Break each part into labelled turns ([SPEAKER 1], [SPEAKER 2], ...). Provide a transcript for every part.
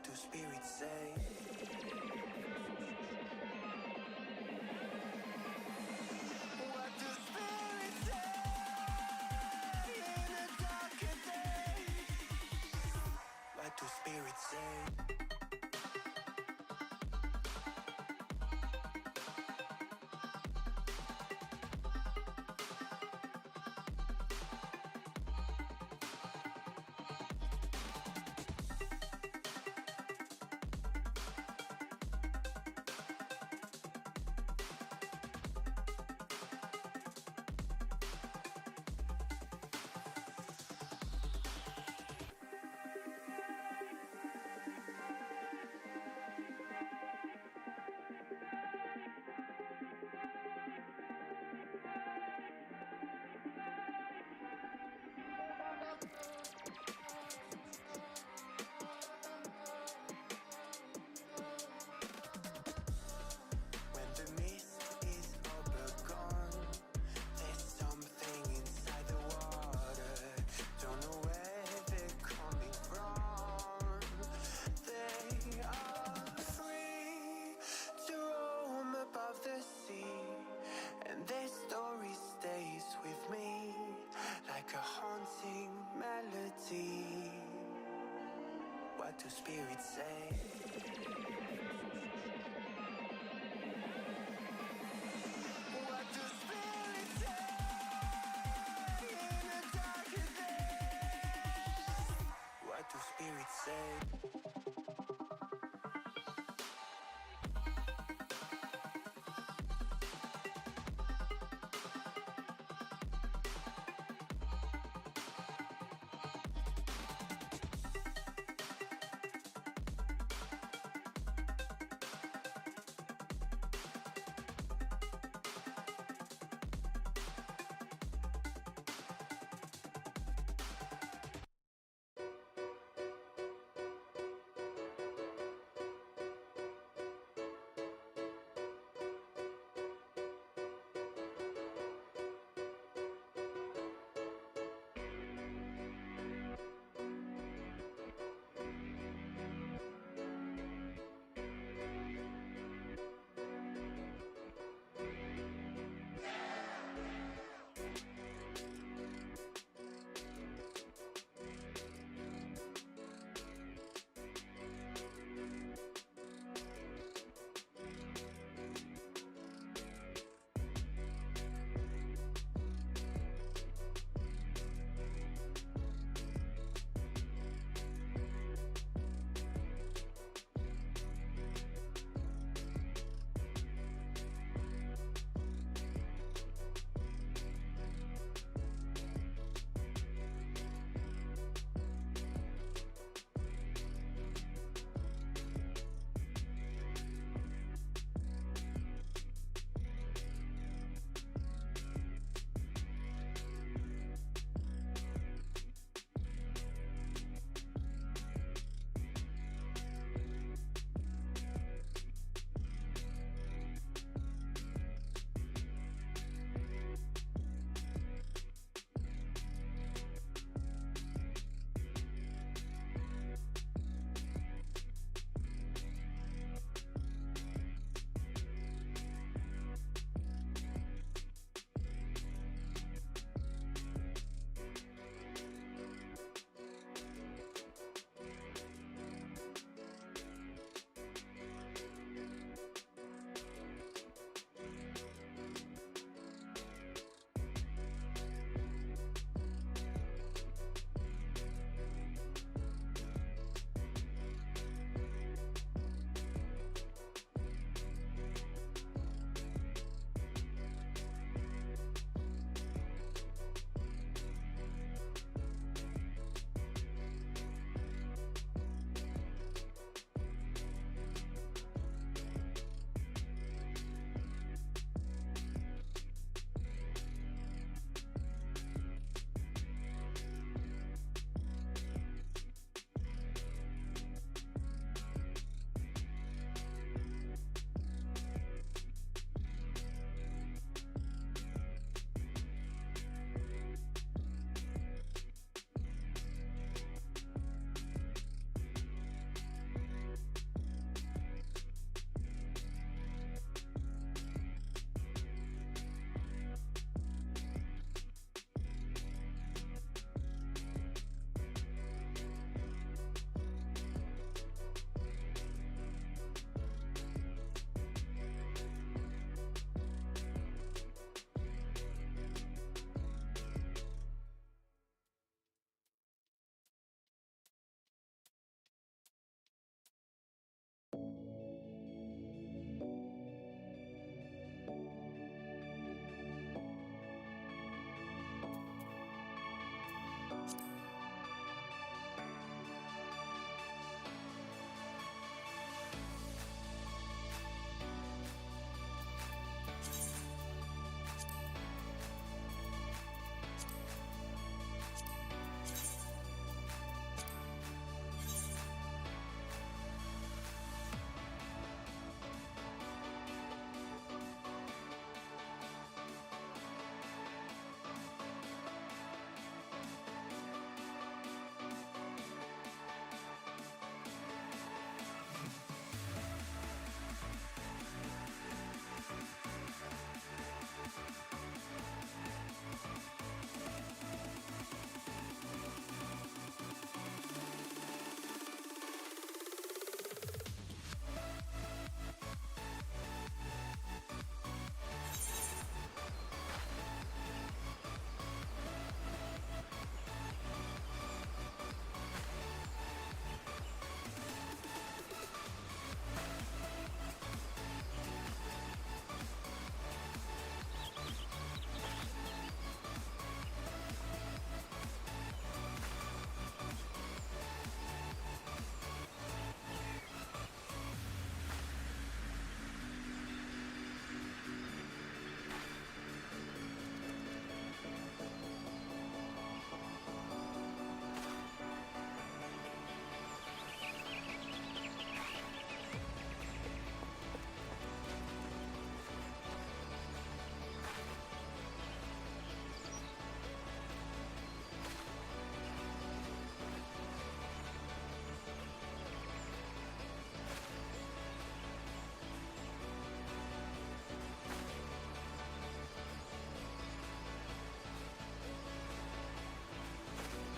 [SPEAKER 1] What do spirits say? What do spirits say in the darker days? What do spirits say? And their story stays with me like a haunting melody. What do spirits say? What do spirits say in the darker days? What do spirits say?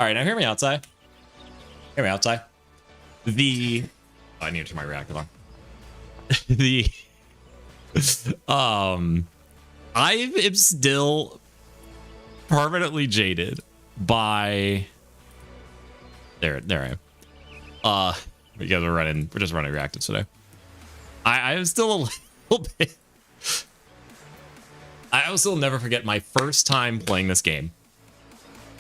[SPEAKER 2] All right, now hear me outside. Hear me outside. The I need to turn my reactor on. The I am still permanently jaded by there I am. You guys are running, we're just running reactives today. I am still a little bit. I will still never forget my first time playing this game.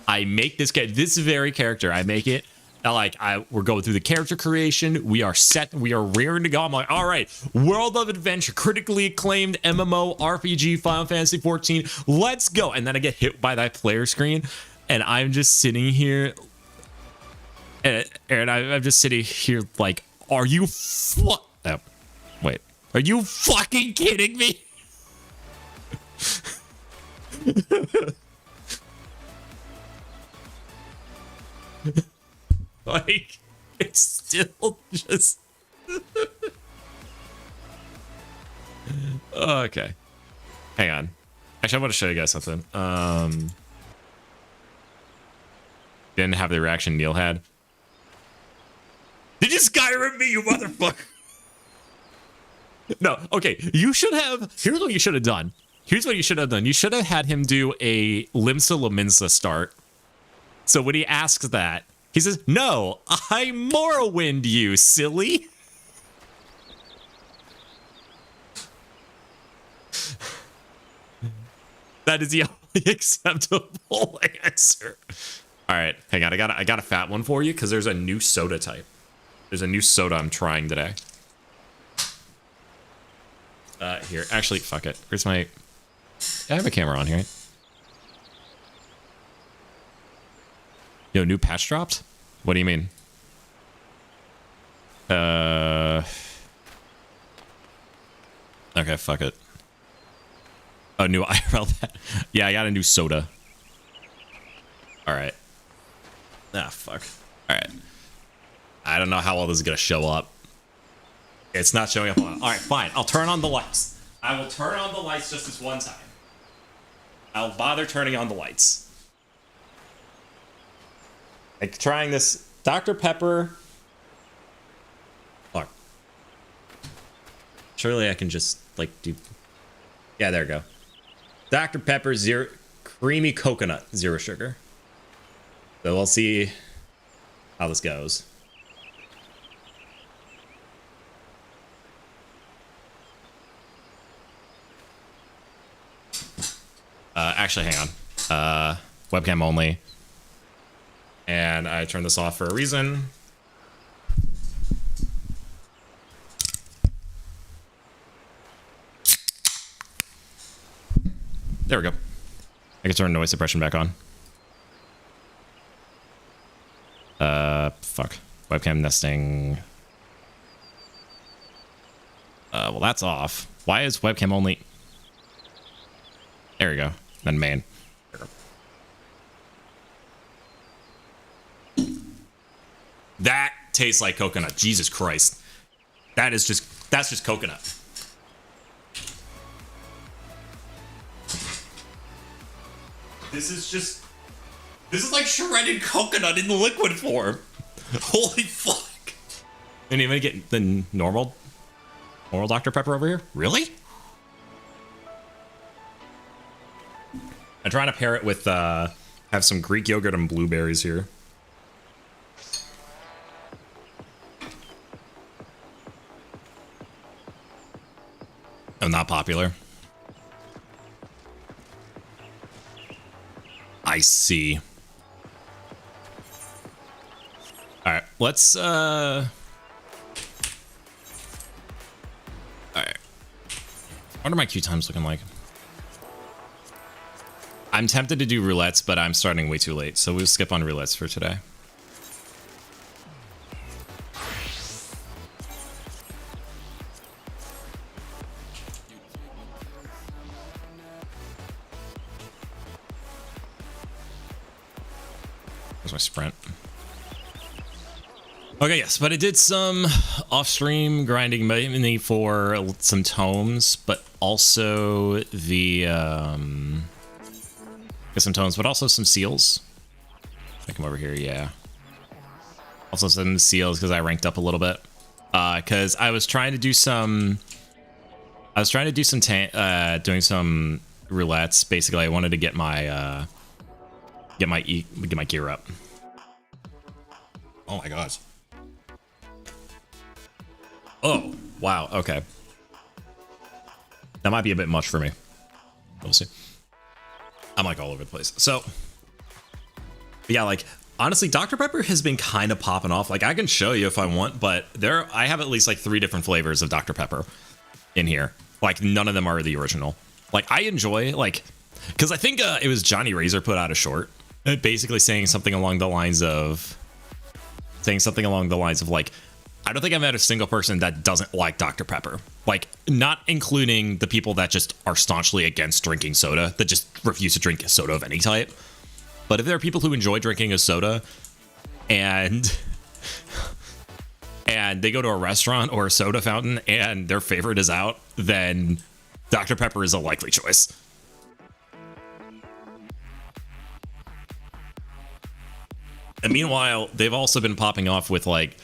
[SPEAKER 2] I make this very character. I make it. We're going through the character creation. We are set. We are rearing to go. I'm like, all right, World of Adventure, critically acclaimed MMO RPG, Final Fantasy 14. Let's go. And then I get hit by that player screen, and I'm just sitting here, and I'm just sitting here like, are you? Oh, wait, are you fucking kidding me? Like, it's still just okay. Hang on. Actually, I want to show you guys something. Didn't have the reaction Neil had. Did you Skyrim me, you motherfucker? No, okay. You should have. Here's what you should have done. Here's what you should have done. You should have had him do a Limsa Laminsa start. So when he asks that, he says, "No, I Morrowind you, silly." That is the only acceptable answer. All right, hang on. I got a fat one for you because there's a new soda type. There's a new soda I'm trying today. Here, actually, fuck it. Where's my? I have a camera on here. Yo, new patch dropped? What do you mean? Okay, fuck it. Oh, new IRL. Yeah, I got a new soda. All right. Ah, fuck. All right. I don't know how all this is gonna show up. It's not showing up on. All right, fine. I'll turn on the lights. I will turn on the lights just this one time. I'll bother turning on the lights. Like trying this Dr. Pepper. Fuck. Surely I can just like do. Yeah, there we go. Dr. Pepper zero creamy coconut, zero sugar. So we'll see how this goes. Actually, hang on. Webcam only. And I turned this off for a reason. There we go. I can turn noise suppression back on. Fuck. Webcam nesting. Well, that's off. Why is webcam only? There we go. Then main. That tastes like coconut. Jesus Christ. That's just coconut. This is like shredded coconut in liquid form. Holy fuck. Didn't even get the normal Dr. Pepper over here? Really? I'm trying to pair it with have some Greek yogurt and blueberries here. Oh, not popular. I see. All right, let's all right. What are my queue times looking like? I'm tempted to do roulettes, but I'm starting way too late, so we'll skip on roulettes for today. Where's my sprint? Okay, yes, but I did some off-stream grinding mainly for some tomes, but also the some tomes, but also some seals. I come over here, yeah. Also some seals because I ranked up a little bit. Because I was trying to do some... doing some roulettes. Basically, I wanted to get my get my gear up. Oh my god. Oh, wow. Okay. That might be a bit much for me. We'll see. I'm like all over the place. So, yeah, like honestly, Dr. Pepper has been kind of popping off. Like I can show you if I want, but I have at least like 3 different flavors of Dr. Pepper in here. Like none of them are the original. Like I enjoy like, because I think it was Johnny Razor put out a short, basically saying something along the lines of like, I don't think I've met a single person that doesn't like Dr. Pepper. Like, not including the people that just are staunchly against drinking soda, that just refuse to drink soda of any type. But if there are people who enjoy drinking a soda and they go to a restaurant or a soda fountain and their favorite is out, then Dr. Pepper is a likely choice. And meanwhile, they've also been popping off with like,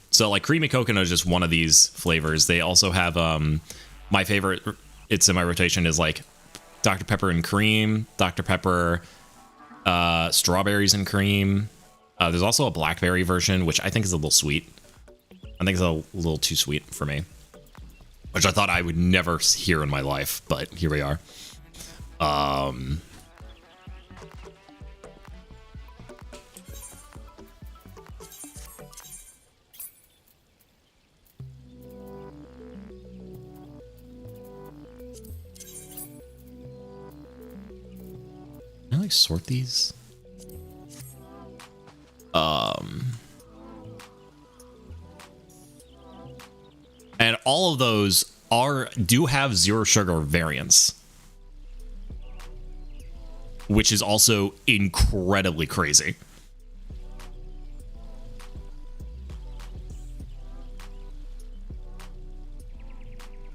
[SPEAKER 2] so like creamy coconut is just one of these flavors. They also have my favorite, it's in my rotation, is like Dr. Pepper and cream, Dr. Pepper strawberries and cream. There's also a blackberry version, which I think is a little sweet. I think it's a little too sweet for me, which I thought I would never hear in my life, but here we are. Can I like sort these? And all of those do have 0 sugar variants, which is also incredibly crazy.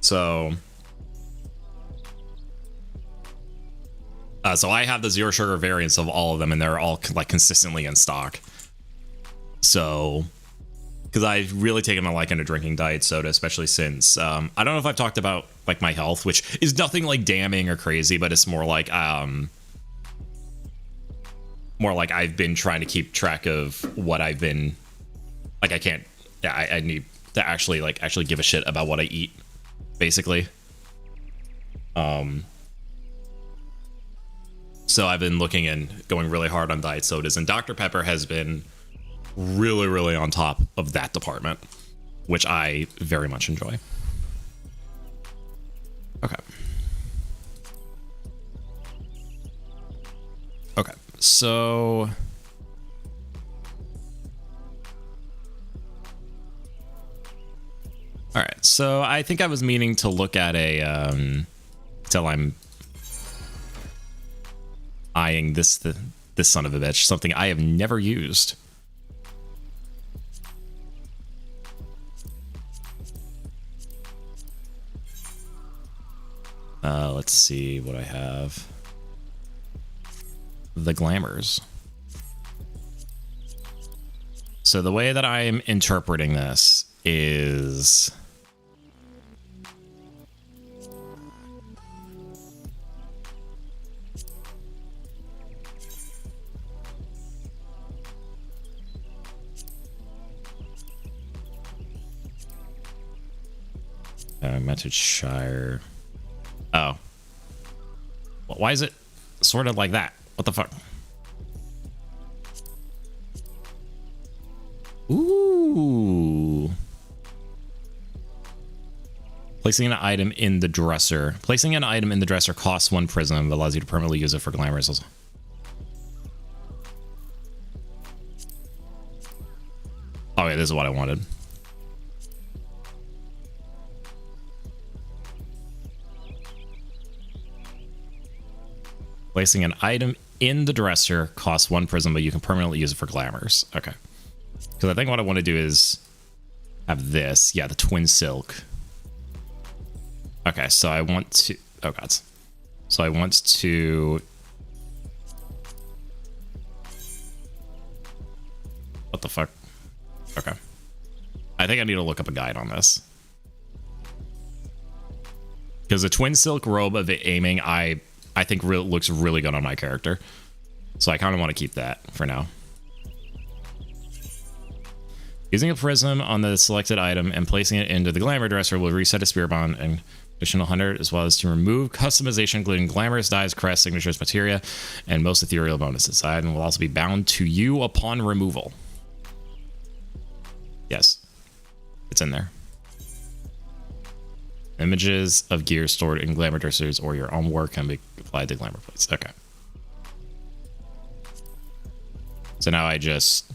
[SPEAKER 2] So I have the 0 sugar variants of all of them, and they're all like consistently in stock. So, because I've really taken my liking to drinking diet soda, especially since I don't know if I've talked about like my health, which is nothing like damning or crazy, but it's more like I've been trying to keep track of what I've been like. I need to actually give a shit about what I eat, basically. So I've been looking and going really hard on diet sodas, and Dr. Pepper has been really, really on top of that department, which I very much enjoy. Okay. Okay, so... Alright, so I think I was meaning to look at a, till I'm eyeing this son of a bitch, something I have never used. Let's see what I have. The glamours. So the way that I'm interpreting this is... Message Shire. Oh. Well, why is it sort of like that? What the fuck? Ooh. Placing an item in the dresser. Placing an item in the dresser costs 1 prism, but allows you to permanently use it for glamorous also. Oh yeah, this is what I wanted. Placing an item in the dresser costs 1 prism, but you can permanently use it for glamours. Okay. Because I think what I want to do is have this. Yeah, the twin silk. Okay, so I want to... Oh, God. So I want to... I think I need to look up a guide on this. Because the twin silk robe of aiming, I think looks really good on my character. So I kind of want to keep that for now. Using a prism on the selected item and placing it into the glamour dresser will reset a spirit bond and additional 100, as well as to remove customization, including glamorous dyes, crest, signatures, materia, and most ethereal bonuses. The item will also be bound to you upon removal. Yes, it's in there. Images of gear stored in glamour dressers or your own work can be applied to glamour plates. Okay. So now I just...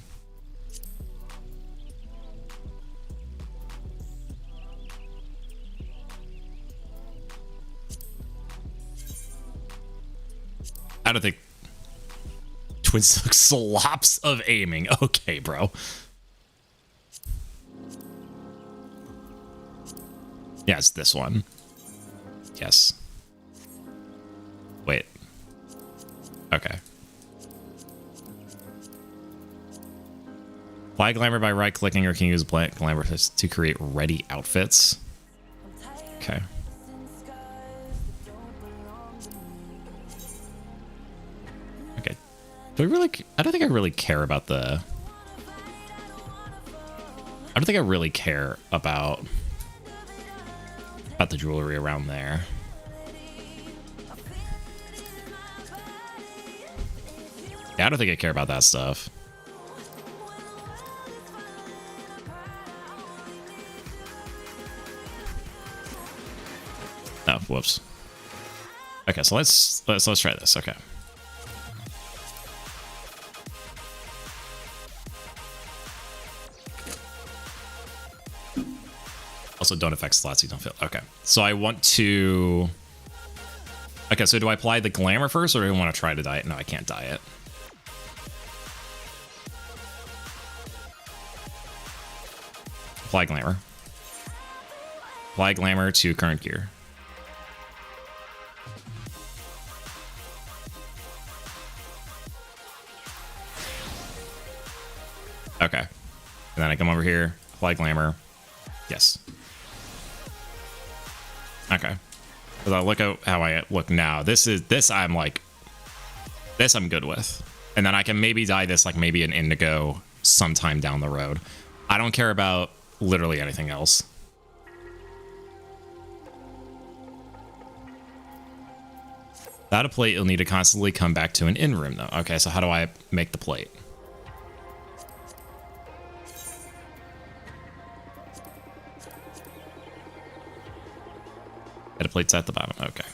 [SPEAKER 2] I don't think... Twin Silk slops of aiming. Okay, bro. Yeah, it's this one. Yes. Wait. Okay. Apply glamour by right-clicking or can use blank glamour to create ready outfits. Okay. Okay. Do I really... I don't think I really care about the... I don't think I really care about the jewelry around there. Yeah, I don't think I care about that stuff. Oh, whoops. Okay, so let's try this. Okay. Also, don't affect slots you don't feel. Okay, so I want to... Okay, so do I apply the glamour first, or do I want to try to dye it? No, I can't dye it. Apply glamour. Apply glamour to current gear. Okay. And then I come over here, apply glamour. Yes. Okay. Because I look at how I look now. This I'm like... This I'm good with. And then I can maybe dye this like maybe an indigo sometime down the road. I don't care about literally anything else. Without a plate, you'll need to constantly come back to an in-room, though. Okay, so how do I make the plate? The plate's at the bottom. Okay.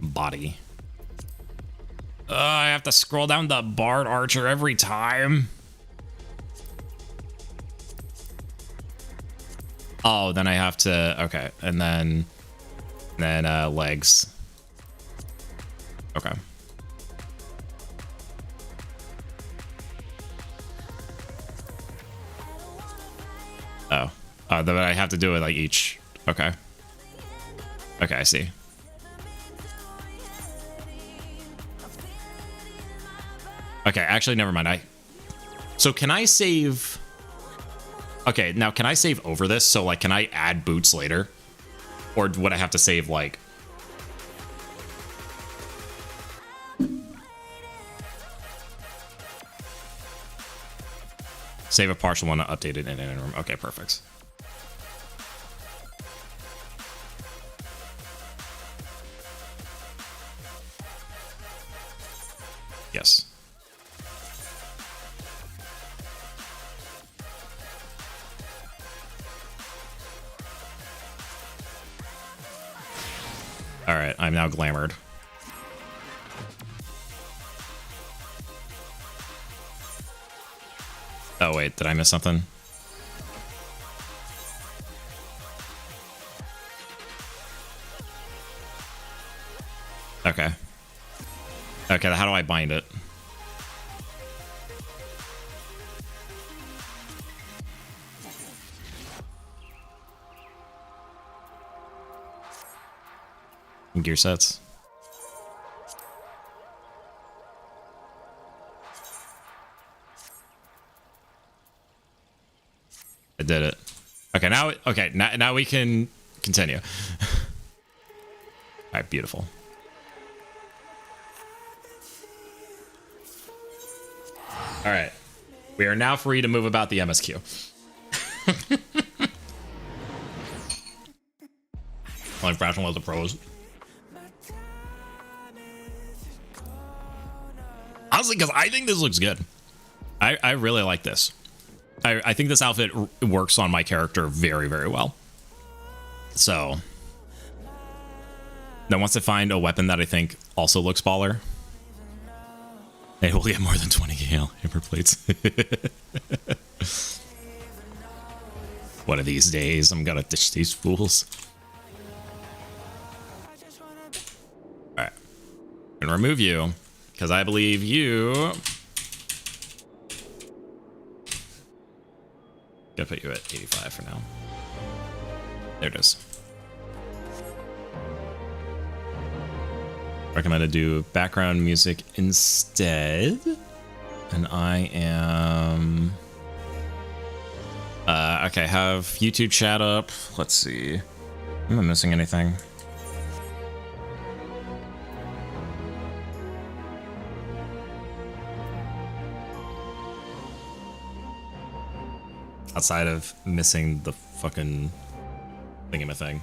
[SPEAKER 2] Body. I have to scroll down the Bard Archer every time. Oh, then I have to... Okay, and then legs. Okay. Oh. Then I have to do it like each... Okay. Okay, I see. Okay, actually, never mind. So can I save... Okay, now can I save over this? So, like, can I add boots later? Or would I have to save, like... Save a partial one updated in an room. Okay, perfect. Yes. All right, I'm now glamored. Oh, wait, did I miss something? Okay. Okay, how do I bind it? Gear sets. Okay, now we can continue. All right, beautiful. All right, we are now free to move about the MSQ. Like Fractional as the pros. Honestly, because I think this looks good. I really like this. I think this outfit works on my character very, very well. So then once I find a weapon that I think also looks baller, it will get more than 20 hammer plates. One of these days, I'm gonna ditch these fools. All right, I'm gonna remove you because I believe you. Gotta put you at 85 for now. There it is. Recommend to do background music instead. And I am... okay, have YouTube chat up. Let's see. Am I missing anything? Outside of missing the fucking thingamathing.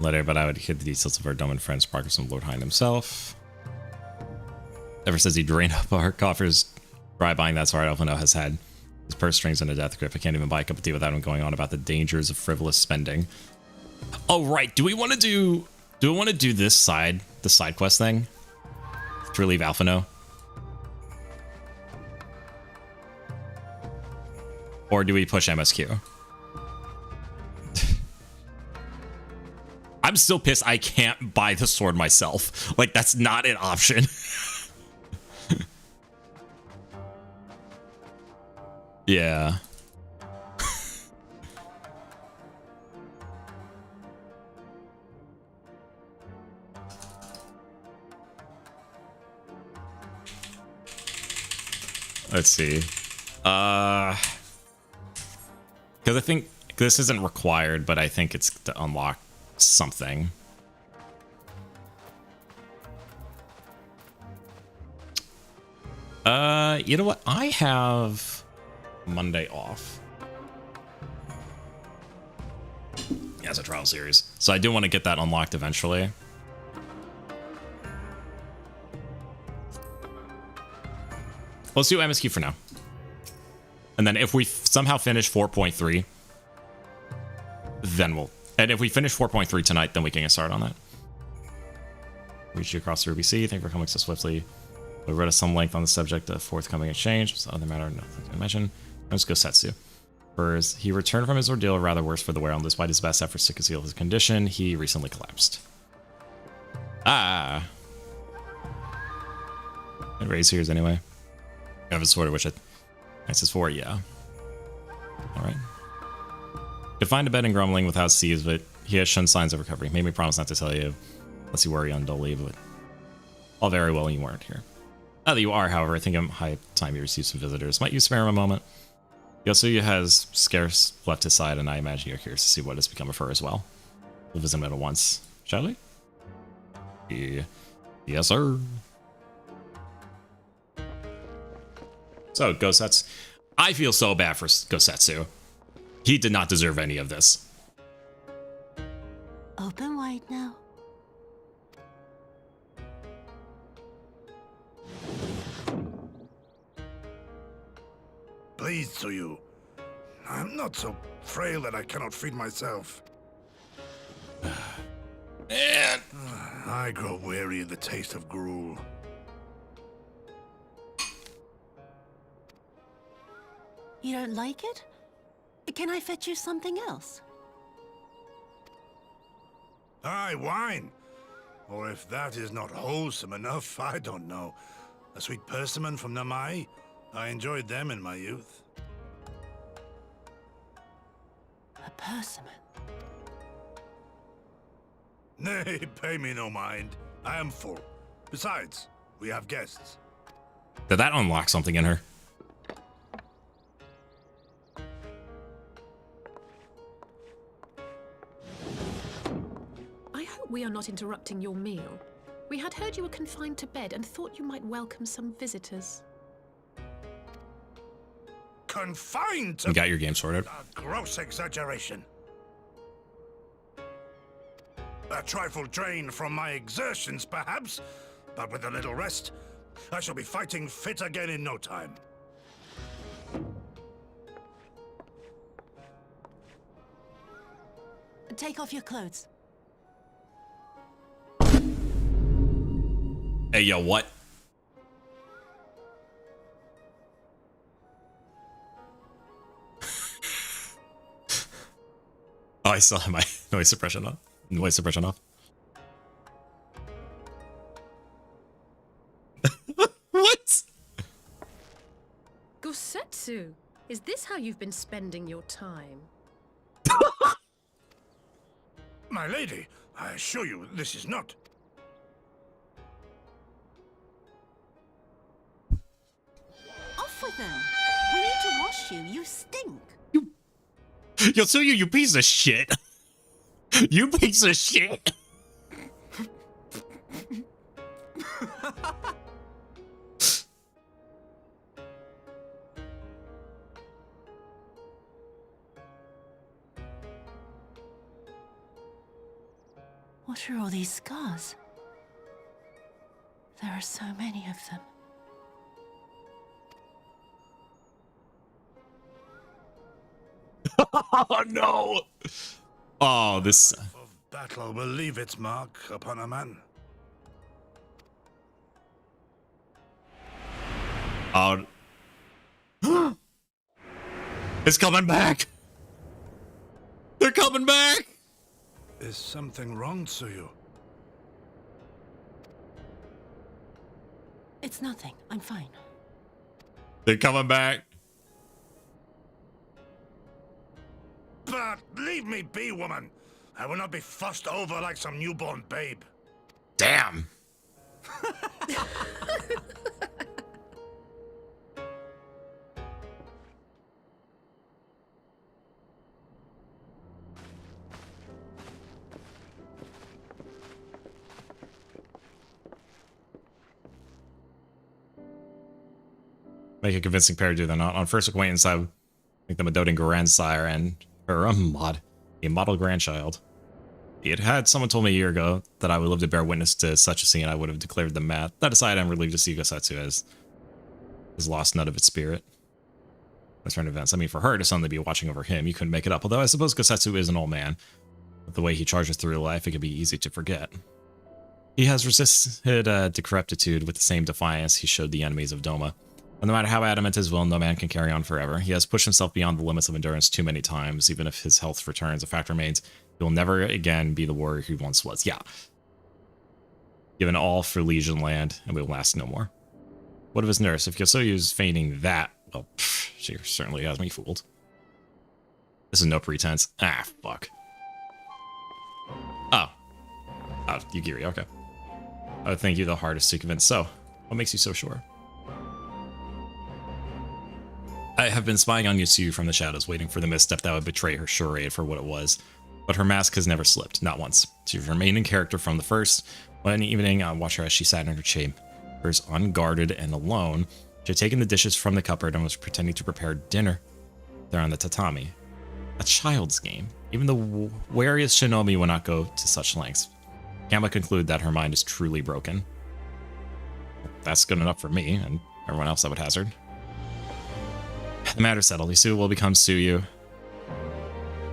[SPEAKER 2] Letter, but I would hit the details of our Doman friend's progress from Lord Hind himself. Ever since he drained up our coffers, dry buying that's hard Alphino has had. His purse strings and a death grip. I can't even buy a cup of tea without him going on about the dangers of frivolous spending. Oh right, do we want to do this side, the side quest thing? To relieve Alphino? Or do we push MSQ? I'm still pissed I can't buy the sword myself. Like, that's not an option. Yeah. Let's see. Because I think this isn't required, but I think it's to unlock something. You know what? I have Monday off. Yeah, it's a trial series. So I do want to get that unlocked eventually. Let's do MSQ for now. And then if we somehow finish 4.3, then we'll... And if we finish 4.3 tonight, then we can get started on that. Reach you across the Ruby Sea. Thank you for coming so swiftly. We read at some length on the subject of forthcoming exchange. It's another matter, nothing to mention. Let's go Setsu. First, he returned from his ordeal, or rather worse for the wear on. Despite his best efforts to conceal his condition, he recently collapsed. Ah. I raise here's anyway. I have a sword, which I... This is 4, yeah. Alright. Could find a bed in Grumbling without seas, but he has shown signs of recovery. Made me promise not to tell you, unless you worry undully, but all very well you weren't here. Now that you are, however, I think I'm high time you receive some visitors. Might you spare him a moment? Yosuya has scarce left his side, and I imagine you're curious to see what has become of her as well. We'll visit him at once, shall we? Yeah. Yes, sir. So, Gosetsu. I feel so bad for Gosetsu. He did not deserve any of this.
[SPEAKER 3] Open wide now.
[SPEAKER 4] Please, Tsuyu. I'm not so frail that I cannot feed myself.
[SPEAKER 2] Man.
[SPEAKER 4] I grow weary of the taste of gruel.
[SPEAKER 3] You don't like it? Can I fetch you something else?
[SPEAKER 4] Aye, wine. Or if that is not wholesome enough, I don't know. A sweet persimmon from Namai? I enjoyed them in my youth.
[SPEAKER 3] A persimmon.
[SPEAKER 4] Nay, pay me no mind. I am full. Besides, we have guests.
[SPEAKER 2] Did that unlock something in her?
[SPEAKER 5] I hope we are not interrupting your meal. We had heard you were confined to bed and thought you might welcome some visitors.
[SPEAKER 4] Confined to
[SPEAKER 2] You got your game sorted.
[SPEAKER 4] a gross exaggeration. A trifle drained from my exertions, perhaps, but with a little rest, I shall be fighting fit again in no time.
[SPEAKER 3] Take off your clothes.
[SPEAKER 2] Hey, yo, what? Oh, I still have my noise suppression on. Noise suppression off. What?
[SPEAKER 5] Gosetsu, is this how you've been spending your time?
[SPEAKER 4] My lady, I assure you this is not.
[SPEAKER 3] Off with them. We need to wash you. You stink.
[SPEAKER 2] Yosuyu, you piece of shit. You piece of shit.
[SPEAKER 3] What are all these scars? There are so many of them.
[SPEAKER 2] Oh, no. Oh, this...
[SPEAKER 4] Of battle will leave its mark upon a man.
[SPEAKER 2] Oh. It's coming back. They're coming back.
[SPEAKER 4] Is something wrong, Tsuyu?
[SPEAKER 3] It's nothing. I'm fine.
[SPEAKER 2] They're coming back.
[SPEAKER 4] But leave me be, woman. I will not be fussed over like some newborn babe.
[SPEAKER 2] Damn. Make a convincing pair, do they not? On first acquaintance, I would make them a doting grandsire and her a model grandchild. He had someone told me a year ago that I would live to bear witness to such a scene. I would have declared them mad. That aside, I'm relieved to see Gosetsu has lost none of its spirit. Let's turn events. I mean, for her to suddenly be watching over him, you couldn't make it up. Although I suppose Gosetsu is an old man. With the way he charges through life, it could be easy to forget. He has resisted decrepitude with the same defiance he showed the enemies of Doma. And no matter how adamant his will, no man can carry on forever. He has pushed himself beyond the limits of endurance too many times. Even if his health returns, the fact remains he will never again be the warrior he once was. Yeah. Given all for Legion land, and will last no more. What of his nurse? If Yosoyu's feigning that, well, she certainly has me fooled. This is no pretense. Ah, fuck. Oh. Oh, Yugiri, okay. I would think you the hardest to convince. So, what makes you so sure? I have been spying on Yosuyu from the shadows, waiting for the misstep that would betray her charade for what it was. But her mask has never slipped, not once. She's remained in character from the first. One evening, I watched her as she sat in her chambers, unguarded and alone. She had taken the dishes from the cupboard and was pretending to prepare dinner there on the tatami. A child's game. Even the wariest shinobi would not go to such lengths. Can but conclude that her mind is truly broken. That's good enough for me, and everyone else, I would hazard. The matter settled. Yosuyu will become Tsuyu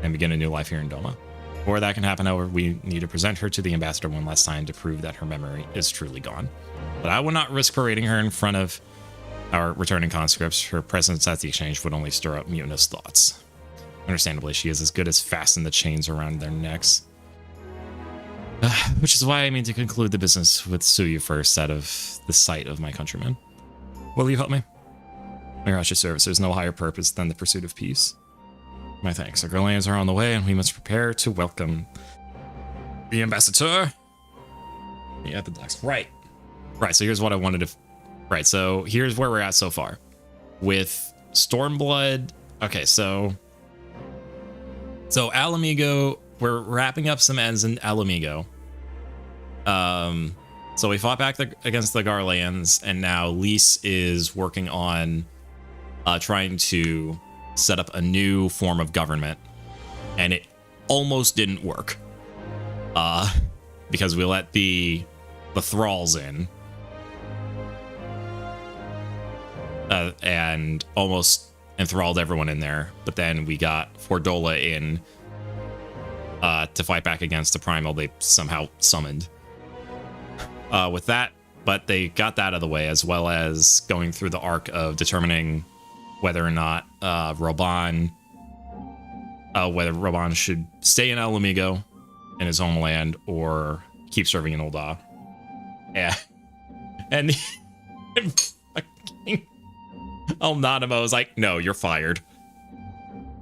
[SPEAKER 2] and begin a new life here in Doma. Before that can happen, however, we need to present her to the ambassador one last time to prove that her memory is truly gone. But I will not risk parading her in front of our returning conscripts. Her presence at the exchange would only stir up mutinous thoughts. Understandably, she is as good as fasten the chains around their necks. Which is why I mean to conclude the business with Tsuyu first, out of the sight of my countrymen. Will you help me? We are at your service. There's no higher purpose than the pursuit of peace. My thanks. Our Gurlians are on the way, and we must prepare to welcome The ambassador. Yeah, the docks. Right. Right, so here's what I wanted to... Right, so here's where we're at so far. With Stormblood... Okay, so Alamigo, we're wrapping up some ends in Alamigo. So we fought back against the Garleans, and now Lys is working on trying to set up a new form of government, and it almost didn't work because we let the thralls in and almost enthralled everyone in there, but then we got Fordola in to fight back against the primal they somehow summoned. With that, but they got that out of the way, as well as going through the arc of determining whether or not Roban should stay in Alamigo in his homeland or keep serving in Ul'dah. Yeah, and fucking Alnanimo is like, no, you're fired.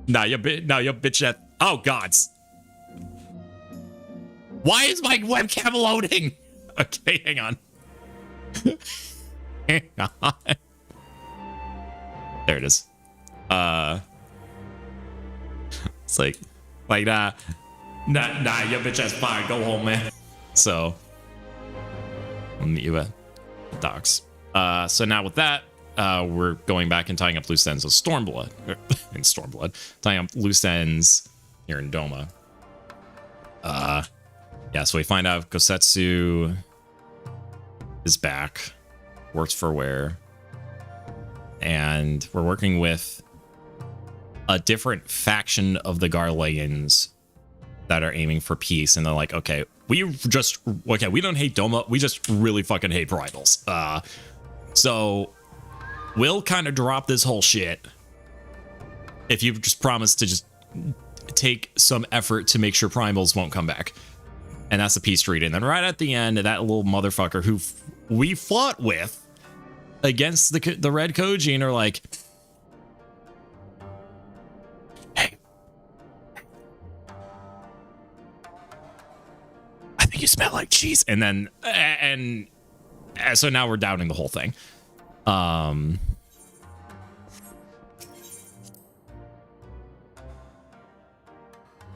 [SPEAKER 2] Nah, you bitch that. Oh gods, why is my webcam loading? Okay, hang on. Hang on. There it is. It's like nah, your bitch ass fine. Go home, man. So, I'll meet you at the docks. So now with that, we're going back and tying up loose ends of Stormblood. In Stormblood. Tying up loose ends here in Doma. Yeah, so we find out Gosetsu is back, works for Ware, and we're working with a different faction of the Garleans that are aiming for peace, and they're like, okay, we don't hate Doma, we just really fucking hate primals. So we'll kind of drop this whole shit if you just promise to just take some effort to make sure primals won't come back. And that's the peace treaty. And then right at the end, that little motherfucker who we fought with against the Red Kojin are like, hey, I think you smell like cheese. And then, and so now we're doubting the whole thing.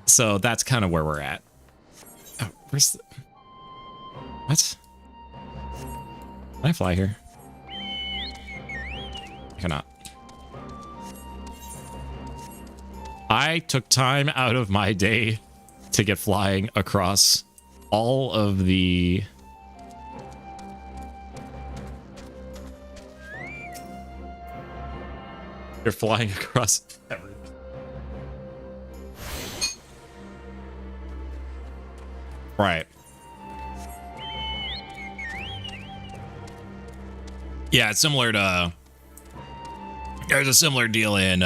[SPEAKER 2] So that's kind of where we're at. Oh, where's the... What? Can I fly here? I cannot. I took time out of my day to get flying across all of the... You're flying across everything. Right. Yeah, it's similar to... There's a similar deal in...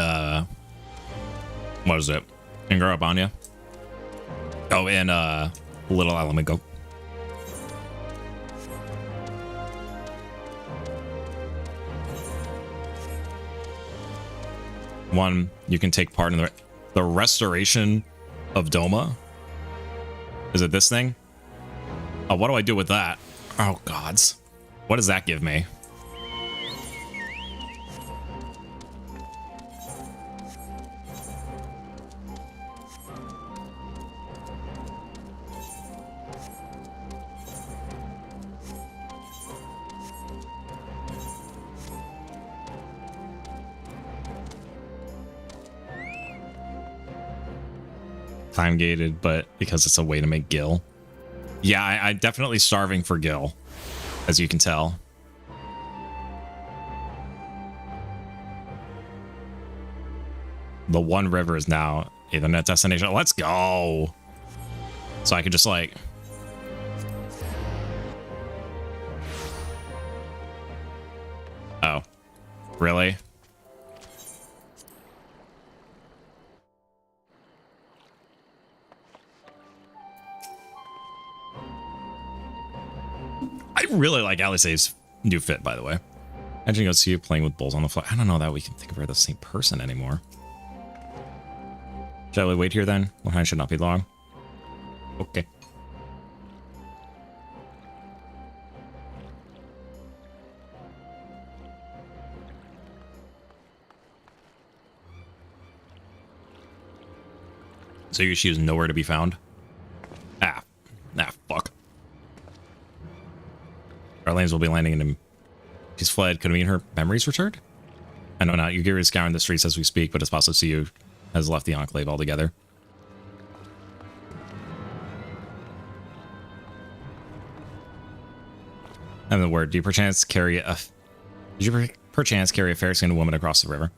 [SPEAKER 2] what is it? In Garabanya? Oh, in Little Alamigo. One, you can take part in the restoration of Doma. Is it this thing? Oh, what do I do with that? Oh, gods. What does that give me? Time gated, but because it's a way to make Gil. Yeah, I'm definitely starving for Gil, as you can tell. The one river is now a net destination. Let's go. So I could just like... Oh, really? I really like Alisave's new fit, by the way. Imagine go see you playing with bulls on the fly. I don't know that we can think of her the same person anymore. Shall we wait here then? One hand should not be long. Okay. So she was nowhere to be found? Ah, fuck. Our lanes will be landing in him. She's fled. Could it mean her memories returned? I know not. Yugiri is scouring the streets as we speak, but it's possible Siyu has left the Enclave altogether. And the word, do you perchance carry a fair-skinned woman across the river?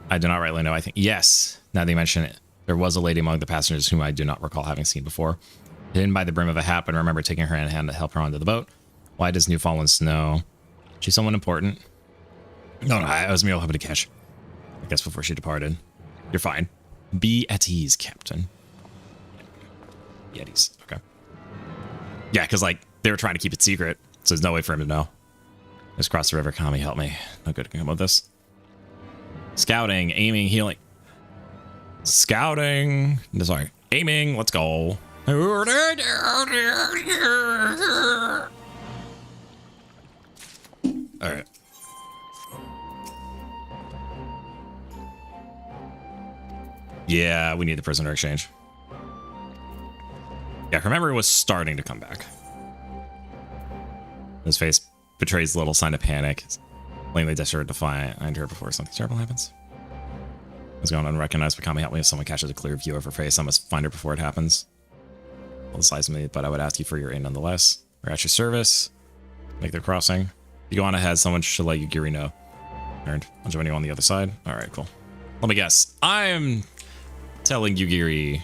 [SPEAKER 2] I do not rightly know. I think yes. Now that you mention it, there was a lady among the passengers whom I do not recall having seen before. Hidden by the brim of a hat, but I remember taking her hand to help her onto the boat. Why does New Fallen Snow? She's someone important. No, it was me hoping to catch. I guess before she departed. You're fine. Be at ease, Captain. Yetis. Okay. Yeah, because like they were trying to keep it secret, so there's no way for him to know. Just cross the river. Kami, help me. No good can come with this. Scouting, aiming, healing. Scouting. Sorry. Aiming. Let's go. All right. Yeah, we need the prisoner exchange. Yeah, her memory was starting to come back. His face betrays a little sign of panic. Plainly desperate to find her before something terrible happens. It's going unrecognized, but Kami help me if someone catches a clear view of her face. I must find her before it happens. Well, the size of me, but I would ask you for your aid nonetheless. We're at your service. Make the crossing. If you go on ahead, someone should let Yugiri know. Earned. I'll join you on the other side. All right, cool. Let me guess. I'm telling Yugiri.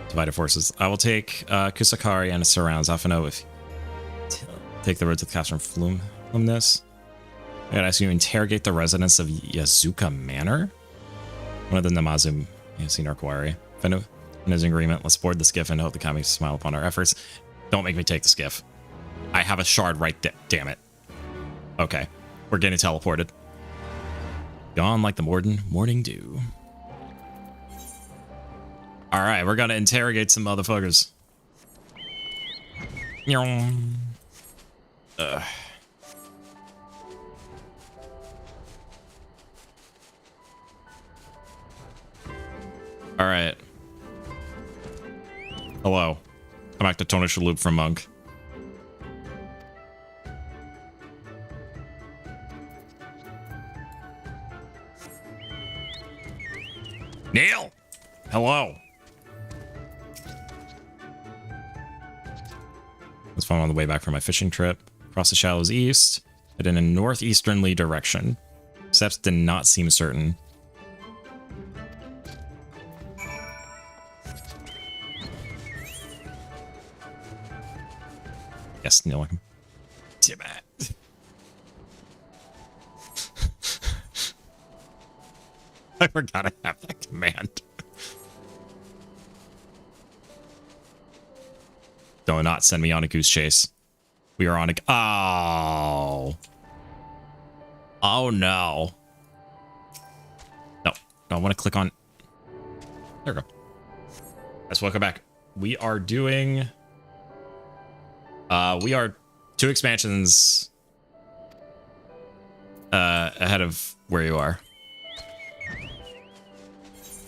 [SPEAKER 2] Divided forces. I will take Kusakari and its surrounds. Afano, if take the road to the castle from Flumness. I gotta ask you to interrogate the residents of Yazuka Manor. One of the Namazu senior quarry. If is in agreement, let's board the skiff and hope the Kami smile upon our efforts. Don't make me take the skiff. I have a shard right there. Damn it. Okay. We're getting teleported. Gone like the morning dew. Alright, we're gonna interrogate some motherfuckers. Alright. Hello. I'm back to Tony Shalhoub from Monk. Neil! Hello! It's fun on the way back from my fishing trip. Across the shallows east, but in a northeasternly direction. Steps did not seem certain. Yes, Neil. Damn it. I forgot I have that command. Do not send me on a goose chase. We are on a... Oh. Oh, no. No. I want to click on... There we go. Let's welcome back. We are doing... we are 2 expansions ahead of where you are.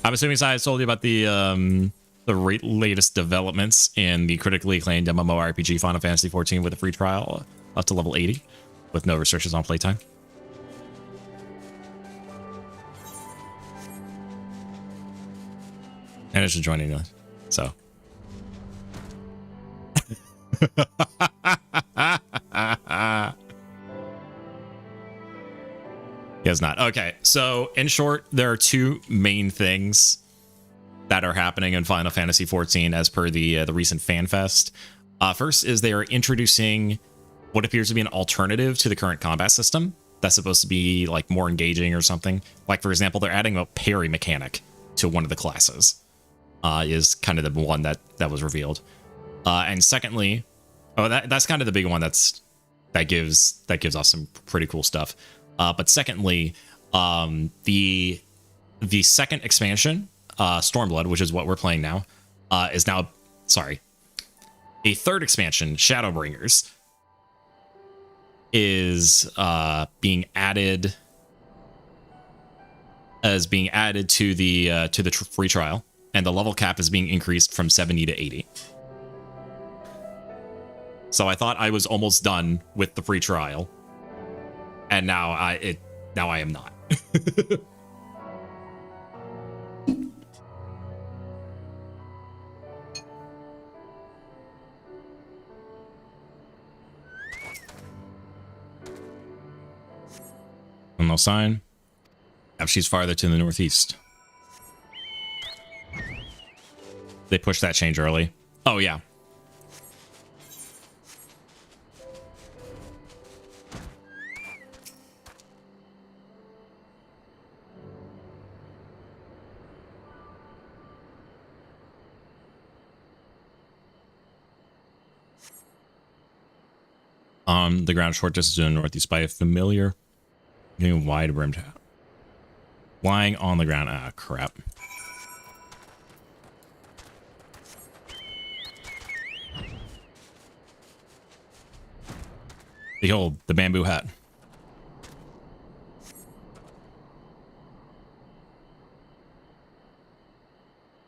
[SPEAKER 2] I'm assuming Sai told you about the latest developments in the critically acclaimed MMORPG Final Fantasy XIV with a free trial up to level 80 with no restrictions on playtime. And it's just joining us, so. He has not. Okay, so in short, there are 2 main things that are happening in Final Fantasy XIV as per the recent FanFest. First is they are introducing what appears to be an alternative to the current combat system that's supposed to be like more engaging or something. Like, for example, they're adding a parry mechanic to one of the classes. Is kind of the one that was revealed. And secondly, that's kind of the big one that gives us some pretty cool stuff. But secondly, the second expansion, Stormblood, which is what we're playing now, is now, sorry, a third expansion, Shadowbringers, is being added is being added to the free trial, and the level cap is being increased from 70 to 80. So I thought I was almost done with the free trial, and now I am not. No sign. She's farther to the northeast. They pushed that change early. Oh, yeah. The ground short distance to the northeast by a familiar getting wide brimmed hat. Lying on the ground. Ah, crap. Behold, the bamboo hat.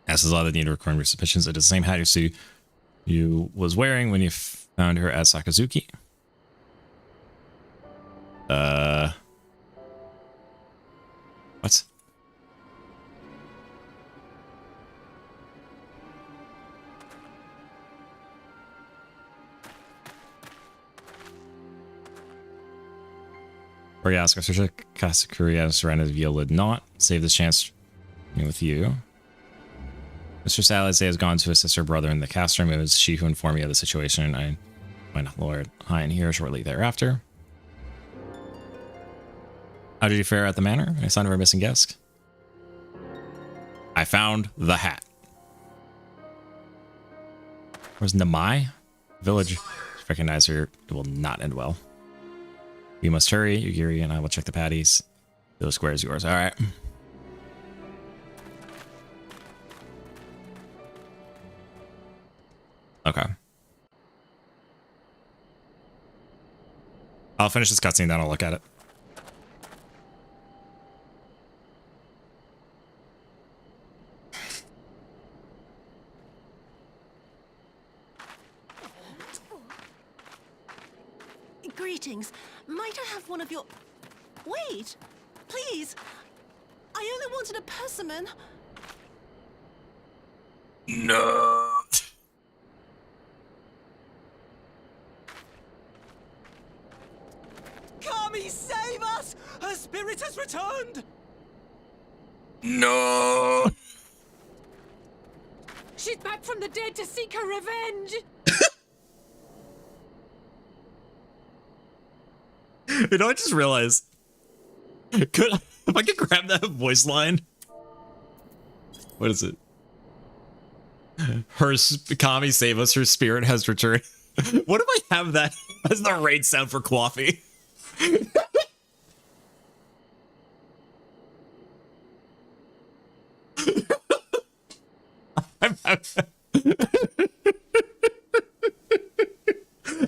[SPEAKER 2] As is all the need to record your suspicions. It is the same hat you was wearing when you found her at Sakazuki. What? Oriaska, Sasha Kasakuri has surrendered via lid not. Save this chance with you. Mr. Salazar has gone to assist her brother in the cast room. It was she who informed me of the situation. I went Lord Hine here shortly thereafter. How did you fare at the manor? I signed of our missing guest. I found the hat. Where's Namai? Village. Recognize her. It will not end well. We must hurry. Yugiri and I will check the patties. Those squares yours. All right. Okay. I'll finish this cutscene, then I'll look at it.
[SPEAKER 3] Greetings. Might I have one of your... Wait! Please! I only wanted a persimmon.
[SPEAKER 2] No.
[SPEAKER 6] Kami, save us! Her spirit has returned!
[SPEAKER 2] No.
[SPEAKER 5] She's back from the dead to seek her revenge.
[SPEAKER 2] You know, I just realized. If I could grab that voice line. What is it? Kami, save us. Her spirit has returned. What if I have that as the raid sound for coffee?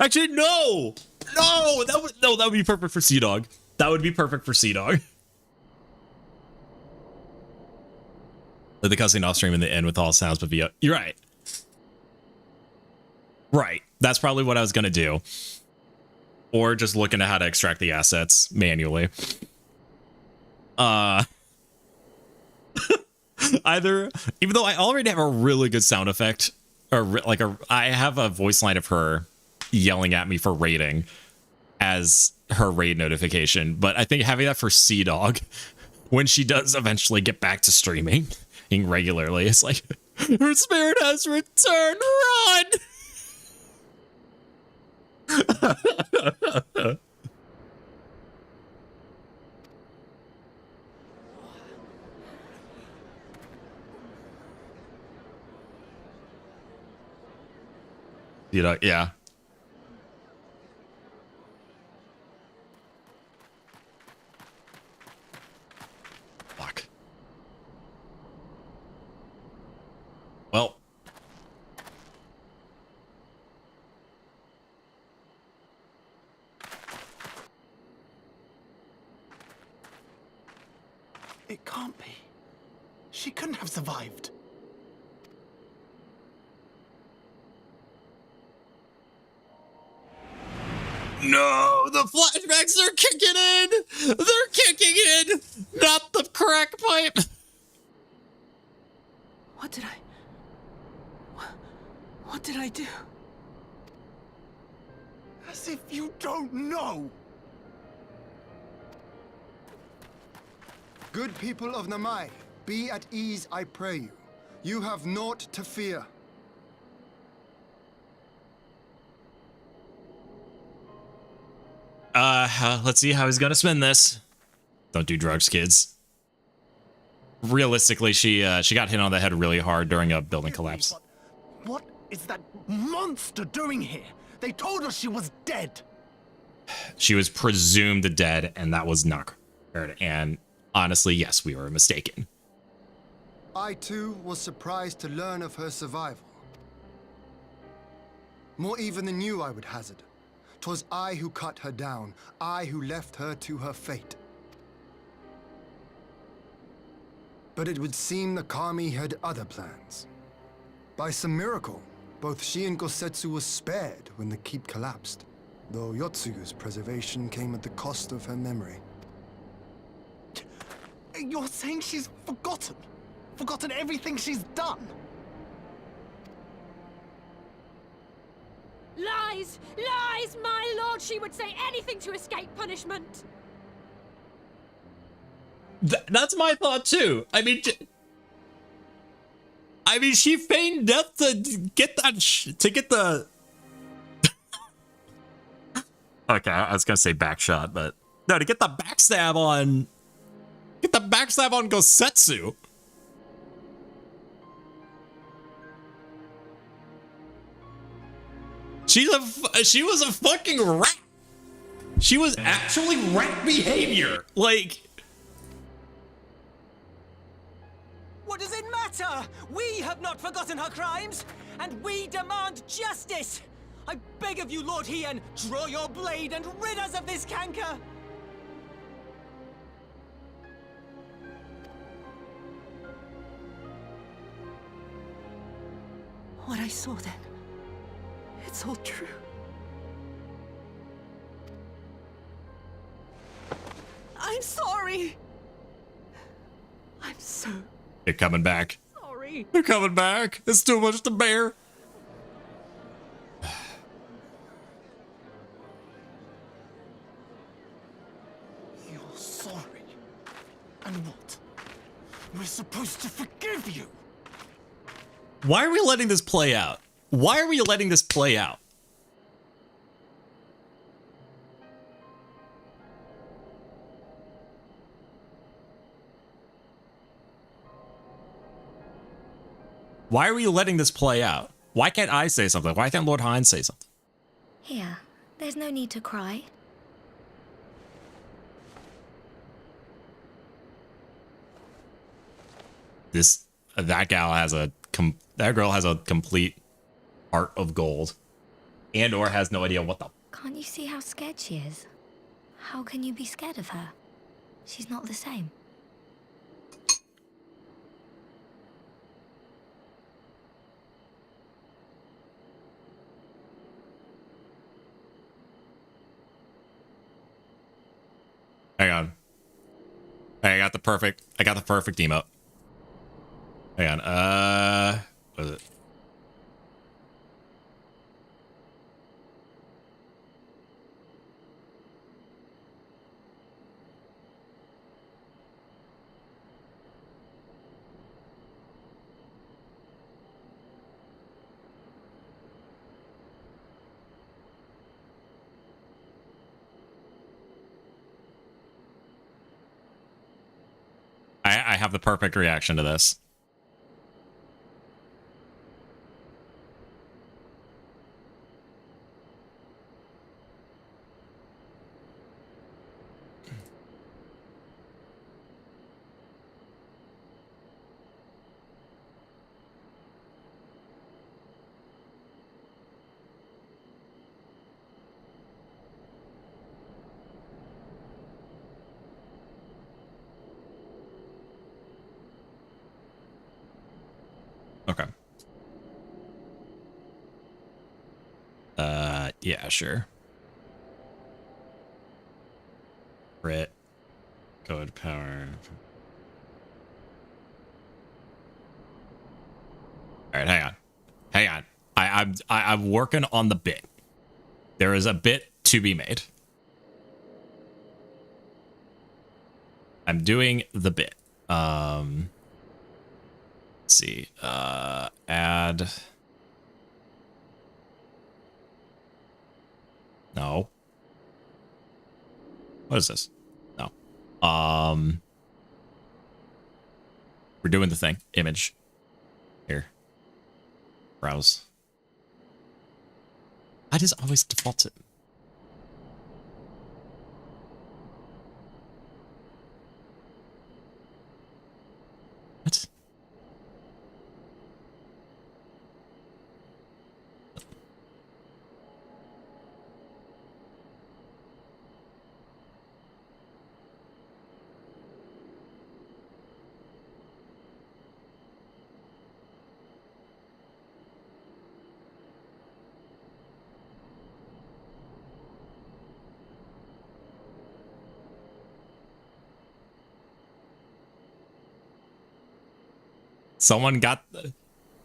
[SPEAKER 2] Actually, no. No, that would be perfect for Sea Dog. That would be perfect for Sea Dog. The cussing off stream in the end with all sounds but via. You're right. Right. That's probably what I was gonna do. Or just looking at how to extract the assets manually. Either, even though I already have a really good sound effect, or like I have a voice line of her yelling at me for raiding as her raid notification, but I think having that for Sea Dog when she does eventually get back to streaming regularly, it's like, her spirit has returned, run. You know, yeah. Fuck. Well.
[SPEAKER 6] It can't be. She couldn't have survived.
[SPEAKER 2] No, the flashbacks are kicking in. They're kicking in. Not the crack pipe.
[SPEAKER 3] What did I... What did I do?
[SPEAKER 6] As if you don't know!
[SPEAKER 7] Good people of Namai, be at ease, I pray you. You have naught to fear.
[SPEAKER 2] Let's see how he's gonna spin this. Don't do drugs, kids. Realistically, she got hit on the head really hard during a building collapse.
[SPEAKER 6] But what is that monster doing here? They told us she was dead.
[SPEAKER 2] She was presumed dead, and that was not correct. And honestly, yes, we were mistaken.
[SPEAKER 7] I too was surprised to learn of her survival. More even than you, I would hazard. 'Twas I who cut her down, I who left her to her fate. But it would seem the Kami had other plans. By some miracle, both she and Gosetsu were spared when the keep collapsed, though Yotsugu's preservation came at the cost of her memory.
[SPEAKER 6] You're saying she's forgotten? Forgotten everything she's done?
[SPEAKER 8] Lies! Lies! My lord, she would say anything to escape punishment!
[SPEAKER 2] That's my thought too. I mean, she feigned death to get that to get the. Okay, I was gonna say back shot, but no, to get the backstab on. Get the backstab on Gosetsu. She was a fucking rat. She was actually rat behavior. Like.
[SPEAKER 6] What does it matter? We have not forgotten her crimes, and we demand justice! I beg of you, Lord Hien, draw your blade and rid us of this canker!
[SPEAKER 3] What I saw then, it's all true. I'm sorry. I'm so
[SPEAKER 2] They're coming back.
[SPEAKER 3] sorry.
[SPEAKER 2] They're coming back. It's too much to bear.
[SPEAKER 6] You're sorry. And what? We're supposed to forgive you!
[SPEAKER 2] Why are we letting this play out? Why are we letting this play out? Why are we letting this play out? Why can't I say something? Why can't Lord Hines say something?
[SPEAKER 9] Here, there's no need to cry.
[SPEAKER 2] That girl has a complete heart of gold, and or has no idea what the.
[SPEAKER 9] Can't you see how scared she is? How can you be scared of her? She's not the same.
[SPEAKER 2] Hang on. I got the perfect emote. Hang on. What is it? I have the perfect reaction to this. Okay. Yeah, sure. Crit. Code power. All right, hang on. Hang on. I'm working on the bit. There is a bit to be made. I'm doing the bit. Let's see. Add. No. What is this? No. We're doing the thing. Image. Here. Browse. I just always default it. What? Someone got the...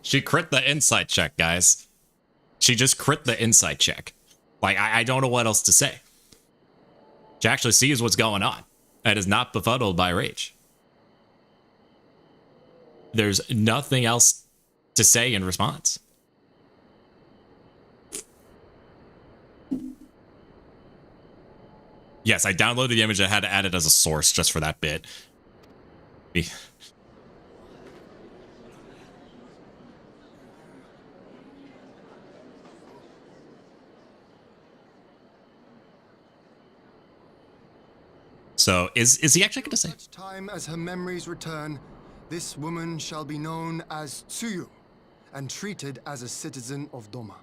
[SPEAKER 2] She crit the insight check, guys. She just crit the insight check. Like, I don't know what else to say. She actually sees what's going on. And is not befuddled by rage. There's nothing else to say in response. Yes, I downloaded the image. I had to add it as a source just for that bit. So is he actually going to say?
[SPEAKER 7] Such time as her memories return, this woman shall be known as Tsuyu and treated as a citizen of Doma.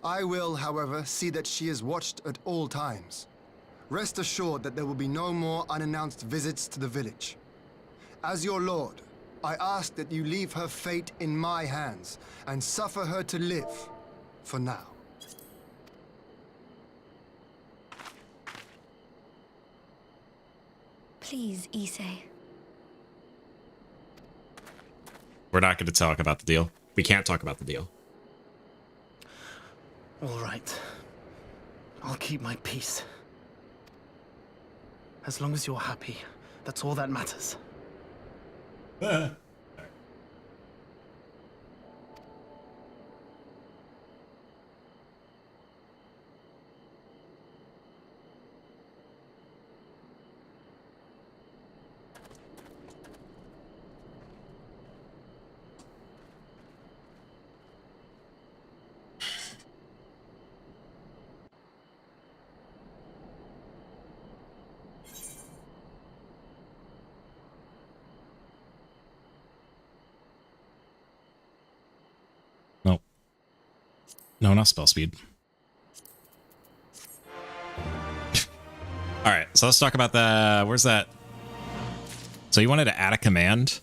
[SPEAKER 7] I will, however, see that she is watched at all times. Rest assured that there will be no more unannounced visits to the village. As your lord, I ask that you leave her fate in my hands and suffer her to live, for now.
[SPEAKER 9] Please, Issei.
[SPEAKER 2] We're not going to talk about the deal. We can't talk about the deal.
[SPEAKER 6] All right. I'll keep my peace. As long as you're happy, that's all that matters.
[SPEAKER 2] No, not spell speed. All right, so let's talk about the... Where's that? So you wanted to add a command?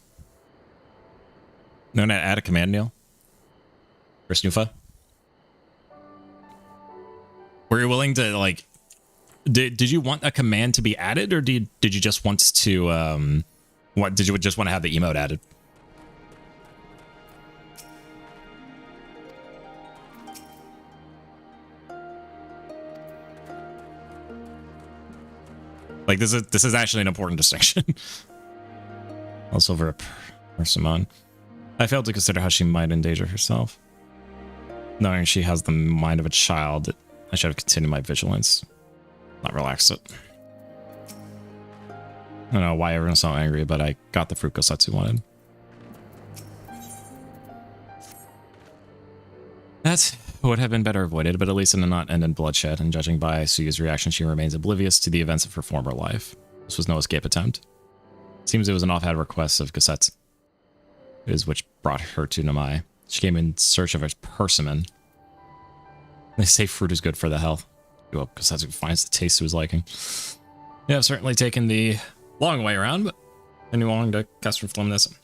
[SPEAKER 2] No, add a command, Neil? For Snoofa? Were you willing to, like... Did you want a command to be added, or did you just want to... What did you just want to have the emote added? Like, this is actually an important distinction. Also for Simone. I failed to consider how she might endanger herself. Knowing she has the mind of a child, I should have continued my vigilance. Not relaxed it. I don't know why everyone's so angry, but I got the fruit Gosetsu wanted. That would have been better avoided, but at least it did not end in bloodshed, and judging by Suyu's reaction, she remains oblivious to the events of her former life. This was no escape attempt. Seems it was an offhand request of Gosetsu, which brought her to Namai. She came in search of a persimmon. They say fruit is good for the health. I hope Gosetsu finds the taste to his liking. Yeah, I've certainly taken the long way around, but anyone willing to cast Refluminous?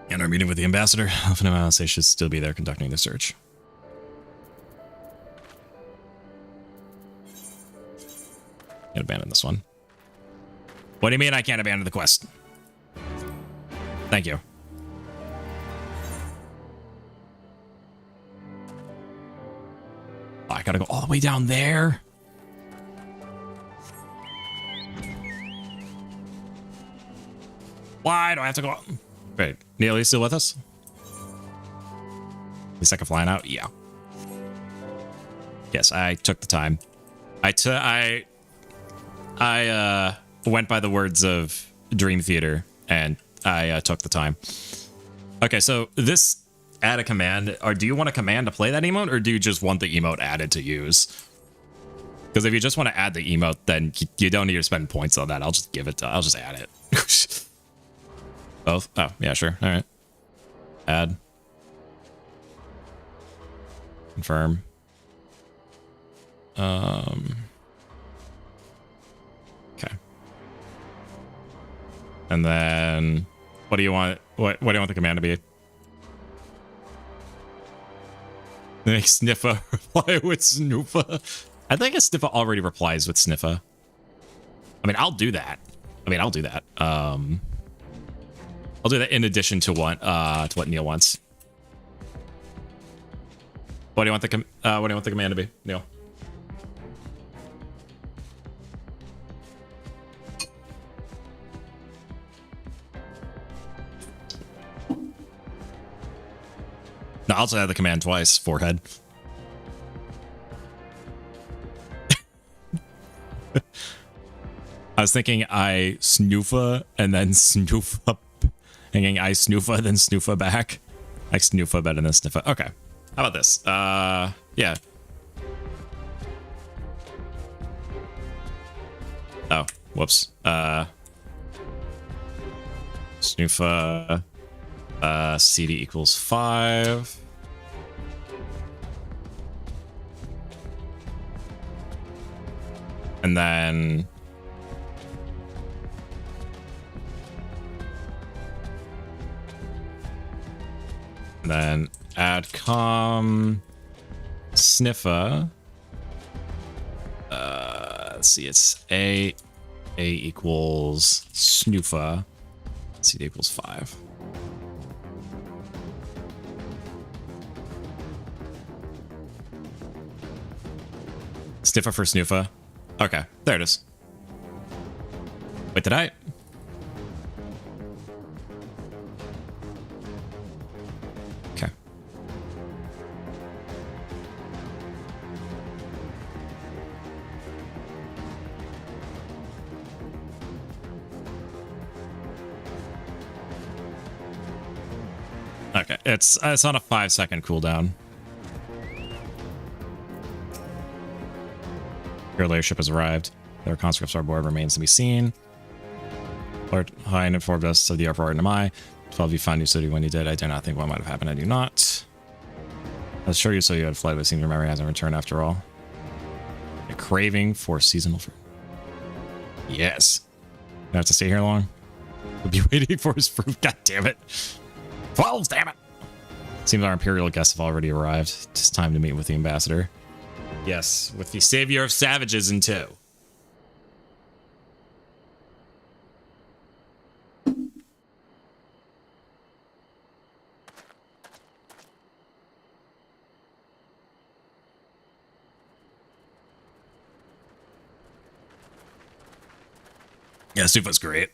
[SPEAKER 2] And our meeting with the ambassador. Often they should still be there conducting the search. Can't abandon this one. What do you mean I can't abandon the quest? Thank you. Oh, I gotta go all the way down there. Why do I have to go? Wait, Neil, you still with us? At least I can fly out? Yeah. Yes, I took the time. I went by the words of Dream Theater, and I took the time. Okay, so this add a command, or do you want a command to play that emote, or do you just want the emote added to use? Because if you just want to add the emote, then you don't need to spend points on that. I'll just give it to, I'll just add it. Both? Oh, yeah, sure. All right. Add. Confirm. Okay. And then what do you want? What do you want the command to be? Make Sniffa reply with Snoofa. I think a Sniffa already replies with Sniffa. I mean, I'll do that. I'll do that. I'll do that in addition to what Neil wants. What do you want the command to be, Neil? No, I'll just add the command twice. Forehead. I was thinking I snoofa and then snoofa. Thinking I snoofa then snoofa back. I snoofa better than sniffa. Okay. How about this? Yeah. Oh, whoops. Snoofa. CD equals 5. And then add sniffa. Let's see, it's A equals snoofa. CD equals 5. Sniffa for snoofa. Okay, there it is. Wait, did I? Okay. Okay, it's on a 5-second cooldown. Your leadership has arrived. Their conscripts are aboard, remains to be seen. Lord Hine informed us of the uproar in Namai. 12 you found New City when you did. I do not think what might have happened. I do not. I was sure you said you had fled, but it seems your memory hasn't returned after all. A craving for seasonal fruit. Yes. I have to stay here long? We'll be waiting for his fruit. God damn it. 12, damn it. Seems our Imperial guests have already arrived. It's time to meet with the ambassador. Yes, with the savior of savages in tow. Yeah, Sufa's great.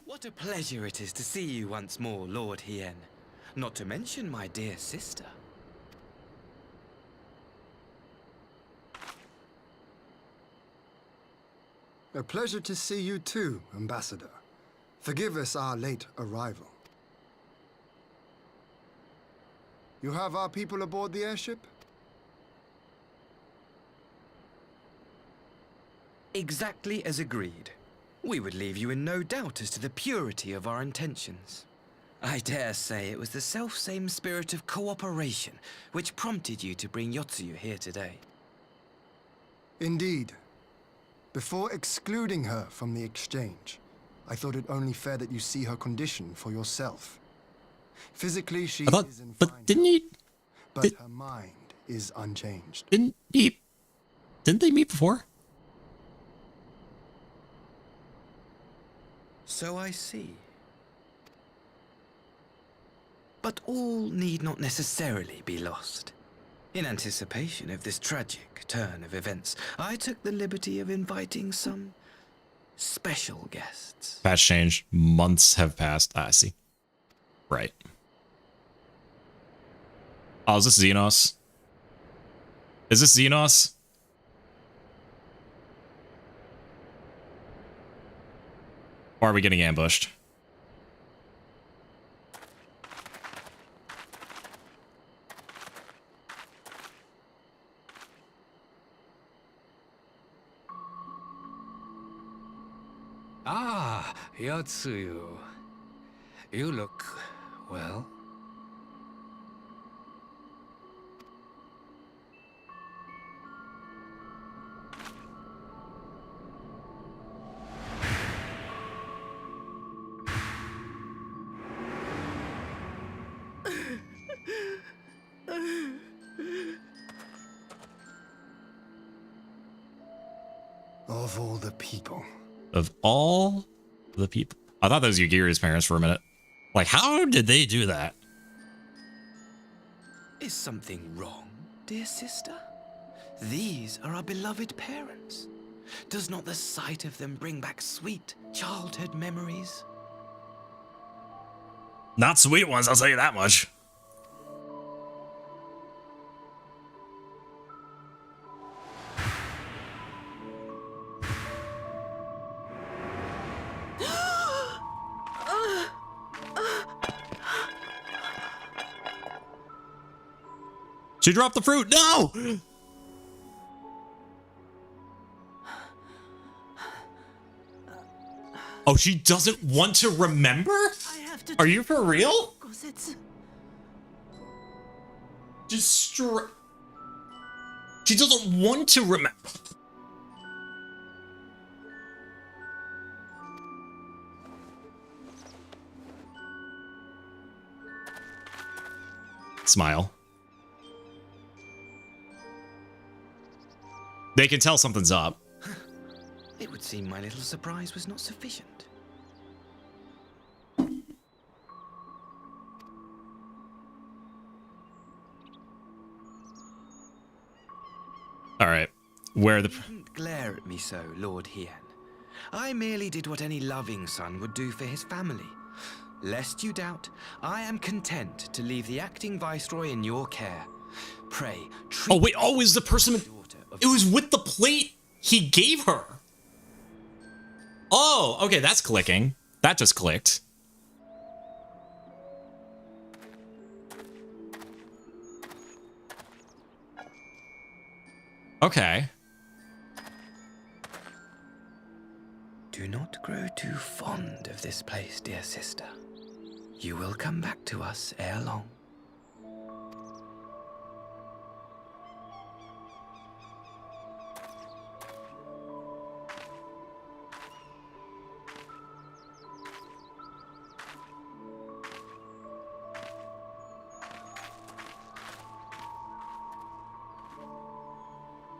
[SPEAKER 10] What a pleasure it is to see you once more, Lord Hien. Not to mention my dear sister.
[SPEAKER 7] A pleasure to see you too, Ambassador. Forgive us our late arrival. You have our people aboard the airship?
[SPEAKER 10] Exactly as agreed. We would leave you in no doubt as to the purity of our intentions. I dare say it was the self-same spirit of cooperation which prompted you to bring Yotsuyu here today.
[SPEAKER 7] Indeed. Before excluding her from the exchange, I thought it only fair that you see her condition for yourself. Physically, she
[SPEAKER 2] I thought,
[SPEAKER 7] is in
[SPEAKER 2] but
[SPEAKER 7] fine
[SPEAKER 2] didn't
[SPEAKER 7] health,
[SPEAKER 2] he?
[SPEAKER 7] but her mind is unchanged.
[SPEAKER 2] Didn't he? Didn't they meet before?
[SPEAKER 10] So I see. But all need not necessarily be lost. In anticipation of this tragic turn of events, I took the liberty of inviting some special guests.
[SPEAKER 2] Patch changed. Months have passed. Ah, I see. Right. Oh, is this Xenos? Is this Xenos? Or are we getting ambushed?
[SPEAKER 11] Ah, Yotsuyu. You look well.
[SPEAKER 7] Of all the people.
[SPEAKER 2] Of all the people. I thought that was Yugiri's parents for a minute. Like, how did they do that?
[SPEAKER 10] Is something wrong, dear sister? These are our beloved parents. Does not the sight of them bring back sweet childhood memories?
[SPEAKER 2] Not sweet ones, I'll tell you that much. She dropped the fruit. No! Oh, she doesn't want to remember?
[SPEAKER 3] I have to.
[SPEAKER 2] Are you for real?
[SPEAKER 3] Because it's.
[SPEAKER 2] She doesn't want to remember. Smile. They can tell something's up.
[SPEAKER 10] It would seem my little surprise was not sufficient.
[SPEAKER 2] All right. Where the...
[SPEAKER 10] Don't glare at me so, Lord Hien. I merely did what any loving son would do for his family. Lest you doubt, I am content to leave the acting viceroy in your care. Pray, treat
[SPEAKER 2] Oh, wait. Oh, it was the person... It was with the plate he gave her. Oh, okay. That's clicking. That just clicked. Okay.
[SPEAKER 10] Do not grow too fond of this place, dear sister. You will come back to us ere long.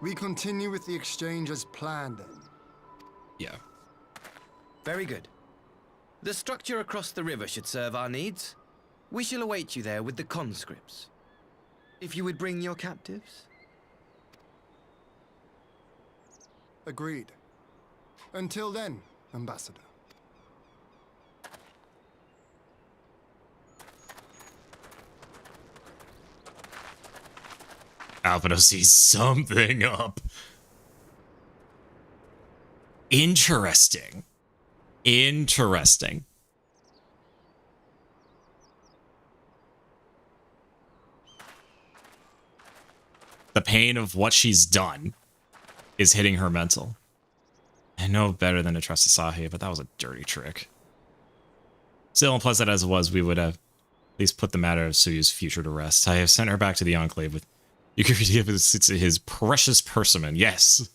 [SPEAKER 7] We continue with the exchange as planned then.
[SPEAKER 2] Yeah.
[SPEAKER 10] Very good. The structure across the river should serve our needs. We shall await you there with the conscripts. If you would bring your captives.
[SPEAKER 7] Agreed. Until then, Ambassador.
[SPEAKER 2] Alvino sees something up. Interesting. Interesting. The pain of what she's done is hitting her mental. I know better than to trust Asahi, but that was a dirty trick. Still, unpleasant as it was, we would have at least put the matter of Suyu's future to rest. I have sent her back to the Enclave with... You could give his precious persimmon, yes.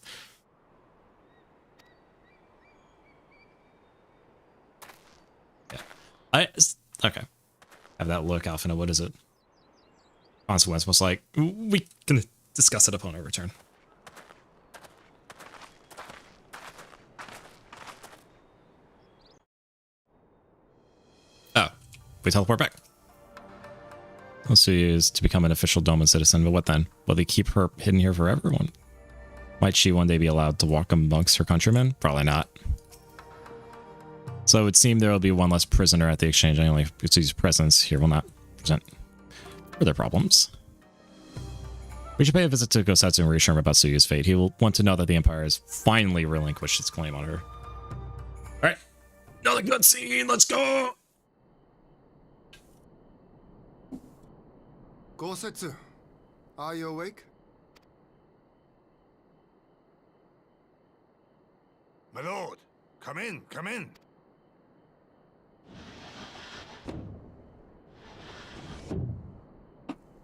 [SPEAKER 2] Okay. Have that look, Alphina. What is it? Consequence. Most like we can discuss it upon our return. Oh, we teleport back. Osu is to become an official Doman citizen, but what then? Will they keep her hidden here forever? Might she one day be allowed to walk amongst her countrymen? Probably not. So it would seem there will be one less prisoner at the exchange anyway. Utsu's presence here will not present further problems. We should pay a visit to Gosatsu and reassure him about Tsuyu's fate. He will want to know that the Empire has finally relinquished its claim on her. Alright. Another good scene. Let's go!
[SPEAKER 7] Gosatsu, are you awake?
[SPEAKER 4] My lord, come in, come in.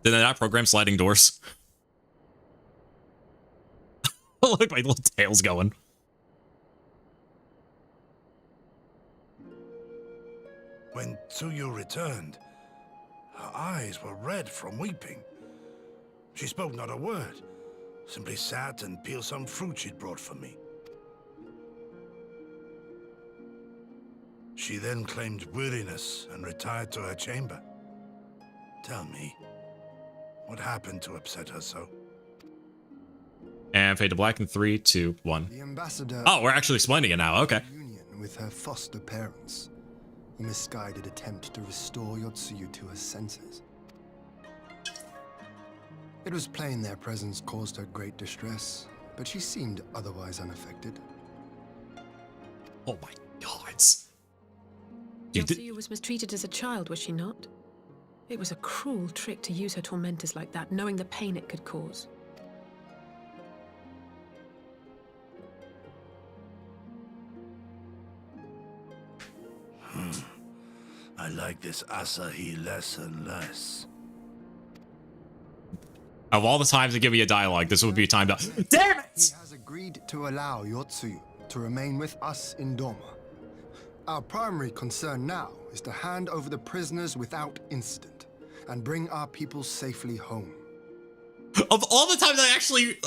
[SPEAKER 2] Did I not program sliding doors? Look, my little tail's going.
[SPEAKER 4] When Tsuyu returned, her eyes were red from weeping. She spoke not a word, simply sat and peeled some fruit she'd brought for me. She then claimed weariness and retired to her chamber. Tell me, what happened to upset her so?
[SPEAKER 2] And fade to black in 3, 2, 1.
[SPEAKER 7] The ambassador.
[SPEAKER 2] Oh, we're actually explaining it now. Okay.
[SPEAKER 7] Union with her foster parents. A misguided attempt to restore Yotsuyu to her senses. It was plain their presence caused her great distress, but she seemed otherwise unaffected.
[SPEAKER 2] Oh my god.
[SPEAKER 5] Yotsuyu was mistreated as a child, was she not? It was a cruel trick to use her tormentors like that, knowing the pain it could cause.
[SPEAKER 4] I like this Asahi less and less.
[SPEAKER 2] Of all the times to give me a dialogue, this would be a time to... Damn it!
[SPEAKER 7] He has agreed to allow Yotsuyu to remain with us in Doma. Our primary concern now is to hand over the prisoners without incident and bring our people safely home.
[SPEAKER 2] Of all the times I actually...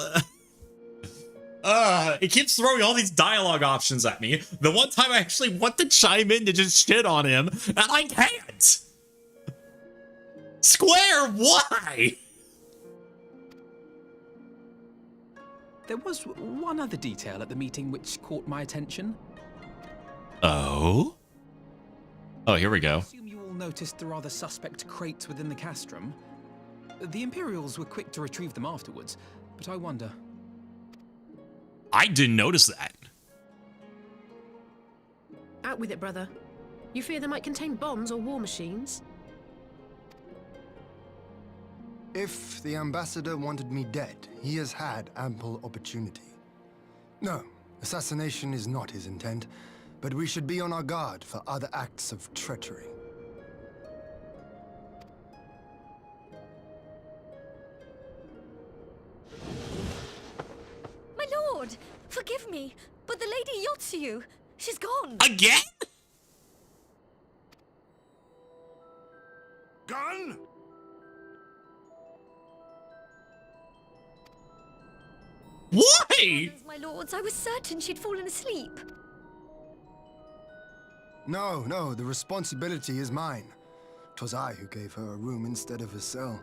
[SPEAKER 2] it keeps throwing all these dialogue options at me. The one time I actually want to chime in to just shit on him, and I can't! Square, why?
[SPEAKER 6] There was one other detail at the meeting which caught my attention.
[SPEAKER 2] Oh? Oh, here we
[SPEAKER 6] I
[SPEAKER 2] go.
[SPEAKER 6] assume you all noticed the rather suspect crates within the castrum. The Imperials were quick to retrieve them afterwards, but I wonder...
[SPEAKER 2] I didn't notice that.
[SPEAKER 5] Out with it, brother. You fear they might contain bombs or war machines?
[SPEAKER 7] If the ambassador wanted me dead, he has had ample opportunity. No, assassination is not his intent, but we should be on our guard for other acts of treachery.
[SPEAKER 9] My lord, forgive me, but the Lady Yotsuyu, she's gone.
[SPEAKER 2] Again?
[SPEAKER 4] Gone?
[SPEAKER 2] Why?
[SPEAKER 9] My lords, I was certain she'd fallen asleep.
[SPEAKER 7] No, the responsibility is mine. 'Twas I who gave her a room instead of a cell.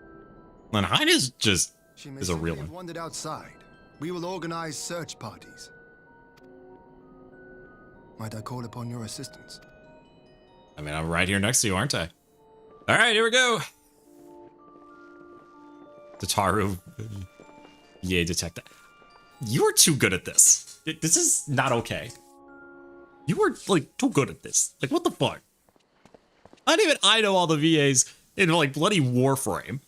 [SPEAKER 2] Lanhine is just...
[SPEAKER 7] She may
[SPEAKER 2] is a real
[SPEAKER 7] simply have
[SPEAKER 2] one.
[SPEAKER 7] wandered outside. We will organize search parties. Might I call upon your assistance?
[SPEAKER 2] I mean, I'm right here next to you, aren't I? All right, here we go. Tataru. Yeah, detect that. You are too good at this. This is not okay. You are, like, too good at this. Like, what the fuck? Not even I know all the VAs in, like, bloody Warframe.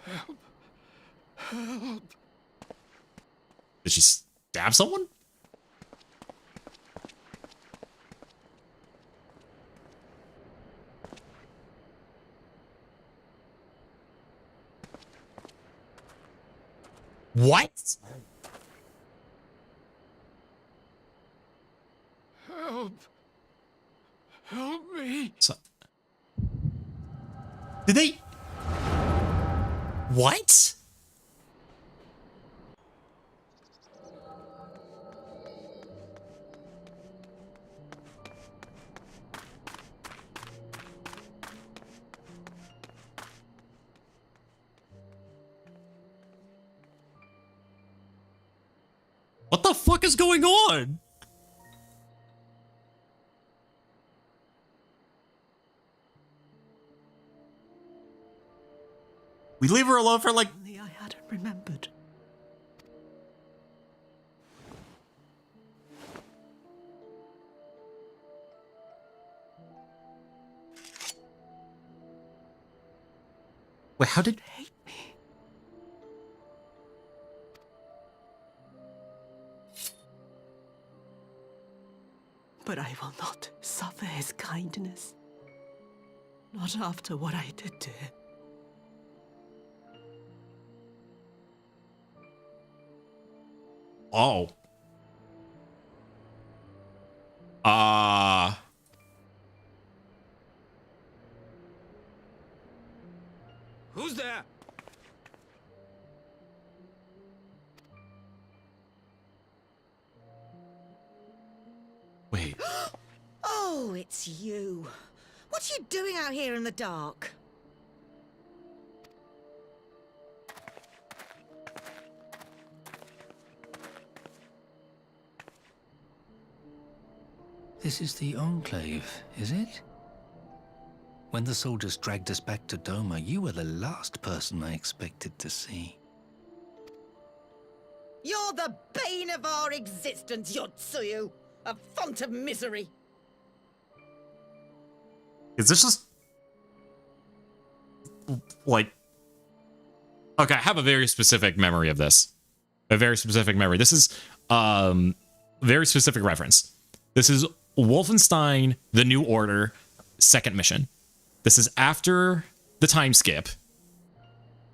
[SPEAKER 4] Help. Help.
[SPEAKER 2] Did she stab someone? What?
[SPEAKER 11] Help me.
[SPEAKER 2] So, did they? What? What the fuck is going on? We leave her alone for like...
[SPEAKER 3] Only I hadn't remembered.
[SPEAKER 2] Wait, how did...
[SPEAKER 3] Hate me. But I will not suffer his kindness. Not after what I did to him.
[SPEAKER 2] Oh.
[SPEAKER 11] Who's there?
[SPEAKER 2] Wait.
[SPEAKER 12] Oh, it's you. What are you doing out here in the dark?
[SPEAKER 11] This is the Enclave, is it? When the soldiers dragged us back to Doma, you were the last person I expected to see.
[SPEAKER 12] You're the bane of our existence, Yotsuyu. A font of misery.
[SPEAKER 2] Is this just... like... Okay, I have a very specific memory of this. A very specific memory. This is, very specific reference. This is Wolfenstein: The New Order, second mission. This is after the time skip.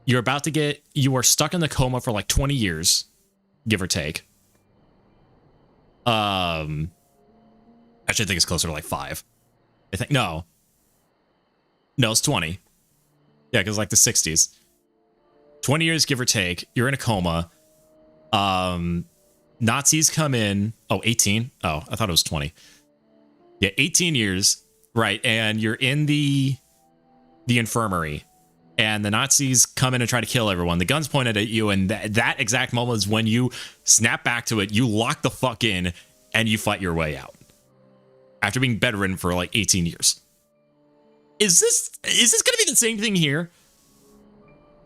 [SPEAKER 2] You're about to get... You are stuck in the coma for like 20 years, give or take. Actually, I think it's closer to like 5. I think... No, it's 20. Yeah, because like the 60s. 20 years, give or take. You're in a coma. Nazis come in. Oh, 18? Oh, I thought it was 20. Yeah, 18 years. Right, and you're in the infirmary. And the Nazis come in and try to kill everyone. The gun's pointed at you, and that exact moment is when you snap back to it. You lock the fuck in, and you fight your way out. After being bedridden for like 18 years. Is this gonna be the same thing here?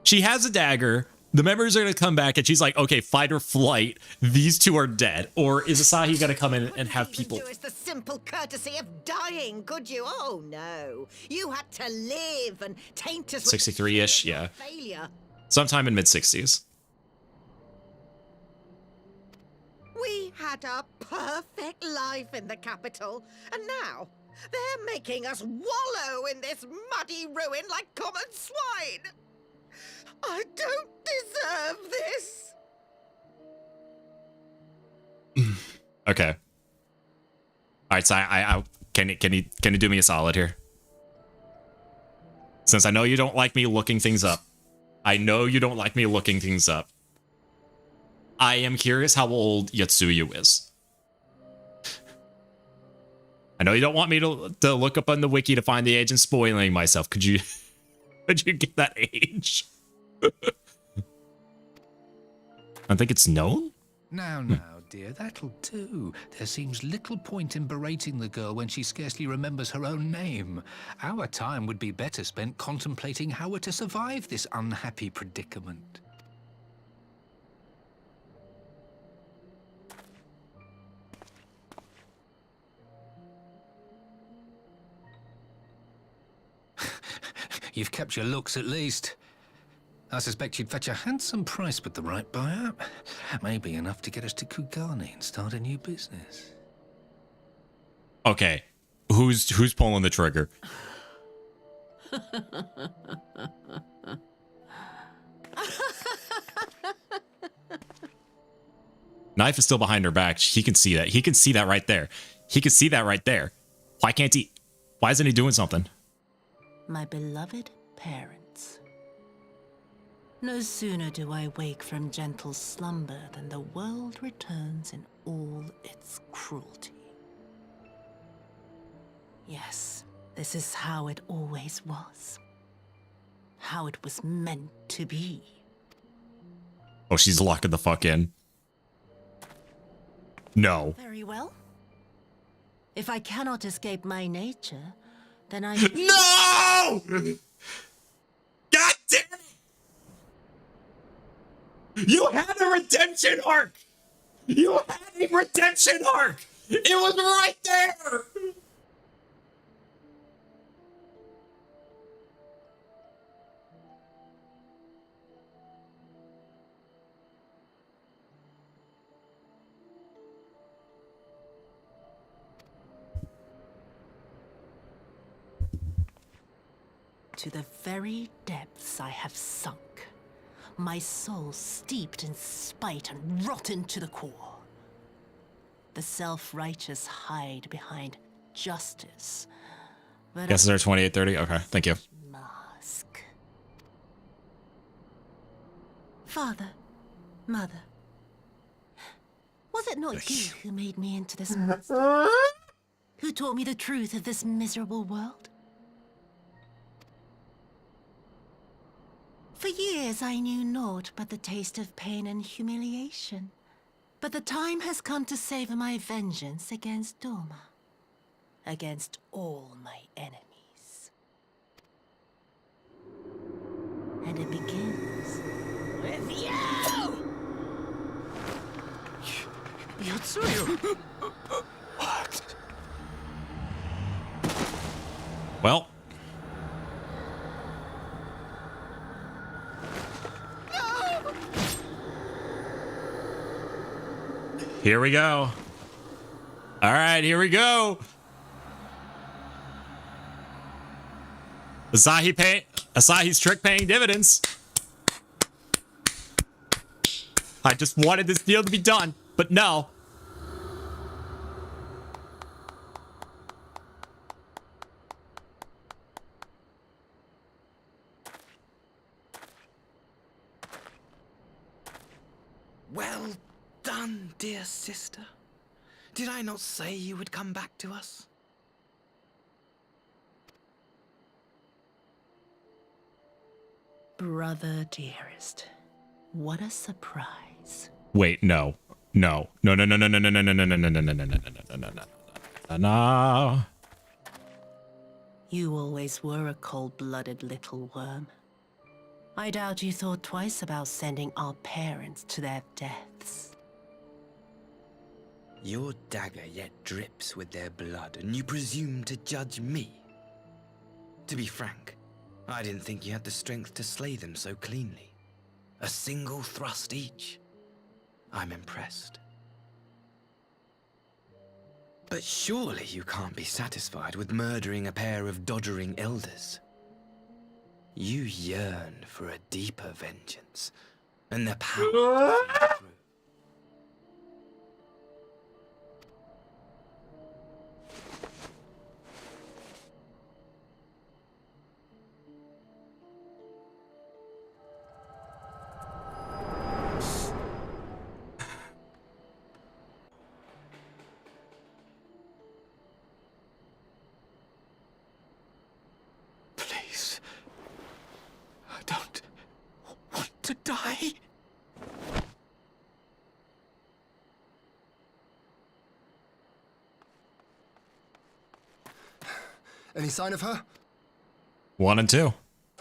[SPEAKER 2] She has a dagger. The members are gonna come back and she's like, okay, fight or flight. These two are dead. Or is Asahi gonna come in and have people...
[SPEAKER 12] Do us the simple courtesy of dying, could you? Oh no. You had to live and taint us with
[SPEAKER 2] 63-ish, yeah.
[SPEAKER 12] failure.
[SPEAKER 2] Sometime in mid-60s.
[SPEAKER 12] We had a perfect life in the capital, and now they're making us wallow in this muddy ruin like common swine. I don't deserve this.
[SPEAKER 2] Okay. All right, so can you do me a solid here? Since I know you don't like me looking things up. I know you don't like me looking things up. I am curious how old Yotsuyu is. I know you don't want me to look up on the wiki to find the age and spoiling myself. Could you get that age? I think it's known?
[SPEAKER 11] Now, dear, that'll do. There seems little point in berating the girl when she scarcely remembers her own name. Our time would be better spent contemplating how we're to survive this unhappy predicament. You've kept your looks at least. I suspect you'd fetch a handsome price with the right buyer. Maybe enough to get us to Kugane and start a new business.
[SPEAKER 2] Okay. Who's pulling the trigger? Knife is still behind her back. He can see that. He can see that right there. He could see that right there. Why can't he? Why isn't he doing something?
[SPEAKER 3] My beloved parents. No sooner do I wake from gentle slumber than the world returns in all its cruelty. Yes, this is how it always was. How it was meant to be.
[SPEAKER 2] Oh, she's locking the fuck in. No.
[SPEAKER 3] Very well. If I cannot escape my nature, then I...
[SPEAKER 2] No! God damn it! You had a redemption arc! You had a redemption arc! It was right there!
[SPEAKER 3] To the very depths I have sunk, my soul steeped in spite and rotten to the core. The self-righteous hide behind justice, but
[SPEAKER 2] Guesses are 28:30. Okay, thank you.
[SPEAKER 3] mask. Father, Mother, was it not you who made me into this monster? Who taught me the truth of this miserable world? For years I knew naught but the taste of pain and humiliation. But the time has come to savor my vengeance against Doma. Against all my enemies. And it begins with you! Yotsuyu!
[SPEAKER 4] What?
[SPEAKER 2] Well. Here we go. All right, here we go. Asahi's trick paying dividends. I just wanted this deal to be done, but no.
[SPEAKER 10] Well done, dear sister. Did I not say you would come back to us?
[SPEAKER 3] Brother dearest, what a surprise.
[SPEAKER 2] Wait, no. No. No, no, no, no, no, no, no, no, no, no, no, no, no, no, no, no, no, no, no.
[SPEAKER 3] You always were a cold-blooded little worm. I doubt you thought twice about sending our parents to their deaths.
[SPEAKER 10] Your dagger yet drips with their blood, and you presume to judge me? To be frank, I didn't think you had the strength to slay them so cleanly. A single thrust each. I'm impressed. But surely you can't be satisfied with murdering a pair of doddering elders. You yearn for a deeper vengeance, and the power to see through.
[SPEAKER 11] Please. I don't want to die.
[SPEAKER 7] Any sign of her?
[SPEAKER 2] 1 and 2.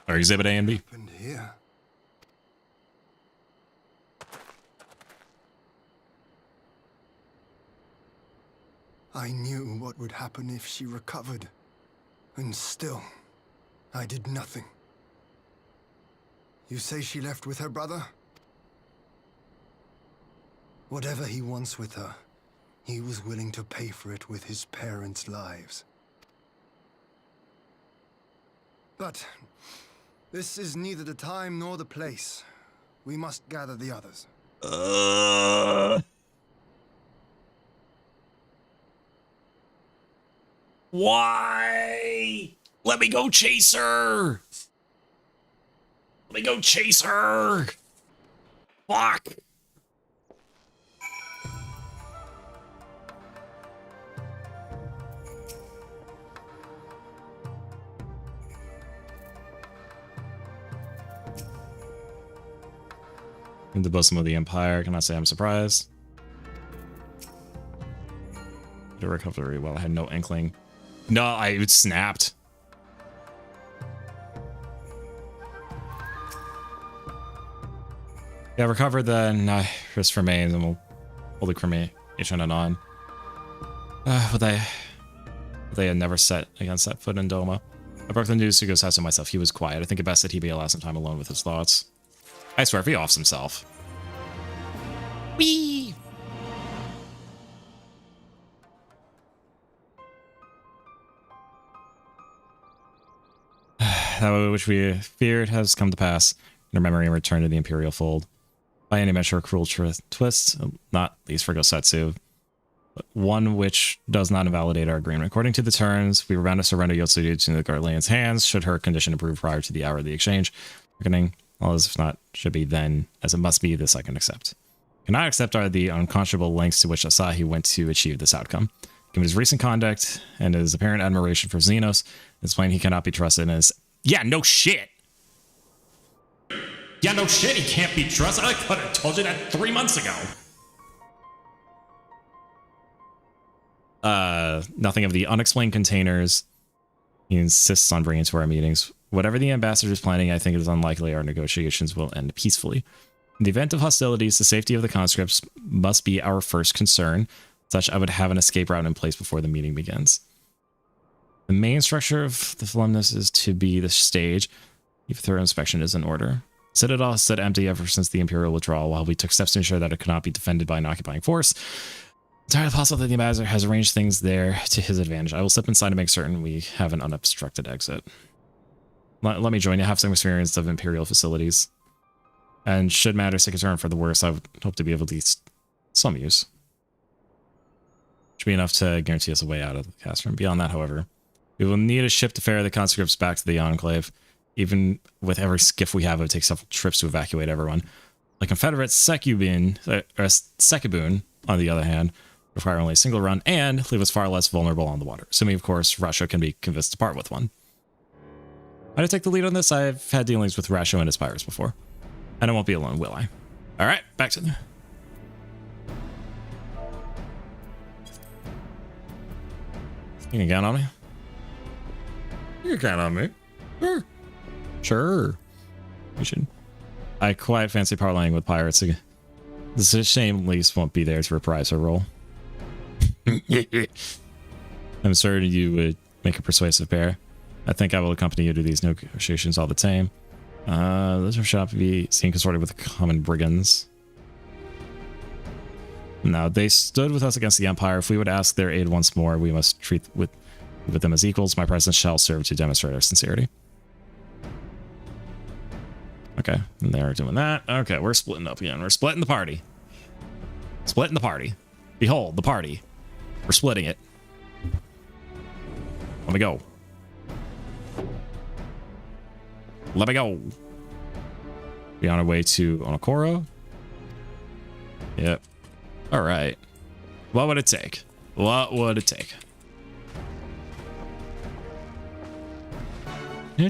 [SPEAKER 2] Or Exhibit A and B.
[SPEAKER 7] And here. I knew what would happen if she recovered. And still, I did nothing. You say she left with her brother? Whatever he wants with her, he was willing to pay for it with his parents' lives. But this is neither the time nor the place. We must gather the others.
[SPEAKER 2] Why? Let me go chase her. Let me go chase her. Fuck. In the bosom of the Empire, cannot say I'm surprised. The recovery, well, I had no inkling. No, it snapped. Yeah, recovered then. Risk remains, and we'll hold the cremation on. Would they had never set against that foot in Doma. I broke the news to Go's house to myself. He was quiet. I think it best that he be allowed some time alone with his thoughts. I swear, if he offs himself. Whee! That which we feared has come to pass. In our memory and return to the Imperial fold. By any measure, a cruel twist, not least for Gosetsu, but one which does not invalidate our agreement. According to the terms, we were bound to surrender Yotsuyu to the Guardian's hands should her condition improve prior to the hour of the exchange. Reckoning, all as if not, should be then, as it must be, this I can accept. Cannot accept are the unconscionable lengths to which Asahi went to achieve this outcome. Given his recent conduct and his apparent admiration for Xenos, it's plain he cannot be trusted in his... Yeah, no shit! Yeah, no shit, he can't be trusted. I could have told you that 3 months ago. Nothing of the unexplained containers he insists on bringing to our meetings. Whatever the ambassador is planning, I think it is unlikely our negotiations will end peacefully. In the event of hostilities, the safety of the conscripts must be our first concern. Such, I would have an escape route in place before the meeting begins. The main structure of the Flemnus is to be the stage. If thorough inspection is in order. Citadel has stood empty ever since the Imperial withdrawal, while we took steps to ensure that it could not be defended by an occupying force. It's entirely possible that the ambassador has arranged things there to his advantage. I will step inside to make certain we have an unobstructed exit. Let me join you. I have some experience of Imperial facilities. And should matters take a turn for the worse, I would hope to be of at least some use. Should be enough to guarantee us a way out of the cast room. Beyond that, however, we will need a ship to ferry the conscripts back to the Enclave. Even with every skiff we have, it would take several trips to evacuate everyone. The Confederate Sekubun, on the other hand, require only a single run and leave us far less vulnerable on the water. Assuming, of course, Rasho can be convinced to part with one. How to take the lead on this? I've had dealings with Rasho and his pirates before. And I won't be alone, will I? Alright, back to the... You can count on me? You can count on me. Sure. Sure. We should. I quite fancy parlaying with pirates again. This is a shame Lise won't be there to reprise her role. I'm certain you would make a persuasive pair. I think I will accompany you to these negotiations all the same. This shall be seen consorted with the common brigands. Now, they stood with us against the Empire. If we would ask their aid once more, we must treat with them as equals. My presence shall serve to demonstrate our sincerity. Okay, and they're doing that. Okay, we're splitting up again. We're splitting the party. Splitting the party. Behold, the party. We're splitting it. Let me go. Let me go. Be on our way to Onokoro. Yep. All right. What would it take? What would it take? All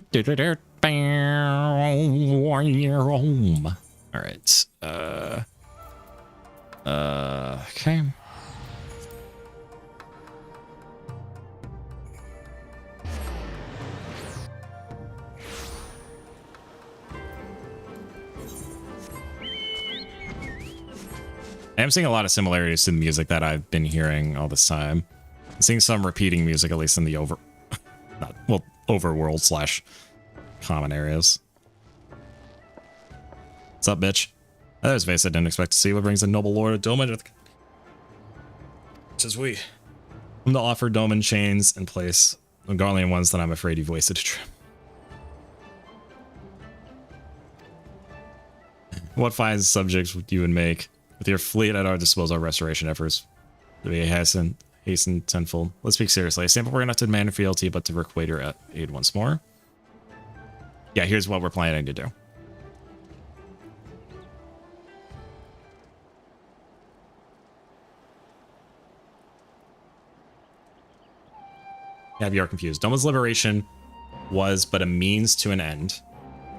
[SPEAKER 2] right. Okay. I'm seeing a lot of similarities to the music that I've been hearing all this time. I'm seeing some repeating music, at least in the overworld / common areas. What's up, bitch? There's Vase I didn't expect to see. What brings a noble lord of Doma to the... Just we. I'm to offer Doman chains in place of Garlean ones that I'm afraid you've wasted to trim. What fine subjects would you would make? With your fleet at our disposal, restoration efforts to be hastened Hasten tenfold. Let's speak seriously. I stand before not to demand fealty, but to requite your aid once more. Yeah, here's what we're planning to do. Yeah, you're confused. Doma's liberation was but a means to an end.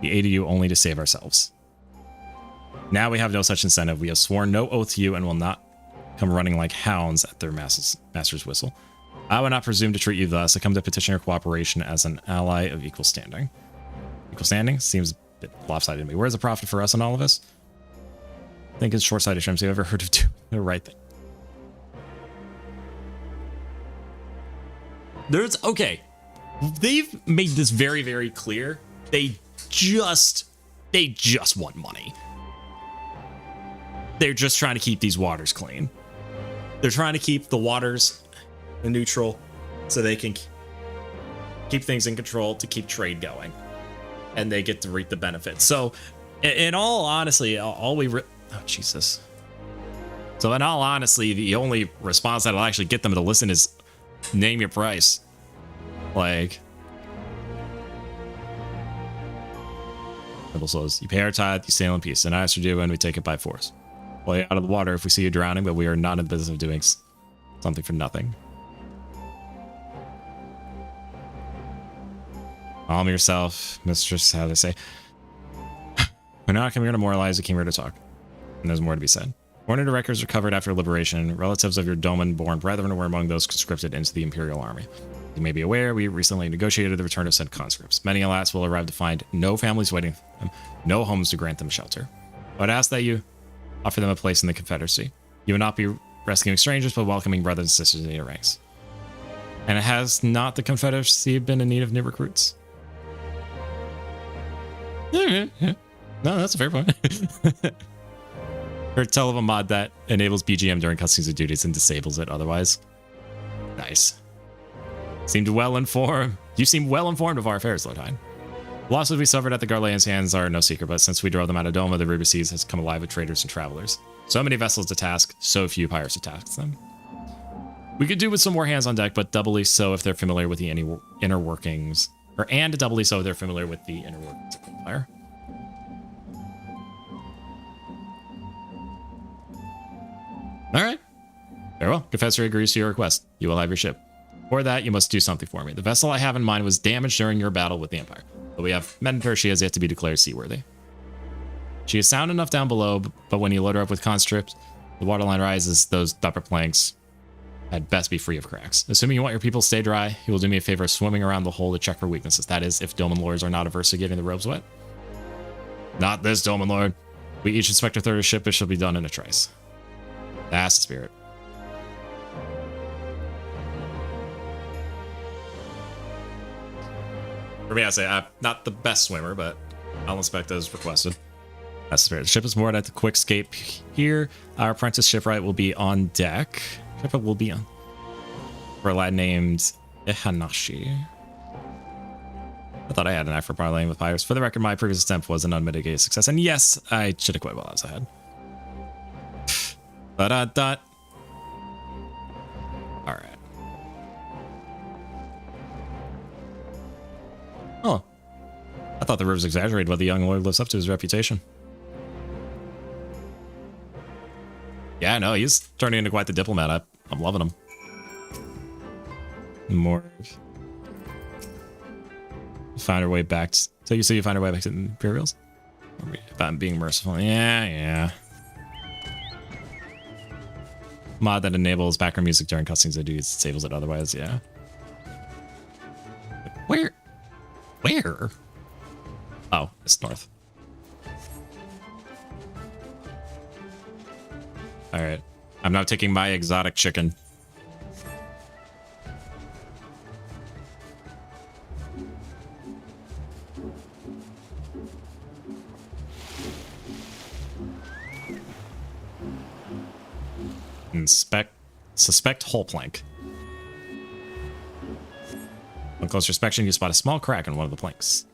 [SPEAKER 2] We aided you only to save ourselves. Now we have no such incentive. We have sworn no oath to you and will not come running like hounds at their master's whistle. I would not presume to treat you thus. I come to petition your cooperation as an ally of equal standing. Equal standing? Seems a bit lopsided to me. Where's the profit for us in all of this? I think it's short-sighted, Shrimps. Have you ever heard of doing the right thing? Okay. They've made this very, very clear. They just want money. They're just trying to keep these waters clean. They're trying to keep the waters neutral so they can keep things in control to keep trade going. And they get to reap the benefits. So, in all honesty, oh, Jesus. So, in all honesty, the only response that'll actually get them to listen is name your price. Like, Bible says, you pay our tithe, you sail in peace, and as for you, and we take it by force. Well, you're out of the water if we see you drowning, but we are not in the business of doing something for nothing. Calm yourself, mistress, how they say. We're not coming here to moralize, we came here to talk. And there's more to be said. According to records recovered after liberation, relatives of your Doman-born brethren were among those conscripted into the Imperial Army. You may be aware, we recently negotiated the return of said conscripts. Many, alas, will arrive to find no families waiting for them, no homes to grant them shelter. I would ask that you offer them a place in the Confederacy. You would not be rescuing strangers, but welcoming brothers and sisters in your ranks. And has not the Confederacy been in need of new recruits? Yeah. No, that's a fair point. Or tell of a mod that enables BGM during customs of duties and disables it otherwise. Nice. You seem well informed of our affairs, Lord Hine. The losses we suffered at the Garlean's hands are no secret, but since we drove them out of Doma, the River Seas has come alive with traders and travelers. So many vessels to task, so few pirates to task them. We could do with some more hands on deck, but doubly so if they're familiar with the inner workings, and doubly so if they're familiar with the inner workings of Empire. All right. Very well. Confessor agrees to your request. You will have your ship. For that, you must do something for me. The vessel I have in mind was damaged during your battle with the Empire, but we have men in her. She has yet to be declared seaworthy. She is sound enough down below, but when you load her up with conscripts, the waterline rises. Those upper planks had best be free of cracks. Assuming you want your people to stay dry, you will do me a favor of swimming around the hole to check for weaknesses. That is, if Doman Lords are not averse to getting the robes wet. Not this, Doman Lord. We each inspect a third of the ship. It shall be done in a trice. That's the spirit. For me, I say I'm not the best swimmer, but I'll inspect as requested. That's the spirit. The ship is moored at the quick escape here. Our apprentice shipwright will be on deck. Shipwright will be on. For a lad named Ihanashi. I thought I had an eye for parlaying with pirates. For the record, my previous attempt was an unmitigated success. And yes, I should have quit while I was ahead. Alright. Oh. I thought the Rivers exaggerated what the young lord lives up to his reputation. Yeah, no, he's turning into quite the diplomat. I'm loving him. More. Find our way back. So you say you find our way back to the Imperials? If I'm being merciful. Yeah. Mod that enables background music during cutscenes that disables it otherwise, yeah. Where? Oh, it's north. Alright. I'm now taking my exotic chicken. Suspect hull plank. On closer inspection, you spot a small crack in one of the planks.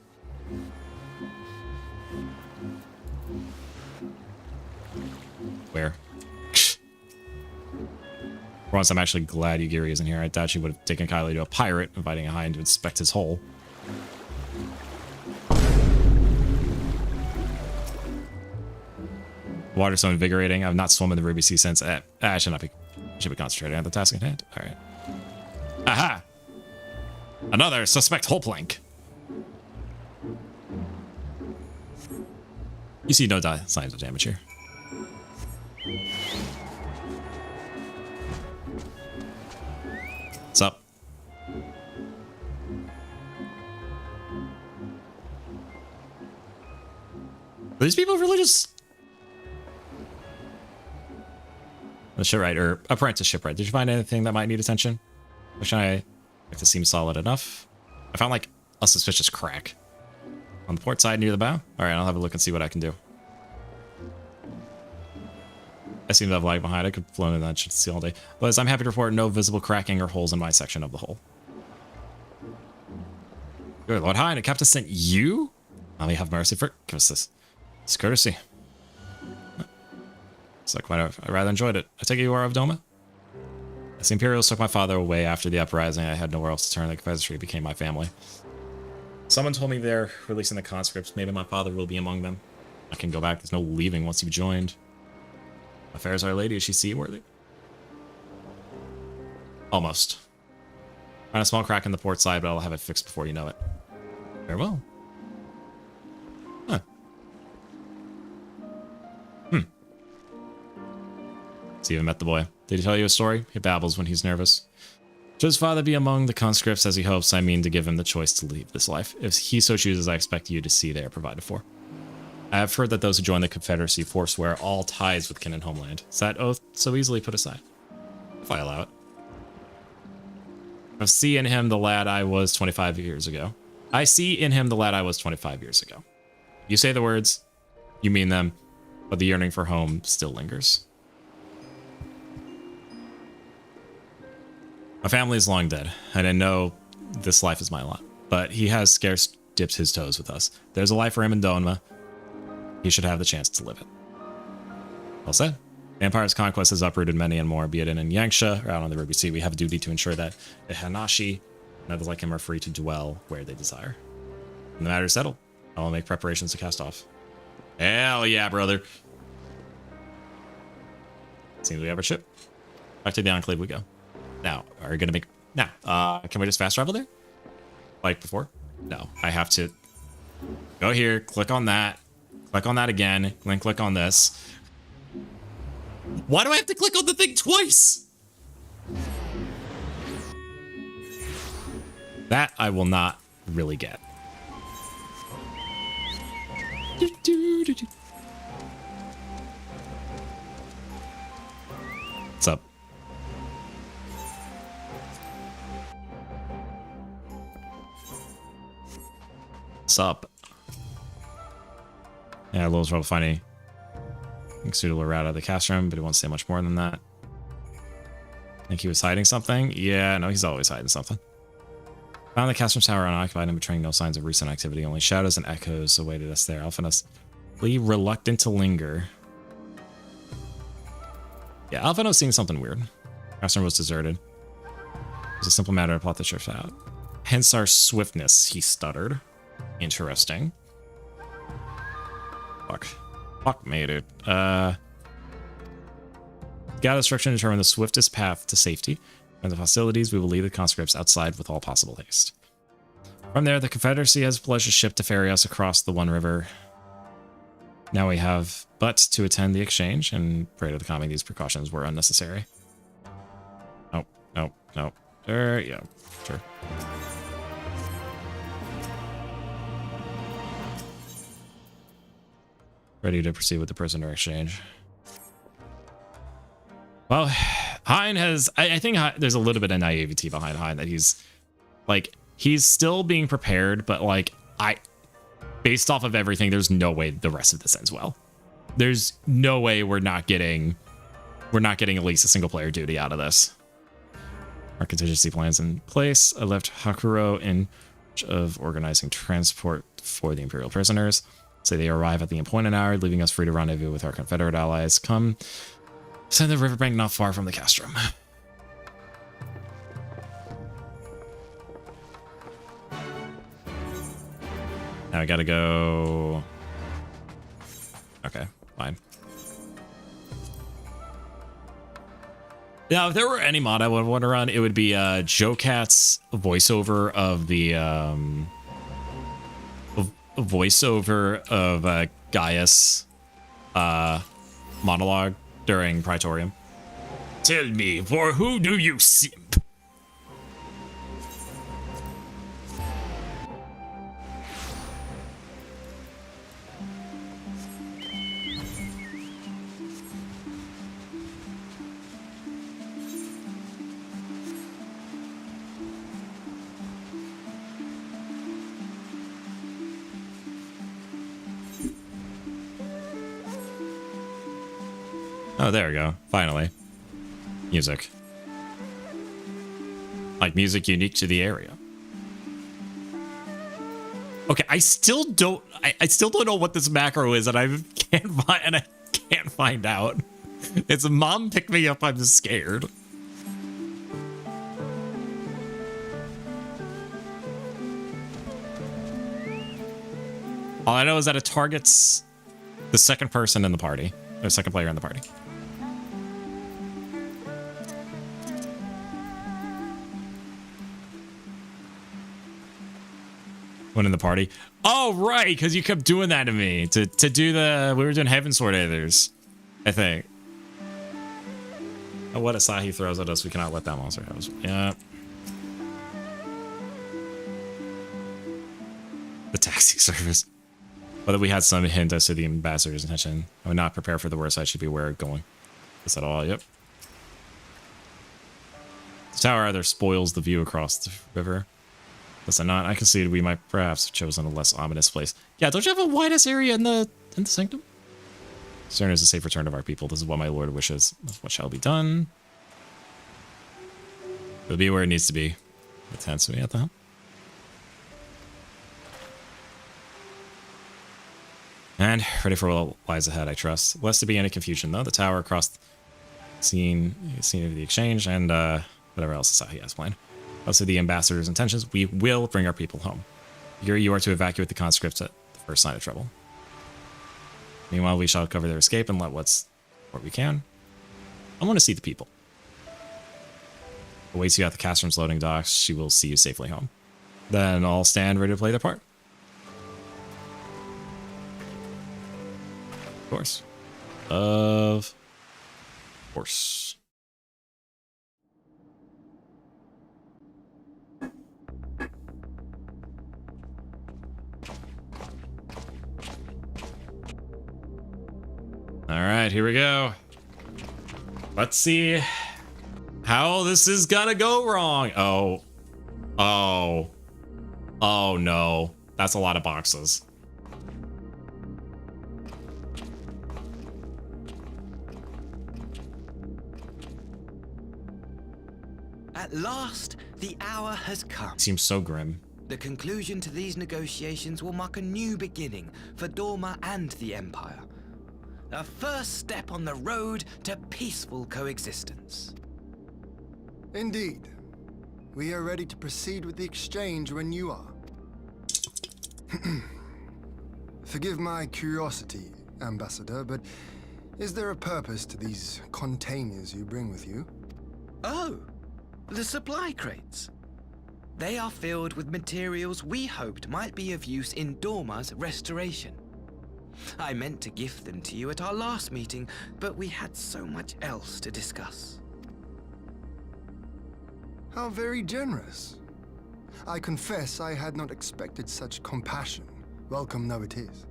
[SPEAKER 2] Where? For once, I'm actually glad Yugiri isn't here. I doubt she would have taken Kylie to a pirate, inviting a hind to inspect his hole. Water's so invigorating. I've not swum in the Ruby Sea since. I should be concentrating on the task at hand. All right. Aha! Another suspect hull plank. You see no signs of damage here. What's up? Are these people really just... The shipwright, or apprentice shipwright. Did you find anything that might need attention? Which I like to seem solid enough. I found like a suspicious crack on the port side near the bow. All right, I'll have a look and see what I can do. I seem to have lag behind. I could float in that shit see all day. But I'm happy to report no visible cracking or holes in my section of the hull. Good Lord, hi, and the captain sent you? May have mercy for give us this. It's courtesy. It's like I rather enjoyed it. I take it you are of Doma? As the Imperials took my father away after the uprising, I had nowhere else to turn. The Confederacy became my family. Someone told me they're releasing the conscripts. Maybe my father will be among them. I can go back. There's no leaving once you've joined. Affairs Our Lady, is she seaworthy? Almost. Find a small crack in the port side, but I'll have it fixed before you know it. Very well. Huh. So you even met the boy. Did he tell you a story? He babbles when he's nervous. Should his father be among the conscripts as he hopes, I mean to give him the choice to leave this life. If he so chooses, I expect you to see they are provided for. I have heard that those who join the Confederacy forswear all ties with kin and homeland. Is that oath so easily put aside? If I allow it. I see in him the lad I was 25 years ago. I see in him the lad I was 25 years ago. You say the words, you mean them, but the yearning for home still lingers. My family is long dead, and I know this life is my lot, but he has scarce dipped his toes with us. There's a life for him in Donma. He should have the chance to live it. Well said. The Empire's conquest has uprooted many and more, be it in Yangsha or out on the Ruby Sea. We have a duty to ensure that the Hanashi and others like him are free to dwell where they desire. When the matter is settled, I will make preparations to cast off. Hell yeah, brother. Seems we have our ship. Back to the Enclave we go. Now, are we gonna make... Now, can we just fast travel there? Like before? No, I have to go here, click on that again, then click on this. Why do I have to click on the thing twice? That I will not really get. What's up? What's up? Yeah, a little trouble finding a suitable route out of the cast room, but he won't say much more than that. Think he was hiding something? Yeah, no, he's always hiding something. Found the cast room tower unoccupied and betraying no signs of recent activity. Only shadows and echoes awaited us there. Alphanus, reluctant to linger. Yeah, Alphanos seeing something weird. Cast room was deserted. It was a simple matter to plot the shift out. Hence our swiftness, he stuttered. Interesting. Fuck me, dude. Gather instruction to determine the swiftest path to safety. And the facilities, we will leave the conscripts outside with all possible haste. From there, the Confederacy has pledged a ship to ferry us across the One River. Now we have but to attend the exchange, and pray to the Kami these precautions were unnecessary. Nope. Yeah, sure. Ready to proceed with the prisoner exchange. Well, Hein has... I think there's a little bit of naivety behind Hein that he's... Like, he's still being prepared, but, like, based off of everything, there's no way the rest of this ends well. There's no way we're not getting at least a single player duty out of this. Our contingency plans in place. I left Hakuro in charge of organizing transport for the Imperial prisoners. Say they arrive at the appointed hour, leaving us free to rendezvous with our Confederate allies. Come, send the riverbank not far from the castrum. Now I gotta go. Okay, fine. Now, if there were any mod I would want to run, it would be Joe Cat's voiceover of the voiceover of Gaius monologue during Praetorium. Tell me, for who do you simp? Oh, there we go. Finally. Music. Like music unique to the area. Okay, I still don't know what this macro is, and I can't find out. It's a mom pick me up, I'm just scared. All I know is that it targets the second person in the party, or second player in the party. When in the party. Oh, right, because you kept doing that to me. To do the... We were doing Heaven Sword Aethers, I think. Oh, what Asahi throws at us, we cannot let that monster have us. Yeah. The taxi service. Whether we had some hint as to the ambassador's intention. I would not prepare for the worst. I should be aware of going. Is that all? Yep. The tower either spoils the view across the river. Does it not? I concede we might perhaps have chosen a less ominous place. Yeah, don't you have a widest area in the sanctum? Concern is a safe return of our people. This is what my lord wishes. What shall be done? It'll be where it needs to be. It tends to be at the helm. And ready for what lies ahead, I trust. Lest there be any confusion, though. The tower across the scene of the exchange and whatever else Asahi has planned. Also, the ambassador's intentions, we will bring our people home. Here you are to evacuate the conscripts at the first sign of trouble. Meanwhile, we shall cover their escape and let what we can. I want to see the people. Awaits you at the Castron's loading docks. She will see you safely home. Then all stand ready to play their part. Of course. Of course. All right, here we go. Let's see how this is gonna go wrong. Oh no. That's a lot of boxes.
[SPEAKER 10] At last, the hour has come.
[SPEAKER 2] Seems so grim.
[SPEAKER 10] The conclusion to these negotiations will mark a new beginning for Dorma and the Empire. A first step on the road to peaceful coexistence.
[SPEAKER 7] Indeed. We are ready to proceed with the exchange when you are. Forgive my curiosity, Ambassador, but is there a purpose to these containers you bring with you?
[SPEAKER 10] Oh, the supply crates. They are filled with materials we hoped might be of use in Dorma's restoration. I meant to gift them to you at our last meeting, but we had so much else to discuss.
[SPEAKER 7] How very generous. I confess I had not expected such compassion. Welcome though it is.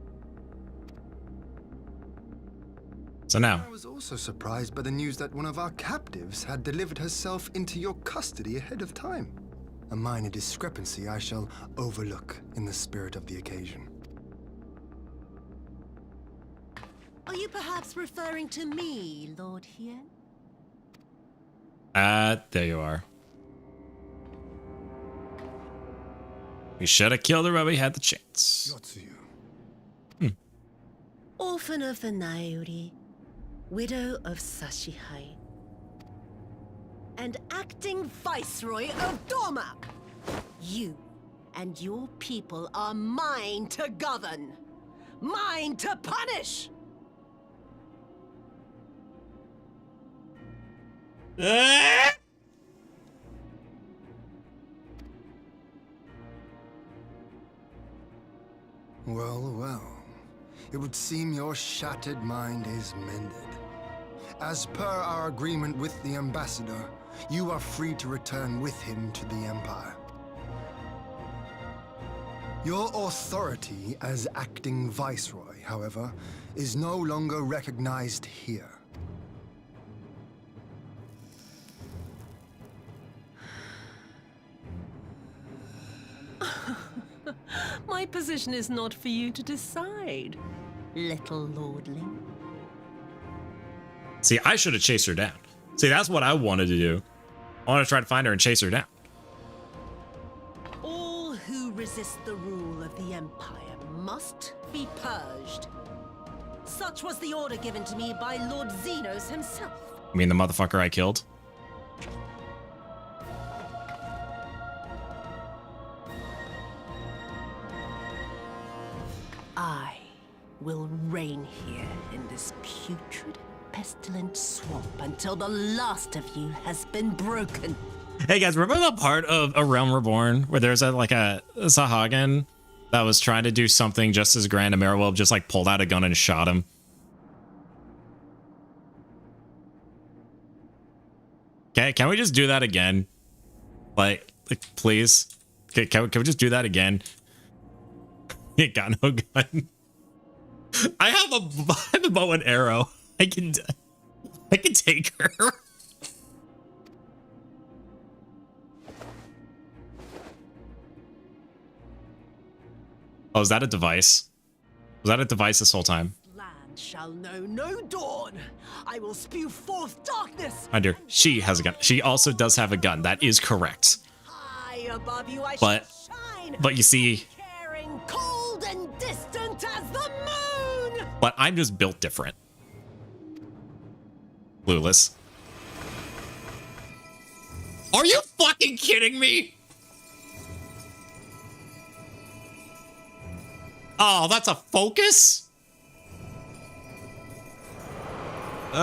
[SPEAKER 2] So now.
[SPEAKER 7] I was also surprised by the news that one of our captives had delivered herself into your custody ahead of time. A minor discrepancy I shall overlook in the spirit of the occasion.
[SPEAKER 3] Are you perhaps referring to me, Lord Hien?
[SPEAKER 2] There you are. We should have killed her when we had the chance.
[SPEAKER 3] Orphan of the Nairi, widow of Sashihai, and acting Viceroy of Dorma. You And your people are mine to govern. Mine to punish!
[SPEAKER 7] Well, well. It would seem your shattered mind is mended. As per our agreement with the ambassador, you are free to return with him to the Empire. Your authority as acting viceroy, however, is no longer recognized here.
[SPEAKER 3] My position is not for you to decide, little lordling.
[SPEAKER 2] See, I should have chased her down. See, that's what I wanted to do. I want to try to find her and chase her down.
[SPEAKER 3] All who resist the rule of the Empire must be purged. Such was the order given to me by Lord Xenos himself.
[SPEAKER 2] You mean the motherfucker I killed?
[SPEAKER 3] I will reign here in this putrid, pestilent swamp until the last of you has been broken.
[SPEAKER 2] Hey guys, remember the part of A Realm Reborn where there's a Sahagin that was trying to do something just as grand, and Merrill just like pulled out a gun and shot him? Okay, can we just do that again? Like please? Okay, can we just do that again? You got no gun. I have a bow and arrow. I can take her. Oh, is that a device? Was that a device this whole time?
[SPEAKER 3] Land shall know no dawn. I will spew forth darkness.
[SPEAKER 2] My dear, she has a gun. She also does have a gun. That is correct.
[SPEAKER 3] High above you I
[SPEAKER 2] But
[SPEAKER 3] shall shine.
[SPEAKER 2] you see,
[SPEAKER 3] Caring, cold and distant as the moon.
[SPEAKER 2] but I'm just built different. Clueless. Are you fucking kidding me? Oh, that's a focus? We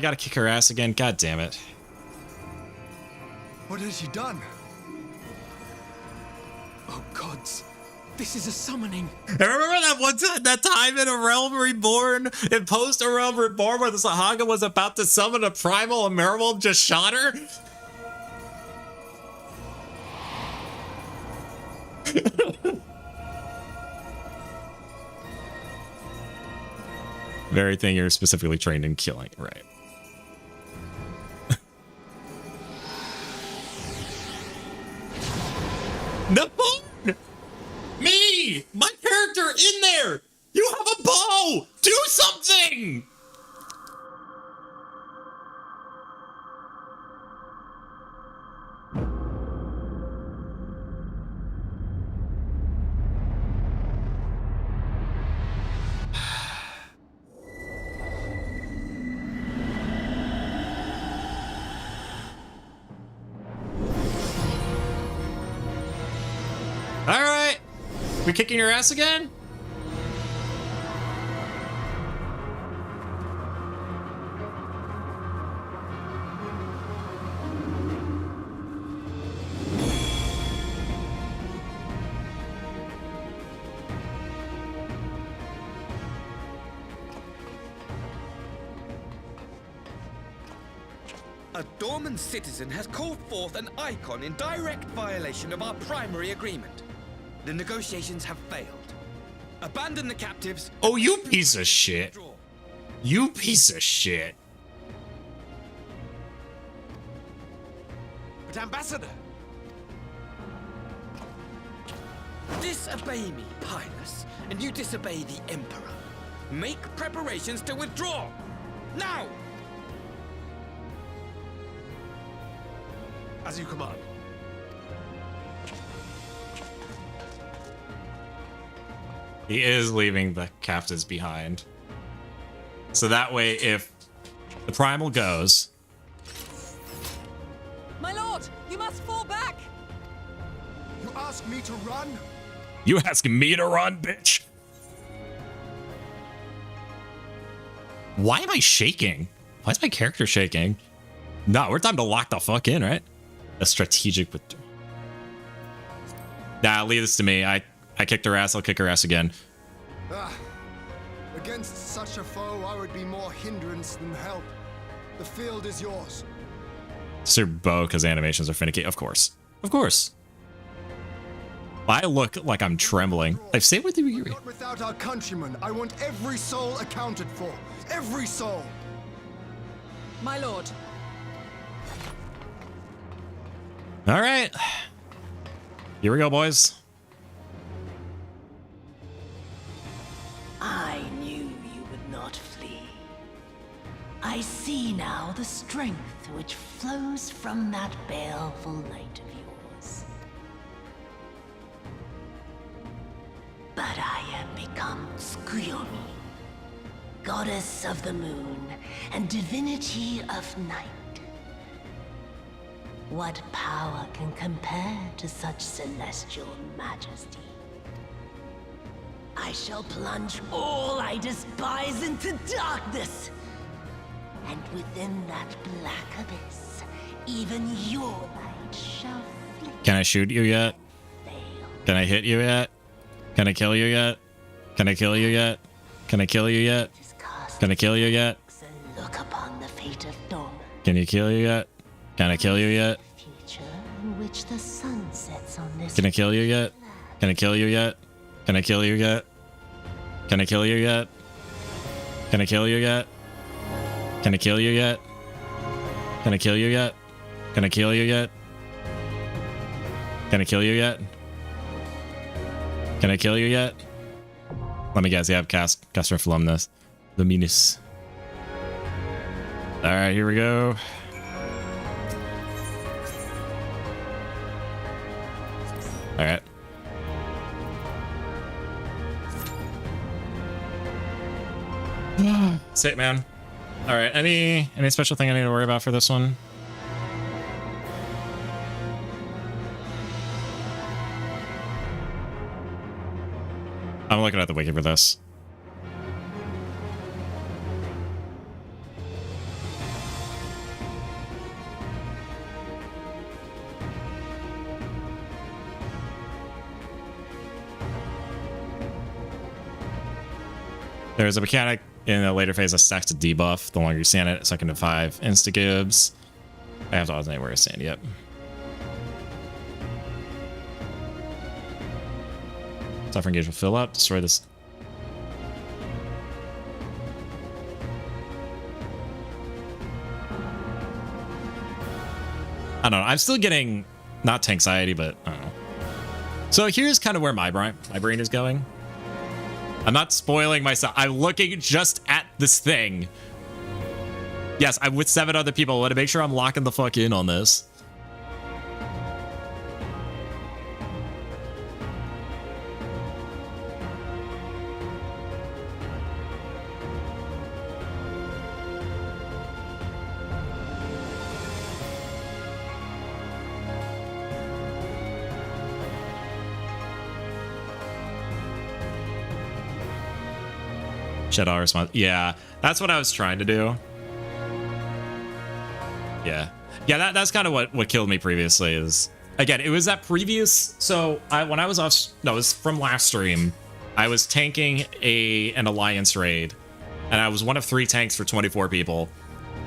[SPEAKER 2] gotta kick her ass again. God damn it.
[SPEAKER 7] What has she done?
[SPEAKER 6] Oh gods, this is a summoning.
[SPEAKER 2] Remember that one time, that time in A Realm Reborn, in Post A Realm Reborn, where the Sahaga was about to summon a primal and Merrill just shot her? Very thing you're specifically trained in killing, right? The phone! Me! My character in there! You have a bow! Do something! All right, we kicking your ass again?
[SPEAKER 10] A dormant citizen has called forth an icon in direct violation of our primary agreement. The negotiations have failed. Abandon the captives.
[SPEAKER 2] Oh, you piece of shit. You piece of shit.
[SPEAKER 10] But Ambassador! Disobey me, Pilus, and you disobey the Emperor. Make preparations to withdraw! Now!
[SPEAKER 13] As you command.
[SPEAKER 2] He is leaving the captives behind. So that way, if the primal goes...
[SPEAKER 6] My lord, you must fall back!
[SPEAKER 13] You
[SPEAKER 7] ask me to run?
[SPEAKER 2] You asking me to run, bitch? Why am I shaking? Why is my character shaking? No, we're time to lock the fuck in, right? A strategic... Nah, leave this to me. I kicked her ass, I'll kick her ass again.
[SPEAKER 7] Against such a foe, I would be more hindrance than help. The field is yours.
[SPEAKER 2] Sir Bo, because animations are finicky. Of course. Of course. I look like I'm trembling. I've stayed with you.
[SPEAKER 7] Not without our countrymen. I want every soul accounted for. Every soul.
[SPEAKER 5] My lord.
[SPEAKER 2] All right. Here we go, boys.
[SPEAKER 3] I knew you would not flee. I see now the strength which flows from that baleful light of yours. But I am become Tsukuyomi, goddess of the moon and divinity of night. What power can compare to such celestial majesty? I shall plunge all I despise into darkness. And within that black abyss, even your light shall flicker.
[SPEAKER 2] Can I shoot you yet? Can I hit you yet? Can I kill you yet? Can I kill you yet? Can I kill you yet? Can I kill you yet?
[SPEAKER 3] Look upon the fate of dawn.
[SPEAKER 2] Can you kill you yet? Can I kill you yet?
[SPEAKER 3] Future in which the sun sets on this.
[SPEAKER 2] Can I kill you yet? Can I kill you yet? Can I kill you yet? Can I kill you yet? Can I kill you yet? Can I kill you yet? Can I kill you yet? Can I kill you yet? Can I kill you yet? Can I kill you yet? Let me guess, you have Castor Flumnus. Luminous. Alright, here we go. Alright. Sick, man. Alright, any special thing I need to worry about for this one? I'm looking at the wiki for this. There's a mechanic in a later phase that stacks a debuff the longer you stand it, 2nd to 5 insta-gibbs. I have to alternate where I stand yet. Suffer engage will fill up, destroy this. I don't know, I'm still getting, not tanxiety, but I don't know. So here's kind of where my brain is going. I'm not spoiling myself. I'm looking just at this thing. Yes, I'm with 7 other people. I want to make sure I'm locking the fuck in on this. Shadow response. Yeah, that's what I was trying to do. Yeah, that's kind of what killed me previously. Is again, it was that previous. So when I was off, no, it was from last stream. I was tanking an alliance raid, and I was one of 3 tanks for 24 people,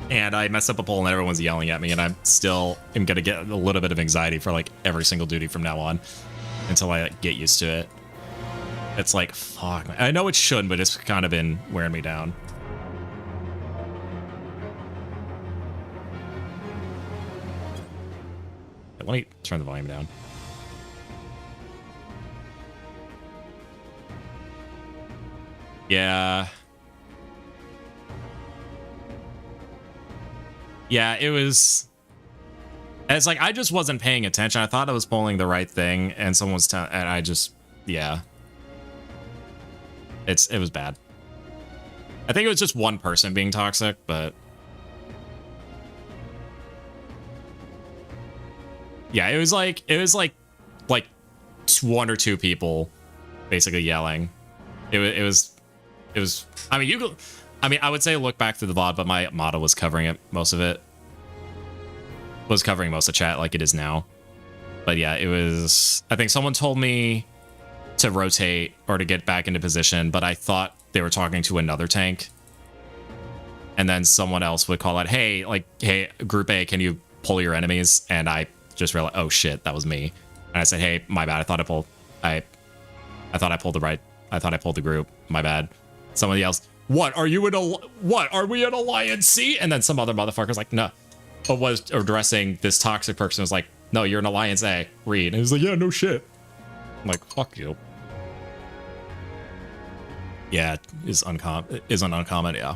[SPEAKER 2] and I messed up a poll, and everyone's yelling at me, and I'm still am gonna get a little bit of anxiety for like every single duty from now on, until I like, get used to it. It's like, fuck, man. I know it shouldn't, but it's kind of been wearing me down. Let me turn the volume down. Yeah. Yeah, it was... It's like, I just wasn't paying attention. I thought I was pulling the right thing, and someone was telling... And I just... Yeah. It was bad. I think it was just one person being toxic, but... Yeah, it was like one or two people basically yelling. It was. I mean, I would say look back through the VOD, but my motto was covering it, most of it. Was covering most of chat like it is now. But yeah, it was. I think someone told me to rotate or to get back into position, but I thought they were talking to another tank. And then someone else would call out, hey, Group A, can you pull your enemies? And I just realized, oh shit, that was me. And I said, hey, my bad. I thought I pulled the group. My bad. Somebody else, what are we in Alliance C? And then some other motherfucker's like, no. But was addressing this toxic person was like, no, you're in Alliance A. Read. And he was like, yeah, no shit. I'm like, fuck you. Yeah, is an uncommon, yeah.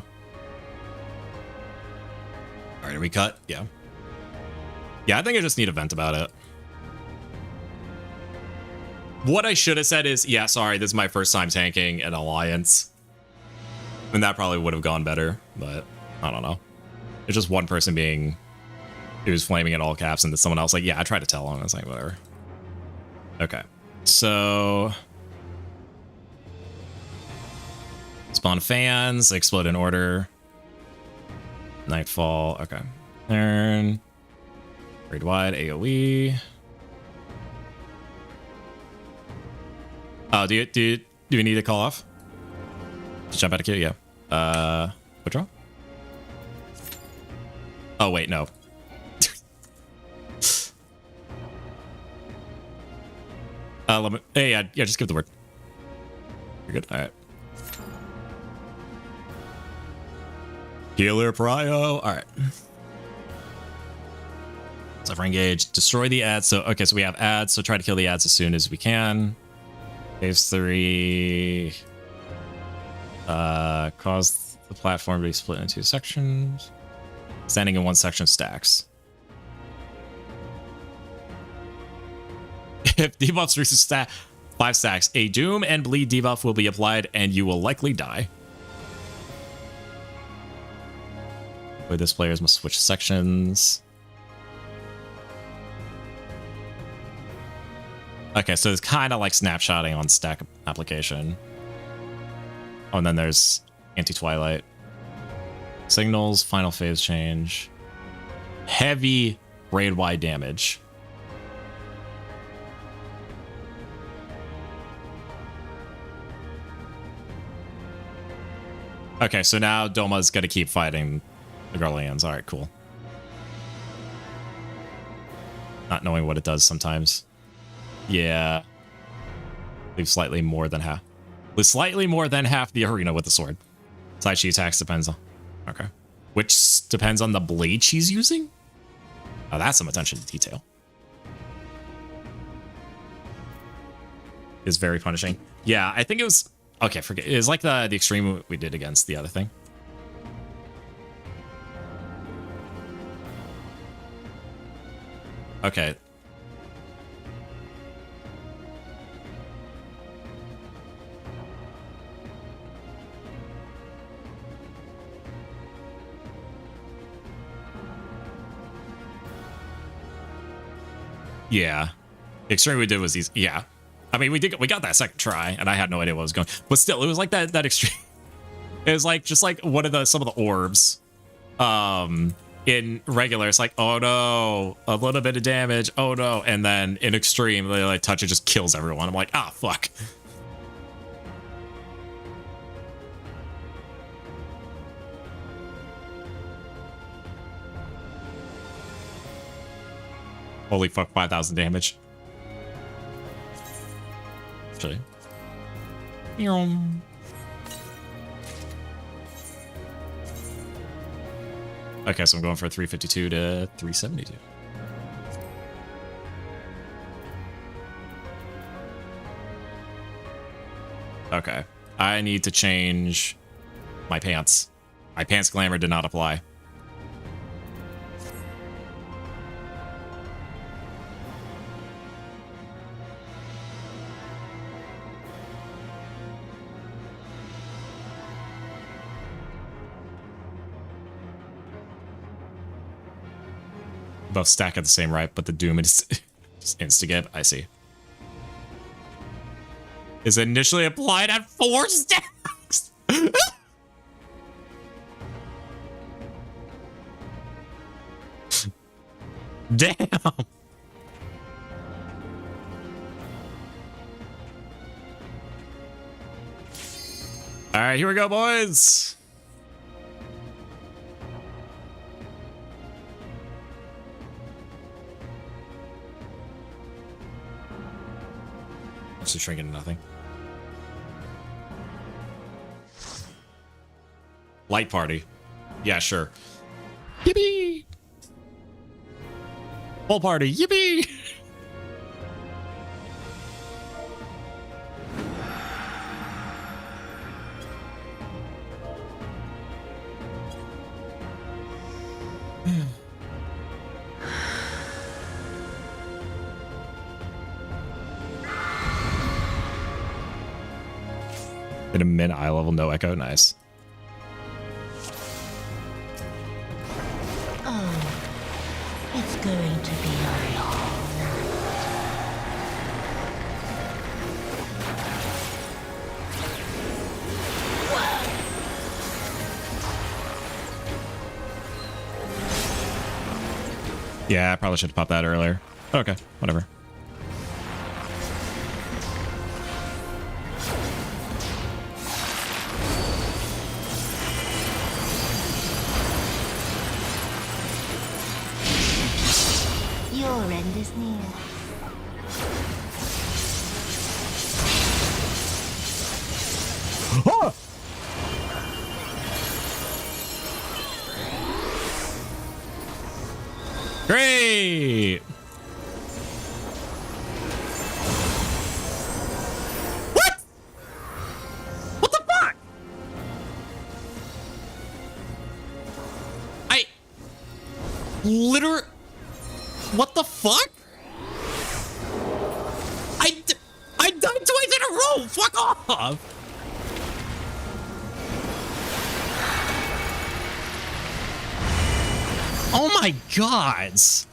[SPEAKER 2] All right, are we cut? Yeah. Yeah, I think I just need a vent about it. What I should have said is, yeah, sorry, this is my first time tanking an Alliance. And that probably would have gone better, but I don't know. It's just one person being... He was flaming in all caps, and then someone else like, yeah, I tried to tell him. I was like, whatever. Okay. So... Spawn fans, explode in order. Nightfall, okay. Turn. Raid wide, AoE. Oh, do we need to call off? Just jump out of queue? Yeah. Withdraw? Oh, wait, no. Hey, yeah, just give the word. You're good? Alright. Healer Prio. Alright. Suffer engage. Destroy the ads. So, okay, so we have ads, so try to kill the ads as soon as we can. Phase 3. Cause the platform to be split into 2 sections. Standing in one section stacks. If debuffs reach 5 stacks, a Doom and Bleed debuff will be applied and you will likely die. Where this players must switch sections. Okay, so it's kind of like snapshotting on stack application. Oh, and then there's anti-twilight. Signals, final phase change. Heavy raid-wide damage. Okay, so now Doma's gonna keep fighting the Garleans. Alright, cool. Not knowing what it does sometimes. Yeah. Leave slightly more than half. With slightly more than half the arena with the sword. Side she attacks depends on... Okay. Which depends on the blade she's using? Oh, that's some attention to detail. Is very punishing. Yeah, I think it was... Okay, forget. It was like the extreme we did against the other thing. Okay. Yeah. The extreme we did was these. Yeah. I mean, we got that second try, and I had no idea what was going. But still, it was like that extreme. It was like just like some of the orbs, in regular. It's like, oh no, a little bit of damage. Oh no, and then in extreme, they like touch it just kills everyone. I'm like, ah, fuck. Holy fuck, 5,000 damage. Actually. Okay, so I'm going for 352 to 372. Okay. I need to change my pants. My pants glamour did not apply. Both stack at the same right, but the Doom is just insta-give. I see. is initially applied at 4 stacks. Damn. All right, here we go, boys. It's just shrinking to nothing. Light party. Yeah, sure. Yippee! Full party. Yippee! At a mid eye level, no echo. Nice.
[SPEAKER 3] Oh, it's going to be a long
[SPEAKER 2] Yeah, I probably should have popped that earlier. Okay, whatever.
[SPEAKER 3] Your end is near.
[SPEAKER 2] Oh! Great! What? What the fuck? I literally... What the fuck? I died twice in a row! Fuck off! Oh my gods!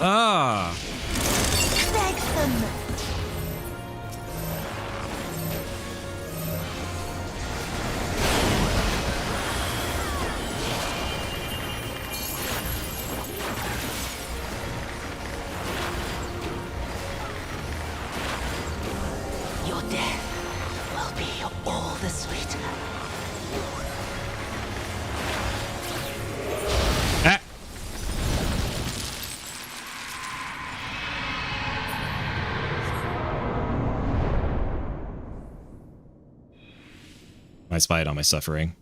[SPEAKER 2] Ah.
[SPEAKER 3] Beg them. Your death will be all the sweeter.
[SPEAKER 2] Ah. I spied on my suffering.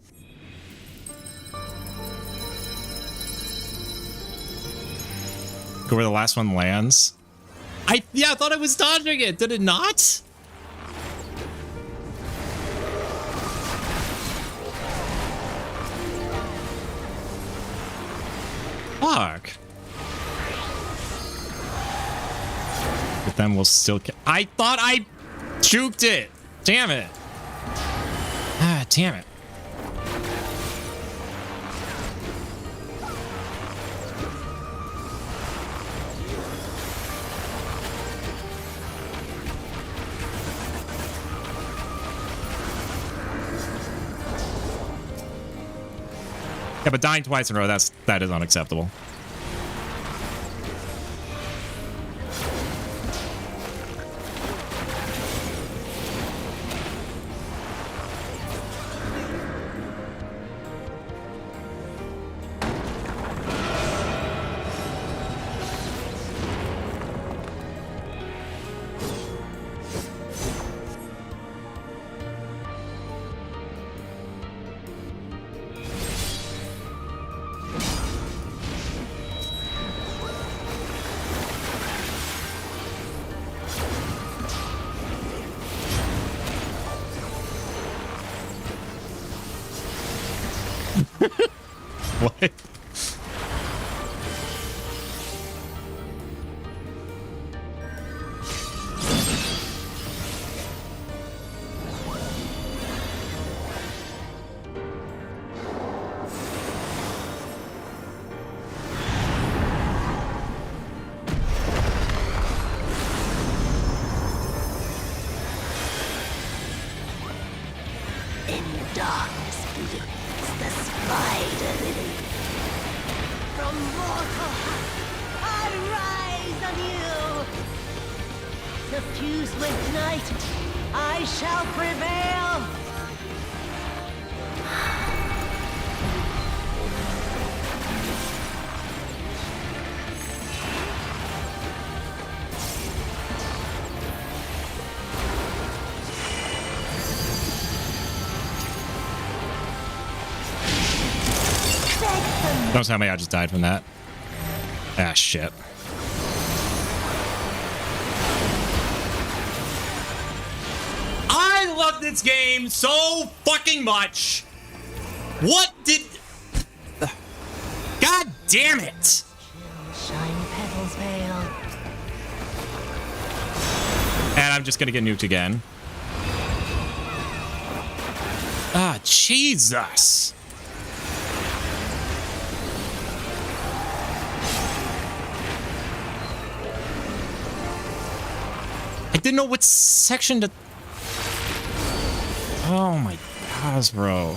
[SPEAKER 2] Go where the last one lands. I thought I was dodging it. Did it not? Fuck. But then we'll still. I thought I juked it. Damn it. Ah, damn it. Yeah, but dying twice in a row, that is unacceptable.
[SPEAKER 3] mortal, I rise anew. Suffused with night, I shall prevail.
[SPEAKER 2] Don't tell me I just died from that. Ah, shit. I love this game so fucking much. What did... God damn it.
[SPEAKER 3] Shine petals veil.
[SPEAKER 2] And I'm just gonna get nuked again. Ah, Jesus. I didn't know what section to... Oh my gosh, bro.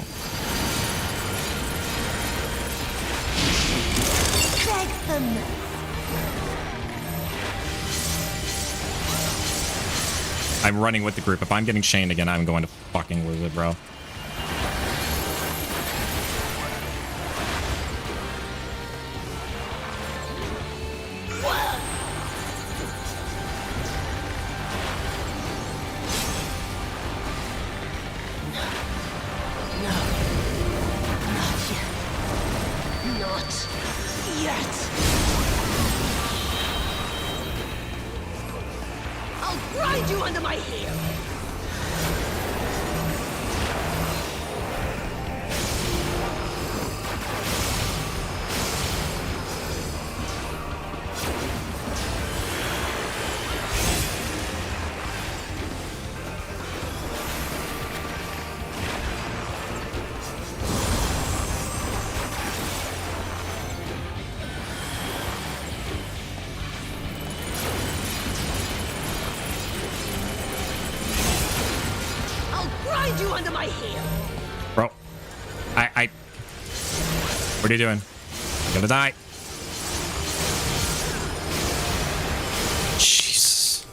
[SPEAKER 3] Beg them.
[SPEAKER 2] I'm running with the group. If I'm getting chained again, I'm going to fucking lose it, bro.
[SPEAKER 3] Grind you under my heel! You under my heel.
[SPEAKER 2] Bro. What are you doing? I'm gonna die. Jesus.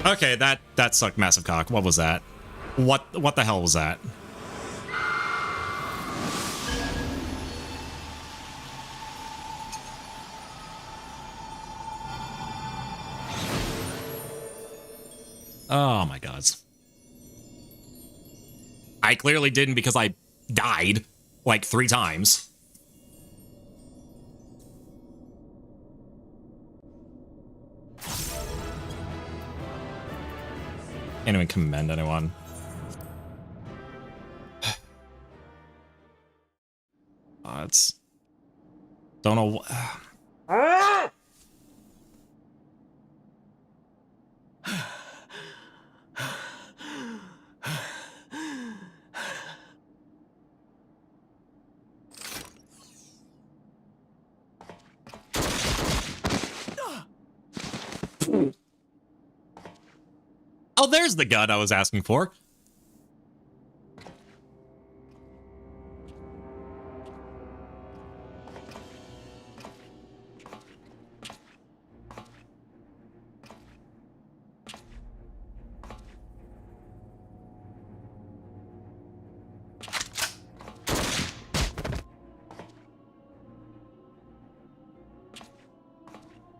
[SPEAKER 2] Okay, that sucked massive cock. What was that? What the hell was that? Oh my god. I clearly didn't because I died like 3 times. Can't even commend anyone. It's... Don't know what... Oh, there's the gun I was asking for.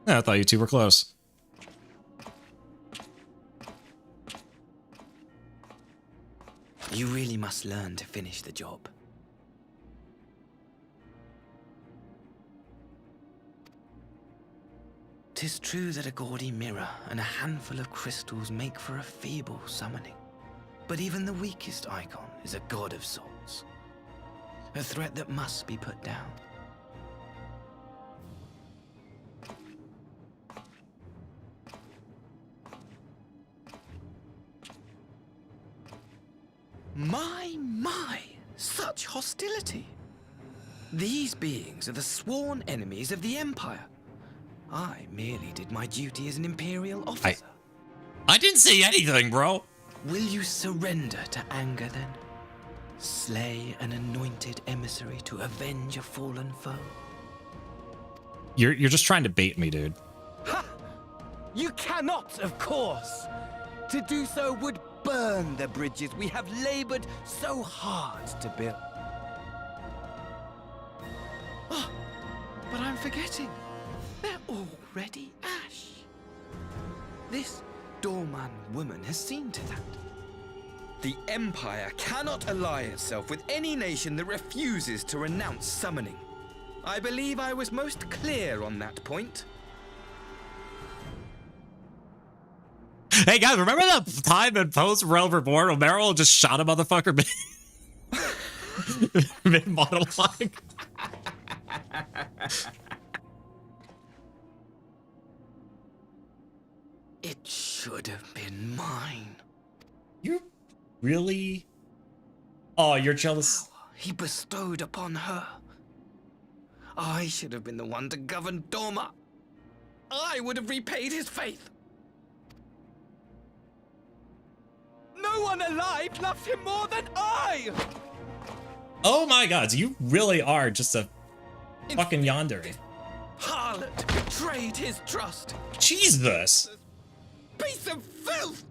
[SPEAKER 2] Yeah, I thought you two were close.
[SPEAKER 10] You really must learn to finish the job. "'Tis true that a gaudy mirror and a handful of crystals make for a feeble summoning. But even the weakest icon is a god of sorts. A threat that must be put down. My, such hostility. These beings are the sworn enemies of the Empire. I merely did my duty as an Imperial officer.
[SPEAKER 2] I didn't say anything, bro.
[SPEAKER 10] Will you surrender to anger then? Slay an anointed emissary to avenge a fallen foe?
[SPEAKER 2] You're just trying to bait me, dude.
[SPEAKER 6] Ha! You cannot, of course. To do so would burn the bridges we have labored so hard to build.
[SPEAKER 10] Oh, but I'm forgetting. They're already ash. This Dorman woman has seen to that. The Empire cannot ally itself with any nation that refuses to renounce summoning. I believe I was most clear on that point.
[SPEAKER 2] Hey guys, remember that time in Post-Realm Reborn, Romero just shot a motherfucker mid-monologue?
[SPEAKER 10] It should have been mine.
[SPEAKER 2] You really? Oh, you're jealous.
[SPEAKER 10] He bestowed upon her. I should have been the one to govern Dorma. I would have repaid his faith.
[SPEAKER 6] No one alive loves him more than I!
[SPEAKER 2] Oh my god, you really are just a fucking yandere.
[SPEAKER 10] Harlot betrayed his trust.
[SPEAKER 2] Jesus.
[SPEAKER 10] Piece of filth!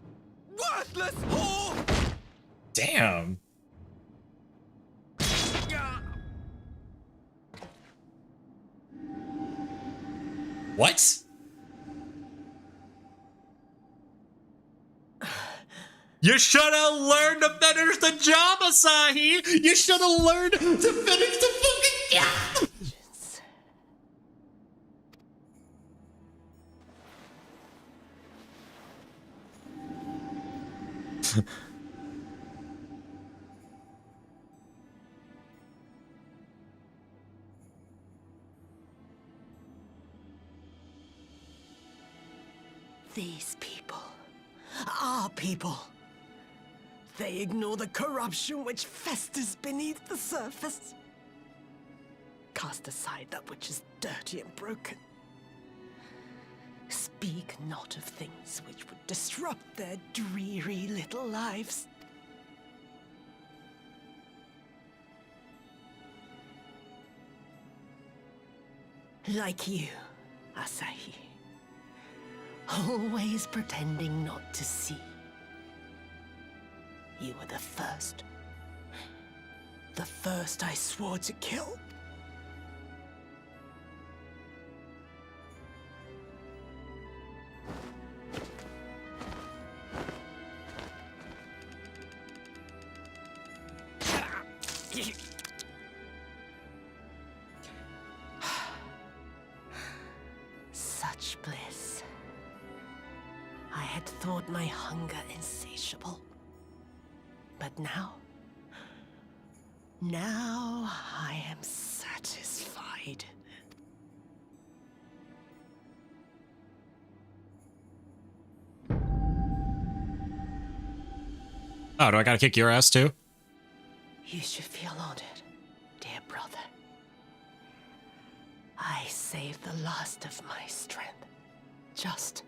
[SPEAKER 10] Worthless whore!
[SPEAKER 2] Damn. What? You should have learned to finish the job, Asahi! You should have learned to finish the fucking job!
[SPEAKER 3] These people, our people, they ignore the corruption which festers beneath the surface. Cast aside that which is dirty and broken. Speak not of things which would disrupt their dreary little lives. Like you, Asahi. Always pretending not to see. You were the first. The first I swore to kill. Such bliss. I had thought my hunger insatiable. But now I am satisfied.
[SPEAKER 2] Oh, do I gotta kick your ass too?
[SPEAKER 3] You should feel honored, dear brother. I saved the last of my strength, just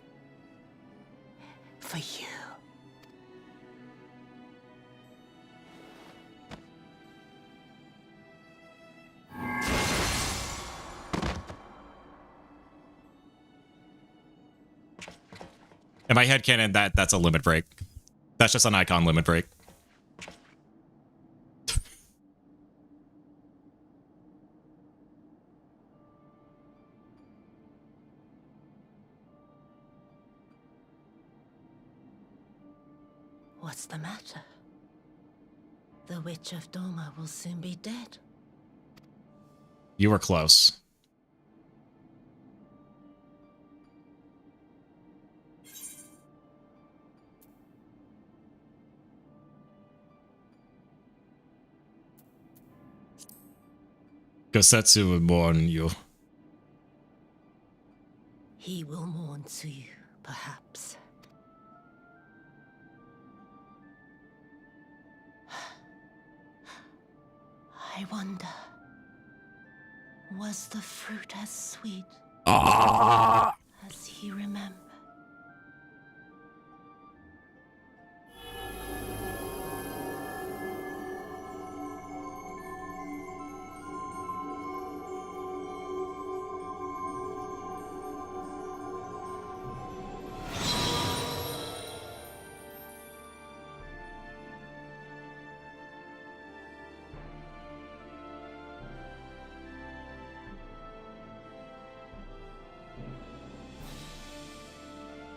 [SPEAKER 3] for you.
[SPEAKER 2] In my headcanon, that's a limit break. That's just an icon limit break.
[SPEAKER 3] What's the matter? The Witch of Doma will soon be dead.
[SPEAKER 2] You were close. Gosetsu will mourn you.
[SPEAKER 3] He will mourn to you, perhaps. I wonder, was the fruit as sweet as he remembered?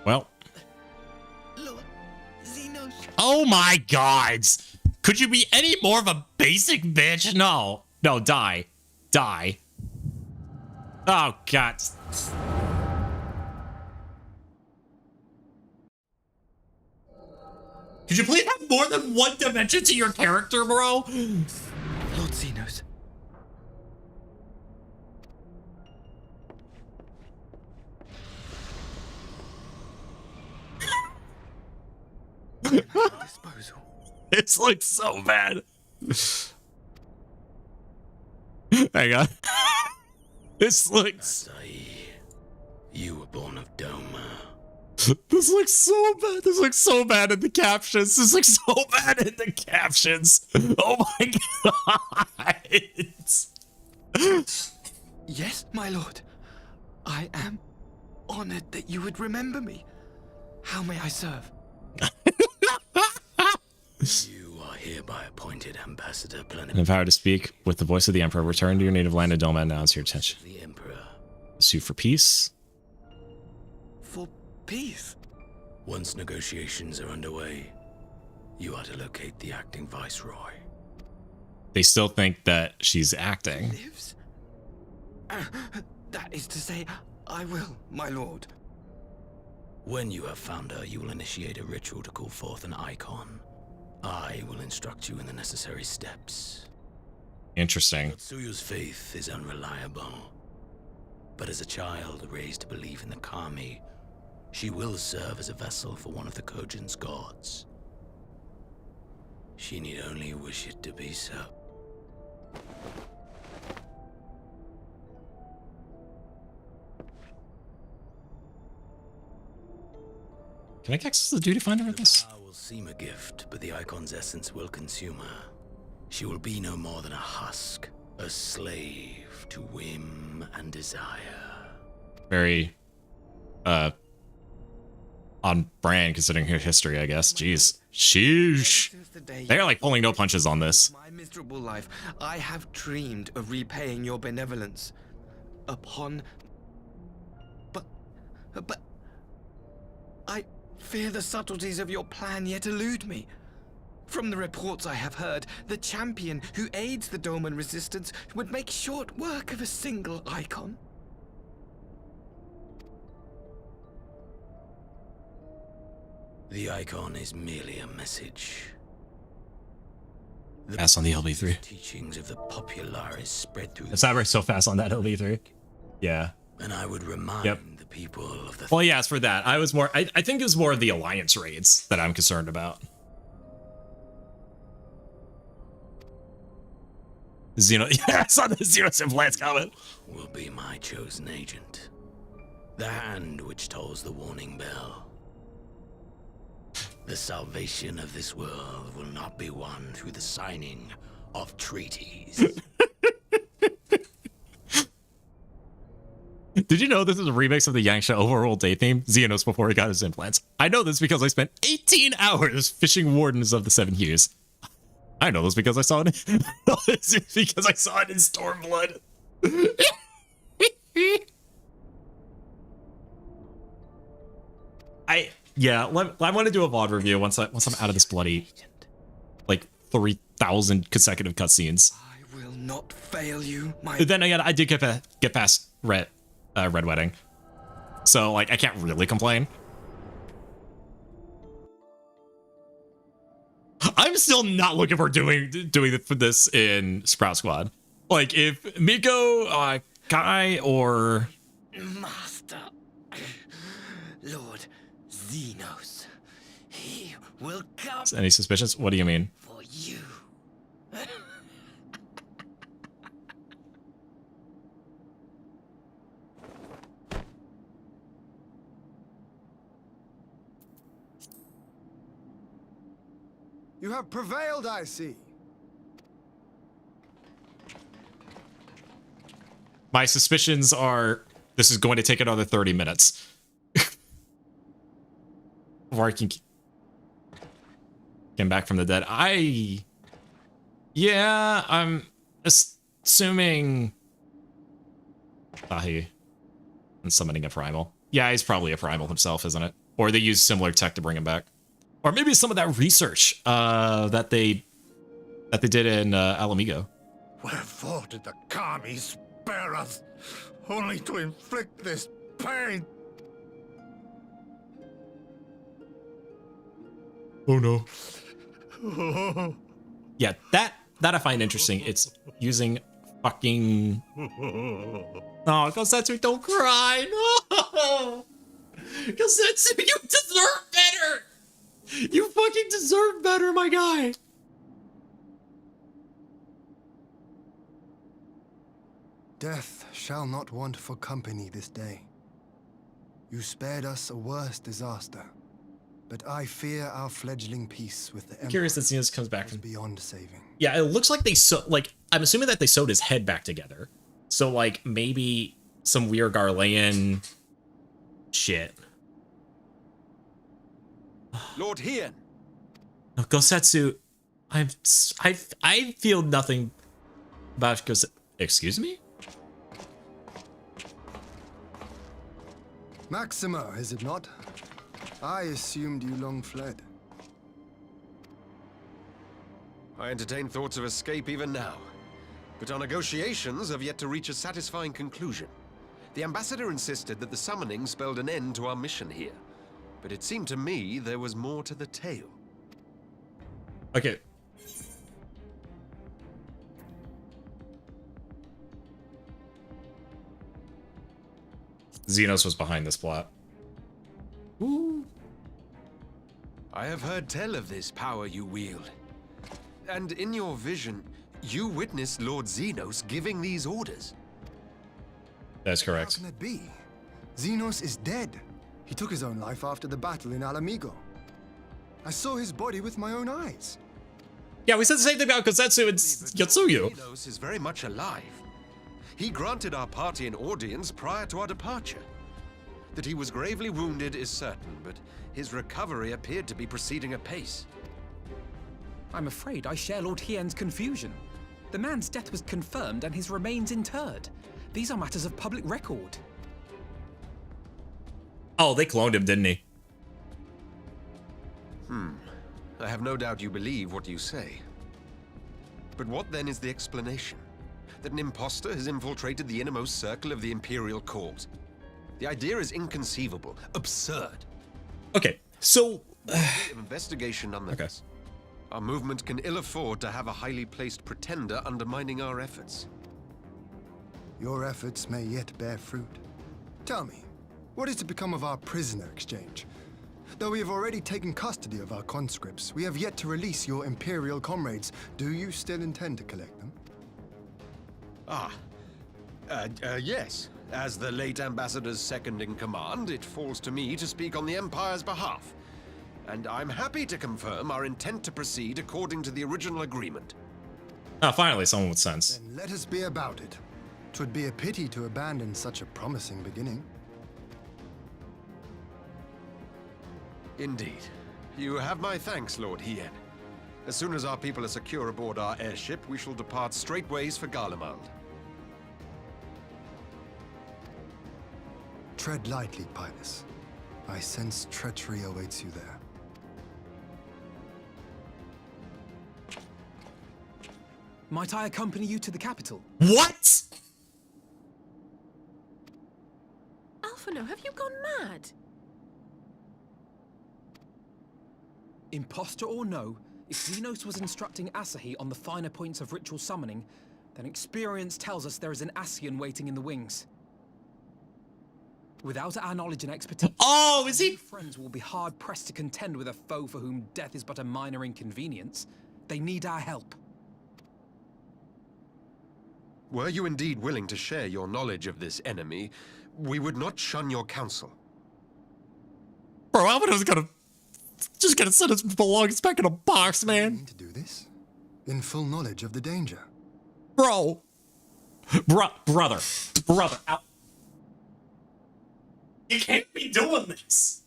[SPEAKER 2] Well.
[SPEAKER 10] Lord Xenos.
[SPEAKER 2] Oh my god! Could you be any more of a basic bitch? No. No, die. Die. Oh god. Could you please have more than one dimension to your character, bro?
[SPEAKER 10] Lord Xenos. Disposal.
[SPEAKER 2] It's like so bad. Hang on. This looks.
[SPEAKER 13] You were born of Doma.
[SPEAKER 2] This looks so bad. This looks so bad in the captions. This looks so bad in the captions. Oh my god.
[SPEAKER 10] Yes, my lord. I am honored that you would remember me. How may I serve?
[SPEAKER 13] You are hereby appointed Ambassador
[SPEAKER 2] And empowered to speak with the voice of the Emperor. Return to your native land of Doma and announce your attention.
[SPEAKER 13] The Emperor.
[SPEAKER 2] Sue for peace.
[SPEAKER 10] For peace?
[SPEAKER 13] Once negotiations are underway, you are to locate the acting Viceroy.
[SPEAKER 2] They still think that she's acting.
[SPEAKER 10] Lives? That is to say, I will, my lord.
[SPEAKER 13] When you have found her, you will initiate a ritual to call forth an icon. I will instruct you in the necessary steps.
[SPEAKER 2] Interesting.
[SPEAKER 13] Tsuyu's faith is unreliable. But as a child raised to believe in the Kami, she will serve as a vessel for one of the Kojin's gods. She need only wish it to be so.
[SPEAKER 2] Can I access the duty finder with this?
[SPEAKER 13] The power will seem a gift, but the icon's essence will consume her. She will be no more than a husk, a slave to whim and desire.
[SPEAKER 2] Very, on brand considering her history, I guess. Jeez. Sheesh. They're like pulling no punches on this.
[SPEAKER 10] My miserable life, I have dreamed of repaying your benevolence. But I fear the subtleties of your plan yet elude me. From the reports I have heard, the champion who aids the Doman resistance would make short work of a single icon.
[SPEAKER 13] The icon is merely a message.
[SPEAKER 2] Fast on the LB3.
[SPEAKER 13] Teachings of the Popularis spread through.
[SPEAKER 2] It's not very so fast on that LB3. Yeah.
[SPEAKER 13] And I would remind the people of the.
[SPEAKER 2] Well, yeah, as for that, I was more. I think it was more of the alliance raids that I'm concerned about. Xeno, yeah, I saw the Xenos implants comment.
[SPEAKER 13] Will be my chosen agent. The hand which tolls the warning bell. The salvation of this world will not be won through the signing of treaties.
[SPEAKER 2] Did you know this is a remix of the Yangsha overworld day theme, Xenos before he got his implants? I know this because I spent 18 hours fishing Wardens of the 7 Years. I know this because I saw it. This is because I saw it in Stormblood. I want to do a VOD review once I'm out of this bloody like 3,000 consecutive cutscenes.
[SPEAKER 10] I will not fail you, my.
[SPEAKER 2] Then again, I did get past Red Wedding, so like I can't really complain. I'm still not looking for doing this in Sprout Squad. Like if Miko, Kai, or
[SPEAKER 10] Master Lord Xenos, he will come.
[SPEAKER 2] Any suspicions? What do you mean?
[SPEAKER 10] For you.
[SPEAKER 7] You have prevailed, I see.
[SPEAKER 2] My suspicions are this is going to take another 30 minutes. Before I can get back from the dead. Yeah, I'm assuming Sahi and summoning a primal. Yeah, he's probably a primal himself, isn't it? Or they use similar tech to bring him back. Or maybe some of that research that they did in Alamigo.
[SPEAKER 4] Wherefore did the Kami spare us, only to inflict this pain?
[SPEAKER 2] Oh no. Yeah, that I find interesting. It's using fucking... Oh, Kosetsu, don't cry. No! Kosetsu, you deserve better! You fucking deserve better, my guy!
[SPEAKER 7] Death shall not want for company this day. You spared us a worse disaster, but I fear our fledgling peace with the Emperor.
[SPEAKER 2] I'm curious that Xenos comes back from
[SPEAKER 7] beyond saving.
[SPEAKER 2] Yeah, it looks like they I'm assuming that they sewed his head back together. So like maybe some weird Garlean shit.
[SPEAKER 14] Lord Hien.
[SPEAKER 2] No, Gosetsu, I feel nothing about Gosetsu. Excuse me?
[SPEAKER 7] Maxima, is it not? I assumed you long fled.
[SPEAKER 14] I entertain thoughts of escape even now. But our negotiations have yet to reach a satisfying conclusion. The ambassador insisted that the summoning spelled an end to our mission here. But it seemed to me there was more to the tale.
[SPEAKER 2] Okay. Xenos was behind this plot.
[SPEAKER 14] Ooh. I have heard tell of this power you wield. And in your vision, you witnessed Lord Xenos giving these orders.
[SPEAKER 2] That's correct.
[SPEAKER 7] How can it be? Xenos is dead. He took his own life after the battle in Alamigo. I saw his body with my own eyes.
[SPEAKER 2] Yeah, we said the same thing about Kosetsu and Yotsuyu.
[SPEAKER 14] Xenos is very much alive. He granted our party an audience prior to our departure. That he was gravely wounded is certain, but his recovery appeared to be proceeding apace.
[SPEAKER 6] I'm afraid I share Lord Hien's confusion. The man's death was confirmed and his remains interred. These are matters of public record.
[SPEAKER 2] Oh, they cloned him, didn't he?
[SPEAKER 14] I have no doubt you believe what you say. But what then is the explanation? That an imposter has infiltrated the innermost circle of the Imperial Court? The idea is inconceivable, absurd.
[SPEAKER 2] Okay, so...
[SPEAKER 14] investigation nonetheless. Okay. Our movement can ill afford to have a highly placed pretender undermining our efforts.
[SPEAKER 7] Your efforts may yet bear fruit. Tell me, what is to become of our prisoner exchange? Though we have already taken custody of our conscripts, we have yet to release your Imperial comrades. Do you still intend to collect them?
[SPEAKER 14] Yes. As the late Ambassador's second in command, it falls to me to speak on the Empire's behalf. And I'm happy to confirm our intent to proceed according to the original agreement.
[SPEAKER 2] Ah, finally, someone with sense.
[SPEAKER 7] Then let us be about it. 'Twould be a pity to abandon such a promising beginning.
[SPEAKER 14] Indeed. You have my thanks, Lord Hien. As soon as our people are secure aboard our airship, we shall depart straightways for Garlemald.
[SPEAKER 7] Tread lightly, Pilus. I sense treachery awaits you there.
[SPEAKER 6] Might I accompany you to the capital?
[SPEAKER 2] What?
[SPEAKER 5] Alphino, have you gone mad?
[SPEAKER 6] Imposter or no, if Xenos was instructing Asahi on the finer points of ritual summoning, then experience tells us there is an Asian waiting in the wings. Without our knowledge and expertise,
[SPEAKER 2] oh, is he?
[SPEAKER 6] Friends will be hard pressed to contend with a foe for whom death is but a minor inconvenience. They need our help.
[SPEAKER 14] Were you indeed willing to share your knowledge of this enemy, we would not shun your counsel.
[SPEAKER 2] Bro, Alvino's gonna just gonna send his belongings back in a box, man.
[SPEAKER 7] To do this, in full knowledge of the danger.
[SPEAKER 2] Bro. Brother. Ow. You can't be doing this.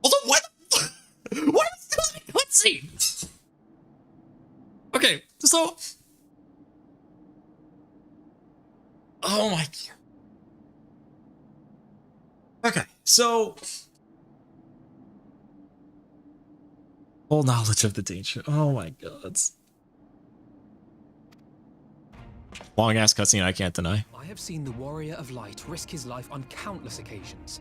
[SPEAKER 2] Also, what is this cutscene? Okay, so... Oh my god. Okay, so... Full knowledge of the danger. Oh my god. Long ass cutscene I can't deny.
[SPEAKER 15] I have seen the Warrior of Light risk his life on countless occasions.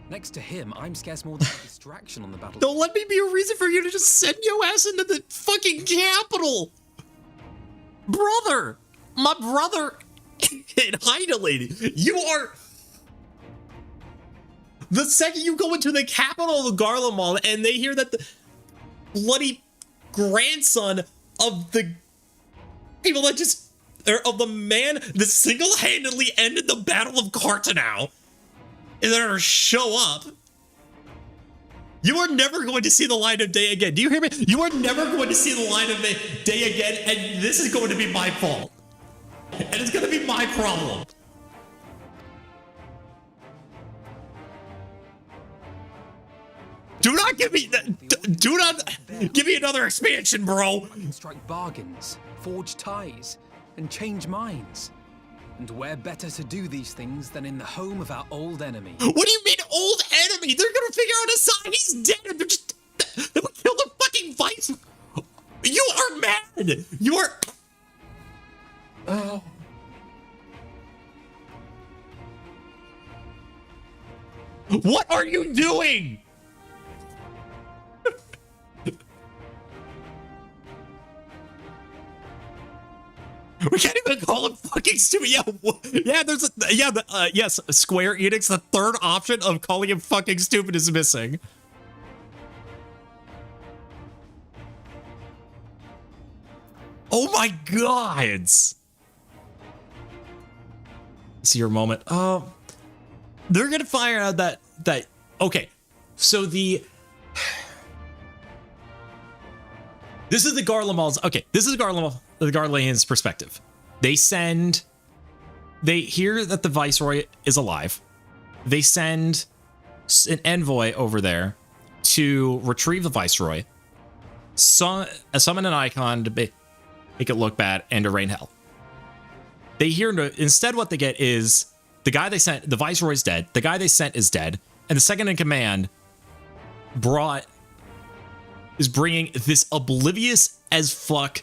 [SPEAKER 15] Next to him, I'm scarce more than a distraction on the battle.
[SPEAKER 2] Don't let me be a reason for you to just send your ass into the fucking capital! Brother! My brother in Hydaelyn, you are... The second you go into the capital of Garlemald and they hear that the bloody grandson of the people that just... of the man that single-handedly ended the Battle of Cartanau is there to show up, you are never going to see the light of day again. Do you hear me? You are never going to see the light of day again, and this is going to be my fault. And it's going to be my problem. Do not give me do not give me another expansion, bro.
[SPEAKER 15] I can strike bargains, forge ties, and change minds. And where better to do these things than in the home of our old enemy?
[SPEAKER 2] What do you mean, old enemy? They're gonna figure out a sign he's dead and they will kill the fucking vice. You are mad. You are... Oh. What are you doing? We can't even call him fucking stupid. Yeah, there's a, yes, Square Enix, the third option of calling him fucking stupid is missing. Oh my god. See your moment. They're gonna fire out that okay. So this is the Garlemald's. Okay, this is the Garlean's perspective. They hear that the Viceroy is alive. They send an envoy over there to retrieve the Viceroy, summon an icon to make it look bad, and to rain hell. They hear instead what they get is the guy they sent, the Viceroy's dead, the guy they sent is dead, and the second in command is bringing this oblivious as fuck,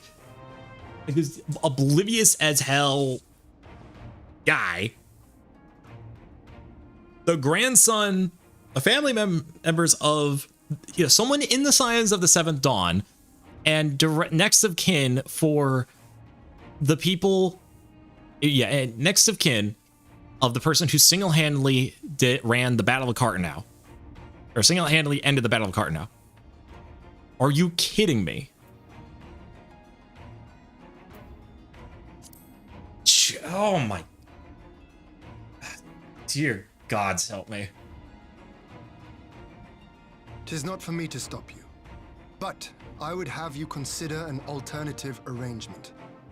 [SPEAKER 2] this oblivious as hell guy, the grandson, a family members of someone in the Scions of the Seventh Dawn, and next of kin for the people, and next of kin of the person who single-handedly ran the Battle of Cartanau, or single-handedly ended the Battle of Cartanau. Are you kidding me? Oh my... Dear gods, help me.
[SPEAKER 7] 'Tis not for me to stop you, but I would have you consider an alternative arrangement.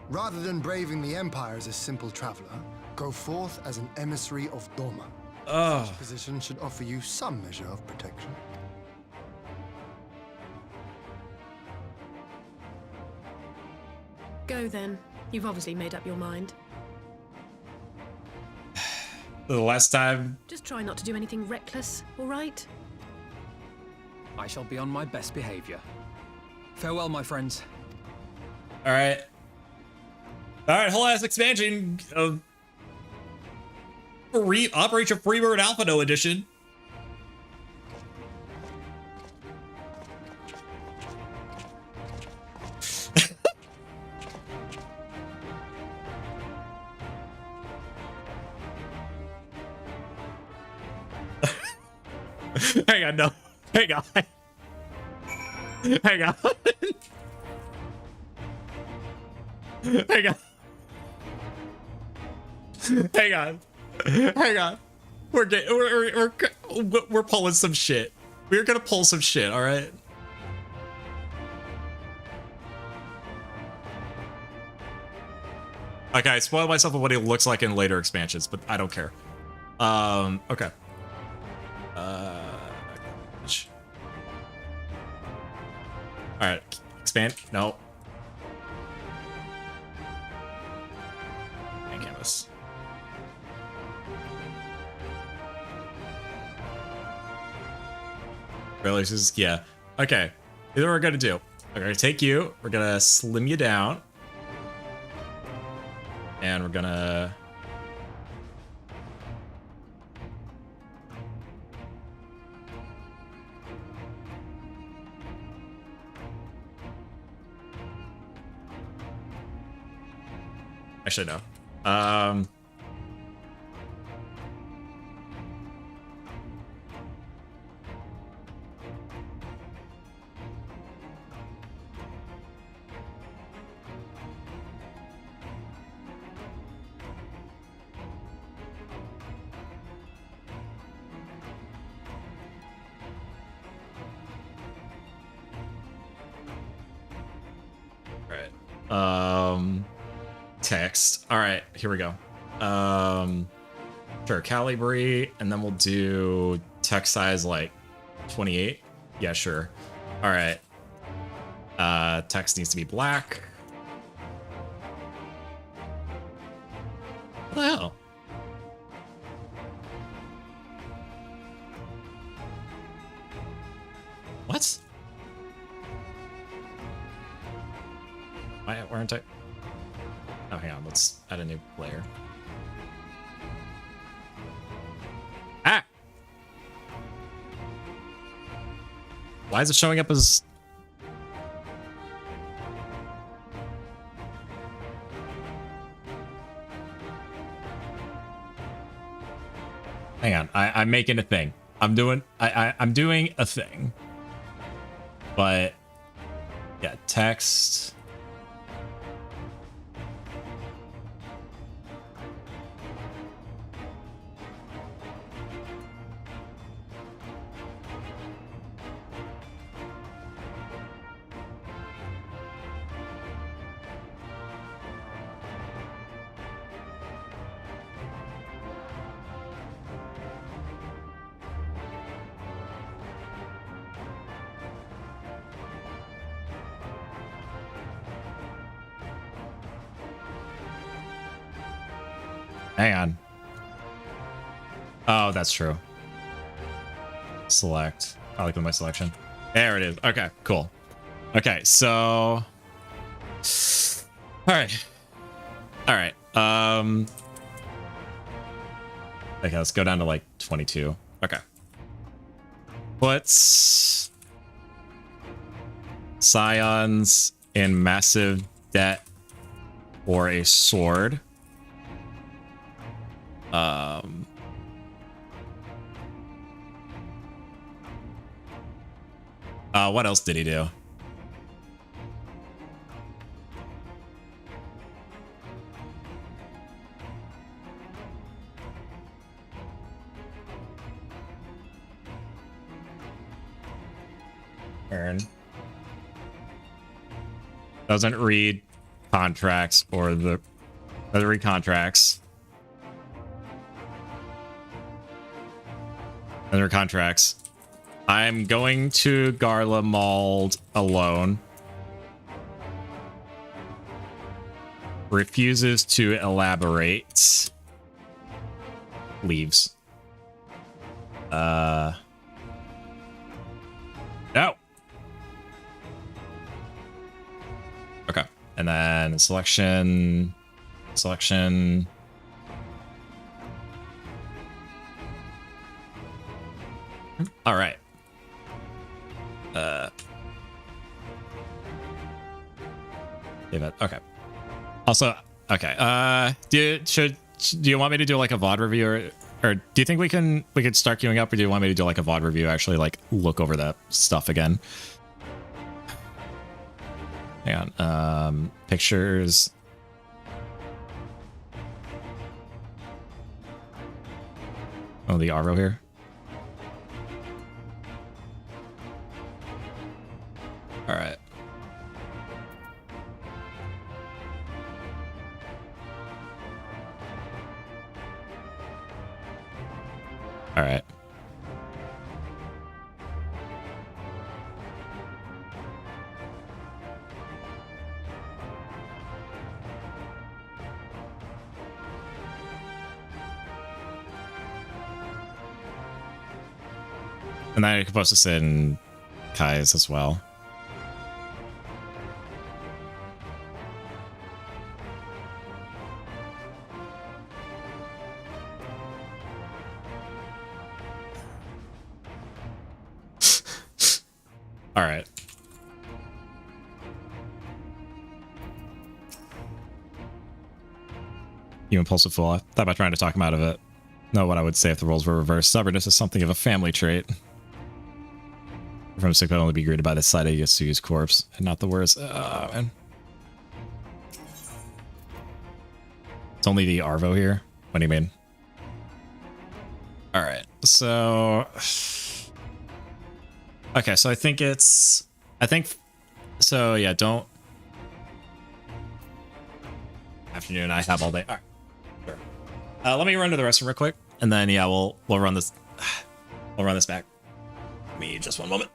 [SPEAKER 7] Rather than braving the Empire as a simple traveler, go forth as an emissary of Doma. Such a position should offer you some measure of protection.
[SPEAKER 5] Go then. You've obviously made up your mind.
[SPEAKER 2] The last time...
[SPEAKER 5] Just try not to do anything reckless, all right?
[SPEAKER 15] I shall be on my best behavior. Farewell, my friends.
[SPEAKER 2] All right, whole ass expansion of Operation Freebird Alpha No Edition. Hang on, no. Hang on. Hang on. Hang on. Hang on. Hang on. we're pulling some shit. We're gonna pull some shit, all right? Okay, I spoiled myself with what he looks like in later expansions, but I don't care. Okay. All right, expand. No. And canvas. Releases, yeah. Okay. Here's what we're gonna do. We're gonna take you. We're gonna slim you down. And we're gonna... Actually, no. Text. All right, here we go. Sure, Calibri, and then we'll do text size like 28. Yeah, sure. All right. Text needs to be black. What the hell? What? Why aren't I? Oh, hang on. Let's add a new layer. Ah! Why is it showing up as... Hang on. I'm making a thing. I'm doing a thing. But yeah, text. Hang on. Oh, that's true. Select. I like my selection. There it is. Okay, cool. Okay, so... Alright. Alright. Okay, let's go down to like 22. Okay. Let's... Scions in massive debt or a sword. What else did he do? Aaron doesn't read contracts or doesn't read contracts. Other contracts. I'm going to Garlemald alone. Refuses to elaborate. Leaves. No. Okay. And then selection. All right. Okay. Also, okay. Do you want me to do like a VOD review, or do you think we could start queuing up, or do you want me to do like a VOD review? Actually, like look over that stuff again. Hang on. Pictures. Oh, the Arvo here. All right. All right. And then I could post this in Kai's as well. All right. You impulsive fool. I thought about trying to talk him out of it. Know what I would say if the roles were reversed. Stubbornness is something of a family trait. From sick could only be greeted by the sight of Yasu's corpse, and not the words. Man. It's only the Arvo here. What do you mean? All right. So, okay. So I think so. Yeah. Don't. Afternoon. I have all day. All right. Sure. Let me run to the restroom real quick, and then yeah, we'll run this. We'll run this back. Give me just one moment.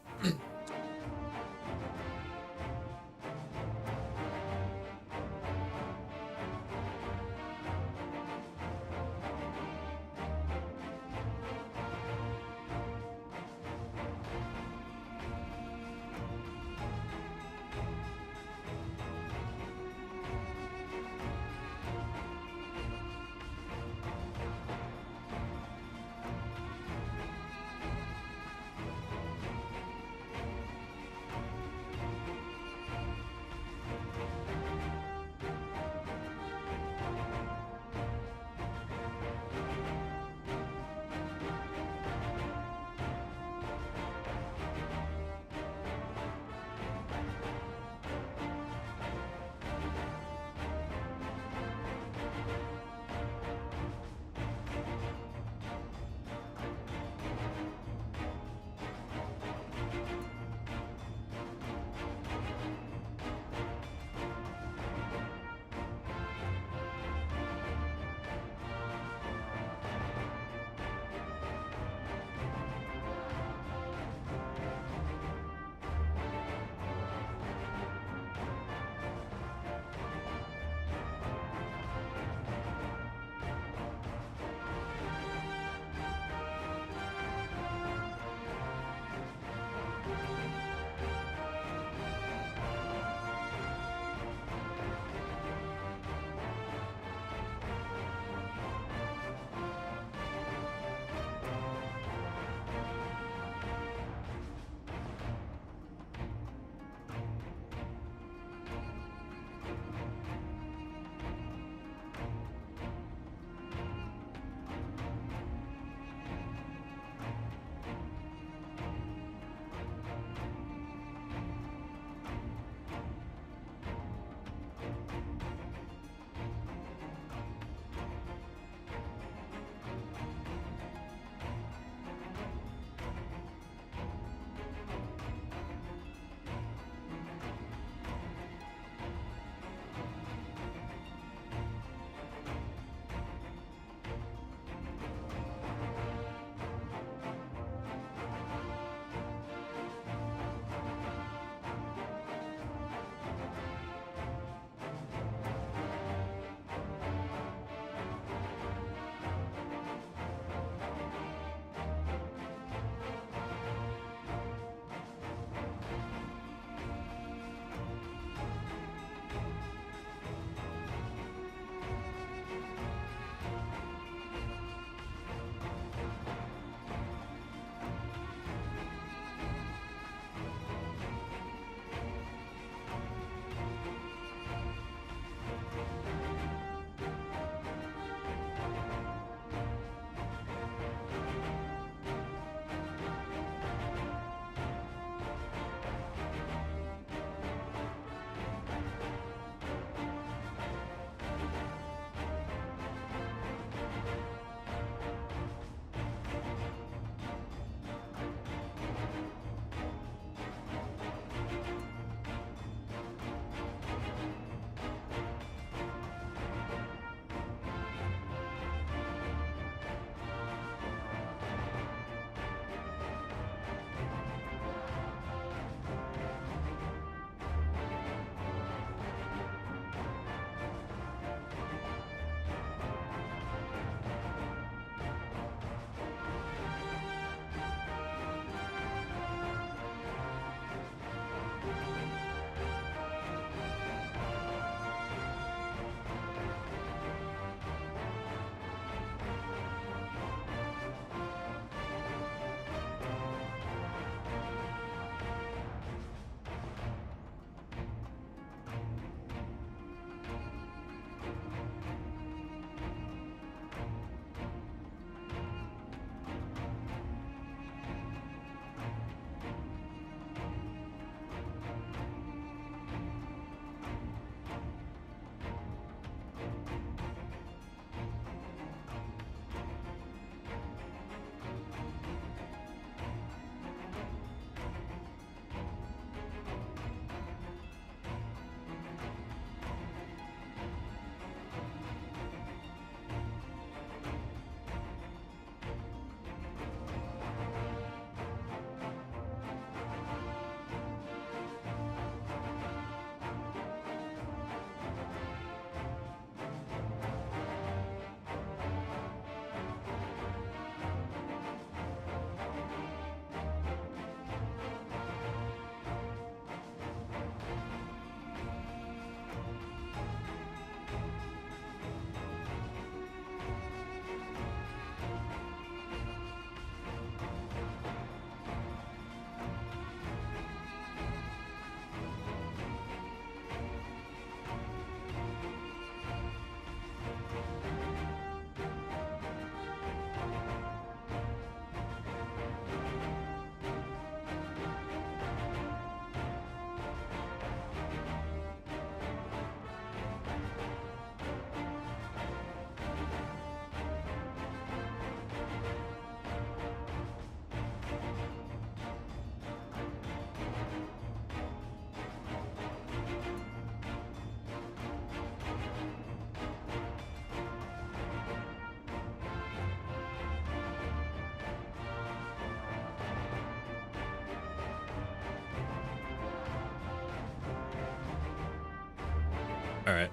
[SPEAKER 2] All right.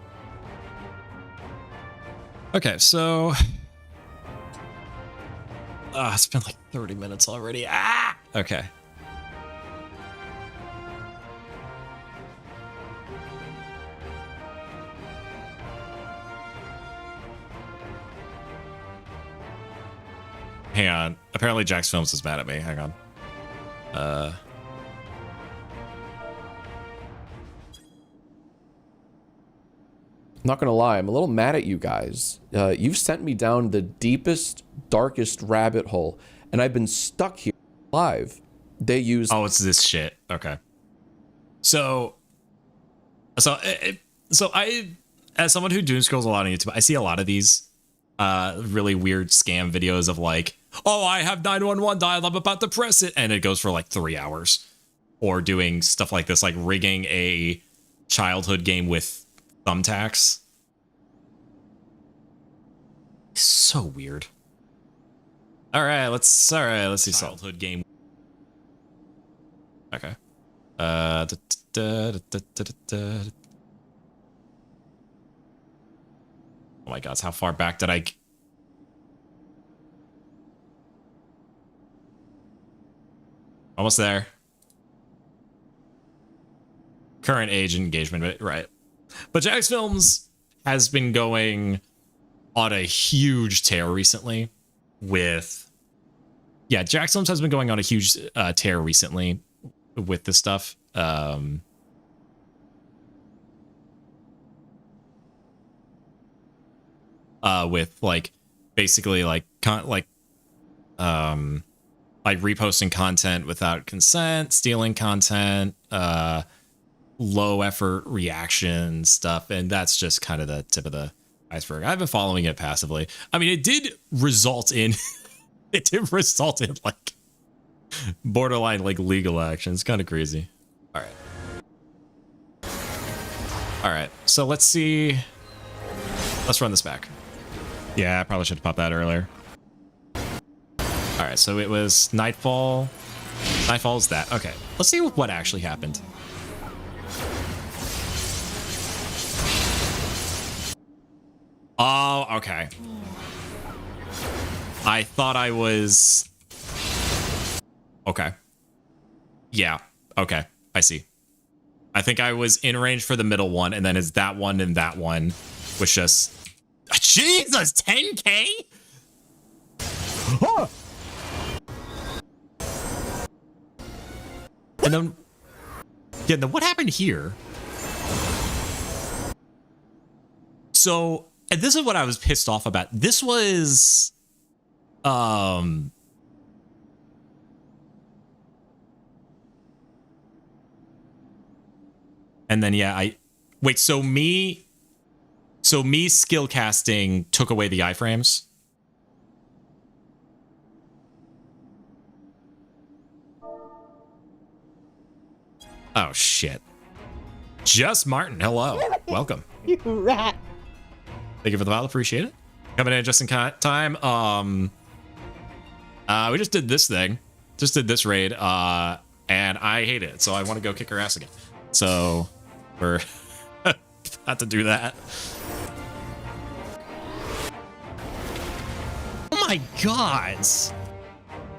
[SPEAKER 2] Okay, so it's been like 30 minutes already. Ah! Okay. Hang on. Apparently Jax Films is mad at me. Hang on.
[SPEAKER 16] Not gonna lie, I'm a little mad at you guys. You've sent me down the deepest, darkest rabbit hole, and I've been stuck here live. They use...
[SPEAKER 2] Oh, it's this shit. Okay. So I, as someone who doom scrolls a lot on YouTube, I see a lot of these really weird scam videos of like, oh, I have 911 dialed, I'm about to press it, and it goes for like 3 hours. Or doing stuff like this, like rigging a childhood game with thumbtacks. So weird. All right, let's see childhood game. Okay. Oh my god, how far back did I... Almost there. Current age engagement, right. But Jax Films has been going on a huge tear recently with... Yeah, Jax Films has been going on a huge tear recently with this stuff. With like basically like reposting content without consent, stealing content, low effort reaction stuff, and that's just kind of the tip of the iceberg. I've been following it passively. I mean, it did result in like borderline like legal action. It's kind of crazy. All right, so let's see. Let's run this back. Yeah, I probably should have popped that earlier. All right, so it was Nightfall. Nightfall is that. Okay, let's see what actually happened. Oh, okay. I thought I was... Okay. Yeah, okay. I see. I think I was in range for the middle one, and then it's that one and that one, which just... Jesus, 10K? Oh! And then... Yeah, then what happened here? So... And this is what I was pissed off about. This was, and then, yeah, wait, so me skill casting took away the iframes? Oh, shit. Just Martin, hello. Welcome.
[SPEAKER 17] You rat.
[SPEAKER 2] Thank you for the follow, appreciate it. Coming in just in time. We just did this thing. Just did this raid, and I hate it, so I want to go kick her ass again. So, we're about to do that. Oh my god!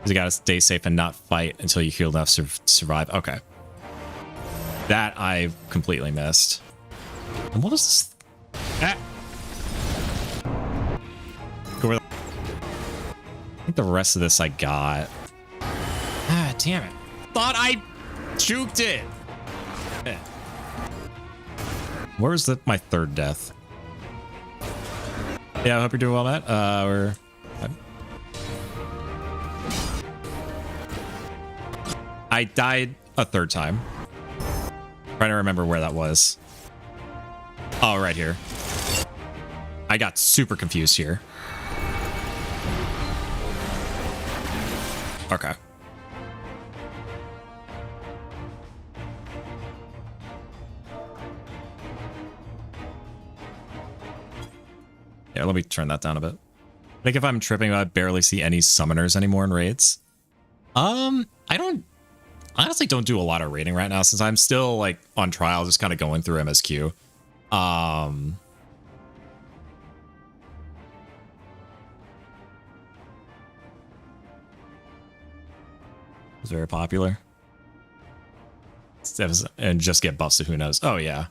[SPEAKER 2] You gotta stay safe and not fight until you heal enough to survive. Okay. That I completely missed. And what was this? Ah. I think the rest of this I got. Ah, damn it. Thought I juked it. Where's my third death? Yeah, I hope you're doing well, Matt. I died a third time. Trying to remember where that was. Oh, right here. I got super confused here. Okay. Yeah, let me turn that down a bit. I think if I'm tripping, I barely see any summoners anymore in raids. I honestly don't do a lot of raiding right now since I'm still like on trial, just kind of going through MSQ. It's very popular. And just get buffs to who knows. Oh yeah.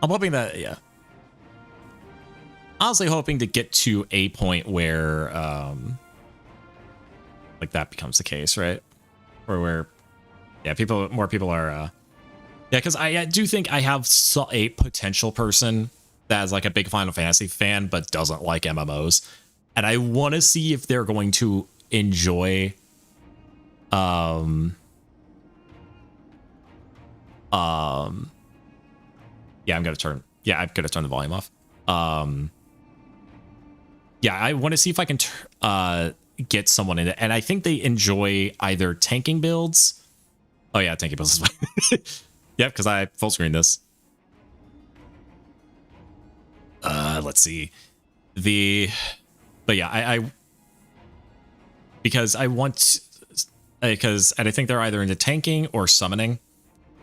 [SPEAKER 2] I'm hoping that, yeah. Honestly hoping to get to a point where like that becomes the case, right? Or where yeah, more people are yeah, because I do think I have a potential person that is like a big Final Fantasy fan but doesn't like MMOs. And I want to see if they're going to enjoy yeah, I'm gonna turn the volume off. Yeah, I want to see if I can get someone in it, and I think they enjoy either tanking builds. Oh yeah, tanking builds is fine. Yep, because I full screen this. Let's see. But yeah, I because I want and I think they're either into tanking or summoning,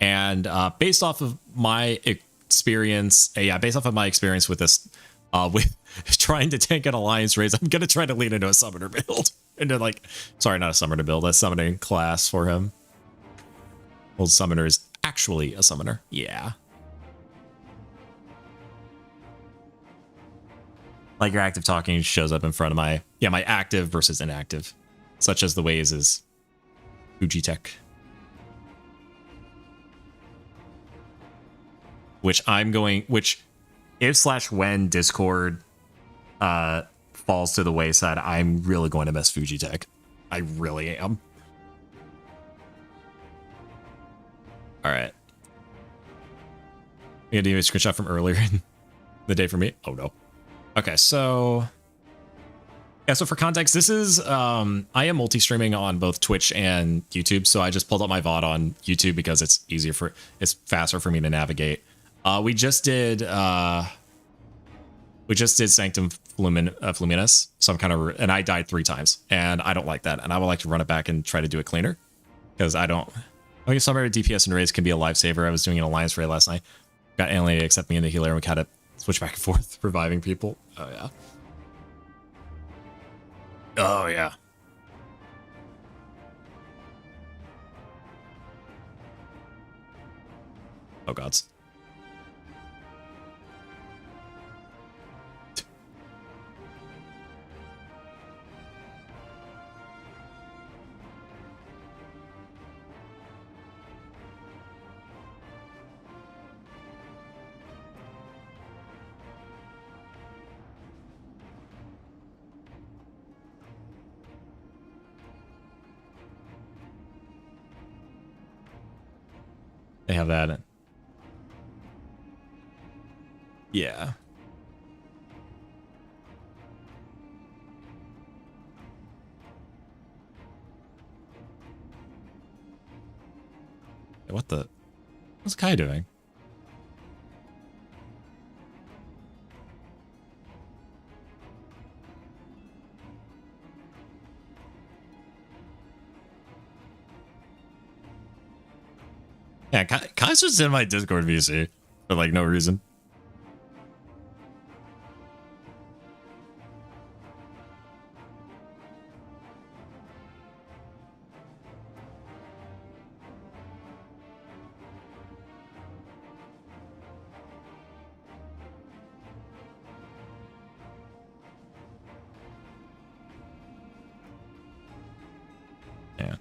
[SPEAKER 2] and based off of my experience, with this, with trying to tank an alliance raise, I'm gonna try to lean into a summoner build, sorry, not a summoner build, a summoning class for him. Old summoner is actually a summoner, yeah. Like your active talking shows up in front of my active versus inactive, such as the ways is Fujitech. Which if/when Discord falls to the wayside, I'm really going to miss Fujitech. I really am. All right. You gonna do a screenshot from earlier in the day for me? Oh no. Okay, so yeah, so for context, this is I am multi-streaming on both Twitch and YouTube, so I just pulled up my VOD on YouTube because it's faster for me to navigate. We just did Sanctum Fluminus, so I'm kind of, and I died 3 times, and I don't like that, and I would like to run it back and try to do it cleaner, because I think summoner DPS and raids can be a lifesaver. I was doing an alliance raid last night, got alienated except me and the healer, and we had to switch back and forth reviving people. Oh yeah. Oh yeah. Oh gods. They have that. Yeah. What's Kai doing? Yeah, Kai's just in my Discord VC for like no reason. Yeah.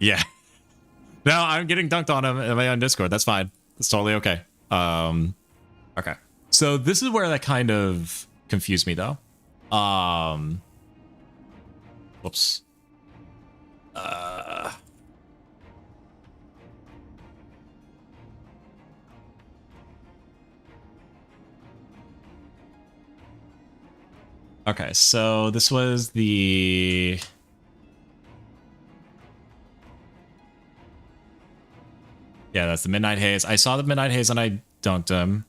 [SPEAKER 2] Yeah. No, I'm getting dunked on on Discord. That's fine. It's totally okay. Okay. So this is where that kind of confused me though. Whoops. Okay, so this was the... Yeah, that's the Midnight Haze. I saw the Midnight Haze and I dunked him.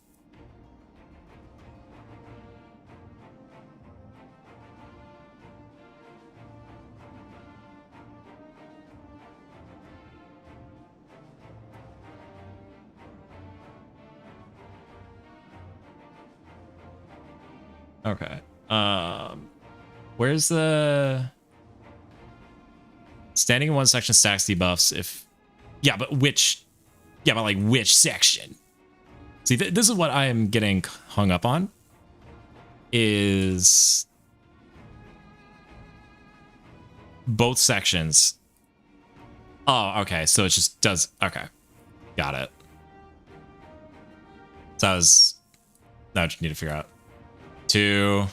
[SPEAKER 2] Okay. Where's the... Standing in one section stacks debuffs if... Yeah, but which... Yeah, but like which section? See, this is what I am getting hung up on. Is... both sections. Oh, okay. So it just does... Okay. Got it. So I was... Now I just need to figure out. 2.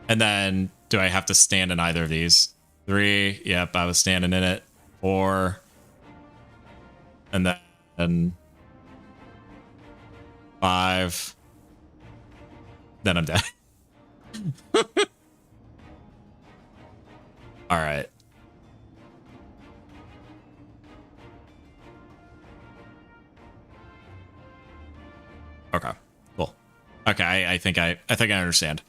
[SPEAKER 2] And then, do I have to stand in either of these? 3. Yep, I was standing in it. 4. And then 5. Then I'm dead. All right. Okay. Cool. Okay, I think I understand.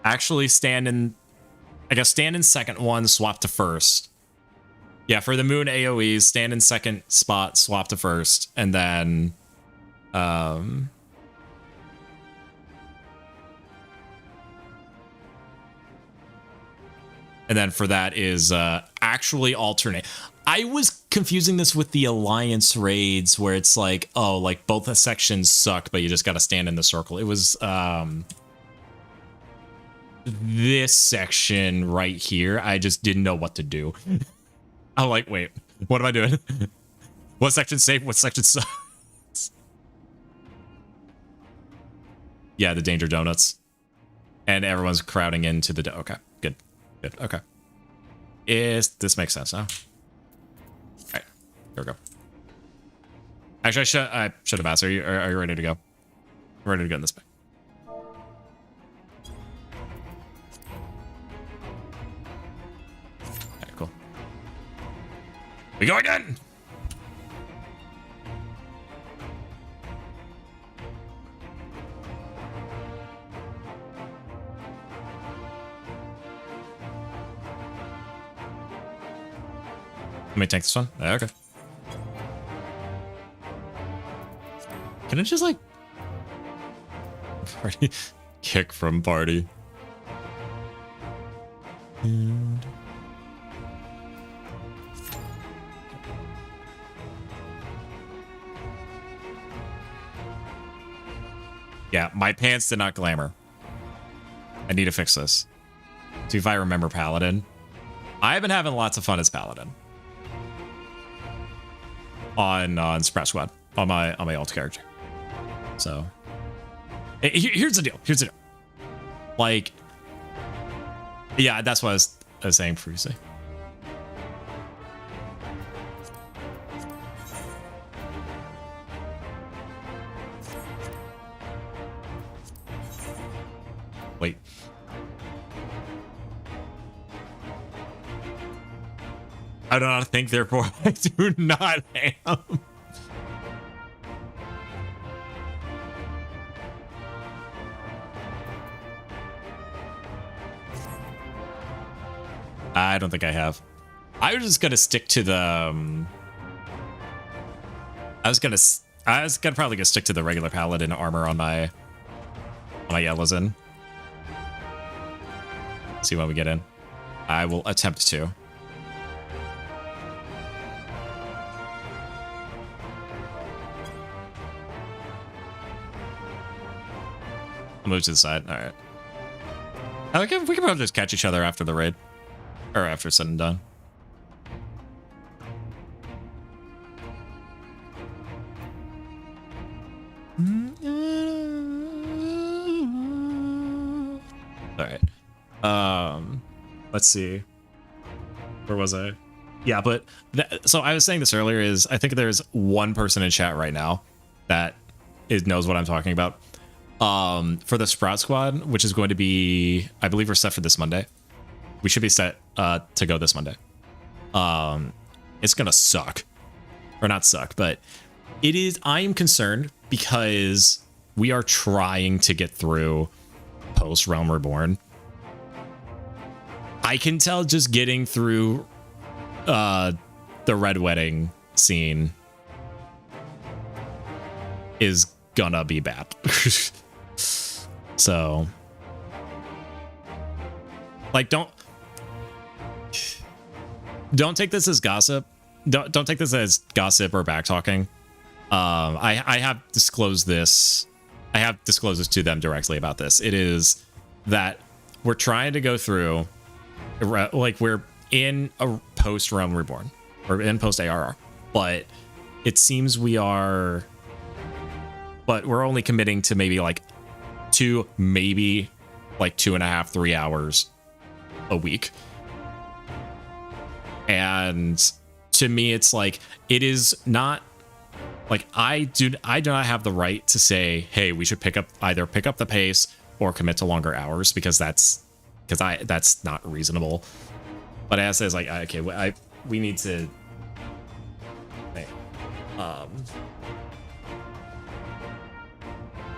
[SPEAKER 2] Actually stand in... I guess stand in second one, swap to first. Yeah, for the moon AoEs, stand in second spot, swap to first, and then... And then for that is actually alternate. I was confusing this with the Alliance raids where it's like, oh, like both the sections suck, but you just got to stand in the circle. It was this section right here. I just didn't know what to do. I'm like, wait, what am I doing? What section's safe? What section sucks? Yeah, the Danger Donuts. And everyone's crowding into the... Okay, good. Good, okay. This makes sense, huh? Alright, here we go. Actually, I should have asked. Are you ready to go? I'm ready to go in this way. Okay, cool. We go again! Let me take this one. Okay. Can I just like party kick from party? And... Yeah, my pants did not glamour. I need to fix this. See if I remember Paladin. I've been having lots of fun as Paladin. On Sprout Squad, on my alt character. So here's the deal. Here's the deal. Like, yeah, that's what I was saying previously. Wait. I do not think, therefore I do not am. I don't think I have. I was just gonna stick to the. I was gonna probably gonna stick to the regular paladin armor on my Yellowzen. See what we get in. I will attempt to. Move to the side. All right. We can probably just catch each other after the raid. Or after said and done. All right. Let's see. Where was I? Yeah, but so I was saying this earlier is I think there's one person in chat right now that knows what I'm talking about. For the Sprout Squad, which is going to be, I believe we're set for this Monday. We should be set to go this Monday. It's gonna suck, or not suck, but it is. I am concerned because we are trying to get through Post Realm Reborn. I can tell just getting through the Red Wedding scene is gonna be bad. So, like, don't take this as gossip. Don't take this as gossip or back talking. I have disclosed this. I have disclosed this to them directly about this. It is that we're trying to go through, like, we're in a post Realm Reborn or in post ARR, but it seems we are, but we're only committing to maybe like 2, maybe like 2.5, 3 hours a week. And to me, it's like, it is not like I do not have the right to say, hey, we should either pick up the pace or commit to longer hours, because that's not reasonable. But as is like, okay, we need to, hey,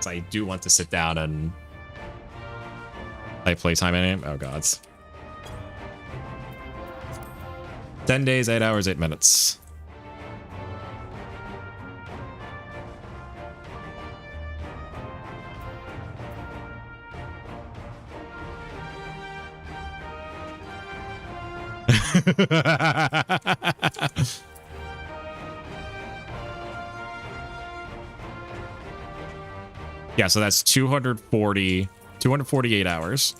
[SPEAKER 2] so I do want to sit down and play playtime in it. Oh gods. 10 days, 8 hours, 8 minutes. Yeah, so that's 248 hours.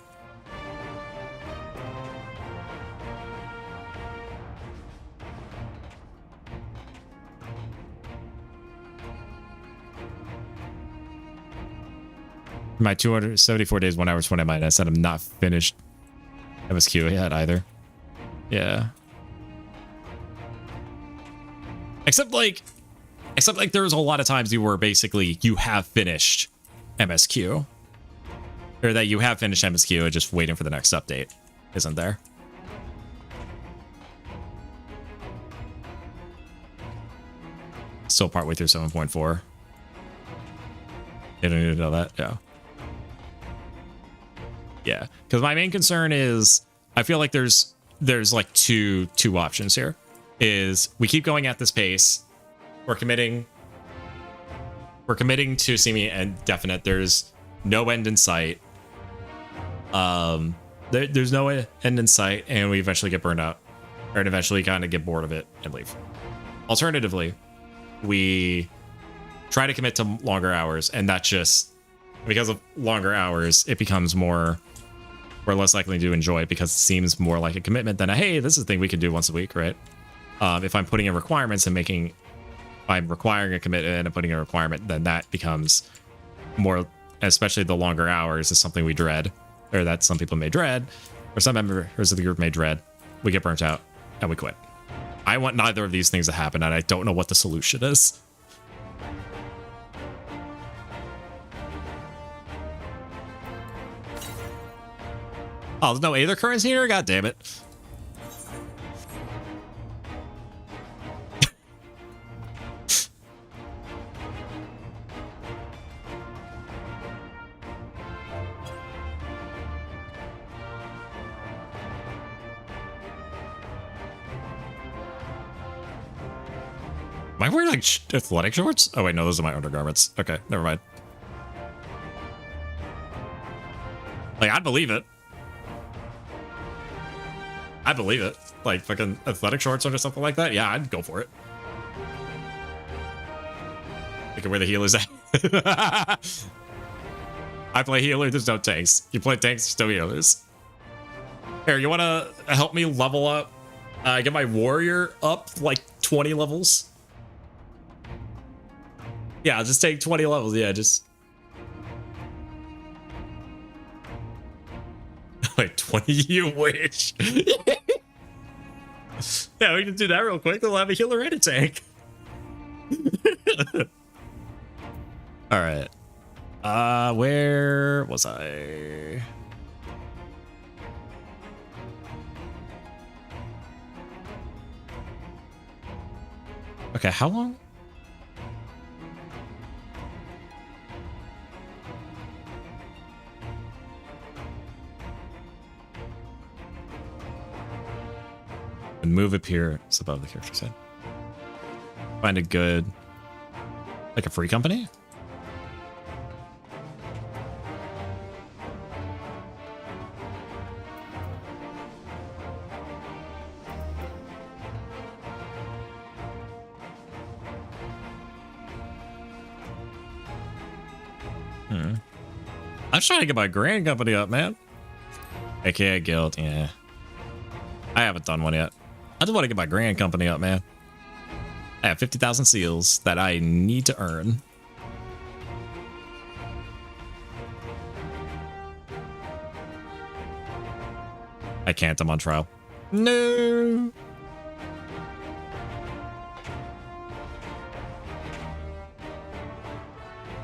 [SPEAKER 2] My 274 days, 1 hour, 20 minutes. I said I'm not finished MSQ yet either. Yeah. Except like there's a lot of times you were basically, you have finished MSQ. Or that you have finished MSQ and just waiting for the next update. Isn't there? Still partway through 7.4. You don't need to know that? Yeah. Yeah. Because my main concern is, I feel like there's like two options here. Is we keep going at this pace, we're committing to semi-indefinite. There's no end in sight. There's no end in sight, and we eventually get burned out, or eventually kind of get bored of it and leave. Alternatively, we try to commit to longer hours, and that's just because of longer hours, it becomes we're less likely to enjoy it because it seems more like a commitment than a, hey, this is a thing we can do once a week, right? If I'm putting in requirements and I'm requiring a commitment and putting a requirement, then that becomes more, especially the longer hours is something we dread, or that some people may dread, or some members of the group may dread. We get burnt out and we quit. I want neither of these things to happen, and I don't know what the solution is. Oh, there's no Aether currency here? God damn it. Am I wearing like athletic shorts? Oh wait, no, those are my undergarments. Okay, never mind. Like, I'd believe it. I believe it. Like fucking athletic shorts or something like that. Yeah, I'd go for it. Look at where the healer's at. I play healer, there's no tanks. You play tanks, there's no healers. Here, you want to help me level up? Get my warrior up like 20 levels? Yeah, I'll just take 20 levels. Yeah, just... Like 20, you wish. Yeah, we can do that real quick. We'll have a healer and a tank. All right. Where was I? Okay, how long? And move appears above the character's head. Find a good, like a free company? I'm trying to get my grand company up, man. AKA guild, yeah. I haven't done one yet. I just want to get my grand company up, man. I have 50,000 seals that I need to earn. I can't, I'm on trial. No.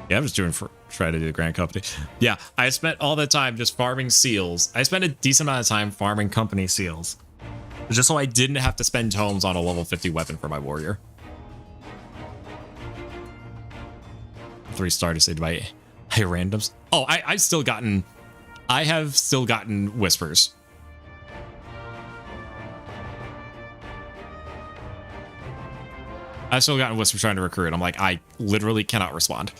[SPEAKER 2] Yeah, I'm just doing try to do the grand company. Yeah, I spent all the time just farming seals. I spent a decent amount of time farming company seals. Just so I didn't have to spend tomes on a level 50 weapon for my warrior. 3-star decided by high randoms. Oh, I have still gotten whispers. I've still gotten whispers trying to recruit. I'm like, I literally cannot respond.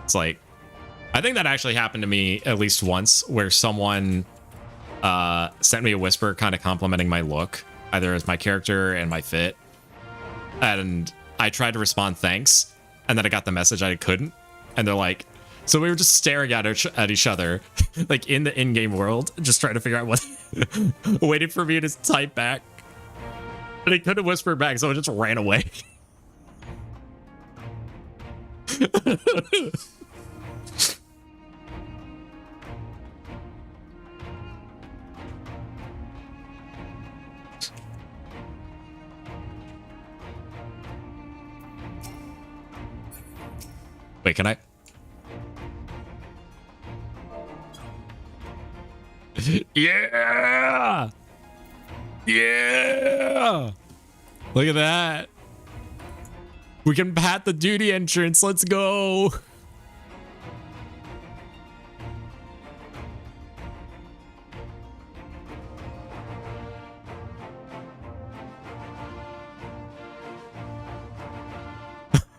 [SPEAKER 2] It's like, I think that actually happened to me at least once, where someone sent me a whisper kind of complimenting my look, either as my character and my fit. And I tried to respond thanks, and then I got the message I couldn't. And they're like, so we were just staring at each other, like in the in-game world, just trying to figure out what, waiting for me to type back. And he couldn't whisper back, so I just ran away. Wait, can I? Yeah! Yeah! Look at that. We can pat the duty entrance. Let's go.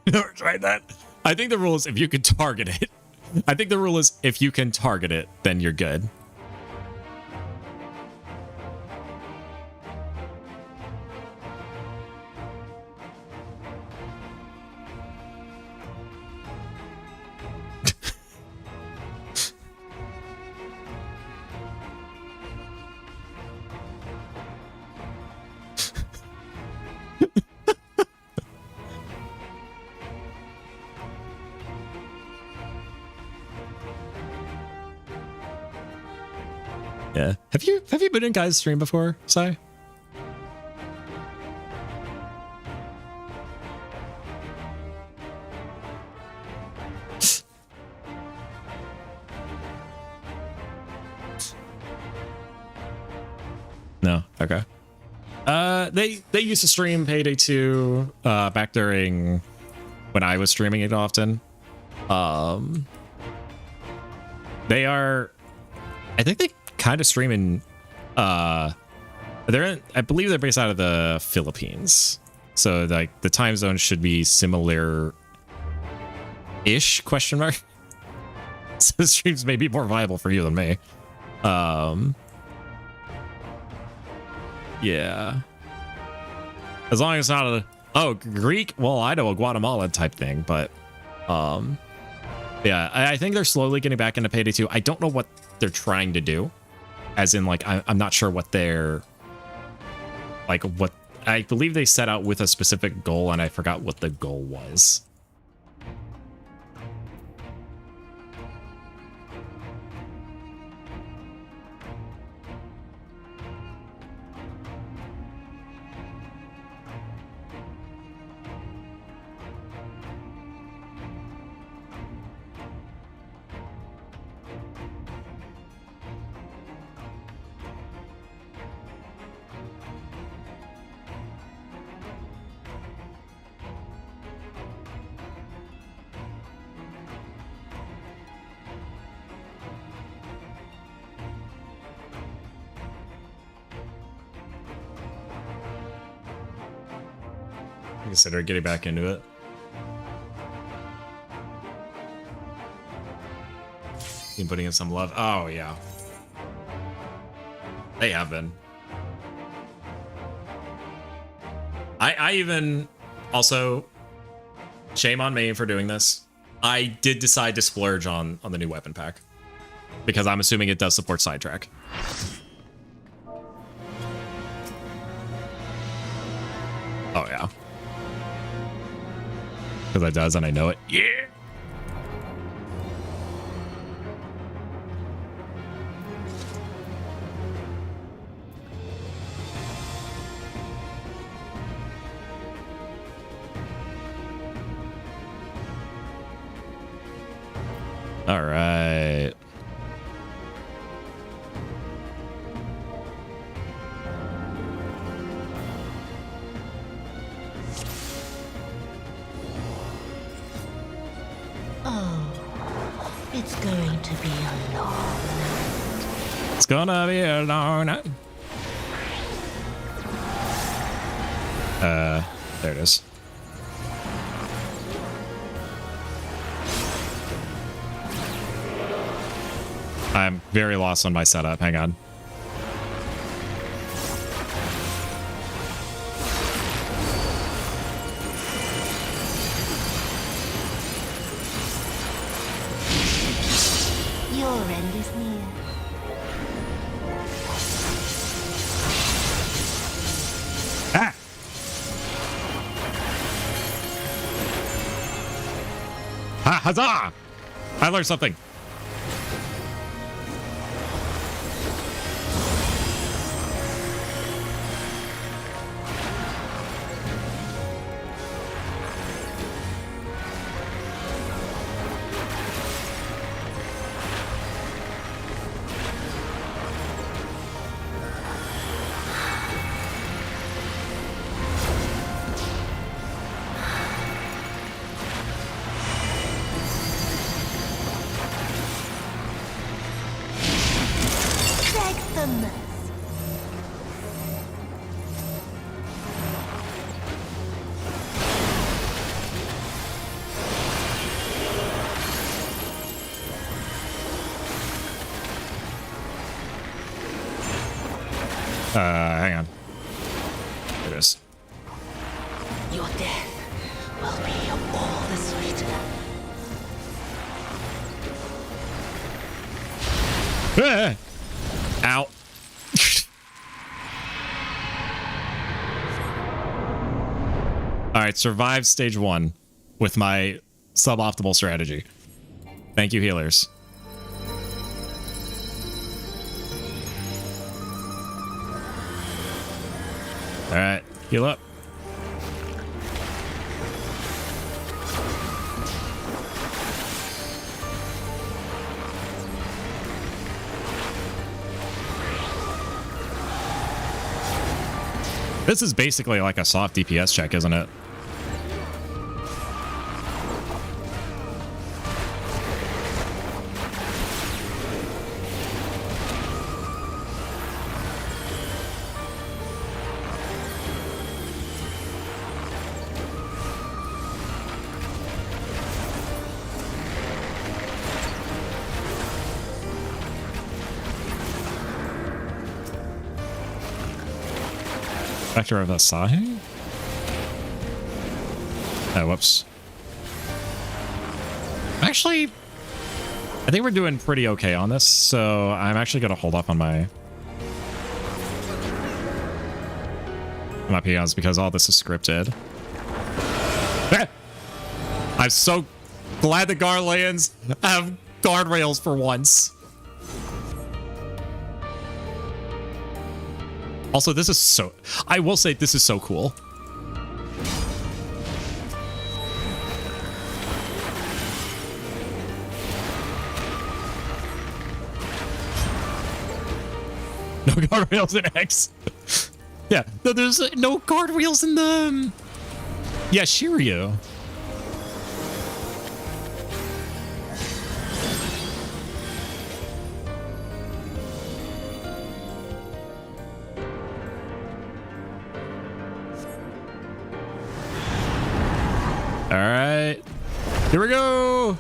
[SPEAKER 2] Never tried that. I think the rule is if you can target it. I think the rule is if you can target it, then you're good. Yeah. Have you been in Guy's stream before, Sai? No. Okay. They used to stream Payday 2 back during when I was streaming it often. They are, I think they kind of stream in I believe they're based out of the Philippines, so like the time zone should be similar ish, question mark. So the streams may be more viable for you than me. Yeah, as long as it's not a Greek, well, I know, a Guatemala type thing, but yeah, I think they're slowly getting back into Payday 2. I don't know what they're trying to do. As in, like, I'm not sure what they're... Like, what... I believe they set out with a specific goal, and I forgot what the goal was. Consider getting back into it. Been putting in some love. Oh yeah, they have been. I even also, shame on me for doing this. I did decide to splurge on the new weapon pack because I'm assuming it does support sidetrack. Oh yeah. Because it does, and I know it. Yeah! All right.
[SPEAKER 3] It's going to be a long night.
[SPEAKER 2] It's gonna be a long night. There it is. I'm very lost on my setup. Hang on.
[SPEAKER 3] Your end is near.
[SPEAKER 2] Ah! Ha, huzzah! I learned something. Hang on. There it is.
[SPEAKER 3] Your death will be all the sweeter.
[SPEAKER 2] Ow. All right, survive stage 1 with my suboptimal strategy. Thank you, healers. All right, heal up. This is basically like a soft DPS check, isn't it? Vector of Asahi? Oh, whoops. Actually, I think we're doing pretty okay on this, so I'm actually going to hold up on my peons because all this is scripted. I'm so glad the Garleans have guardrails for once. Also, this is so... I will say this is so cool. No guardrails in X. Yeah, no, there's no guardrails in the... Yeah, Shiryu. All right, here we go.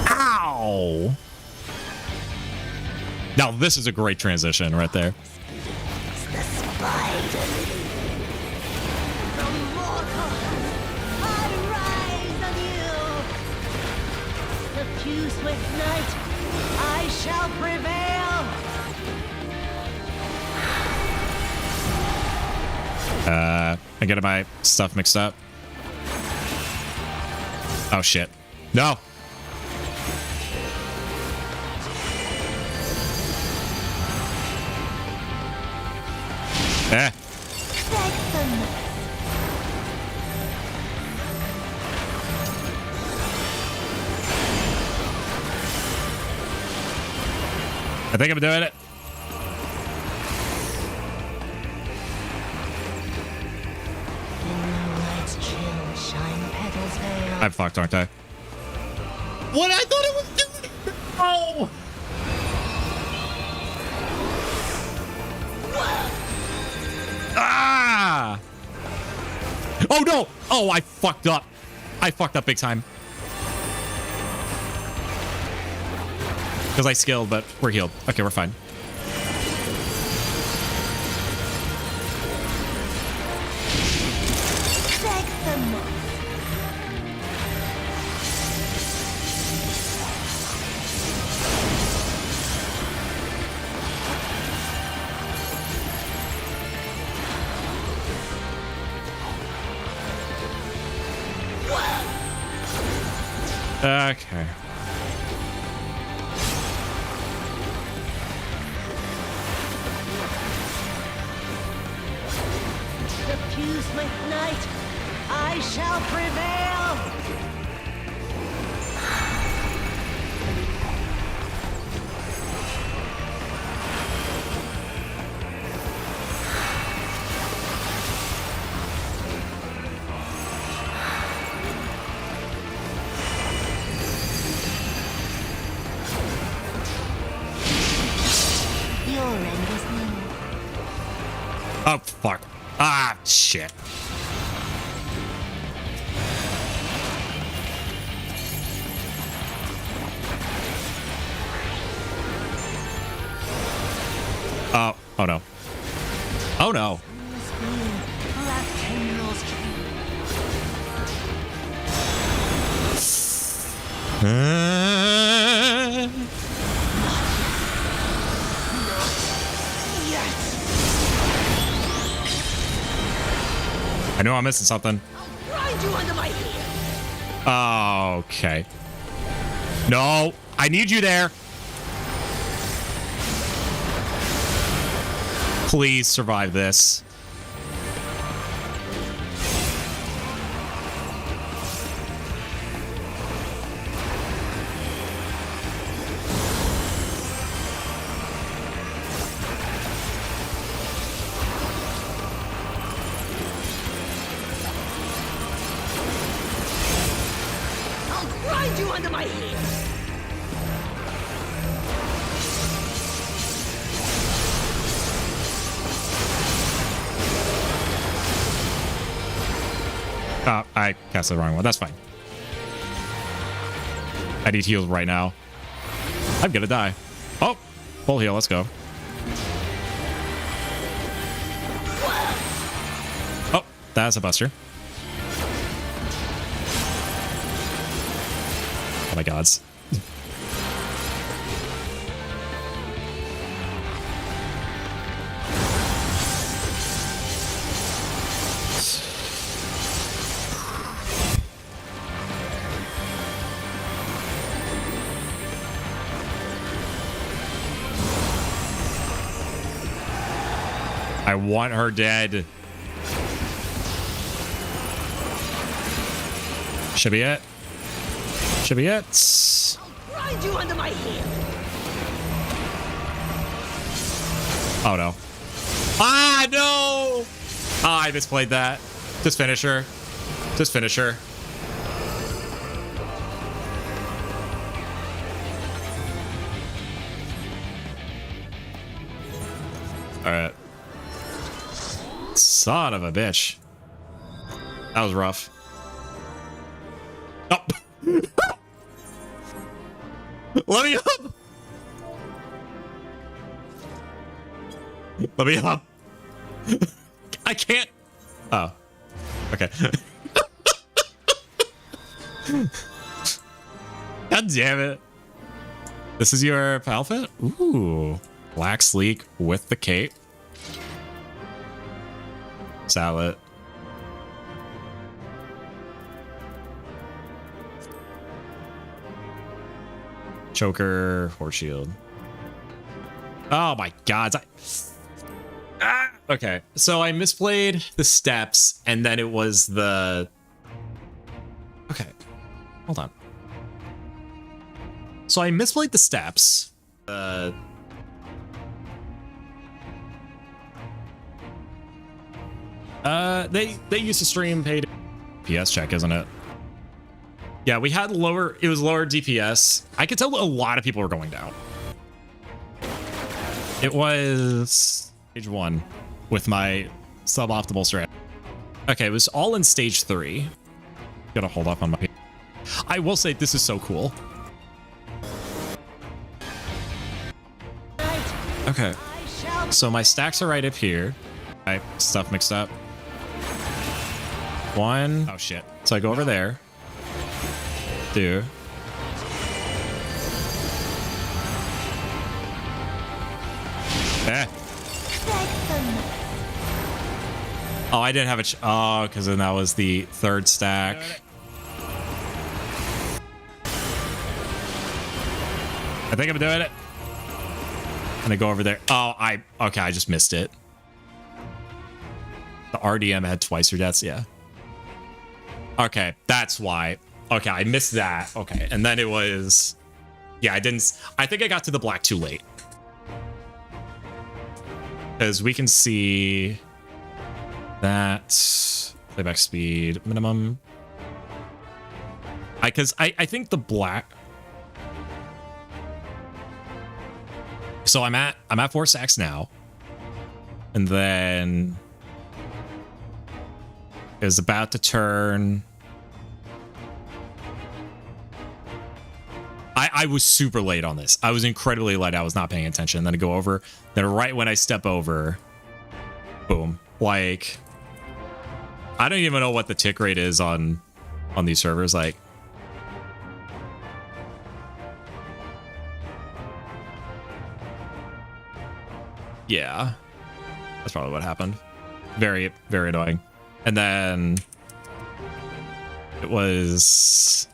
[SPEAKER 2] Ow. Now this is a great transition right there.
[SPEAKER 1] The spider. From mortal, I rise anew. Suffuse with night, I shall prevail.
[SPEAKER 2] I'm getting my stuff mixed up. Oh shit. No. Eh. I think I'm doing it. I'm fucked, aren't I? What? I thought it was doing it. Oh. Ah! Oh no! Oh, I fucked up. I fucked up big time. Because I skilled, but we're healed. Okay, we're fine. Okay.
[SPEAKER 1] Suffuse with night, I shall prevail. Your end is near.
[SPEAKER 2] Oh, fuck. Ah, shit. Oh no. Oh no. I know I'm missing something.
[SPEAKER 1] Grind you under my heel.
[SPEAKER 2] Okay. No, I need you there. Please survive this.
[SPEAKER 1] I'll grind you under my heel.
[SPEAKER 2] I cast the wrong one. That's fine. I need heals right now. I'm gonna die. Oh, full heal. Let's go. Oh, that's a buster. Oh my gods. I want her dead. Should be it. Should be it.
[SPEAKER 12] Grind you under my heel.
[SPEAKER 2] Oh no. Ah, no! Ah, I misplayed that. Just finish her. Just finish her. Alright. Son of a bitch. That was rough. Oh. Let me up! Let me up. I can't. Oh. Okay. God damn it. This is your outfit? Ooh. Black sleek with the cape. Salad. Choker, horse shield. Oh my god. Okay, so I misplayed the steps, and then it was the... Okay, hold on. So I misplayed the steps. They used to stream paid PS check, isn't it? Yeah, we had lower, it was lower DPS. I could tell a lot of people were going down. It was stage 1 with my suboptimal strat. Okay, it was all in stage 3. Gotta hold up on my... I will say this is so cool. Okay, so my stacks are right up here. I stuff mixed up. 1. Oh shit. So I go over there. 2. Oh, I didn't have a... oh, because then that was the 3rd stack. I think I'm doing it. And I go over there. Oh, okay, I just missed it. The RDM had twice your deaths, yeah. Okay, that's why. Okay, I missed that. Okay, and then it was... yeah, I think I got to the black too late. Because we can see that playback speed minimum. Because I think the black... so I'm at 4 stacks now. And then it was about to turn. I was super late on this. I was incredibly late. I was not paying attention. Then I go over. Then right when I step over, boom. Like, I don't even know what the tick rate is on these servers. Like, yeah, that's probably what happened. Very, very annoying. And then it was...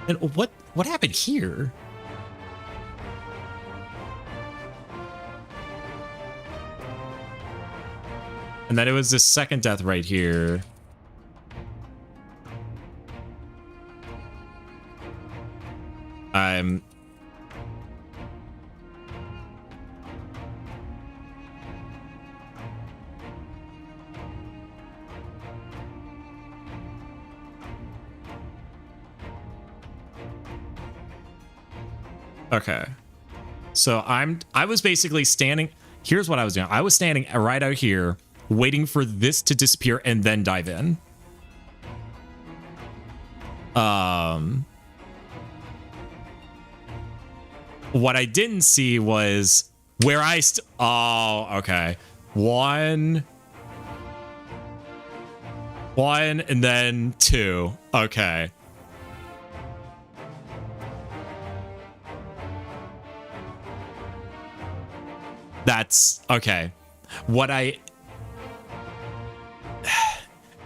[SPEAKER 2] and what happened here? And then it was this second death right here. Okay. So I was basically standing, here's what I was doing. I was standing right out here waiting for this to disappear and then dive in. What I didn't see was where oh, okay. One and then 2. Okay. That's okay.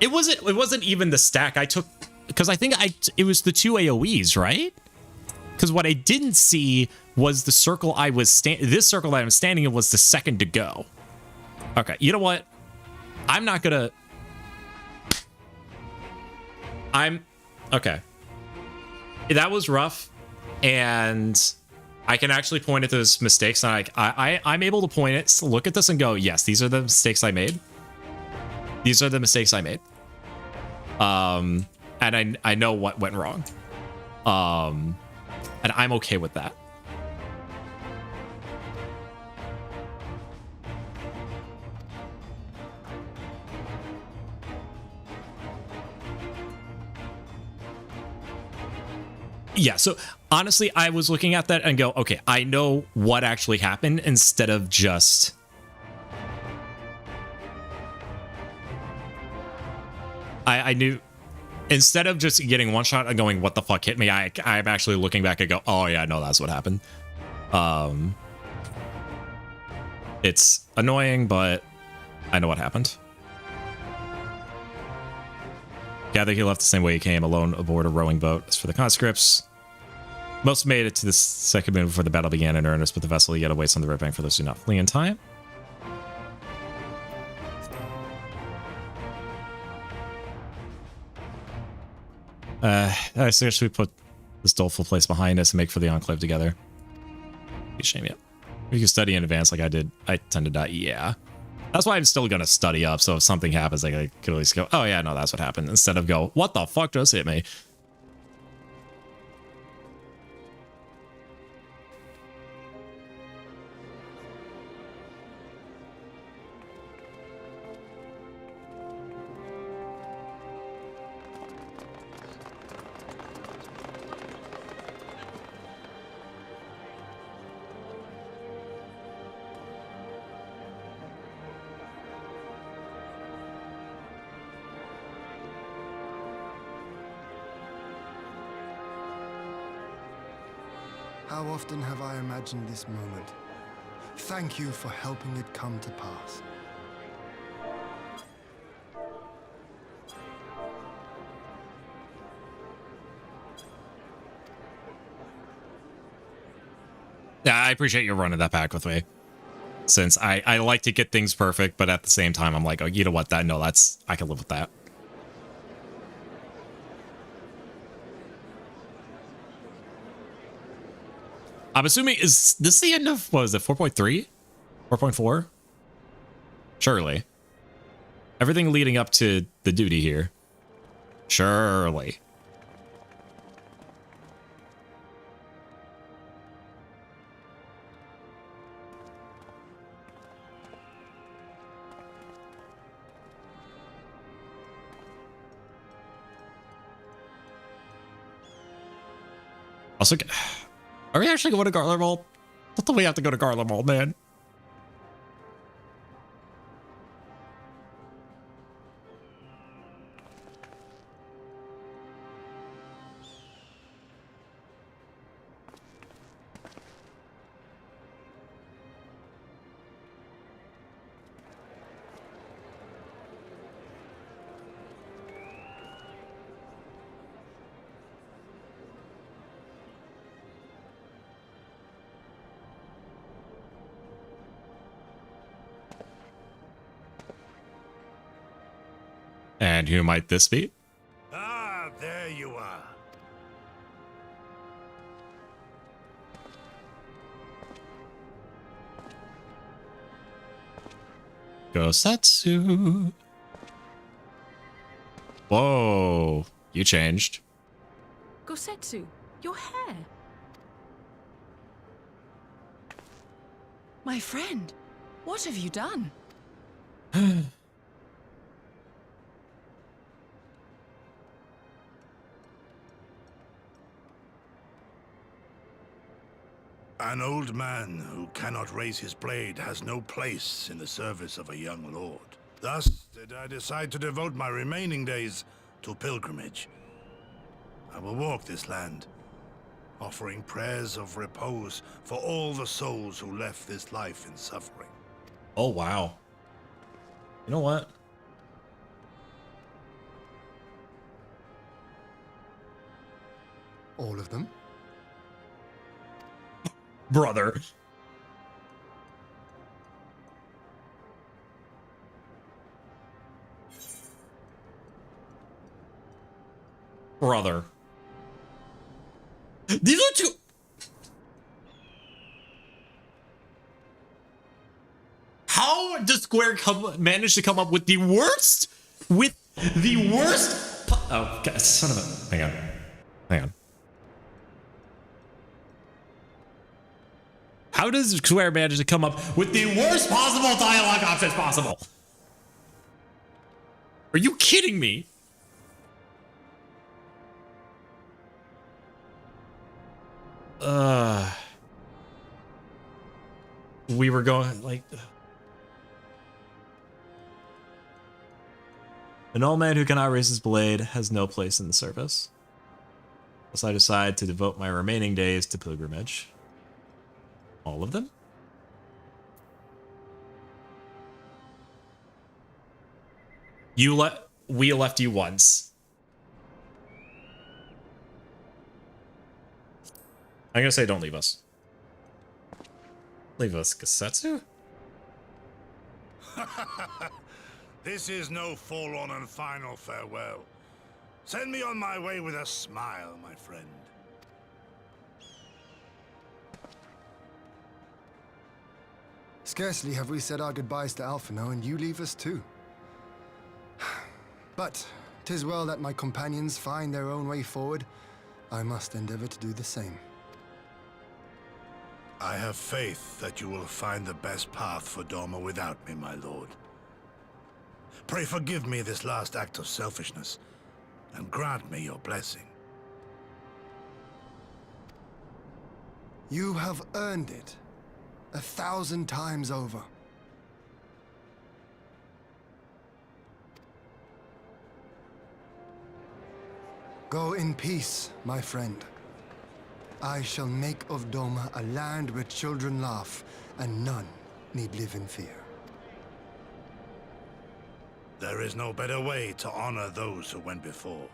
[SPEAKER 2] It wasn't even the stack I took, because I think it was the 2 AoEs, right? Because what I didn't see was the circle I was this circle that I'm standing in was the second to go. Okay, you know what? I'm not gonna... Okay. That was rough, and I can actually point at those mistakes, and I'm able to point it, look at this and go, yes, these are the mistakes I made. These are the mistakes I made. And I know what went wrong. And I'm okay with that. Yeah, so honestly, I was looking at that and go, okay, I know what actually happened instead of just... I knew... Instead of just getting one shot and going, what the fuck hit me, I'm actually looking back and go, oh yeah, no, that's what happened. It's annoying, but I know what happened. Gather he left the same way he came, alone aboard a rowing boat. As for the conscripts, most made it to the second moon before the battle began in earnest, but the vessel yet awaits on the riverbank for those who do not flee in time. I suggest we put this doleful place behind us and make for the Enclave together. Be a shame, yeah. If you can study in advance like I did, I tend to die. Yeah. That's why I'm still going to study up, so if something happens, like, I could at least go, oh yeah, no, that's what happened, instead of go, what the fuck just hit me?
[SPEAKER 7] How often have I imagined this moment? Thank you for helping it come to pass.
[SPEAKER 2] Yeah, I appreciate you running that back with me. Since I like to get things perfect, but at the same time, I'm like, oh, you know what? I can live with that. I'm assuming, is this the end of, what is it, 4.3? 4.4? Surely. Everything leading up to the duty here. Surely. Also, are we actually going to Garlemald? I thought we have to go to Garlemald, man. And who might this be?
[SPEAKER 4] Ah, there you are.
[SPEAKER 2] Gosetsu. Whoa, you changed.
[SPEAKER 5] Gosetsu, your hair.
[SPEAKER 17] My friend, what have you done?
[SPEAKER 4] An old man who cannot raise his blade has no place in the service of a young lord. Thus did I decide to devote my remaining days to pilgrimage. I will walk this land, offering prayers of repose for all the souls who left this life in suffering.
[SPEAKER 2] Oh, wow. You know what?
[SPEAKER 7] All of them?
[SPEAKER 2] Brother. Brother. These are two. How does Square manage to come up with the worst? With the worst? Oh, God, son of a. Hang on. Hang on. How does Square manage to come up with the worst possible dialogue options possible? Are you kidding me? We were going like an old man who cannot raise his blade has no place in the service. Thus I decide to devote my remaining days to pilgrimage. All of them? We left you once. I'm gonna say don't leave us. Leave us, Gasetsu?
[SPEAKER 4] This is no forlorn and final farewell. Send me on my way with a smile, my friend.
[SPEAKER 7] Scarcely have we said our goodbyes to Alphino, and you leave us too. But 'tis well that my companions find their own way forward. I must endeavor to do the same.
[SPEAKER 4] I have faith that you will find the best path for Doma without me, my lord. Pray forgive me this last act of selfishness, and grant me your blessing.
[SPEAKER 7] You have earned it 1,000 times over. Go in peace, my friend. I shall make of Doma a land where children laugh and none need live in fear.
[SPEAKER 4] There is no better way to honor those who went before.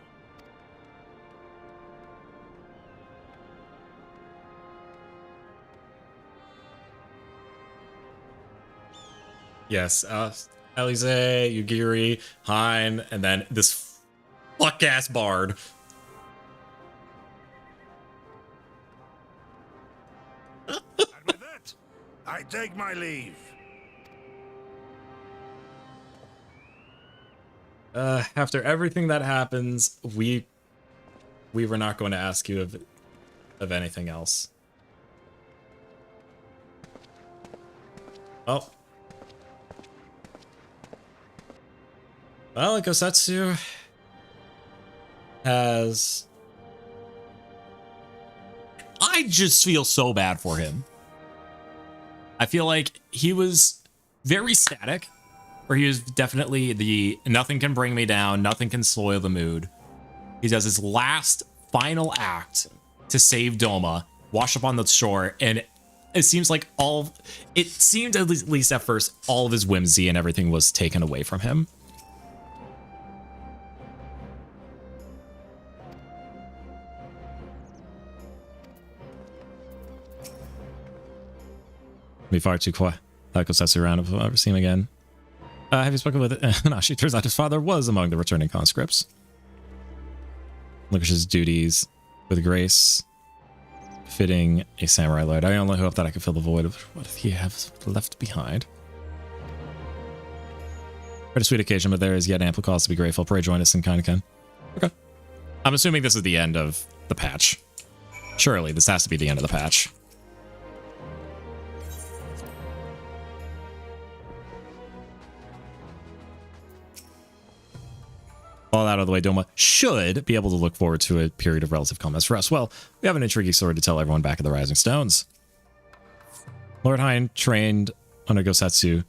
[SPEAKER 2] Yes, Alize, Yugiri, Hein, and then this fuck-ass bard.
[SPEAKER 4] And with that, I take my leave.
[SPEAKER 2] After everything that happens, we were not going to ask you of anything else. Oh. Well, Gosetsu has... I just feel so bad for him. I feel like he was very static, where he was definitely the nothing can bring me down, nothing can soil the mood. He does his last final act to save Doma, wash up on the shore, and it seems like it seemed at least at first, all of his whimsy and everything was taken away from him. Be far too quiet. That goes around if I ever see him again. Have you spoken with it? No, she turns out his father was among the returning conscripts. Relinquishes duties with grace, fitting a samurai lord. I only hope that I can fill the void of what he has left behind. Quite a sweet occasion, but there is yet ample cause to be grateful. Pray join us in Kainaken. Okay. I'm assuming this is the end of the patch. Surely, this has to be the end of the patch. All out of the way, Doma should be able to look forward to a period of relative calmness for us. Well, we have an intriguing story to tell everyone back at the Rising Stones. Lord Hein trained under Gosetsu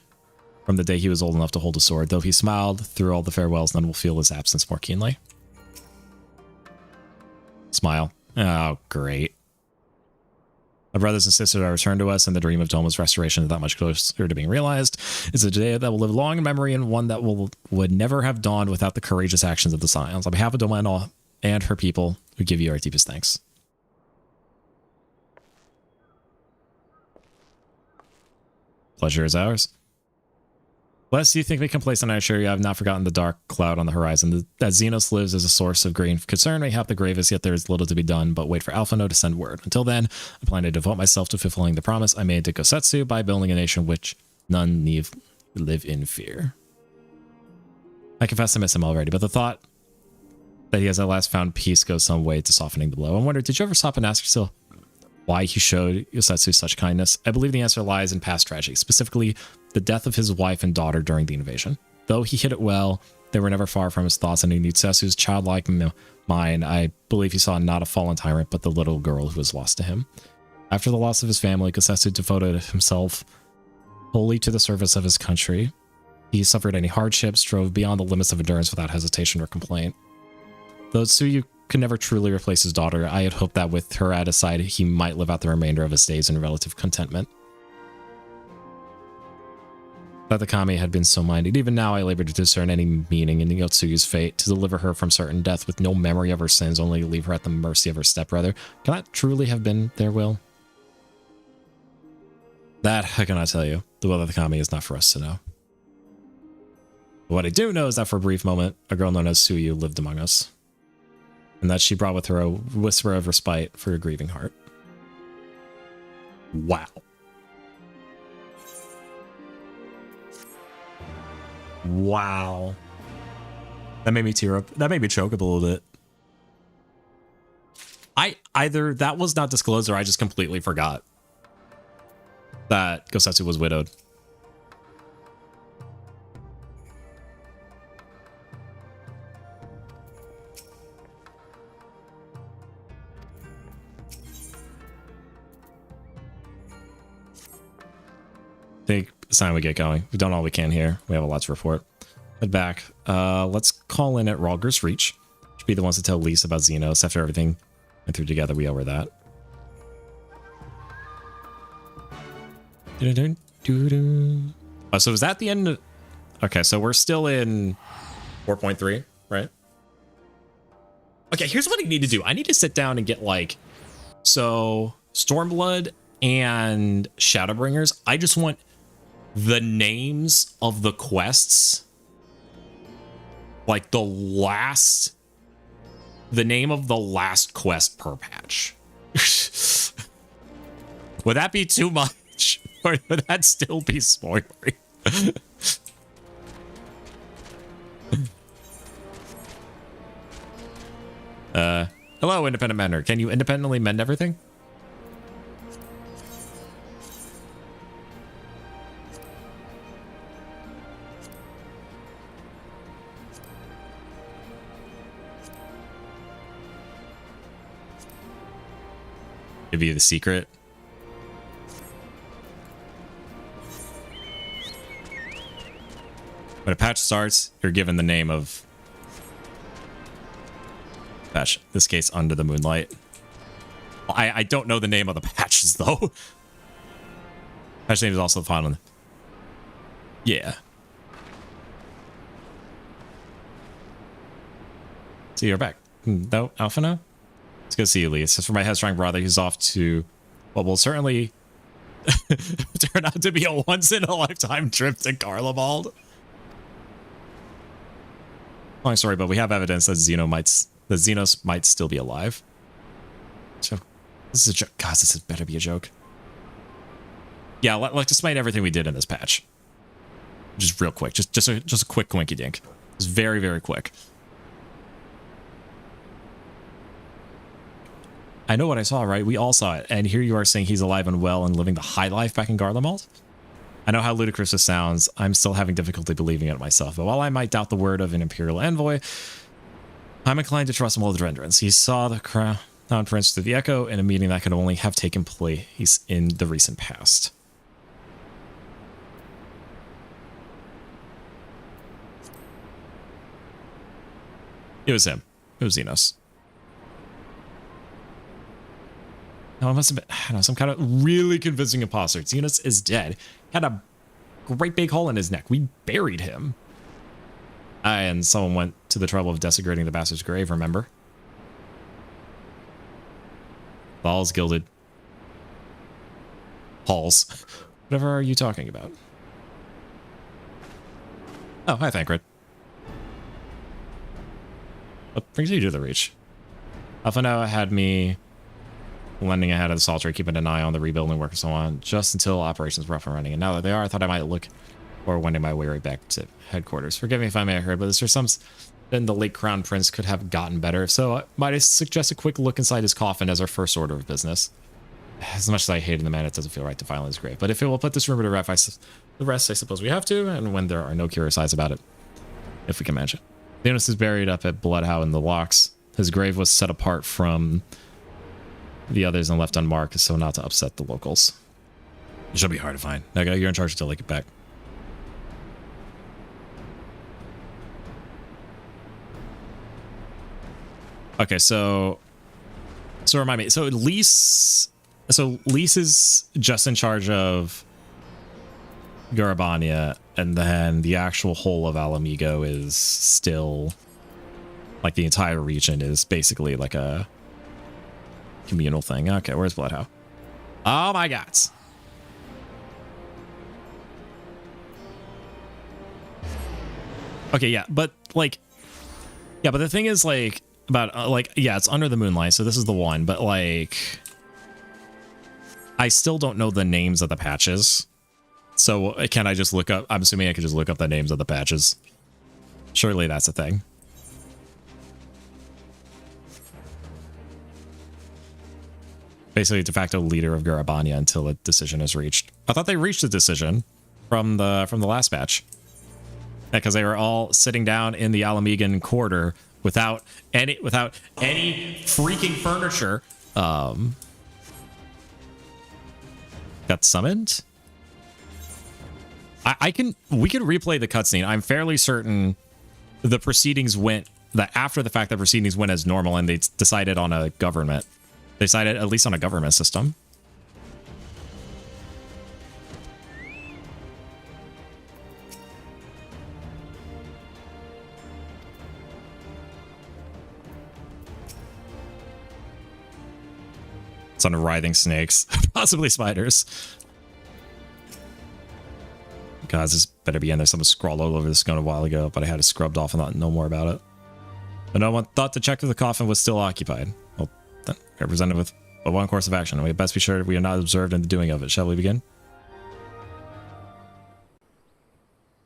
[SPEAKER 2] from the day he was old enough to hold a sword, though he smiled through all the farewells, none will feel his absence more keenly. Smile. Oh, great. My brothers and sisters are returned to us, and the dream of Doma's restoration is that much closer to being realized. It's a day that will live long in memory, and one that would never have dawned without the courageous actions of the Scions. On behalf of Doma and her people, we give you our deepest thanks. Pleasure is ours. Lest you think me complacent, I assure you I have not forgotten the dark cloud on the horizon. That Xenos lives as a source of grave concern may have the gravest, yet there is little to be done but wait for Alphino to send word. Until then, I plan to devote myself to fulfilling the promise I made to Gosetsu by building a nation which none need live in fear. I confess I miss him already, but the thought that he has at last found peace goes some way to softening the blow. I wonder, did you ever stop and ask yourself why he showed Yosetsu such kindness? I believe the answer lies in past tragedy, specifically the death of his wife and daughter during the invasion. Though he hid it well, they were never far from his thoughts, and in Yosetsu's childlike mind, I believe he saw not a fallen tyrant, but the little girl who was lost to him. After the loss of his family, Yosetsu devoted himself wholly to the service of his country. He suffered any hardships, drove beyond the limits of endurance without hesitation or complaint. Though Tsuyu could never truly replace his daughter, I had hoped that with her at his side, he might live out the remainder of his days in relative contentment. That the kami had been so minded. Even now I labor to discern any meaning in Yotsuyu's fate, to deliver her from certain death with no memory of her sins, only to leave her at the mercy of her stepbrother. Can that truly have been their will? That I cannot tell you. The will of the kami is not for us to know. But what I do know is that for a brief moment, a girl known as Tsuyu lived among us, and that she brought with her a whisper of respite for your grieving heart. Wow. Wow. That made me tear up. That made me choke up a little bit. Either that was not disclosed or I just completely forgot that Gosetsu was widowed. I think it's time we get going. We've done all we can here. We have a lot to report. Head back. Let's call in at Ralger's Reach. Should be the ones to tell Lise about Xenos. After everything went through together, we owe her that. Oh, so is that the end? Okay, so we're still in 4.3, right? Okay, here's what I need to do. I need to sit down and get like, so Stormblood and Shadowbringers. I just want the names of the quests, like the name of the last quest per patch. Would that be too much? Or would that still be spoilery? Hello, independent mender. Can you independently mend everything? Give you the secret. When a patch starts, you're given the name of patch. In this case, Under the Moonlight. I don't know the name of the patches though. Patch name is also found on. Yeah. So you're back. No, Alphino? It's good to see you, Lee. It's just for my headstrong brother. He's off to what will certainly turn out to be a once-in-a-lifetime trip to Garlemald. Long story, but we have evidence that Xenos might still be alive. So this is a joke. God, this better be a joke. Yeah, let's explain everything we did in this patch. Just real quick. Just a quick quinky dink. It's very, very quick. I know what I saw, right? We all saw it. And here you are saying he's alive and well and living the high life back in Garlemald? I know how ludicrous this sounds. I'm still having difficulty believing it myself. But while I might doubt the word of an Imperial envoy, I'm inclined to trust him with Rendrens. He saw the Crown Prince through the Echo in a meeting that could only have taken place in the recent past. It was him. It was Xenos. No, it must have been, I don't know, some kind of really convincing imposter. Xenos is dead. Had a great big hole in his neck. We buried him. And someone went to the trouble of desecrating the bastard's grave, remember? Balls gilded. Halls. Whatever are you talking about? Oh, hi, Thancred. What brings you to the Reach? Alphano had me lending ahead of the Saltry, keeping an eye on the rebuilding work and so on, just until operations were up and running. And now that they are, I thought I might look or wending my way right back to headquarters. Forgive me if I may have heard, but there's some then the late Crown Prince could have gotten better. So might I suggest a quick look inside his coffin as our first order of business? As much as I hated the man, it doesn't feel right to violate his grave. But if it will put this rumor to the rest, I suppose we have to, and when there are no curious eyes about it, if we can manage it. Thanos is buried up at Bloodhow in the Locks. His grave was set apart from the others and left unmarked so not to upset the locals. It should be hard to find. Now, you're in charge until they get back. Okay, so remind me. So Lise is just in charge of Garabania, and then the actual whole of Alamigo is still, like, the entire region is basically like a communal thing. Okay, where's Bloodhow? Oh my god. Okay, yeah, but like, yeah, but the thing is, like, about like, yeah, it's under the moonlight, so this is the one, but like, I still don't know the names of the patches. So can I just look up? I'm assuming I could just look up the names of the patches. Surely that's a thing. Basically, de facto leader of Garabania until a decision is reached. I thought they reached a decision from the last batch, because they were all sitting down in the Alamigan quarter without any freaking furniture. Got summoned. We can replay the cutscene. I'm fairly certain the proceedings went, that after the fact, the proceedings went as normal and they decided on a government. They decided at least on a government system. It's on writhing snakes, possibly spiders. God, this better be in there. Someone scrawled all over this stone a while ago, but I had it scrubbed off and not know more about it. But no one thought to check if the coffin was still occupied. Well, then represented with but one course of action. We had best be sure we are not observed in the doing of it. Shall we begin?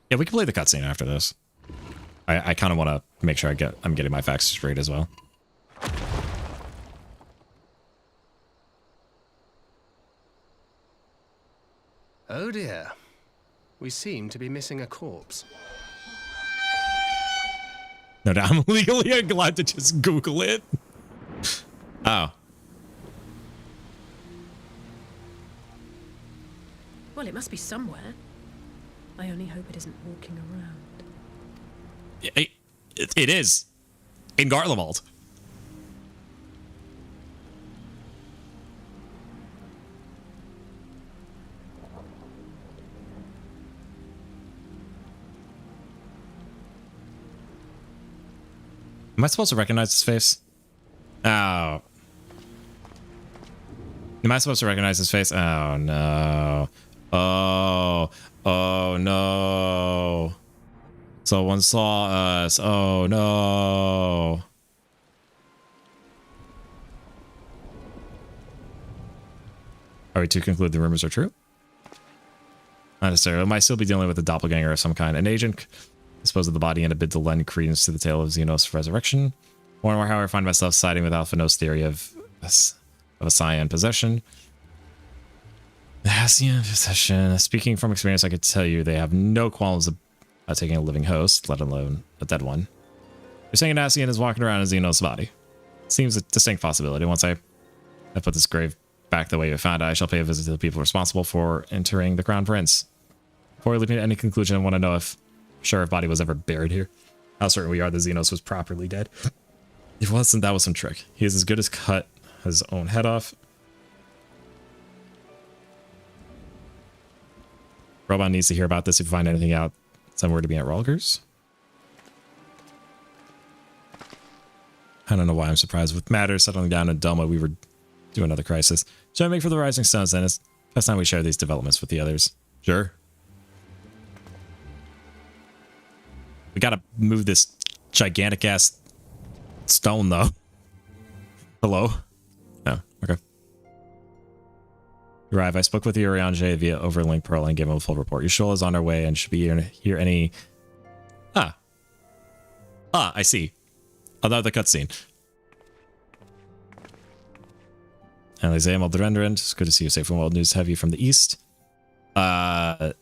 [SPEAKER 2] Yeah, we can play the cutscene after this. I kind of want to make sure I'm getting my facts straight as well.
[SPEAKER 18] Oh dear. We seem to be missing a corpse.
[SPEAKER 2] No doubt. I'm legally glad to just Google it. Oh.
[SPEAKER 5] Well, it must be somewhere. I only hope it isn't walking around.
[SPEAKER 2] It is. In Garlemald. Am I supposed to recognize his face? Oh. Am I supposed to recognize his face? Oh, no. Oh. Oh, no. Someone saw us. Oh, no. Are we to conclude the rumors are true? Not necessarily. I might still be dealing with a doppelganger of some kind. An agent dispose of the body in a bid to lend credence to the tale of Xenos' resurrection. More and more, however, I find myself siding with Alphano's theory of a cyan possession. Cyan possession. Speaking from experience, I could tell you they have no qualms about taking a living host, let alone a dead one. You're saying Ascian is walking around in Xenos' body. Seems a distinct possibility. Once I put this grave back the way we found it, I shall pay a visit to the people responsible for entering the Crown Prince. Before leaping to any conclusion, I want to know if Sheriff body was ever buried here. How certain we are that Xenos was properly dead. If it wasn't, that was some trick. He is as good as cut his own head off. Robot needs to hear about this if you find anything out. Somewhere to be at Rolgers. I don't know why I'm surprised with matters settling down in Doma. We were doing another crisis. Should I make for the Rising Stones then? If Best time we share these developments with the others. Sure. We gotta move this gigantic ass stone though. Hello? Oh, okay. Arrive. I spoke with the Urianger via Overlink Pearl and gave him a full report. Yashul is on her way and should be here any... I see. Another cutscene. Alizé Maldrendrend, it's good to see you safe and well. News heavy from the east. Yeah.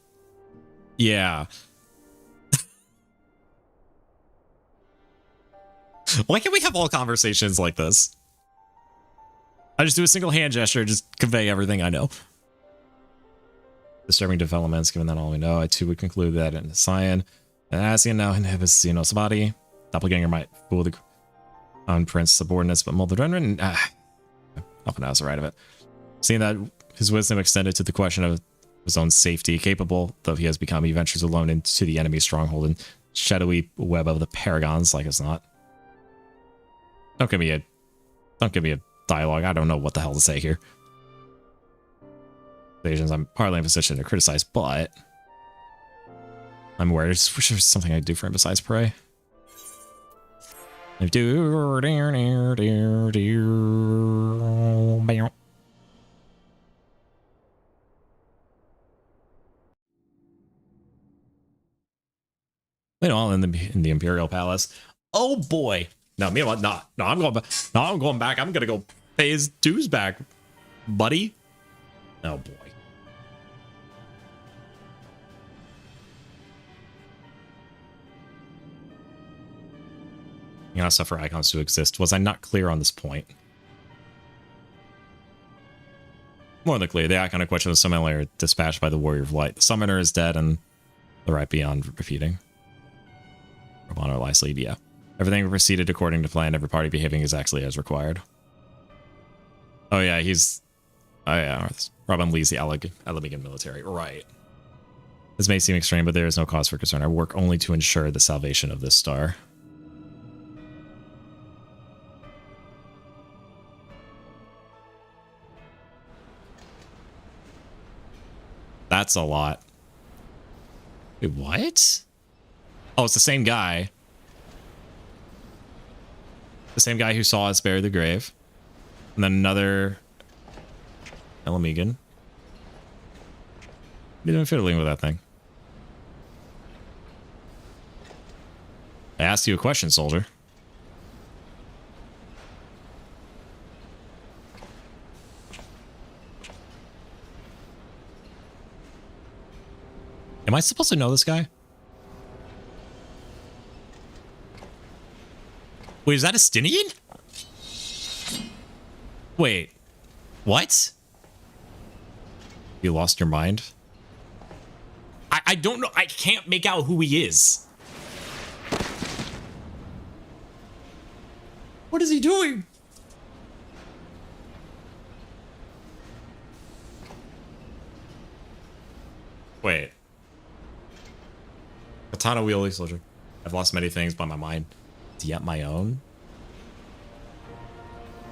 [SPEAKER 2] Why can't we have all conversations like this? I just do a single hand gesture, just convey everything I know. Disturbing developments, given that all we know, I too would conclude that in Cyan and Asian now inhibits Xenos body. Doppelganger might fool the Crown Prince subordinates, but Maldrendrend, often has the right of it. Seeing that his wisdom extended to the question of his own safety, capable, though he has become, he ventures alone into the enemy's stronghold and shadowy web of the Paragons, like it's not. Don't give me a dialogue. I don't know what the hell to say here. Asians, I'm partly in a position to criticize, but I'm aware there's something I can do for him besides pray. Wait, all in the Imperial Palace. Oh boy. No, me what? No, I'm going back. No, I'm going back. I'm gonna go pay his dues back, buddy. Oh boy. You know, stuff for icons to exist. Was I not clear on this point? More than clear. The icon of question of the summon layer dispatched by the Warrior of Light. The summoner is dead and the right beyond repeating. Romano lies lead, yeah. Everything proceeded according to plan, every party behaving exactly as required. Oh yeah, Robin leads the Alamigan military. Right. This may seem extreme, but there is no cause for concern. I work only to ensure the salvation of this star. That's a lot. Wait, what? Oh, it's the same guy. The same guy who saw us bury the grave. And then another Alamigan. What are you doing fiddling with that thing? I asked you a question, soldier. Am I supposed to know this guy? Wait, is that a Stinian? Wait, what? You lost your mind? I don't know. I can't make out who he is. What is he doing? Wait. Katana wielding soldier. I've lost many things, but my mind is yet my own.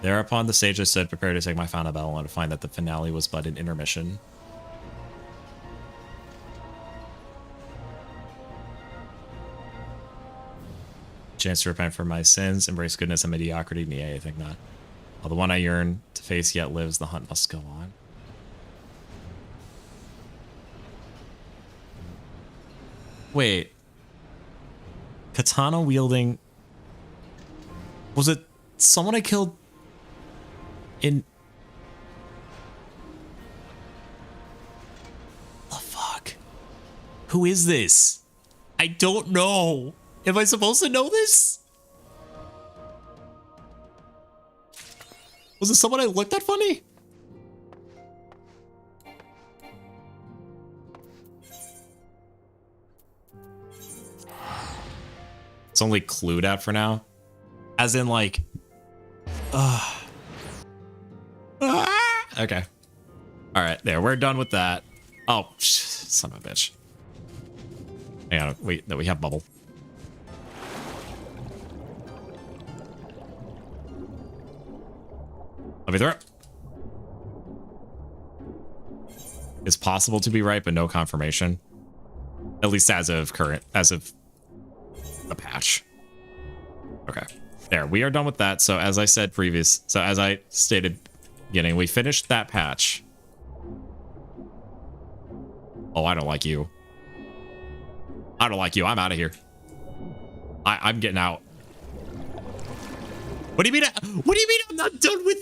[SPEAKER 2] Thereupon the sages said, prepare to take my final battle and to find that the finale was but an intermission. Chance to repent for my sins, embrace goodness and mediocrity. Yeah, I think not. While the one I yearn to face yet lives, the hunt must go on. Wait. Katana wielding. Was it someone I killed in. The fuck? Who is this? I don't know. Am I supposed to know this? Was it someone I looked at funny? It's only clued at for now. As in like... Okay. Alright, there. We're done with that. Oh, son of a bitch. Hang on. Wait, no, we have bubble. Let me throw it. is possible to be right, but no confirmation. At least as of the patch. Okay. There, we are done with that. So as I said as I stated beginning, we finished that patch. Oh, I don't like you. I don't like you. I'm out of here. I'm getting out. What do you mean? What do you mean I'm not done with?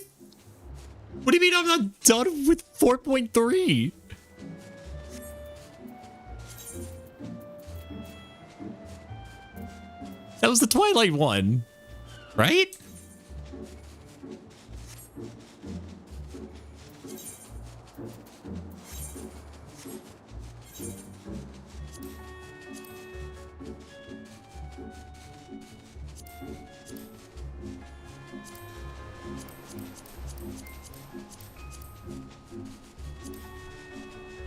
[SPEAKER 2] What do you mean I'm not done with 4.3? That was the Twilight one, right?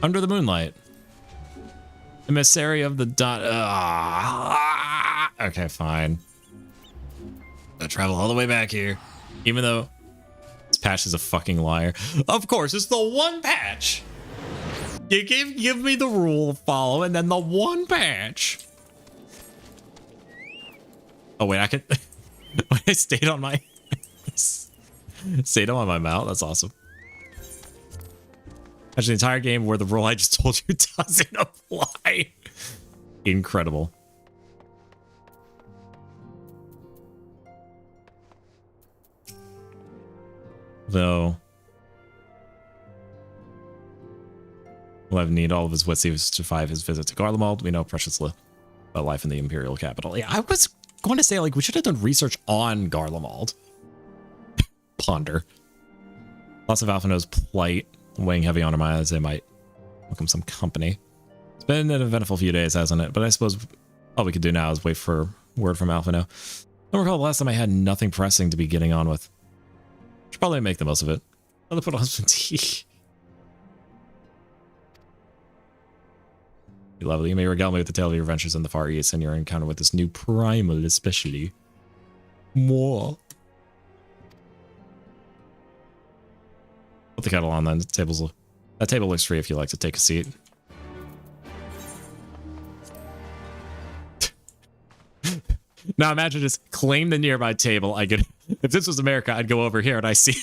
[SPEAKER 2] Under the Moonlight. Emissary of the dot. Okay, fine. Gotta travel all the way back here. Even though this patch is a fucking liar. Of course, it's the one patch. You give me the rule to follow, and then the one patch. Oh wait, I can. I stayed on my mount. That's awesome. Actually, the entire game where the rule I just told you doesn't apply. Incredible. Though we'll have need all of his wits to survive his visit to Garlemald. We know precious little about life in the Imperial capital. Yeah, I was going to say, like, we should have done research on Garlemald. Ponder. Lots of Alphino's plight weighing heavy on our minds. They might welcome some company. It's been an eventful few days, hasn't it? But I suppose all we could do now is wait for word from Alphino. I don't recall the last time I had nothing pressing to be getting on with. Should probably make the most of it. I'll put on some tea. Lovely. You may regale me with the tale of your adventures in the Far East and your encounter with this new primal, especially. More. Put the kettle on then. That table looks free if you'd like to take a seat. Now imagine just claim the nearby table. I could, if this was America, I'd go over here and I see.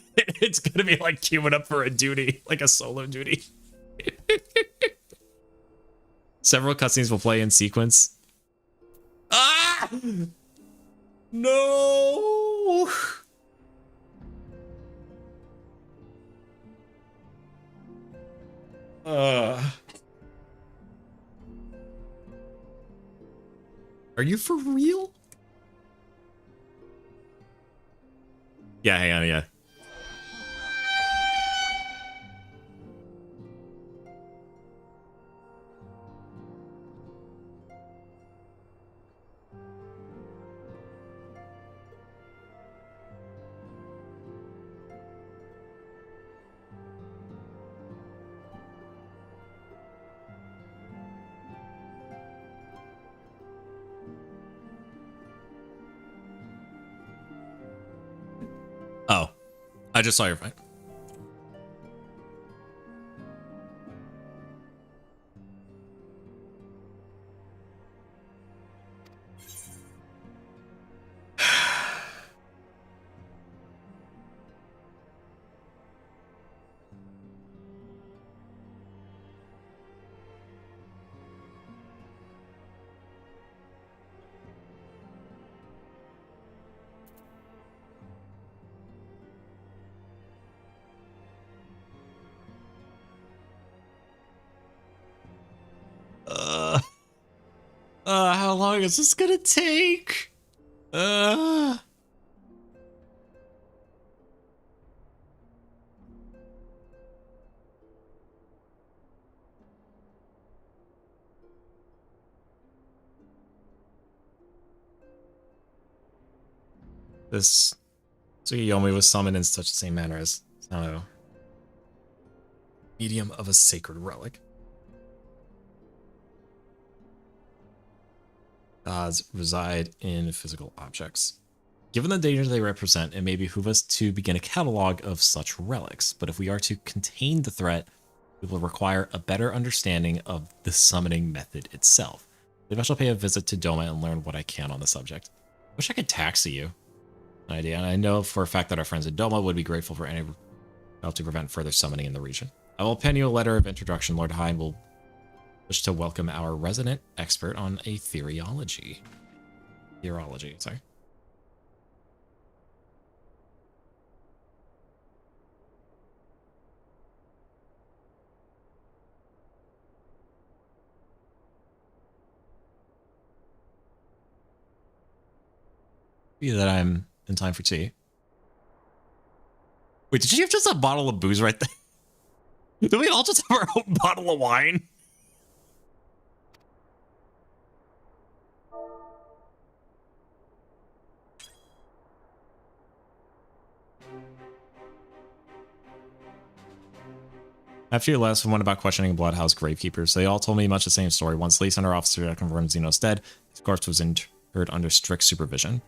[SPEAKER 2] It's gonna be like queuing up for a duty, like a solo duty. Several cutscenes will play in sequence. Ah! No! Are you for real? Yeah, hang on, yeah. Oh, I just saw your fight. How long is this gonna take? This Tsukiyomi was summoned in such the same manner as Sano. Medium of a sacred relic. Gods reside in physical objects. Given the danger they represent, it may behoove us to begin a catalog of such relics, but if we are to contain the threat, we will require a better understanding of the summoning method itself. Maybe I shall pay a visit to Doma and learn what I can on the subject. Wish I could taxi you. An idea, and I know for a fact that our friends at Doma would be grateful for any help to prevent further summoning in the region. I will pen you a letter of introduction. Lord Hine will wish to welcome our resident expert on a theurology. Sorry. Be that I'm in time for tea. Wait, did you have just a bottle of booze right there? Did we all just have our own bottle of wine? After you left, someone about questioning Bloodhouse gravekeepers. They all told me much the same story. Once Lease under officer confirmed Zeno's dead, his corpse was interred under strict supervision.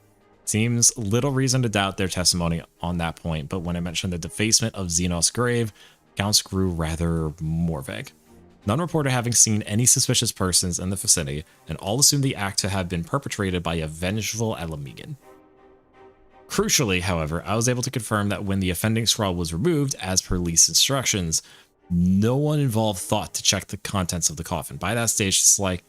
[SPEAKER 2] Seems little reason to doubt their testimony on that point, but when I mentioned the defacement of Xenos' grave, accounts grew rather more vague. None reported having seen any suspicious persons in the vicinity, and all assumed the act to have been perpetrated by a vengeful Alamegan. Crucially, however, I was able to confirm that when the offending scroll was removed, as per Lee's instructions, no one involved thought to check the contents of the coffin. By that stage, it's like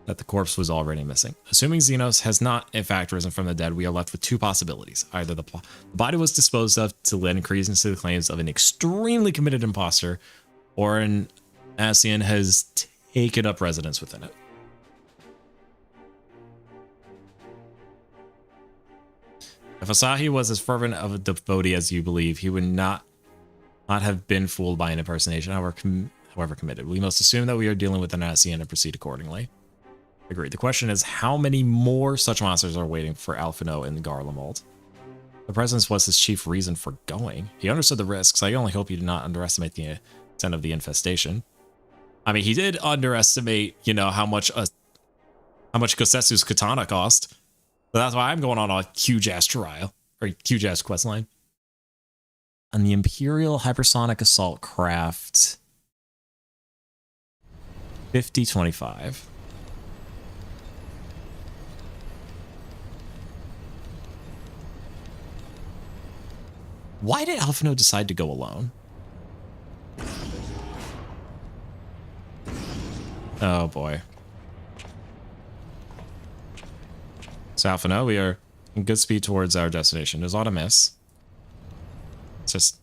[SPEAKER 2] that the corpse was already missing. Assuming Xenos has not, in fact, risen from the dead, we are left with two possibilities. Either the body was disposed of to lend credence to the claims of an extremely committed imposter, or an Ascian has taken up residence within it. If Asahi was as fervent of a devotee as you believe, he would not have been fooled by an impersonation, however committed. We must assume that we are dealing with an Ascian and proceed accordingly. Agreed. The question is, how many more such monsters are waiting for Alphino in Garlemald? The presence was his chief reason for going. He understood the risks. I only hope he did not underestimate the extent of the infestation. I mean, he did underestimate, you know, how much Kosetsu's katana cost. So that's why I'm going on a huge-ass trial, or huge-ass questline. On the Imperial Hypersonic Assault Craft 5025. Why did Alphino decide to go alone? Oh boy. So Alphino, we are in good speed towards our destination. There's a lot of miss. It's just,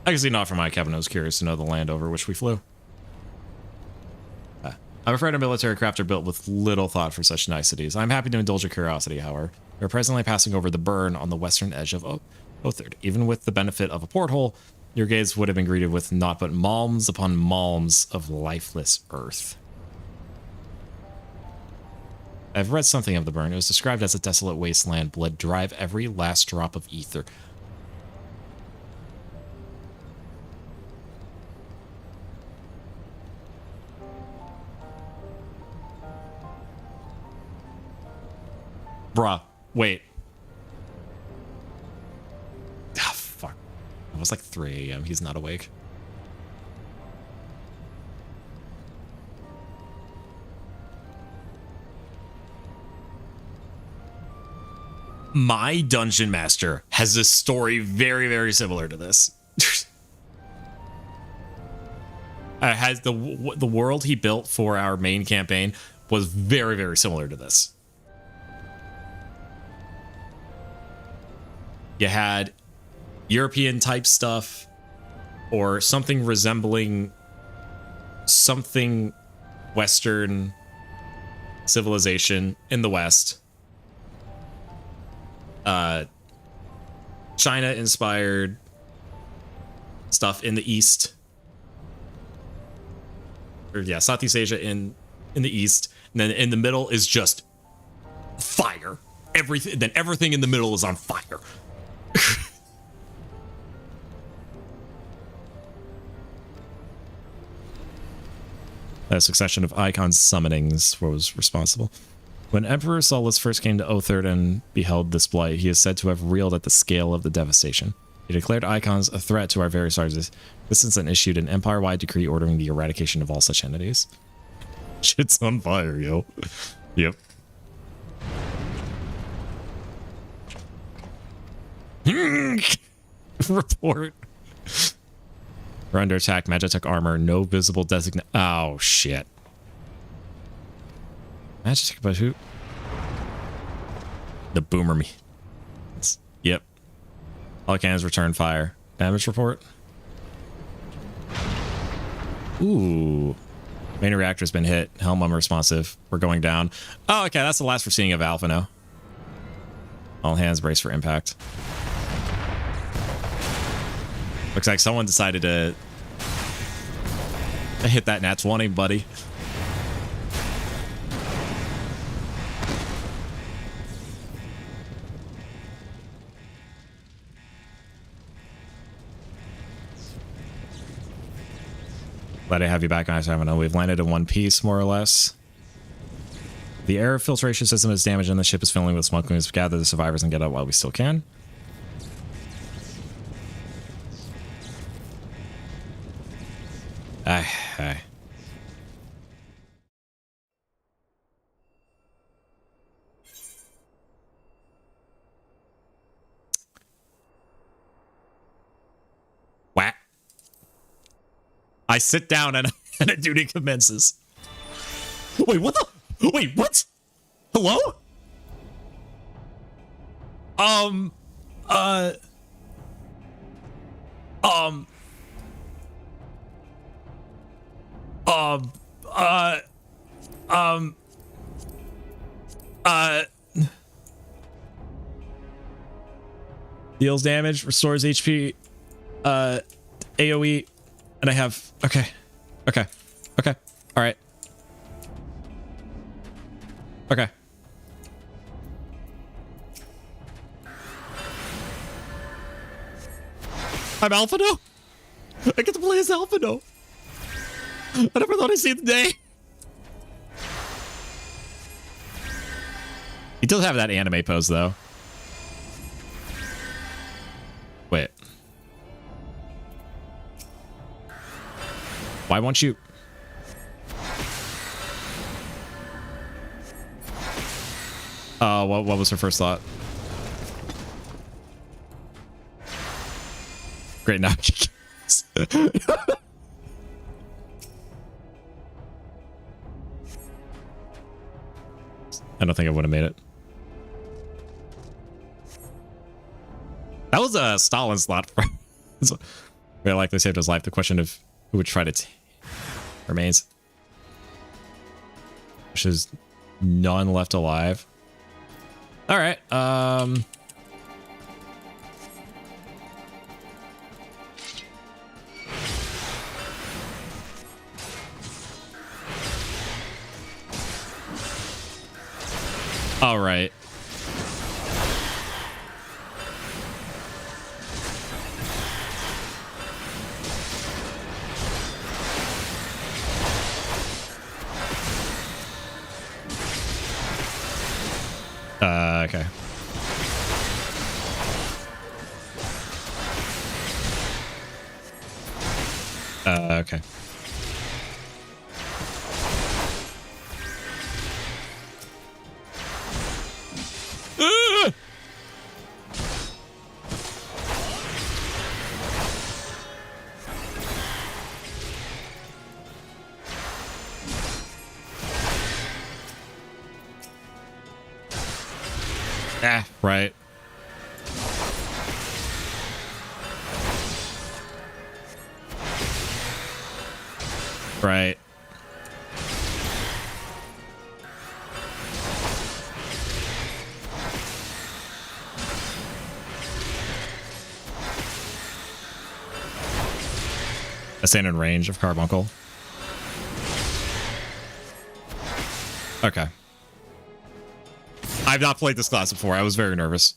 [SPEAKER 2] I can see not from my cabin. I was curious to know the land over which we flew. I'm afraid our military craft are built with little thought for such niceties. I'm happy to indulge your curiosity, however. We're presently passing over the burn on the western edge of Othard. Even with the benefit of a porthole, your gaze would have been greeted with naught but malms upon malms of lifeless earth. I've read something of the burn. It was described as a desolate wasteland, blood drive every last drop of ether. Bruh, wait. Ah, fuck. It was like 3 a.m. He's not awake. My dungeon master has a story very, very similar to this. Has the world he built for our main campaign was very, very similar to this. You had European type stuff or something resembling something Western civilization in the West. China inspired stuff in the East. Or yeah, Southeast Asia in the East. And then in the middle is just fire. Everything in the middle is on fire. A succession of icon summonings was responsible. When Emperor Solus first came to Otherd and beheld this blight, he is said to have reeled at the scale of the devastation. He declared icons a threat to our very stars' existence and issued an empire-wide decree ordering the eradication of all such entities. Shit's on fire, yo. Yep. Report. We're under attack. Magitech armor. No visible designate. Oh, shit. Magitech, but who? The boomer me. Yep. All cannons return fire. Damage report. Ooh. Main reactor's been hit. Helm unresponsive. We're going down. Oh, okay. That's the last we're seeing of Alpha now. All hands brace for impact. Looks like someone decided to hit that nat 20, buddy. Glad I have you back, Ice Avenue. We've landed in one piece, more or less. The air filtration system is damaged and the ship is filling with smoke. We must gather the survivors and get out while we still can. Aye. Whack. I sit down and a duty commences. Wait, what the? Wait, what? Hello? Deals damage, restores HP, AoE, and I have, okay, all right. Okay. I'm Alphino. I get to play as Alphino. I never thought I'd see the day. He does have that anime pose, though. Wait. Why won't you? What was her first thought? Great, now she cares. I don't think I would have made it. That was a Stalin slot. Very likely saved his life. The question of who would try to remains. Which is none left alive. All right. All right. Okay. Okay. Right. Right. I stand in range of Carbuncle. Okay. I've not played this class before. I was very nervous.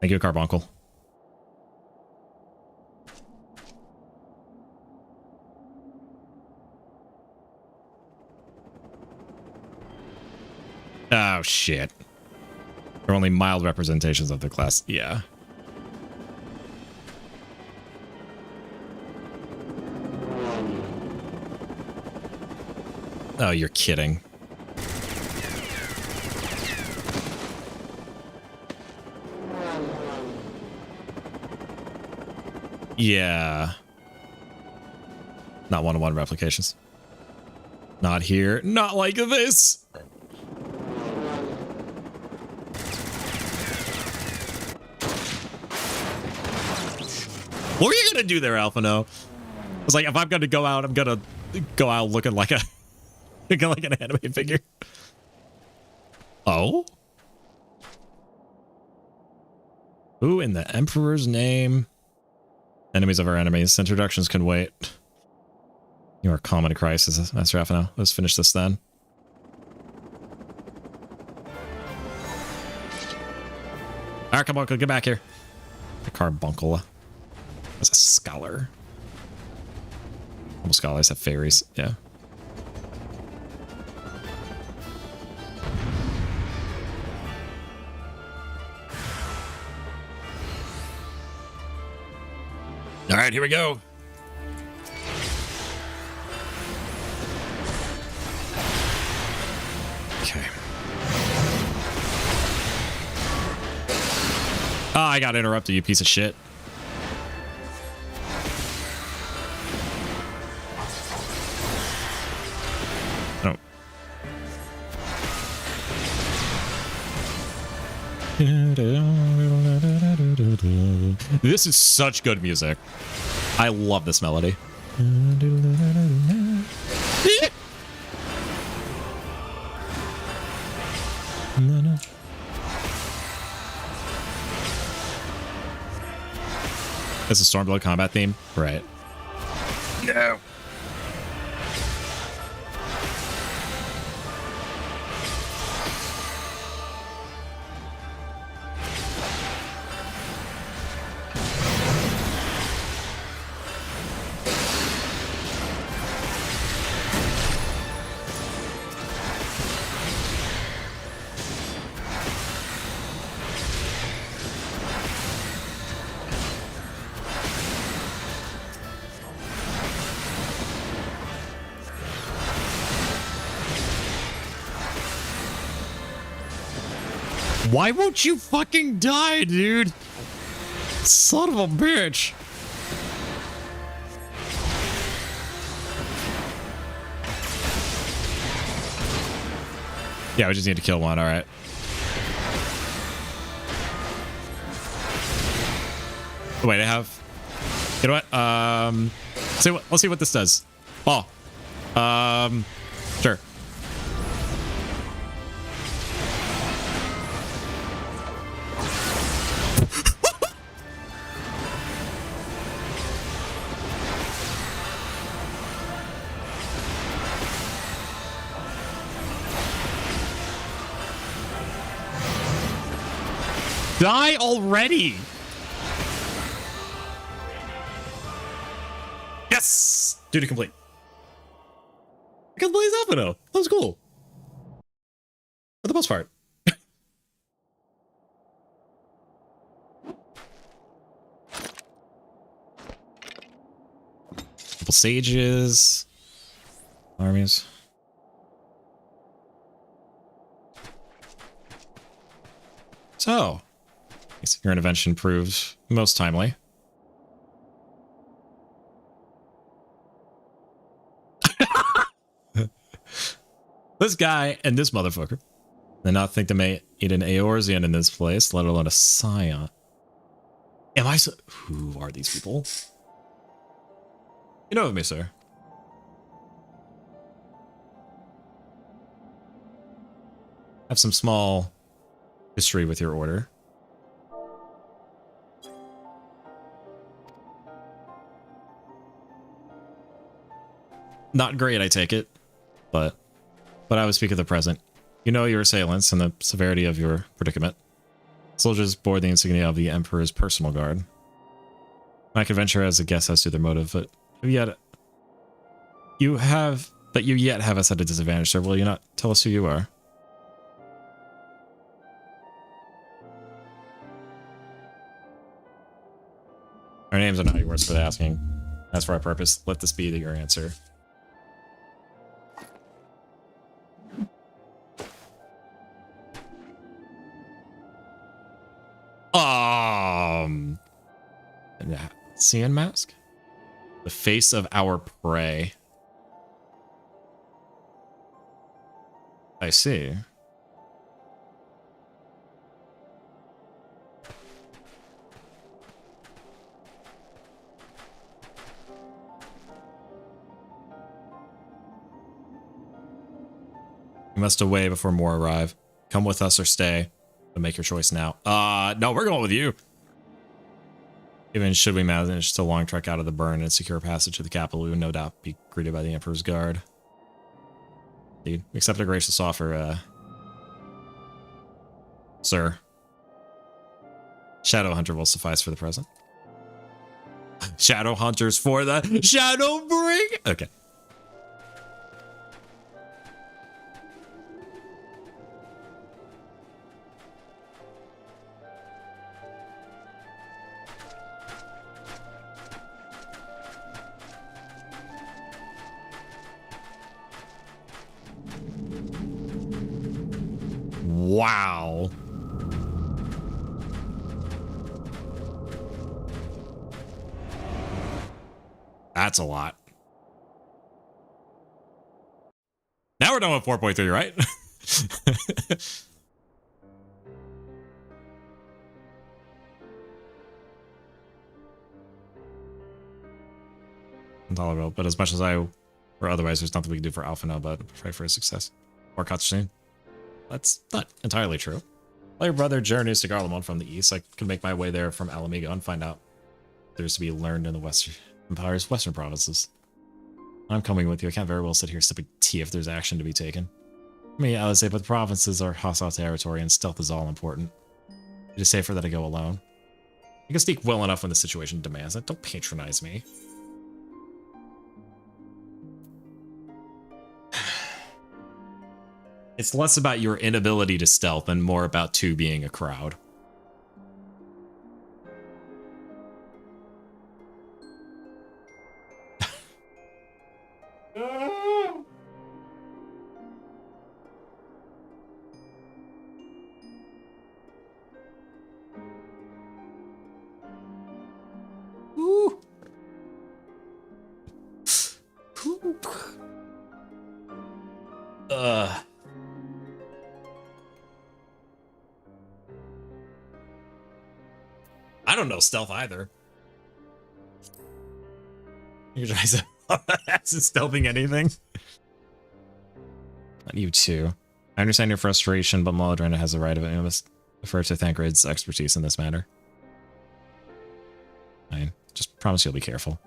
[SPEAKER 2] Thank you, Carbuncle. Oh, shit. They're only mild representations of the class. Yeah. Oh, you're kidding. Yeah. Not one-to-one replications. Not here. Not like this. What were you gonna do there, Alphino? I was like, if I'm gonna go out, I'm gonna go out looking like a looking like an anime figure. Oh? Who in the Emperor's name? Enemies of our enemies. Introductions can wait. You are common to crisis, Master Alphino. Let's finish this then. Alright, come on, get back here. The carbuncle. As a scholar. Almost scholars have fairies, yeah. All right, here we go. Okay. Oh, I got interrupted, you piece of shit. Oh. This is such good music. I love this melody. It's a Stormblood combat theme, right? No. Why won't you fucking die, dude? Son of a bitch. Yeah, we just need to kill one, alright. Wait, I have... You know what? Let's see what this does. Oh. Sure. Die already! Yes! Duty complete. I can blaze up though. That was cool. For the most part. Couple sages. Armies. So. Your intervention proved most timely. This guy and this motherfucker did not think to eat an Eorzean in this place, let alone a Scion. Am I so... Who are these people? You know of me, sir. Have some small history with your order. Not great, I take it, but I would speak of the present. You know your assailants and the severity of your predicament. Soldiers bore the insignia of the Emperor's personal guard. I could venture as a guess as to their motive, but you yet have us at a disadvantage, sir. Will you not tell us who you are? Our names are not yours for the asking. As for our purpose, let this be your answer. Cian mask? The face of our prey. I see. You must away before more arrive. Come with us or stay, but make your choice now. No, we're going with you. Even should we manage to long trek out of the burn and secure passage to the capital, we would no doubt be greeted by the Emperor's guard. Indeed, we accept a gracious offer, sir. Shadow Hunter will suffice for the present. Shadow Hunters for the Shadow Bring. Okay. Wow. That's a lot. Now we're done with 4.3, right? Intolerable, but as much as or otherwise, there's nothing we can do for Alpha now but pray for his success. Or cutscene. That's not entirely true. While your brother journeys to Garlemald from the east, I could make my way there from Alamigo and find out there's to be learned in the Western Empire's western provinces. I'm coming with you. I can't very well sit here sipping tea if there's action to be taken. I mean, I would say, but the provinces are hostile territory and stealth is all important. It is safer that I go alone. I can sneak well enough when the situation demands it. Don't patronize me. It's less about your inability to stealth and more about two being a crowd. Ooh. I don't know stealth either. You guys isn't stealthing anything. Not you too. I understand your frustration, but Maladrena has the right of it. I must defer to Thancred's expertise in this matter. Fine. Just promise you'll be careful.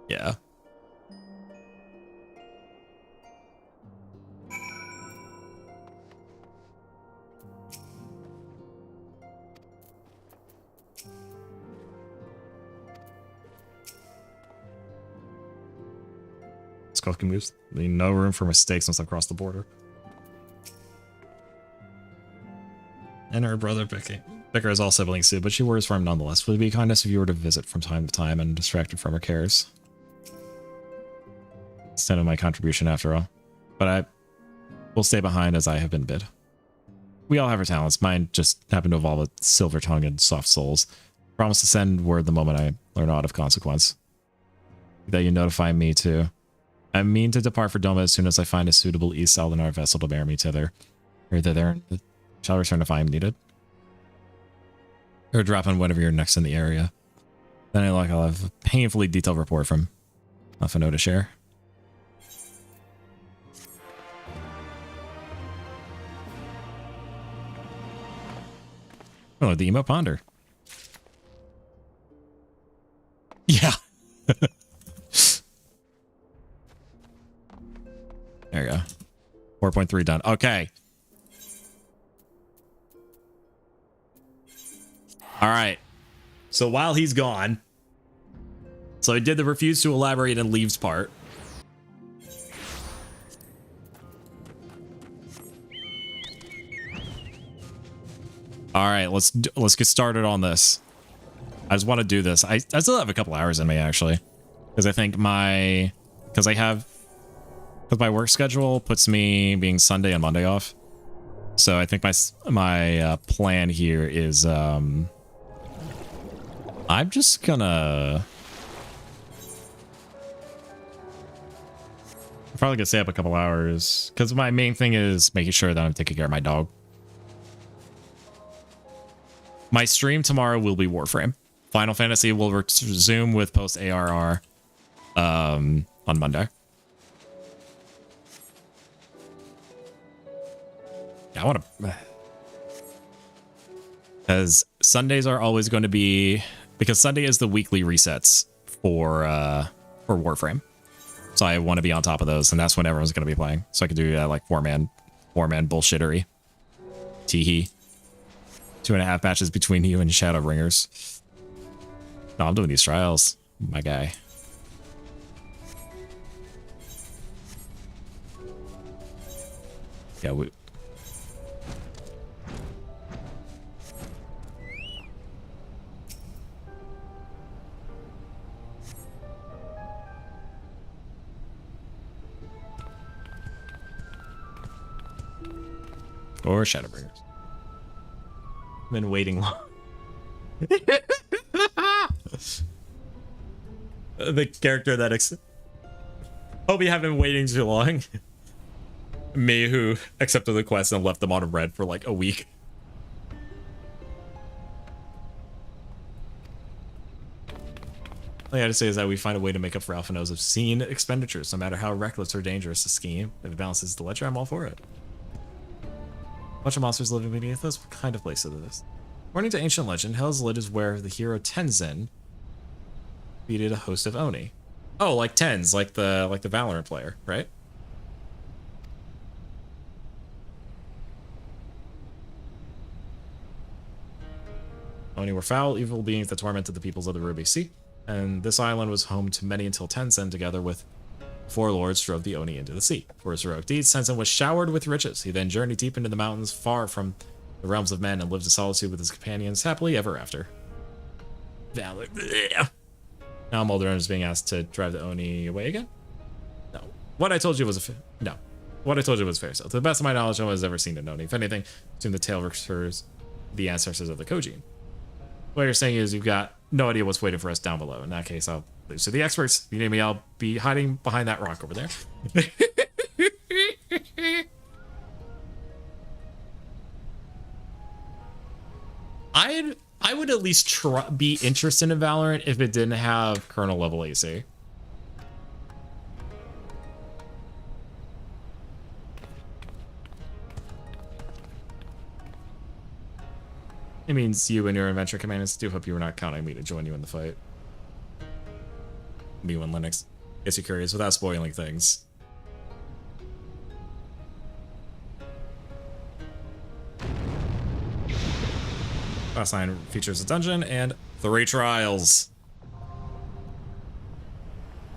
[SPEAKER 2] Yeah. Skulking moves. No room for mistakes once I've crossed the border. And her brother Bicker is all siblings too, but she worries for him nonetheless. Would it be kindness if you were to visit from time to time and distracted from her cares? Extent of my contribution after all. But I will stay behind as I have been bid. We all have our talents. Mine just happened to evolve with silver tongue and soft souls. Promise to send word the moment I learn aught of consequence. That you notify me too. I mean to depart for Doma as soon as I find a suitable East Saldinar vessel to bear me thither. Or thither, shall return if I am needed. Or drop in whenever you're next in the area. Then I'll have a painfully detailed report from Alphino to share. Oh, the Emo Ponder. Yeah. There you go. 4.3 done. Okay. All right. So while he's gone, so I did the refuse to elaborate and leaves part. All right, let's get started on this. I just want to do this. I still have a couple hours in me actually, because I think my work schedule puts me being Sunday and Monday off. So I think my plan here is I'm just gonna probably gonna stay up a couple hours because my main thing is making sure that I'm taking care of my dog. My stream tomorrow will be Warframe. Final Fantasy will resume with post ARR on Monday. I want to, because Sundays are always going to be, because Sunday is the weekly resets for Warframe. So I want to be on top of those, and that's when everyone's going to be playing. So I can do like four man bullshittery. Teehee. 2.5 matches between you and Shadowbringers. No, I'm doing these trials, my guy. Yeah, we. Or Shadowbringers. Been waiting long. The character that hope you haven't been waiting too long. Me, who accepted the quest and left them on red for like a week. All I gotta say is that we find a way to make up for Alphino's obscene expenditures, no matter how reckless or dangerous the scheme. If it balances the ledger, I'm all for it. A bunch of monsters living beneath us. What kind of place is this? According to ancient legend, Hell's Lid is where the hero Tenzin defeated a host of Oni. Oh, like Tenz, like the Valorant player, right? Oni were foul, evil beings that tormented the peoples of the Ruby Sea, and this island was home to many until Tenzin, together with 4 lords, drove the Oni into the sea. For his heroic deeds, Tenzin was showered with riches. He then journeyed deep into the mountains, far from the realms of men, and lived in solitude with his companions, happily ever after. Valor. Now Mulder is being asked to drive the Oni away again? No. What I told you was no. What I told you was fair. So, to the best of my knowledge, no one has ever seen an Oni. If anything, assume the tale refers the ancestors of the Kojin. What you're saying is you've got no idea what's waiting for us down below. In that case, I'll leave. So the experts, you name me, I'll be hiding behind that rock over there. I would at least be interested in Valorant if it didn't have kernel level AC. It means you and your adventure companions do hope you were not counting me to join you in the fight. Me and Linux. Guess you're curious without spoiling things. Last line features a dungeon and 3 trials.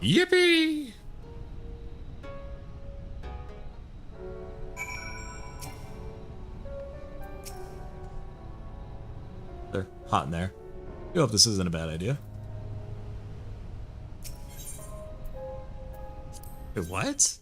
[SPEAKER 2] Yippee! They're hot in there. I hope this isn't a bad idea. Wait, what?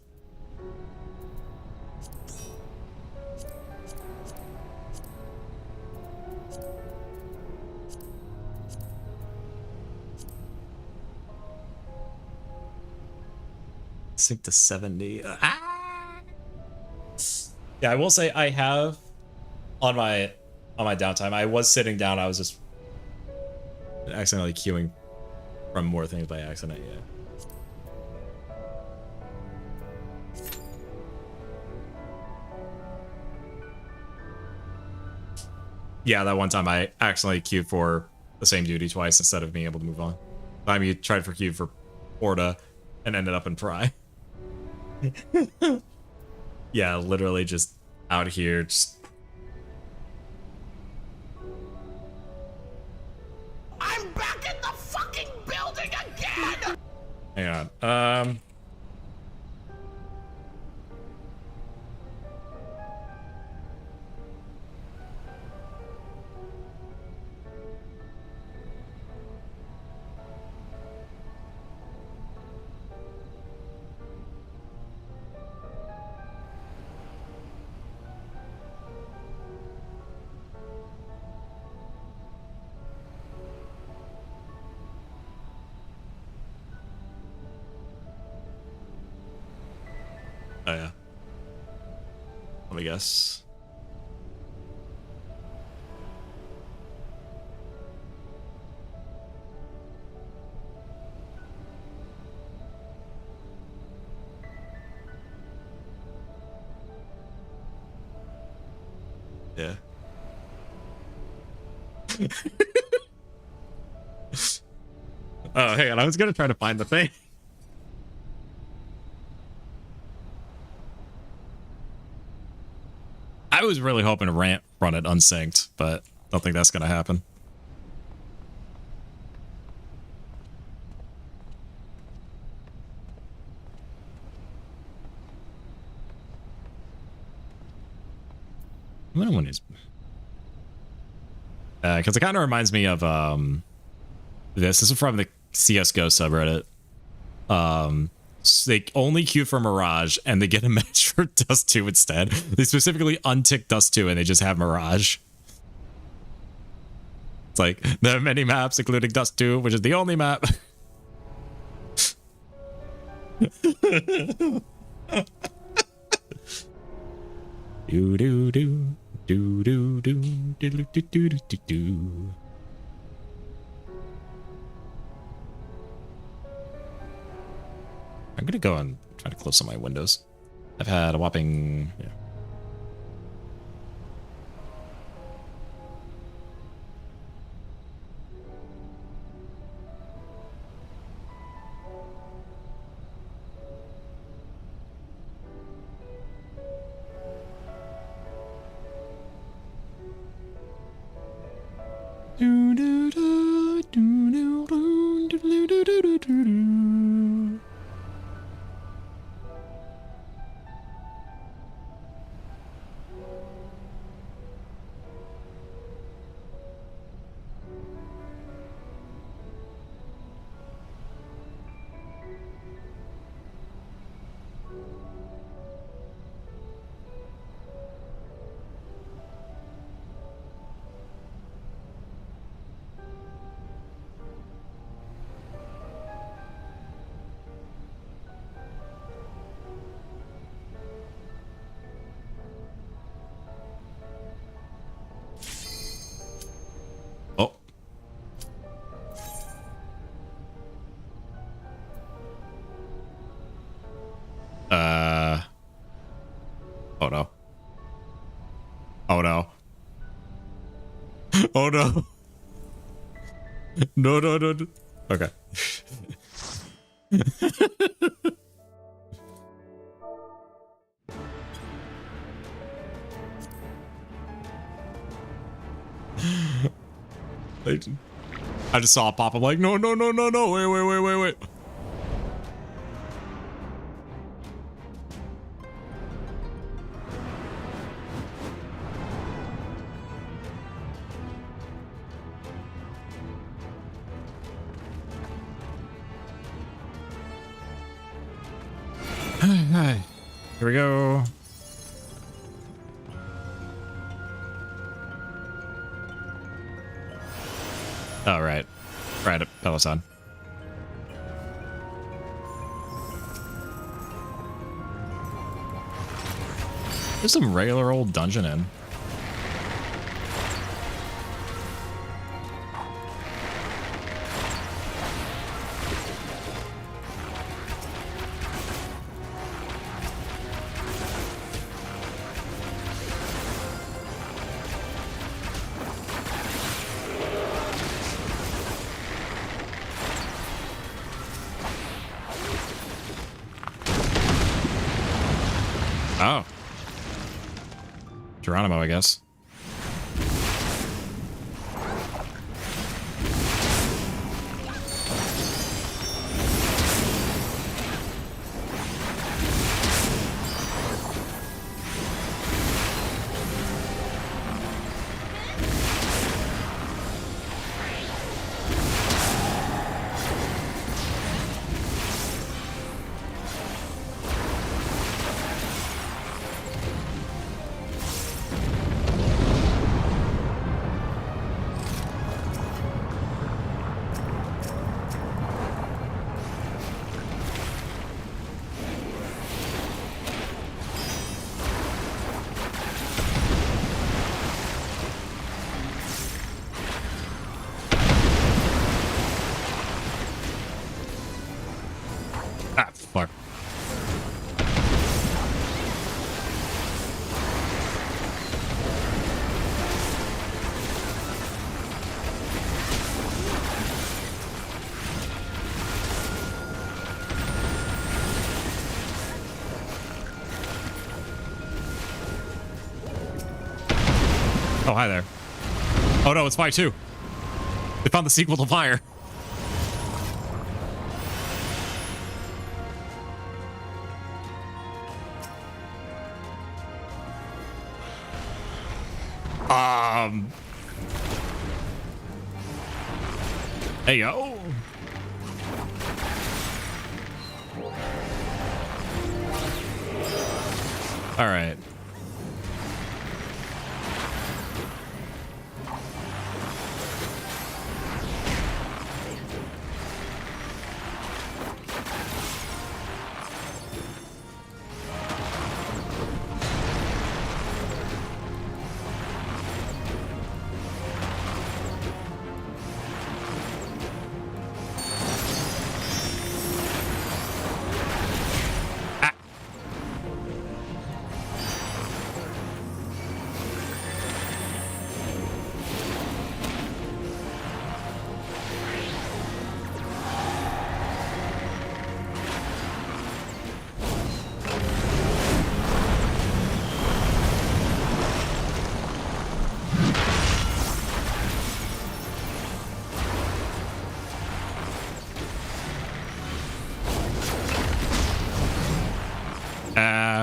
[SPEAKER 2] Sync to 70. Yeah, I will say I have on my downtime. I was sitting down. I was just accidentally queuing from more things by accident. Yeah. Yeah, that one time I accidentally queued for the same duty twice instead of being able to move on. I mean, you tried for queue for Orta and ended up in Pry. Yeah, literally just out here. Just...
[SPEAKER 12] I'm back in the fucking building again!
[SPEAKER 2] Hang on. Let me guess. Yeah. Oh, hang on. I was gonna try to find the thing. I was really hoping to run it unsynced, but don't think that's gonna happen. When is because it kind of reminds me of this is from the CSGO subreddit. So they only queue for Mirage and they get a match for Dust 2 instead. They specifically untick Dust 2 and they just have Mirage. It's like there are many maps including Dust 2, which is the only map. Do do do do do do do do do do do. I'm gonna go and try to close some of my windows. I've had a whopping do do do do do do do do do do. Oh no. Oh no. Oh no. No, no, no, no. Okay. I just saw it pop. I'm like, no, no, no, no, no. Wait, wait, wait, wait, wait. Here we go. Oh, right. Right, Peloton. There's some regular old dungeon in. Oh. Geronimo, I guess. Oh, hi there. Oh no, it's Fire 2. They found the sequel to Fire. There you go. All right.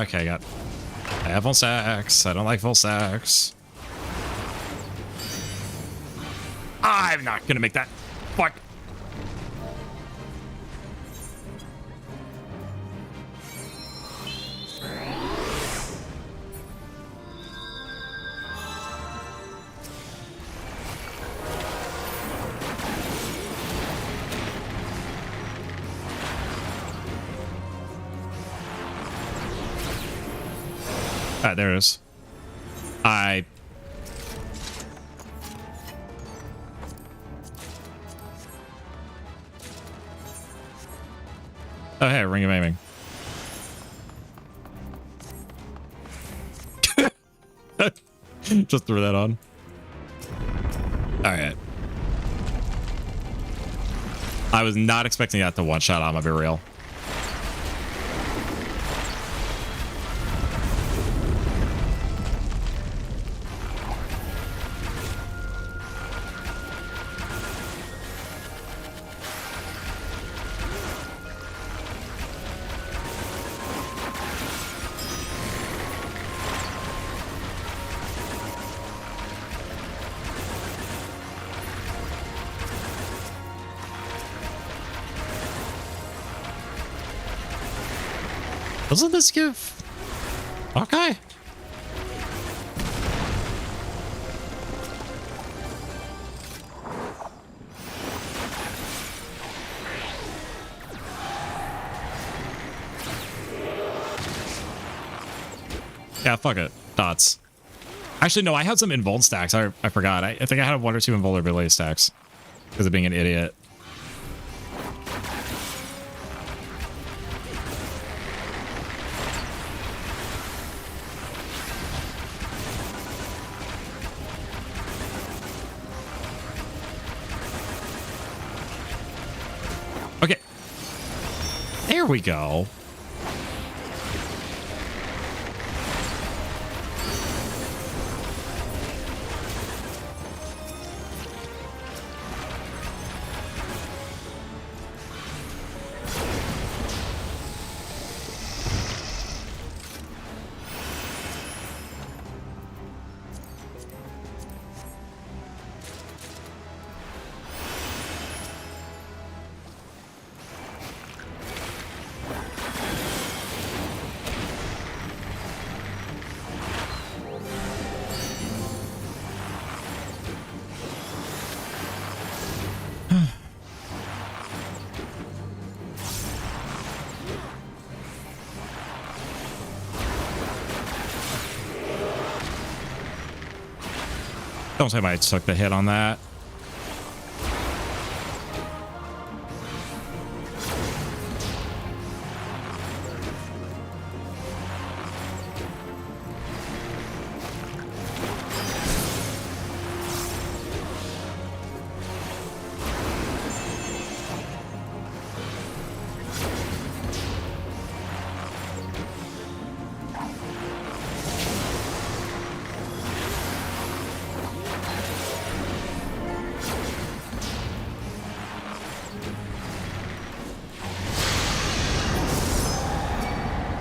[SPEAKER 2] Okay, I have full stacks. I don't like full stacks. I'm not gonna make that. Fuck. Alright, there it is. Oh, hey, ring of aiming. Just threw that on. Alright. I was not expecting that to one-shot, I'm gonna be real. Doesn't this give... Okay. Yeah, fuck it. Dots. Actually, no, I had some invuln stacks. I forgot. I think I had 1 or 2 invulnerability stacks because of being an idiot. Okay. There we go. Don't say I took the hit on that.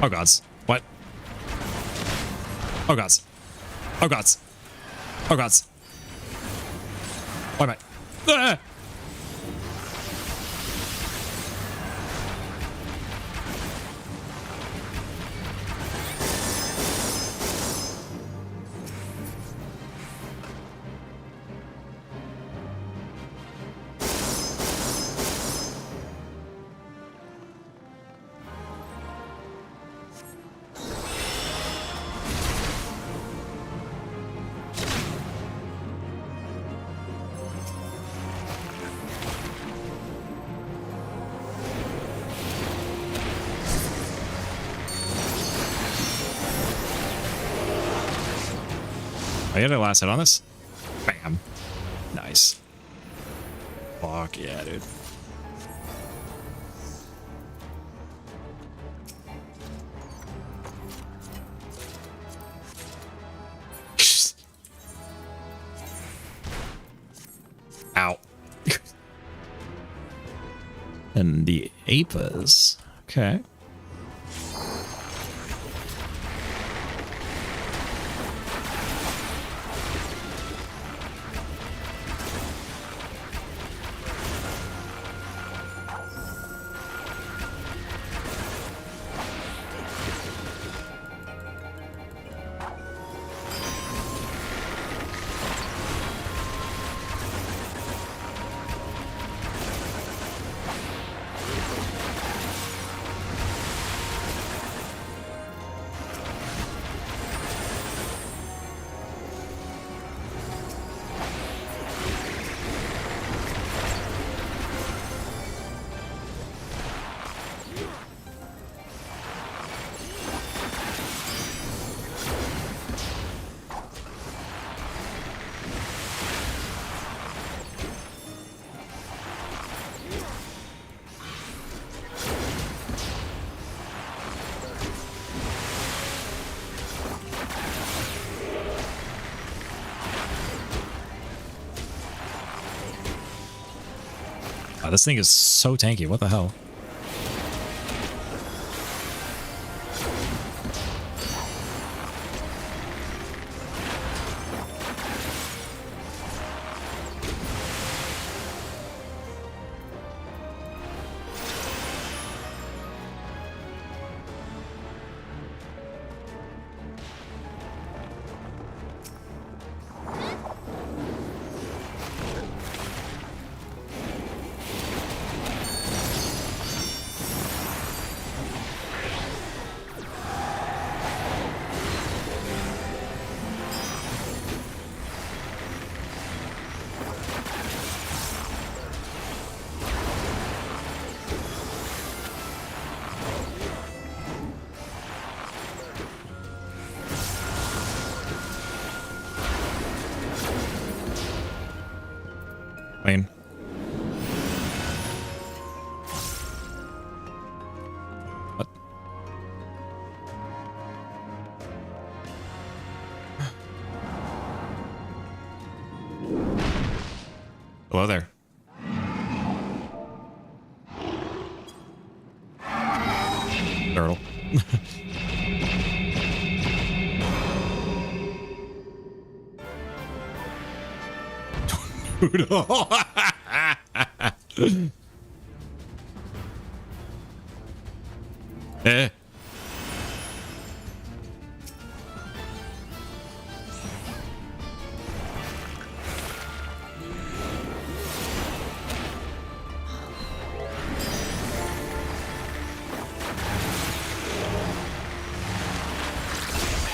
[SPEAKER 2] Oh gods. What? Oh gods. Oh gods. Oh gods. Why am I? Ah! I get a last hit on this? Bam. Nice. Fuck yeah, dude. Ow. And the Apas. Okay. Wow, this thing is so tanky. What the hell? Lane. What? Hello there. Turtle. Eh.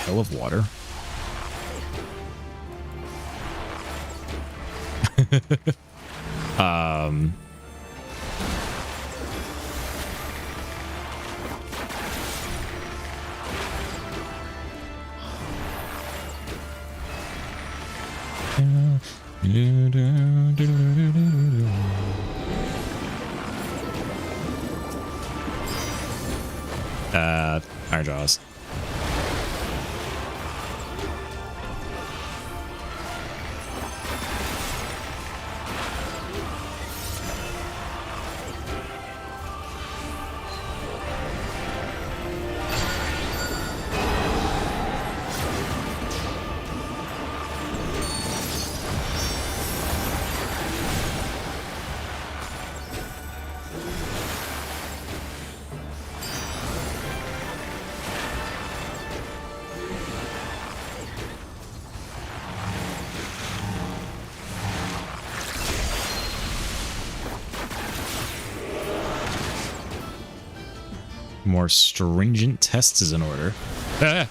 [SPEAKER 2] Hell of water. Iron Jaws. More stringent tests is in order. Ah.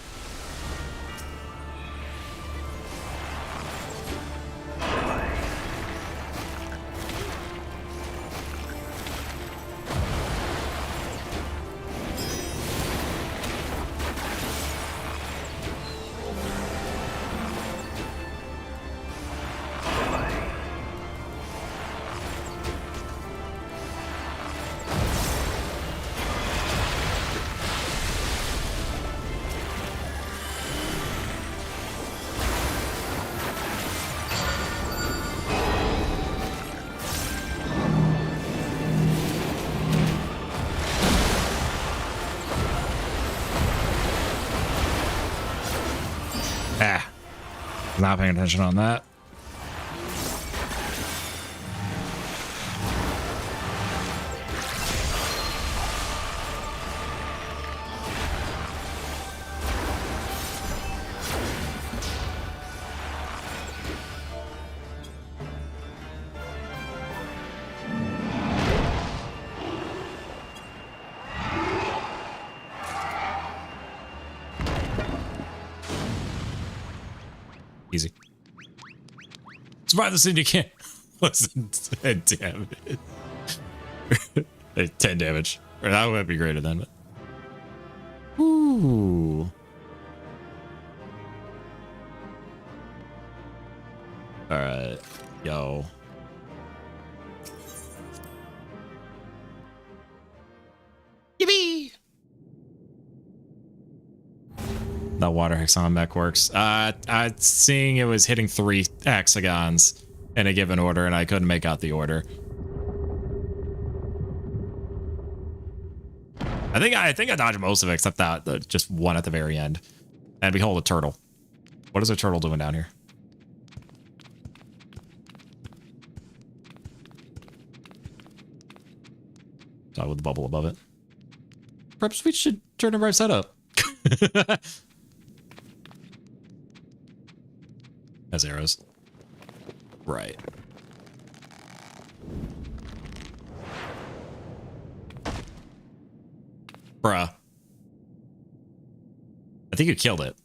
[SPEAKER 2] Not paying attention on that. Easy. Survive the syndicate. Listen, 10 damage. 10 damage. Or that would be greater than, but. Ooh. Alright. Yo. Yippee! That water hexagon mech works. Seeing it was hitting 3 hexagons in a given order, and I couldn't make out the order. I think I dodged most of it, except that just one at the very end. And behold, a turtle. What is a turtle doing down here? With the bubble above it. Perhaps we should turn it right side up. As arrows. Right. Bruh. I think you killed it.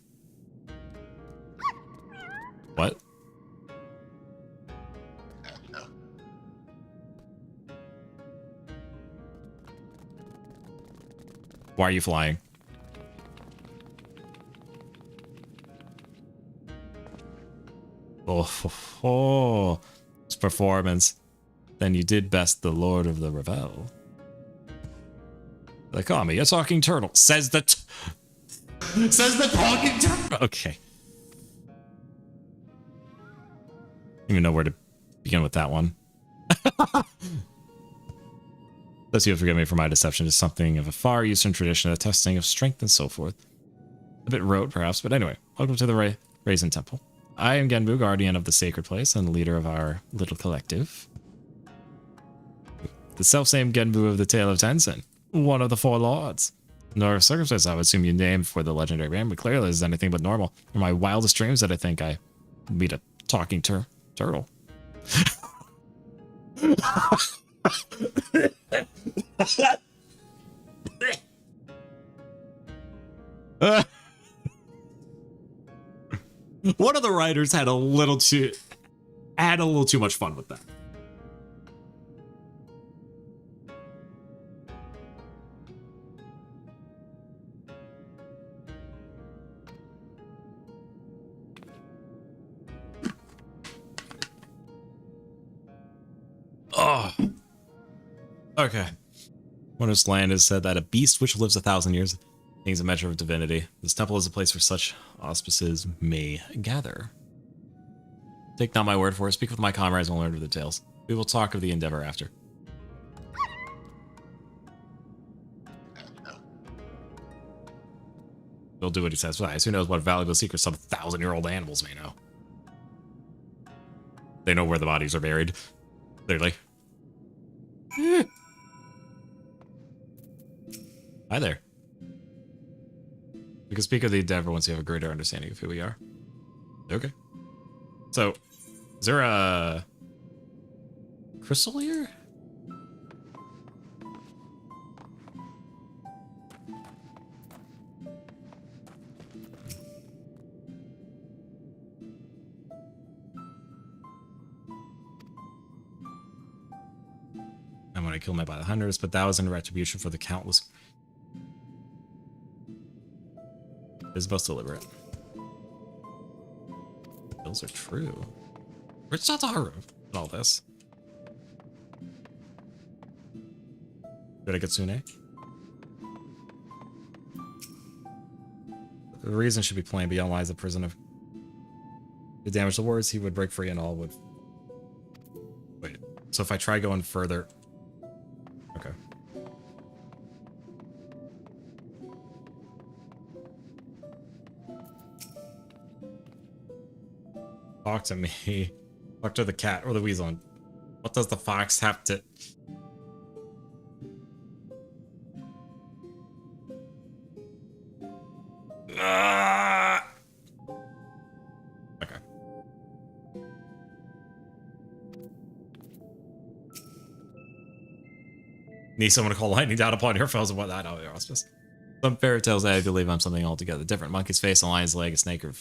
[SPEAKER 2] What? Why are you flying? Oh, it's performance. Then you did best the Lord of the Revel. They call me a talking turtle. Says the talking turtle. Okay. Don't even know where to begin with that one. Unless you'll forgive me for my deception, is something of a far Eastern tradition, a testing of strength and so forth. A bit rote, perhaps, but anyway, welcome to the Raisin Temple. I am Genbu, guardian of the sacred place and leader of our little collective. The selfsame Genbu of the Tale of Tenzin, one of the 4 lords. No circumstance I would assume you named for the legendary band, but clearly is anything but normal. In my wildest dreams that I think I meet a talking turtle. One of the writers had a little too much fun with that. Oh. Okay. One of land has said that a beast which lives 1,000 years is a measure of divinity. This temple is a place where such auspices may gather. Take not my word for it. Speak with my comrades and learn of the tales. We will talk of the endeavor after. We'll do what he says. Well, who knows what valuable secrets some 1,000-year-old animals may know. They know where the bodies are buried. Clearly. Hi there. We can speak of the endeavor once you have a greater understanding of who we are. Okay. So, is there a crystal here? I killed me by the hundreds, but that was in retribution for the countless. It's supposed to deliberate. Those are true. Where's Tataru in all this? Did I get Tsune? The reason should be plain beyond lies the prison of. To damage the wards, he would break free and all would. Wait. So if I try going further. Okay. Talk to me. Talk to the cat or the weasel. What does the fox have to... Okay. Need someone to call lightning down upon your foes and whatnot. Oh, auspice. Some fairy tales I believe I'm something altogether different. Monkey's face, a lion's leg, a snake, or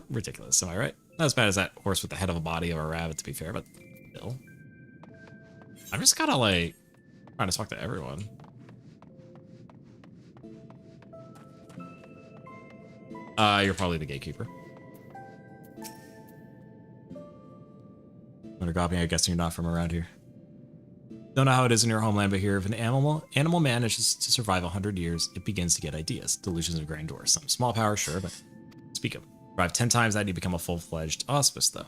[SPEAKER 2] ridiculous. Am I right? Not as bad as that horse with the head of a body of a rabbit, to be fair, but still. I'm just kind of like trying to talk to everyone. You're probably the gatekeeper. Undergopping, I guess you're not from around here. Don't know how it is in your homeland, but here, if an animal manages to survive 100 years, it begins to get ideas, delusions of grandeur. Some small power, sure, but speak of. Survive 10 times that, you become a full-fledged auspice, though.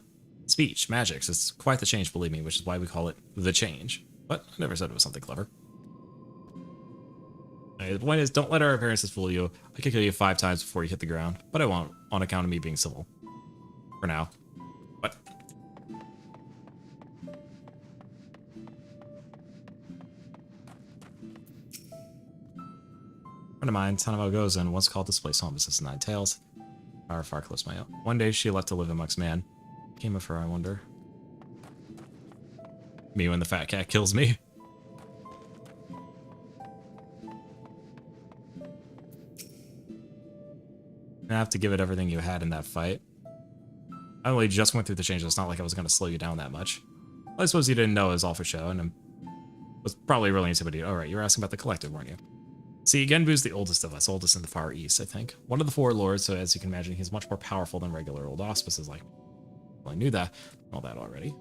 [SPEAKER 2] Speech, magics, it's quite the change, believe me, which is why we call it the change. But I never said it was something clever. Anyway, the point is, don't let our appearances fool you. I could kill you 5 times before you hit the ground, but I won't, on account of me being civil. For now. What? A friend of mine, Tanamo Gozen, once called this place home. This is 9 Tails. Far close my own. One day she left to live amongst man. Came of her, I wonder. Me when the fat cat kills me. I have to give it everything you had in that fight. I only just went through the change. It's not like I was going to slow you down that much. Well, I suppose you didn't know it was all for show, and I was probably really intimidated. All right, you were asking about the collective, weren't you? See, Genbu's the oldest of us, oldest in the Far East, I think. One of the 4 lords, so as you can imagine, he's much more powerful than regular old auspices like me. Well, I knew that, all that already.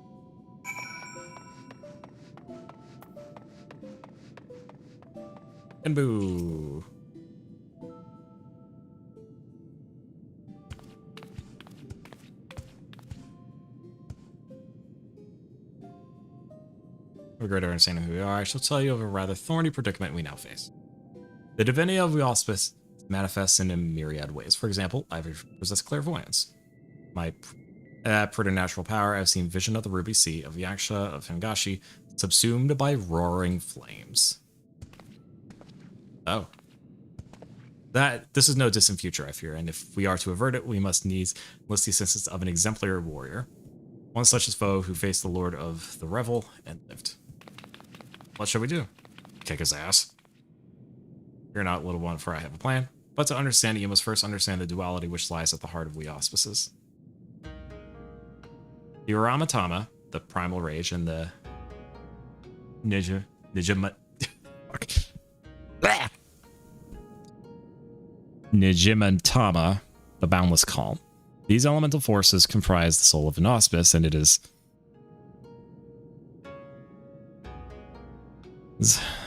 [SPEAKER 2] Genbu! For a greater understanding of who we are, I shall tell you of a rather thorny predicament we now face. The divinity of the auspice manifests in a myriad ways. For example, I possess clairvoyance. My preternatural power, I've seen vision of the Ruby Sea, of Yaksha, of Hingashi, subsumed by roaring flames. Oh. This is no distant future, I fear, and if we are to avert it, we must needs enlist the assistance of an exemplary warrior. One such as foe who faced the Lord of the Revel and lived. What shall we do? Kick his ass. You're not, little one, for I have a plan. But to understand it, you must first understand the duality which lies at the heart of we auspices. The Uramatama, the primal rage, and the Nijimantama, the boundless calm. These elemental forces comprise the soul of an auspice, and it is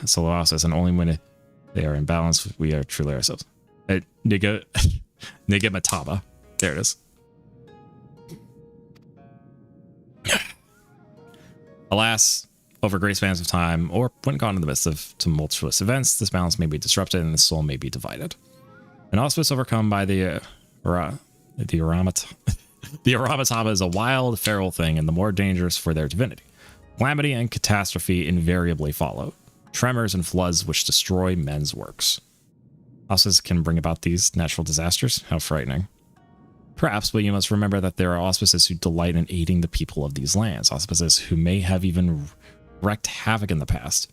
[SPEAKER 2] soul of auspice, and only when they are in balance, we are truly ourselves. Nigimatama. There it is. Alas, over great spans of time, or when caught in the midst of tumultuous events, this balance may be disrupted and the soul may be divided. An auspice overcome by the Uramatama is a wild, feral thing, and the more dangerous for their divinity. Calamity and catastrophe invariably follow. Tremors and floods which destroy men's works. Auspices can bring about these natural disasters. How frightening. Perhaps, but you must remember that there are auspices who delight in aiding the people of these lands. Auspices who may have even wreaked havoc in the past.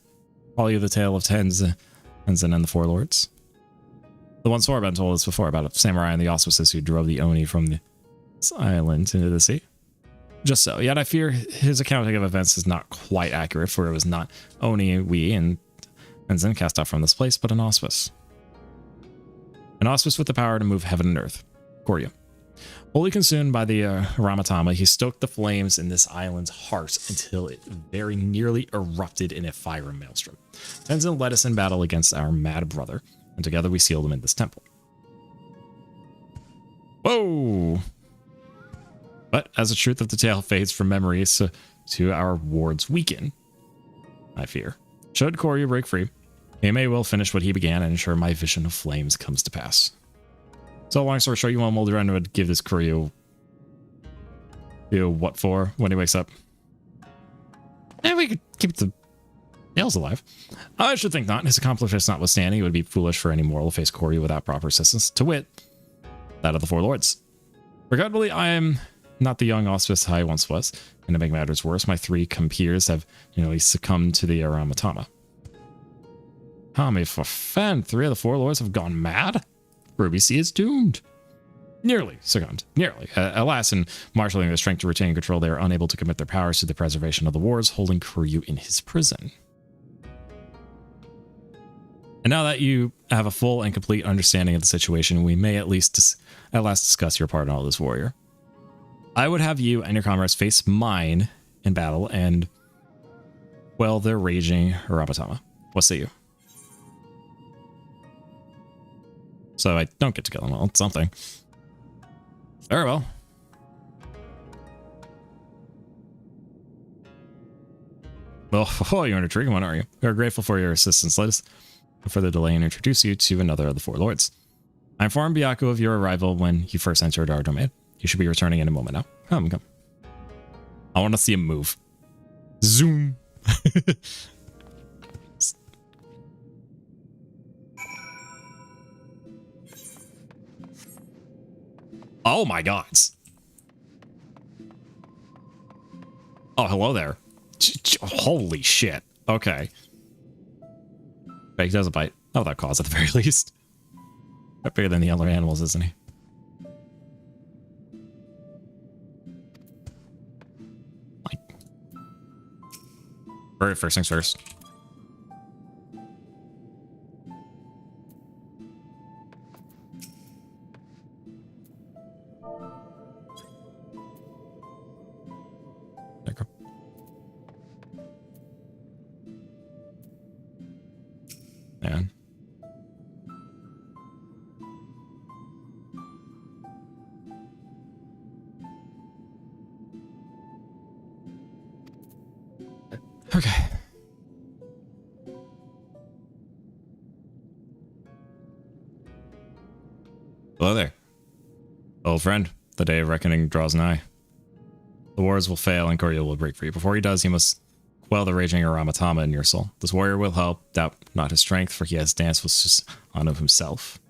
[SPEAKER 2] Follow you the tale of Tenzin and the 4 lords? The one Sorban told us before about a samurai and the auspices who drove the Oni from the island into the sea. Just so. Yet I fear his accounting of events is not quite accurate, for it was not only we and Tenzin cast out from this place, but an auspice. An auspice with the power to move heaven and earth. Koryu. Wholly consumed by the Ramatama, he stoked the flames in this island's heart until it very nearly erupted in a fire maelstrom. Tenzin led us in battle against our mad brother, and together we sealed him in this temple. Whoa! But as the truth of the tale fades from memory, so to our wards weaken, I fear. Should Koryu break free, he may well finish what he began and ensure my vision of flames comes to pass. So long story short, you want Moldoran would give this Koryu what for when he wakes up? And we could keep the nails alive. I should think not. His accomplishments notwithstanding, it would be foolish for any mortal to face Koryu without proper assistance, to wit, that of the Four Lords. Regrettably, I am not the young auspice I once was, and to make matters worse, my 3 compeers have nearly succumbed to the Aramatama. Tommy, for fan, 3 of the 4 lords have gone mad? Ruby C is doomed. Nearly succumbed. Nearly. Alas, in marshalling their strength to retain control, they are unable to commit their powers to the preservation of the wards, holding Koryu in his prison. And now that you have a full and complete understanding of the situation, we may at last discuss your part in all this, warrior. I would have you and your comrades face mine in battle and quell their raging Ramatama. What say you? So I don't get to kill them. Well, it's something. Very well. Oh, you're an intriguing one, aren't you? We are grateful for your assistance. Let us, without further delay, and introduce you to another of the 4 lords. I informed Byaku of your arrival when he first entered our domain. You should be returning in a moment now. Come. I want to see him move. Zoom. Oh my God. Oh, hello there. Holy shit. Okay. But he does a bite. Oh, that cause at the very least. Bigger than the other animals, isn't he? Alright, first things first. There you go. Man. Okay. Hello there. Old friend, the day of reckoning draws nigh. The wars will fail and Koryu will break free. Before he does, he must quell the raging Aramatama in your soul. This warrior will help, doubt not his strength, for he has danced with Susanoo himself.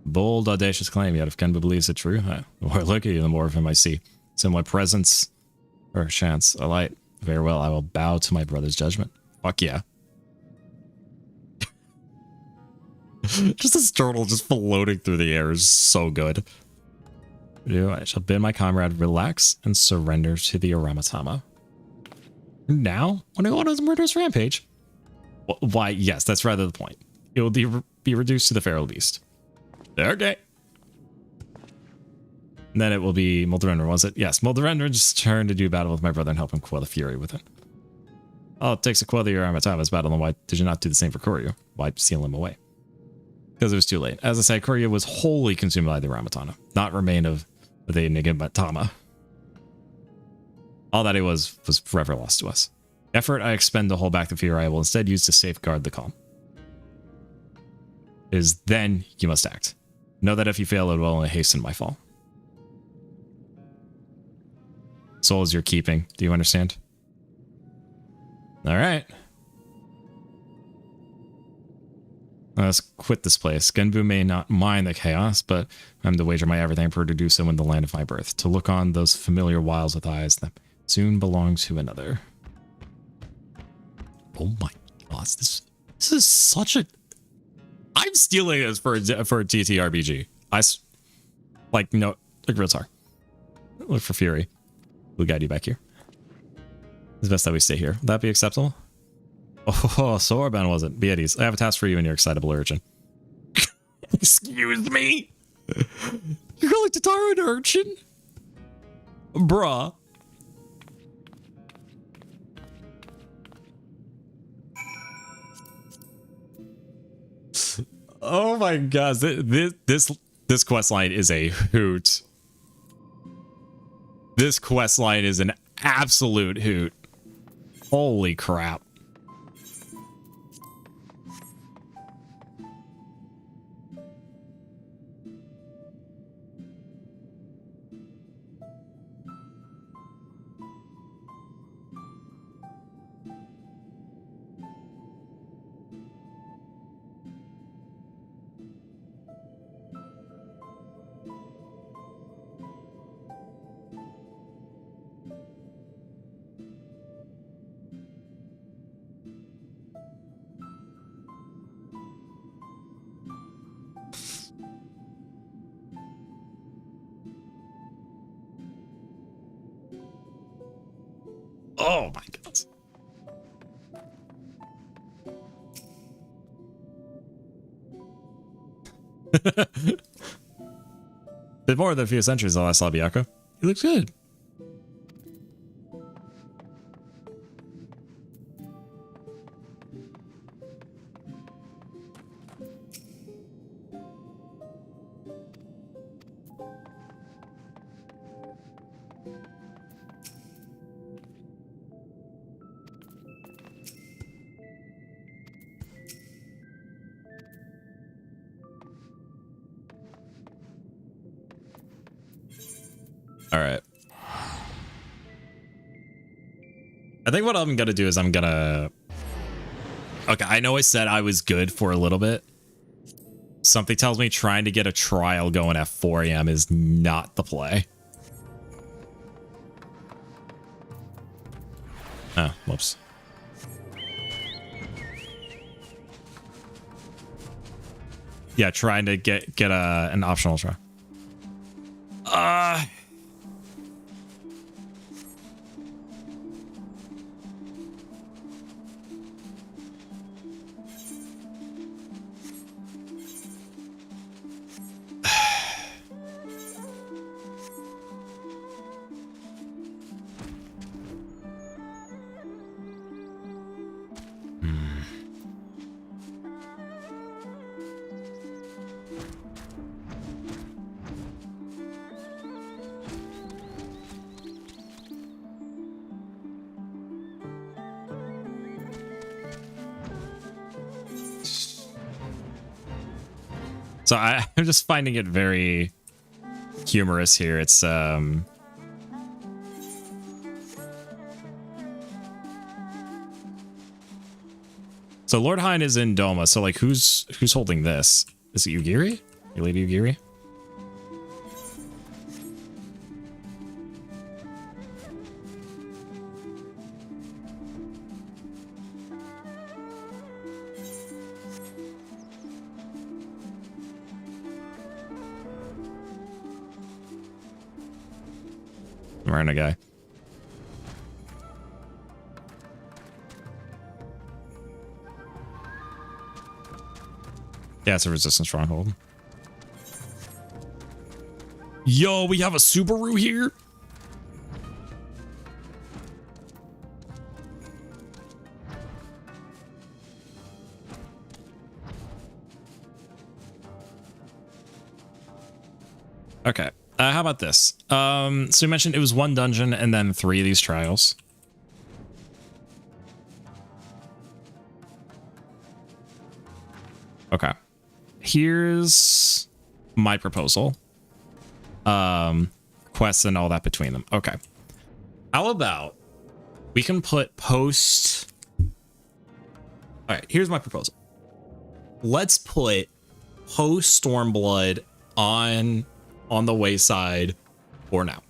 [SPEAKER 2] Bold, audacious claim, yet if Kenbu believes it true, the more I look at you, the more of him I see. Similar presence or chance, a light. Very well, I will bow to my brother's judgment. Fuck yeah. Just this turtle just floating through the air is so good. I shall bid my comrade relax and surrender to the Aramatama. Now, when I go on a murderous rampage? Why, yes, that's rather the point. It will be reduced to the feral beast. Okay. And then it will be Moldoran, was it? Yes, Moldoran's turn to do battle with my brother and help him quell the fury within. Oh, it takes to quell the Aramatama's battle, and why did you not do the same for Koryu? Why seal him away? Because it was too late. As I said, Koryu was wholly consumed by the Ramatana, not remain of the Nigamatama. All that it was forever lost to us. The effort I expend to hold back the fear I will instead use to safeguard the calm. It is then you must act. Know that if you fail, it will only hasten my fall. Soul is your keeping. Do you understand? All right. Let's quit this place. Genbu may not mind the chaos, but I'm to wager my everything for her to do so in the land of my birth. To look on those familiar wilds with eyes that soon belong to another. Oh my gosh, this is such a... I'm stealing this for a TTRPG. Like, no, look for Tar. Look for Fury. We'll guide you back here. It's best that we stay here. Would that be acceptable? Oh, so Orban was it? Be at ease. I have a task for you and your excitable urchin. Excuse me? You're calling Tatara an urchin? Bruh. Oh my gosh, this quest line is a hoot. This quest line is an absolute hoot. Holy crap. Oh my god. Bit more than a few centuries the last Labiako. He looks good. All right. I think what I'm going to do is I'm going to... Okay, I know I said I was good for a little bit. Something tells me trying to get a trial going at 4 a.m. is not the play. Oh, whoops. Yeah, trying to get an optional try. So I'm just finding it very humorous here. It's so Lord Hein is in Doma. So like who's holding this? Is it Yugiri? Your Lady Yugiri? Wearing a guy. Yeah, it's a resistance stronghold. Yo, we have a Subaru here. Okay. How about this? So you mentioned it was 1 dungeon and then 3 of these trials. Okay. Here's my proposal. Quests and all that between them. Okay. How about we can put post... All right, here's my proposal. Let's put Post-Stormblood on the wayside for now.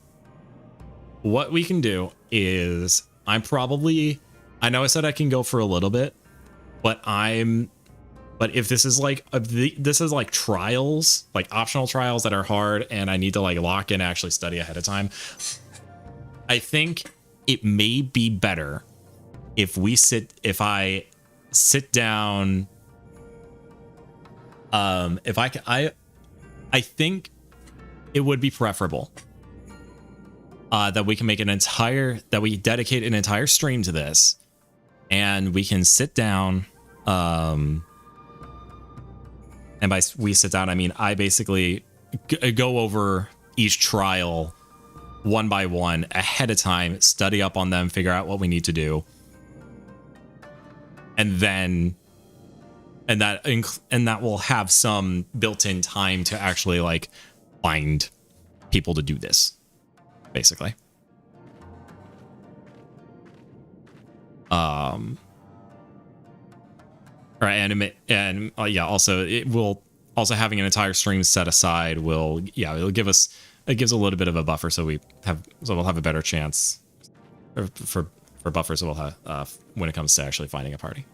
[SPEAKER 2] What we can do is I know I said I can go for a little bit, but I'm But if this is like this is like trials, like optional trials that are hard, and I need to like lock in, actually study ahead of time, I think it may be better if I sit down. I think it would be preferable that we can make that we dedicate an entire stream to this, and we can sit down. And by we sit down, I mean I basically go over each trial one by one ahead of time, study up on them, figure out what we need to do, and that will have some built-in time to actually like find people to do this, basically. Right, and yeah, also it will having an entire stream set aside it'll give us a little bit of a buffer, so we'll have a better chance for buffers we'll have when it comes to actually finding a party.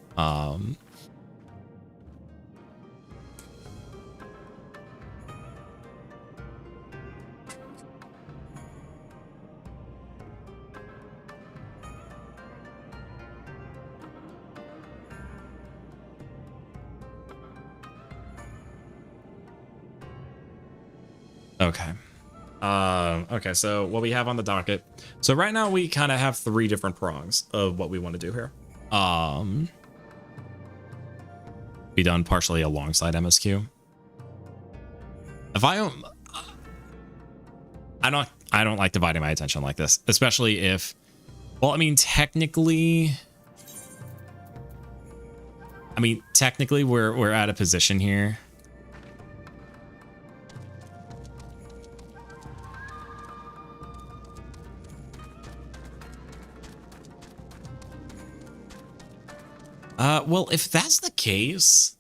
[SPEAKER 2] Okay. Okay, so what we have on the docket. So right now we kind of have 3 different prongs of what we want to do here. Be done partially alongside MSQ. If I don't like dividing my attention like this, especially if, well, I mean, technically we're at a position here. Well, if that's the case,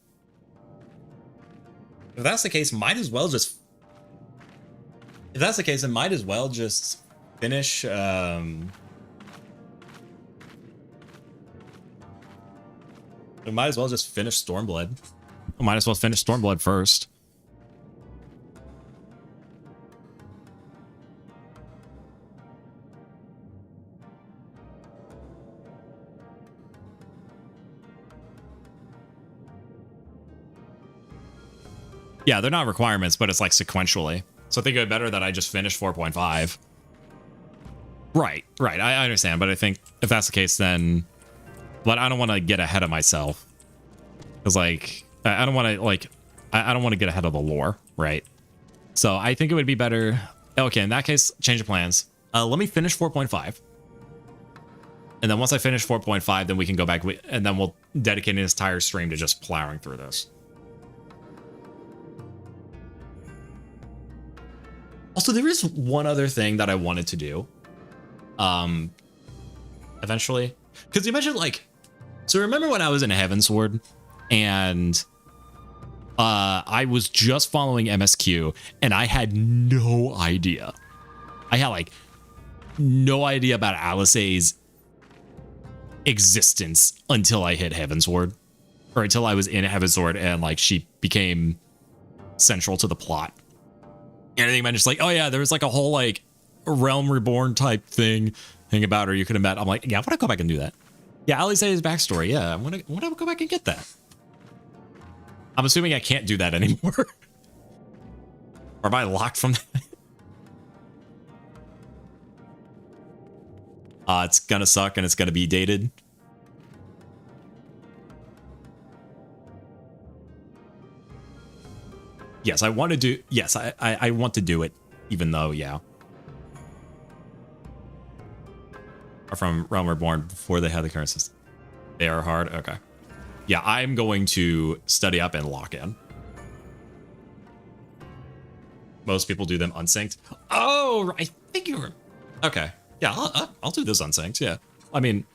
[SPEAKER 2] might as well just. If that's the case, then might as well just finish. We might as well just finish Stormblood. We might as well finish Stormblood first. Yeah, they're not requirements, but it's like sequentially. So I think it'd be better that I just finish 4.5. Right. I understand, but I think if that's the case, then, but I don't want to get ahead of myself, because like I don't want to get ahead of the lore, right? So I think it would be better. Okay, in that case, change of plans. Let me finish 4.5, and then once I finish 4.5, then we can go back, and then we'll dedicate an entire stream to just plowing through this. Also, there is one other thing that I wanted to do. Eventually. Because you mentioned, like... So remember when I was in Heavensward, and I was just following MSQ, and I had no idea. I had, like, no idea about Alisaie's existence until I hit Heavensward. Or until I was in Heavensward, and, like, she became central to the plot. And I think I'm just like, oh yeah, there was like a whole like Realm Reborn type thing about her you could have met. I'm like, yeah, I want to go back and do that. Yeah, Alisaie's backstory. Yeah, I want to go back and get that. I'm assuming I can't do that anymore. Or am I locked from that? It's gonna suck and it's gonna be dated. Yes, I want to do. Yes, I want to do it, even though, yeah. Or from Realm Reborn before they had the current system. They are hard. Okay. Yeah, I'm going to study up and lock in. Most people do them unsynced. Oh, I think you're. Okay. Yeah, I'll do this unsynced. Yeah. I mean,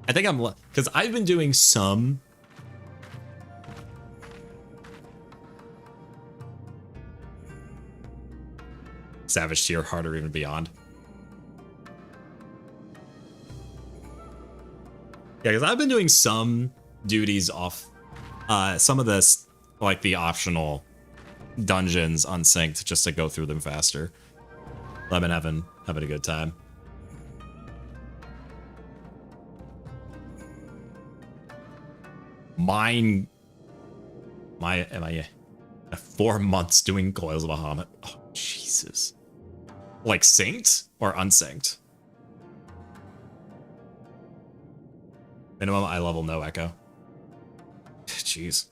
[SPEAKER 2] I think I'm because I've been doing some. Savage tier, harder even beyond. Yeah, because I've been doing some duties off some of this, like the optional dungeons unsynced just to go through them faster. I've been having a good time. Am I 4 months doing Coils of Bahamut? Oh, Jesus. Like synced or unsynced? Minimum eye level, no echo. Jeez.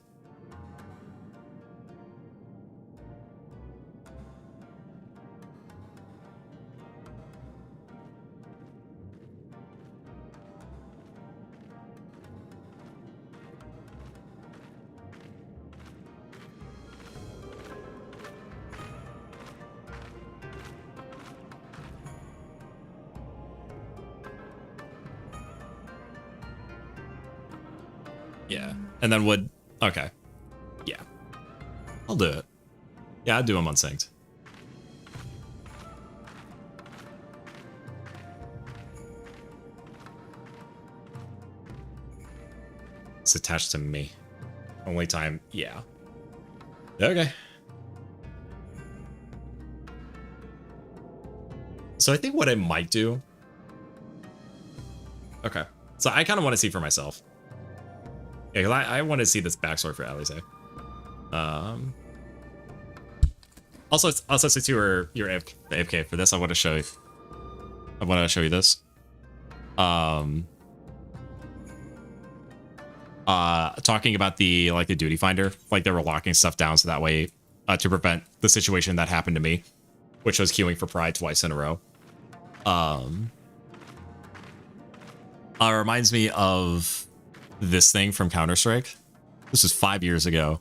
[SPEAKER 2] Yeah, and then would okay, yeah, I'll do it. Yeah, I'd do them unsynced. It's attached to me. Only time, yeah. Okay. So I think what I might do. Okay, so I kind of want to see for myself. Yeah, because I want to see this backstory for Alice. Also since you were AFK for this, I want to show you. I want to show you this. Talking about the duty finder, like they were locking stuff down so that way to prevent the situation that happened to me, which was queuing for Pride twice in a row. Reminds me of this thing from Counter-Strike. This was 5 years ago.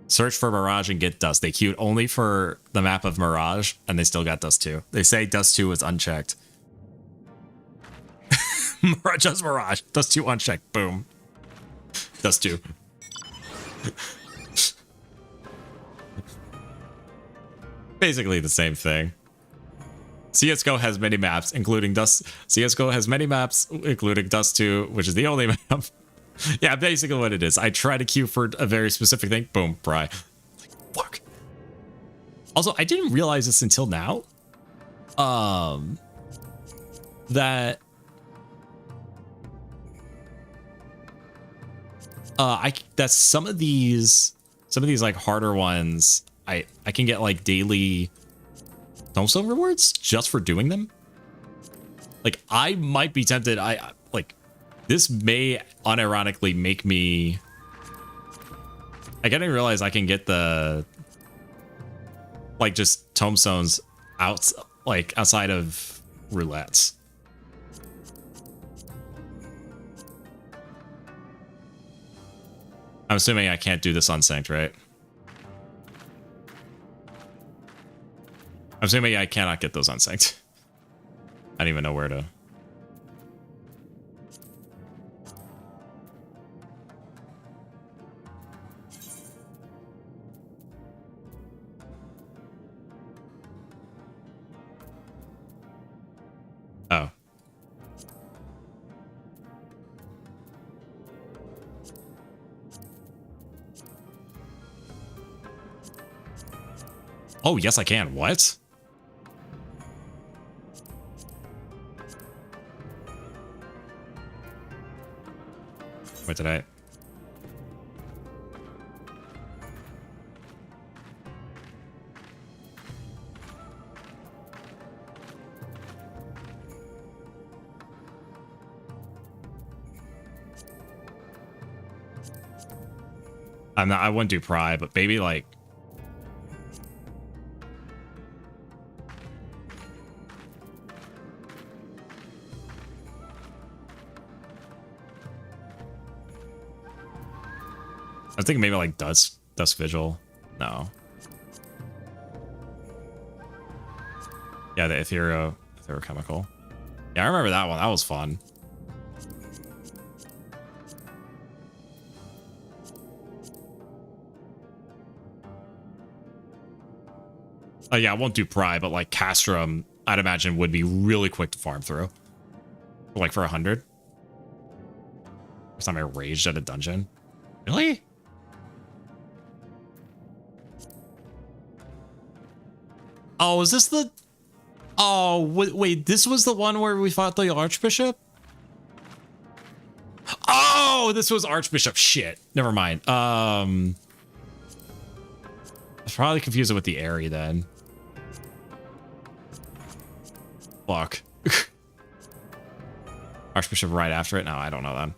[SPEAKER 2] Search for Mirage and get Dust. They queued only for the map of Mirage, and they still got Dust 2. They say Dust 2 was unchecked. Just Mirage. Dust 2 unchecked. Boom. Dust 2. Basically the same thing. CSGO has many maps, including Dust. CSGO has many maps, including Dust 2, which is the only map. Yeah, basically what it is. I try to queue for a very specific thing. Boom, Pry. Like, fuck. Also, I didn't realize this until now. That that some of these like harder ones, I can get like daily tombstone rewards just for doing them. Like I might be tempted. This may unironically make me. I didn't realize I can get the just tombstones outside of roulettes. I'm assuming I can't do this unsynced, right? I'm assuming I cannot get those unsynced. I don't even know where to. Oh. Oh, yes, I can. What? What did I? I wouldn't do Pry, but maybe like. I was thinking maybe like Dust Vigil. No. Yeah, the Ethereal Chemical. Yeah, I remember that one. That was fun. Yeah, I won't do Pry, but like Castrum, I'd imagine would be really quick to farm through. Like for 100. First time I raged at a dungeon. Really? Oh, is this the... Oh, wait, this was the one where we fought the Archbishop? Oh, this was Archbishop. Shit. Never mind. I was probably confused with the Aerie then. Fuck. Archbishop right after it? No, I don't know then.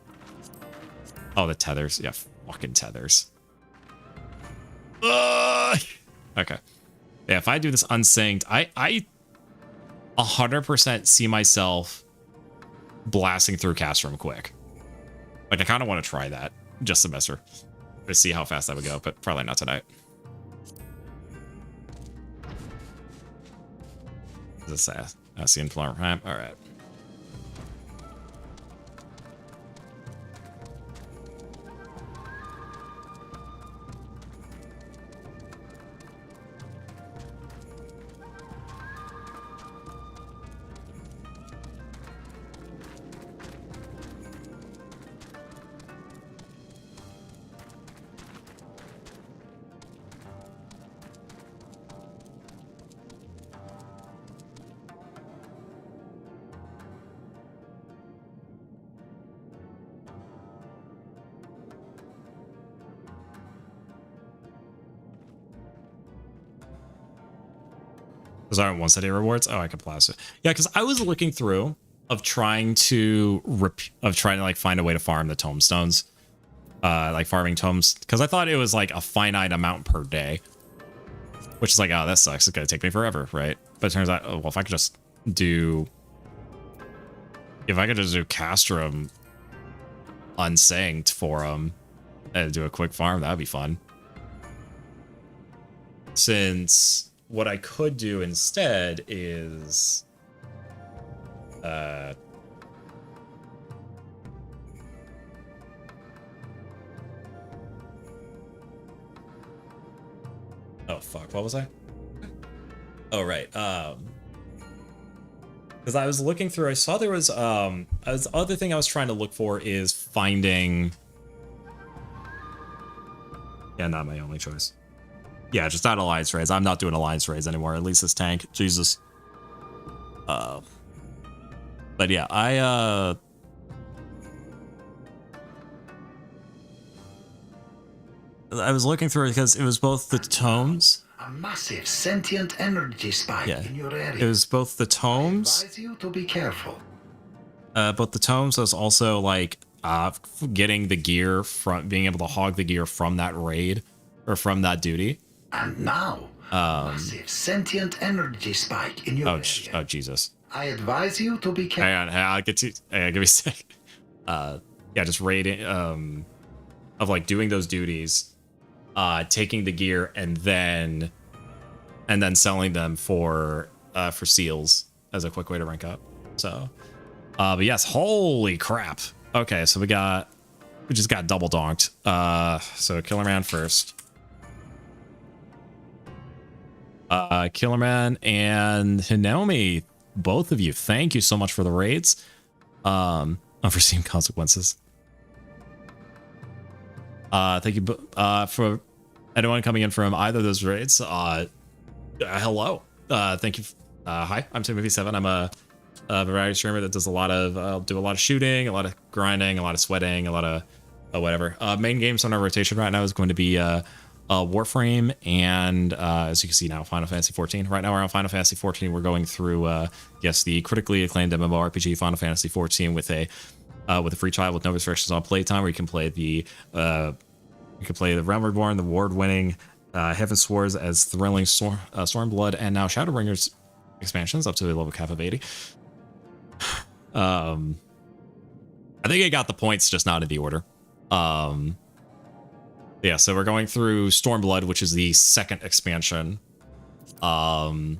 [SPEAKER 2] Oh, the tethers. Yeah, fucking tethers. Okay. Yeah, if I do this unsynced, I 100% see myself blasting through Castrum quick. Like, I kind of want to try that just semester to see how fast that would go, but probably not tonight. Is this see influence? All right. Those aren't once-a-day rewards. Oh, I can blast it. Yeah, because I was looking through of trying to like find a way to farm the tombstones, like farming tomes, because I thought it was like a finite amount per day, which is like, oh, that sucks. It's gonna take me forever, right? But it turns out, oh, well, if I could just do Castrum unsynced for them and do a quick farm, that'd be fun. Since what I could do instead is oh fuck, what was I? Oh right. Because I was looking through, I saw there was the other thing I was trying to look for is finding, yeah, not my only choice. Yeah, just not alliance raids. I'm not doing alliance raids anymore. At least this tank. Jesus. But yeah, I was looking through it because it was both the tomes.
[SPEAKER 19] A massive sentient energy spike in your area.
[SPEAKER 2] It was both the tomes.
[SPEAKER 19] I advise you to be careful.
[SPEAKER 2] But the tomes was also like getting the gear from being able to hog the gear from that raid or from that duty.
[SPEAKER 19] And now, massive sentient energy spike in your area.
[SPEAKER 2] Oh, Jesus.
[SPEAKER 19] I advise you to be careful.
[SPEAKER 2] Hang on, I'll get to... Hang on, give me a sec. Yeah, just raiding, of like doing those duties, taking the gear, and then selling them for seals as a quick way to rank up. So, but yes, holy crap. Okay, so we just got double donked. So Killer Man first. Killerman and Hinome, both of you, thank you so much for the raids. Unforeseen consequences. Thank you for anyone coming in from either of those raids. Hello. Thank you. Hi, I'm Timothy7. I'm a variety streamer that does a lot of do a lot of shooting, a lot of grinding, a lot of sweating, a lot of whatever. Main games on our rotation right now is going to be Warframe and as you can see now, Final Fantasy 14. Right now we're on Final Fantasy 14. We're going through yes, the critically acclaimed MMORPG Final Fantasy 14 with a free trial with no restrictions on playtime, where you can play the Realm Reborn, the award-winning Heaven Swords as thrilling Stormblood, and now Shadowbringers expansions up to a level cap of 80. I think I got the points, just not in the order. Yeah, so we're going through Stormblood, which is the second expansion. So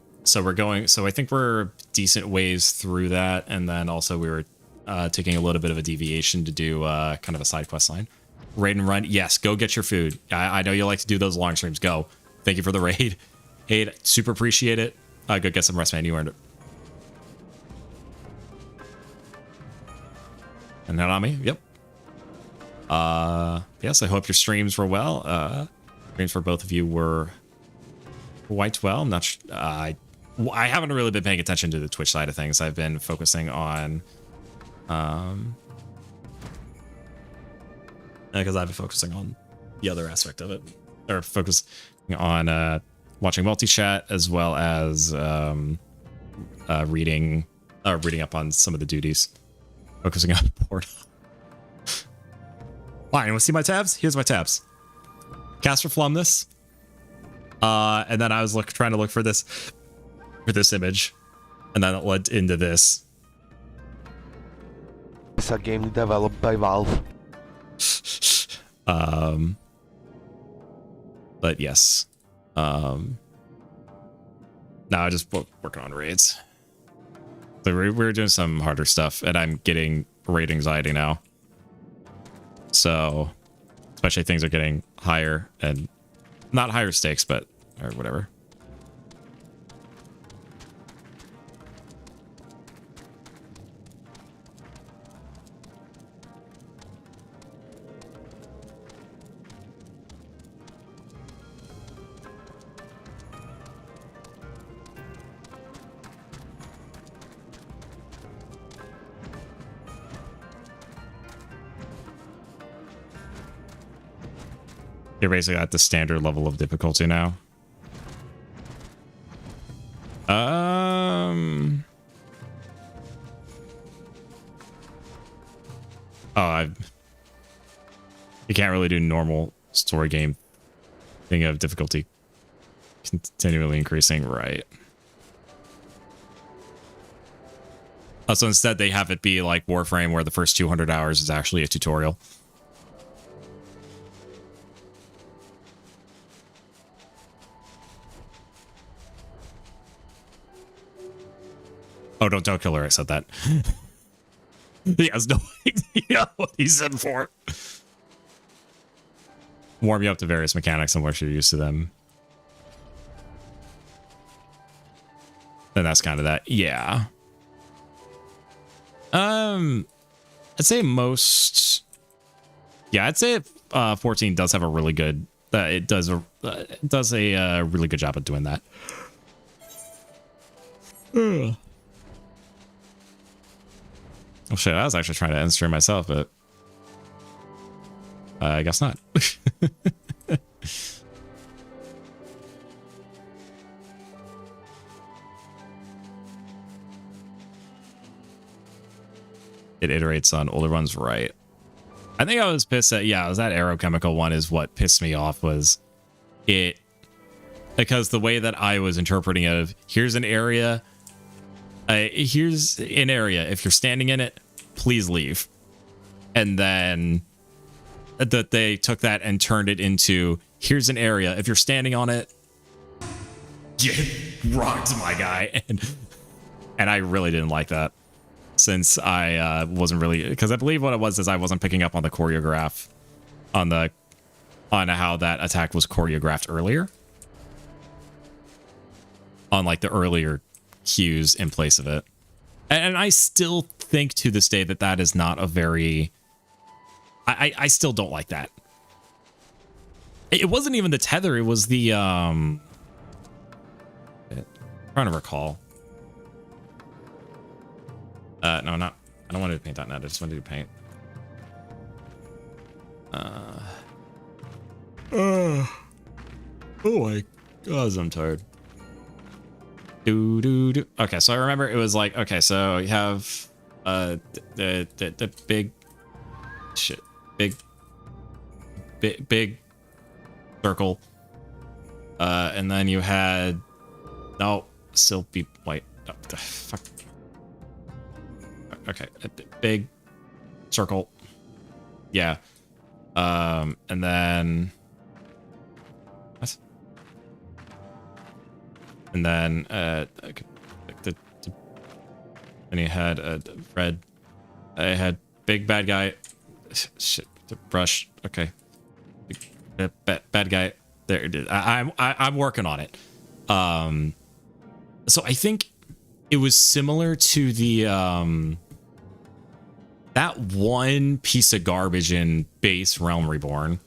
[SPEAKER 2] I think we're decent ways through that, and then also we were taking a little bit of a deviation to do kind of a side quest line. Raid and run, yes, go get your food. I know you like to do those long streams. Go. Thank you for the raid. Hey, super appreciate it. Go get some rest, man. You earned it. And that on me? Yep. Yes, I hope your streams were well. Streams for both of you were quite well. I'm not I haven't really been paying attention to the Twitch side of things. I've been focusing on because I've been focusing on the other aspect of it, or focusing on watching multi-chat as well as reading up on some of the duties, focusing on port. Fine, you want to see my tabs? Here's my tabs. Caster Flumnus. And then I was trying to look for this image, and then it led into this.
[SPEAKER 20] It's a game developed by Valve.
[SPEAKER 2] But yes. Now I just working on raids. So we're doing some harder stuff, and I'm getting raid anxiety now. So, especially things are getting higher, and not higher stakes, but or whatever. You're basically at the standard level of difficulty now. You can't really do normal story game thing of difficulty continually increasing, right? So instead they have it be like Warframe, where the first 200 hours is actually a tutorial. Oh, don't kill her. I said that. He has no idea what he's in for. Warm you up to various mechanics and once you're used to them. Then that's kind of that. Yeah. I'd say most. Yeah, I'd say 14 does have a really good. It does a really good job of doing that. Oh shit, I was actually trying to end stream myself, but I guess not. It iterates on older ones, right? I think I was pissed at, yeah, it was that aerochemical one is what pissed me off, was it, because the way that I was interpreting it of, here's an area, if you're standing in it, please leave. And then that they took that and turned it into, here's an area, if you're standing on it, get rocked, my guy. And I really didn't like that, since I wasn't really, because I believe what it was is I wasn't picking up on the choreograph, on how that attack was choreographed earlier, on like the earlier cues in place of it. And I still think to this day that that is not a very, I still don't like that. It wasn't even the tether, it was the I'm trying to recall. No, not, I don't want to do paint .net, I just want to do paint. Oh my god, I'm tired. Okay, so I remember it was like, okay, so you have the big shit, big circle, and then you had still be white. Oh, the fuck. Okay, a big circle, yeah, and then what? And then then you had a red. I had big bad guy. Shit, the brush. Okay, bad guy. There it is. I'm working on it. So I think it was similar to the that one piece of garbage in base Realm Reborn,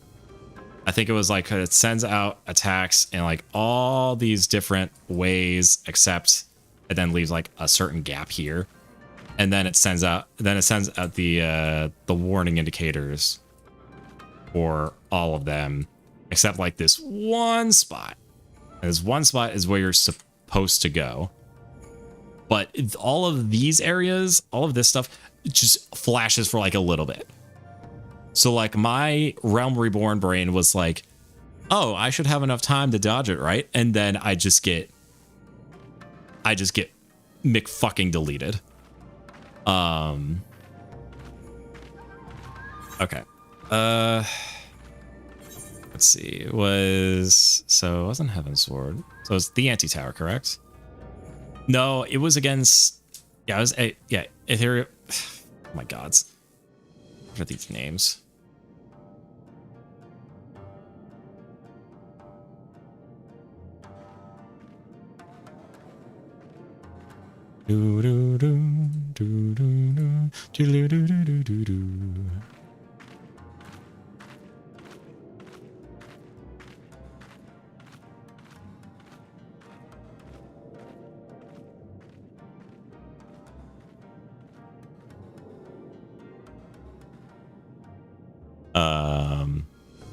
[SPEAKER 2] I think it was like it sends out attacks in like all these different ways, except it then leaves like a certain gap here, and then it sends out the warning indicators for all of them, except like this one spot. And this one spot is where you're supposed to go, but all of these areas, all of this stuff, just flashes for like a little bit. So like my Realm Reborn brain was like, oh, I should have enough time to dodge it, right? And then I just get McFucking deleted. Okay. Let's see. It wasn't Heaven's Sword. So it's the anti-tower, correct? No, it was against, yeah, it was Ethereal. Oh my gods. What are these names? Do do do do do do do do do do.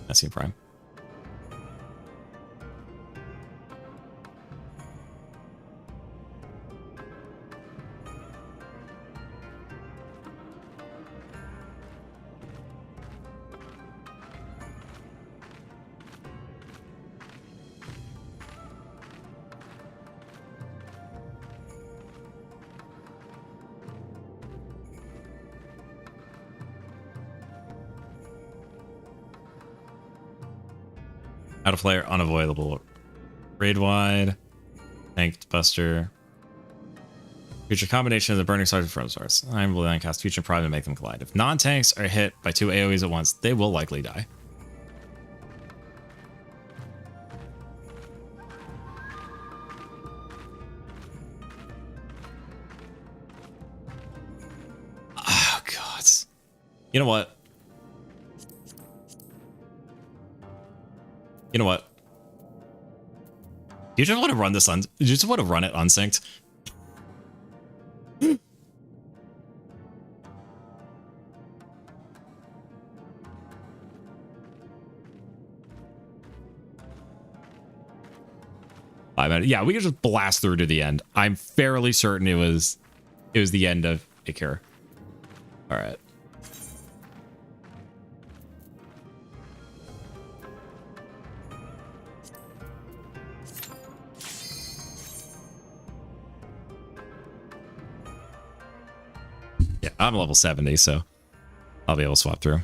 [SPEAKER 2] Messy Prime. Out of player, unavoidable. Raid wide. Tanked Buster. Future combination of the Burning Stars and Frozen Stars. I'm willing to cast Future Prime and make them collide. If non-tanks are hit by 2 AoEs at once, they will likely die. Oh, God. You know what? You know what? You just want to run this you just want to run it unsynced. Yeah, we could just blast through to the end. I'm fairly certain it was the end of Ikira. All right. Yeah, I'm level 70, so I'll be able to swap through.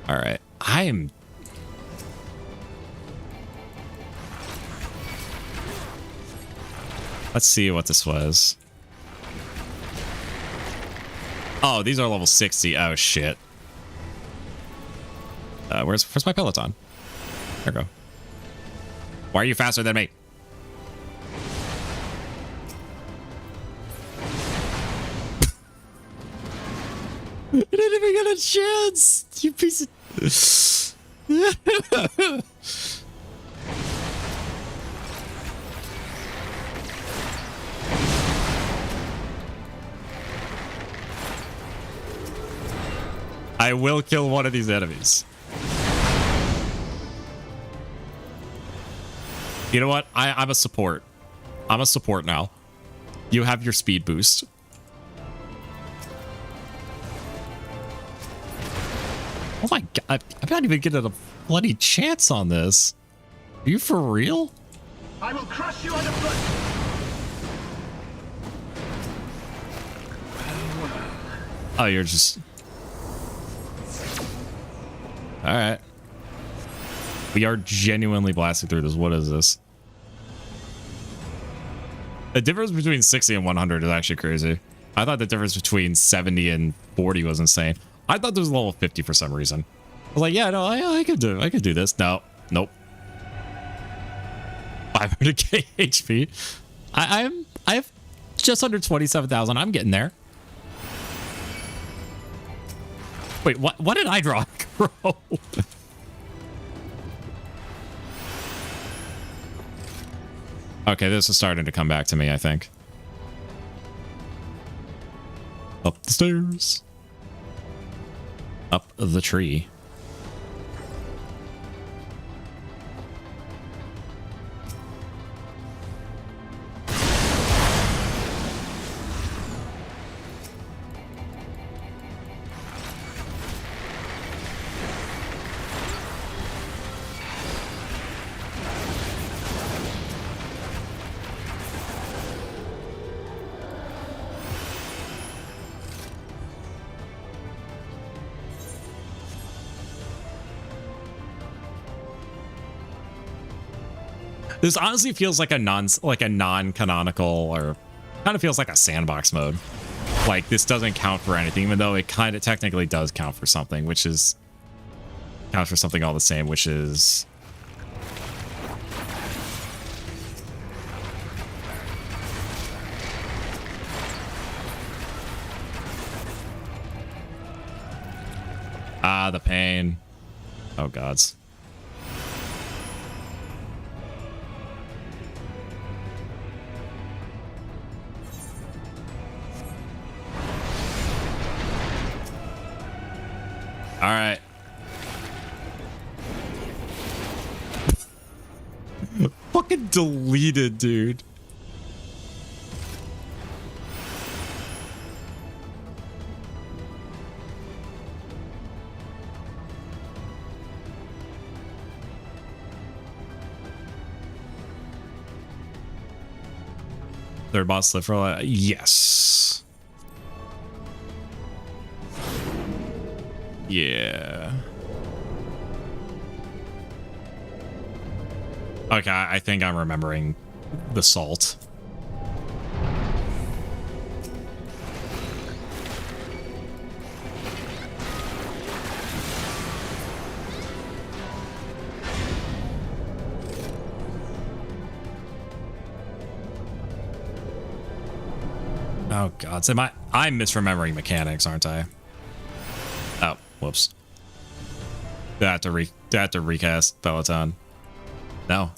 [SPEAKER 2] All right. Let's see what this was. Oh, these are level 60. Oh, shit. Where's my Peloton? There we go. Why are you faster than me? You didn't even get a chance, you piece of... I will kill one of these enemies. You know what? I'm a support. I'm a support now. You have your speed boost. Oh my god, I'm not even getting a bloody chance on this. Are you for real?
[SPEAKER 19] I will crush you underfoot.
[SPEAKER 2] Oh, you're just... Alright. We are genuinely blasting through this. What is this? The difference between 60 and 100 is actually crazy. I thought the difference between 70 and 40 was insane. I thought there was a level 50 for some reason. I was like, yeah, no, I could do this. No, nope. 500k HP. I have just under 27,000. I'm getting there. Wait, what did I draw? Crow. Okay, this is starting to come back to me, I think. Up the stairs. Up the tree. This honestly feels like a non-canonical, or kind of feels like a sandbox mode. Like this doesn't count for anything, even though it kind of technically does count for something, which is counts for something all the same, which is the pain. Oh gods. All right. Fucking deleted, dude. Third boss live for a while. Yes. Yeah. Okay, I think I'm remembering the salt. Oh god, so I'm misremembering mechanics, aren't I? Oh, whoops. Do I have to recast Peloton? No.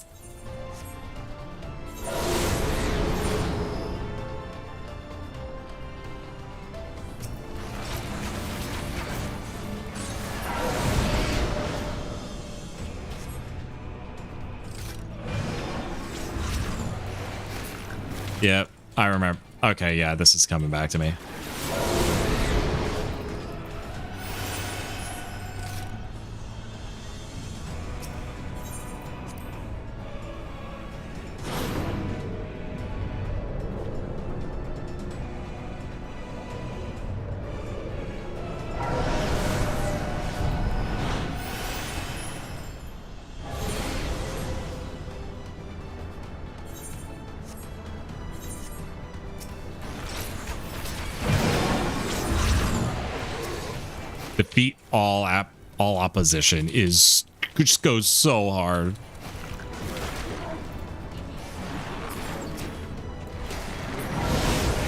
[SPEAKER 2] Yep, I remember. Okay, yeah, this is coming back to me. Defeat all opposition just goes so hard.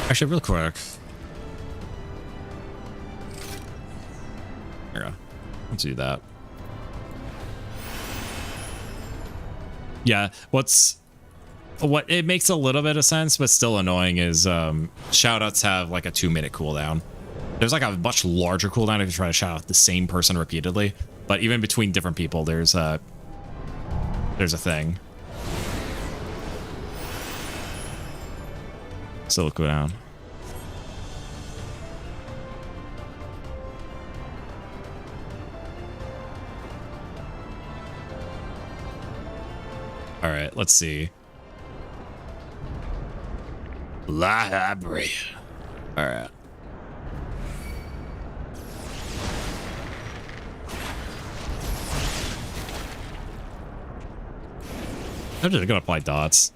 [SPEAKER 2] Actually, real quick. There we go. Let's do that. Yeah, what it makes a little bit of sense, but still annoying is shoutouts have like a 2-minute cooldown. There's like a much larger cooldown if you try to shout out the same person repeatedly, but even between different people, there's a thing. Still a cooldown. All right, let's see. Library. All right. I'm just gonna apply dots.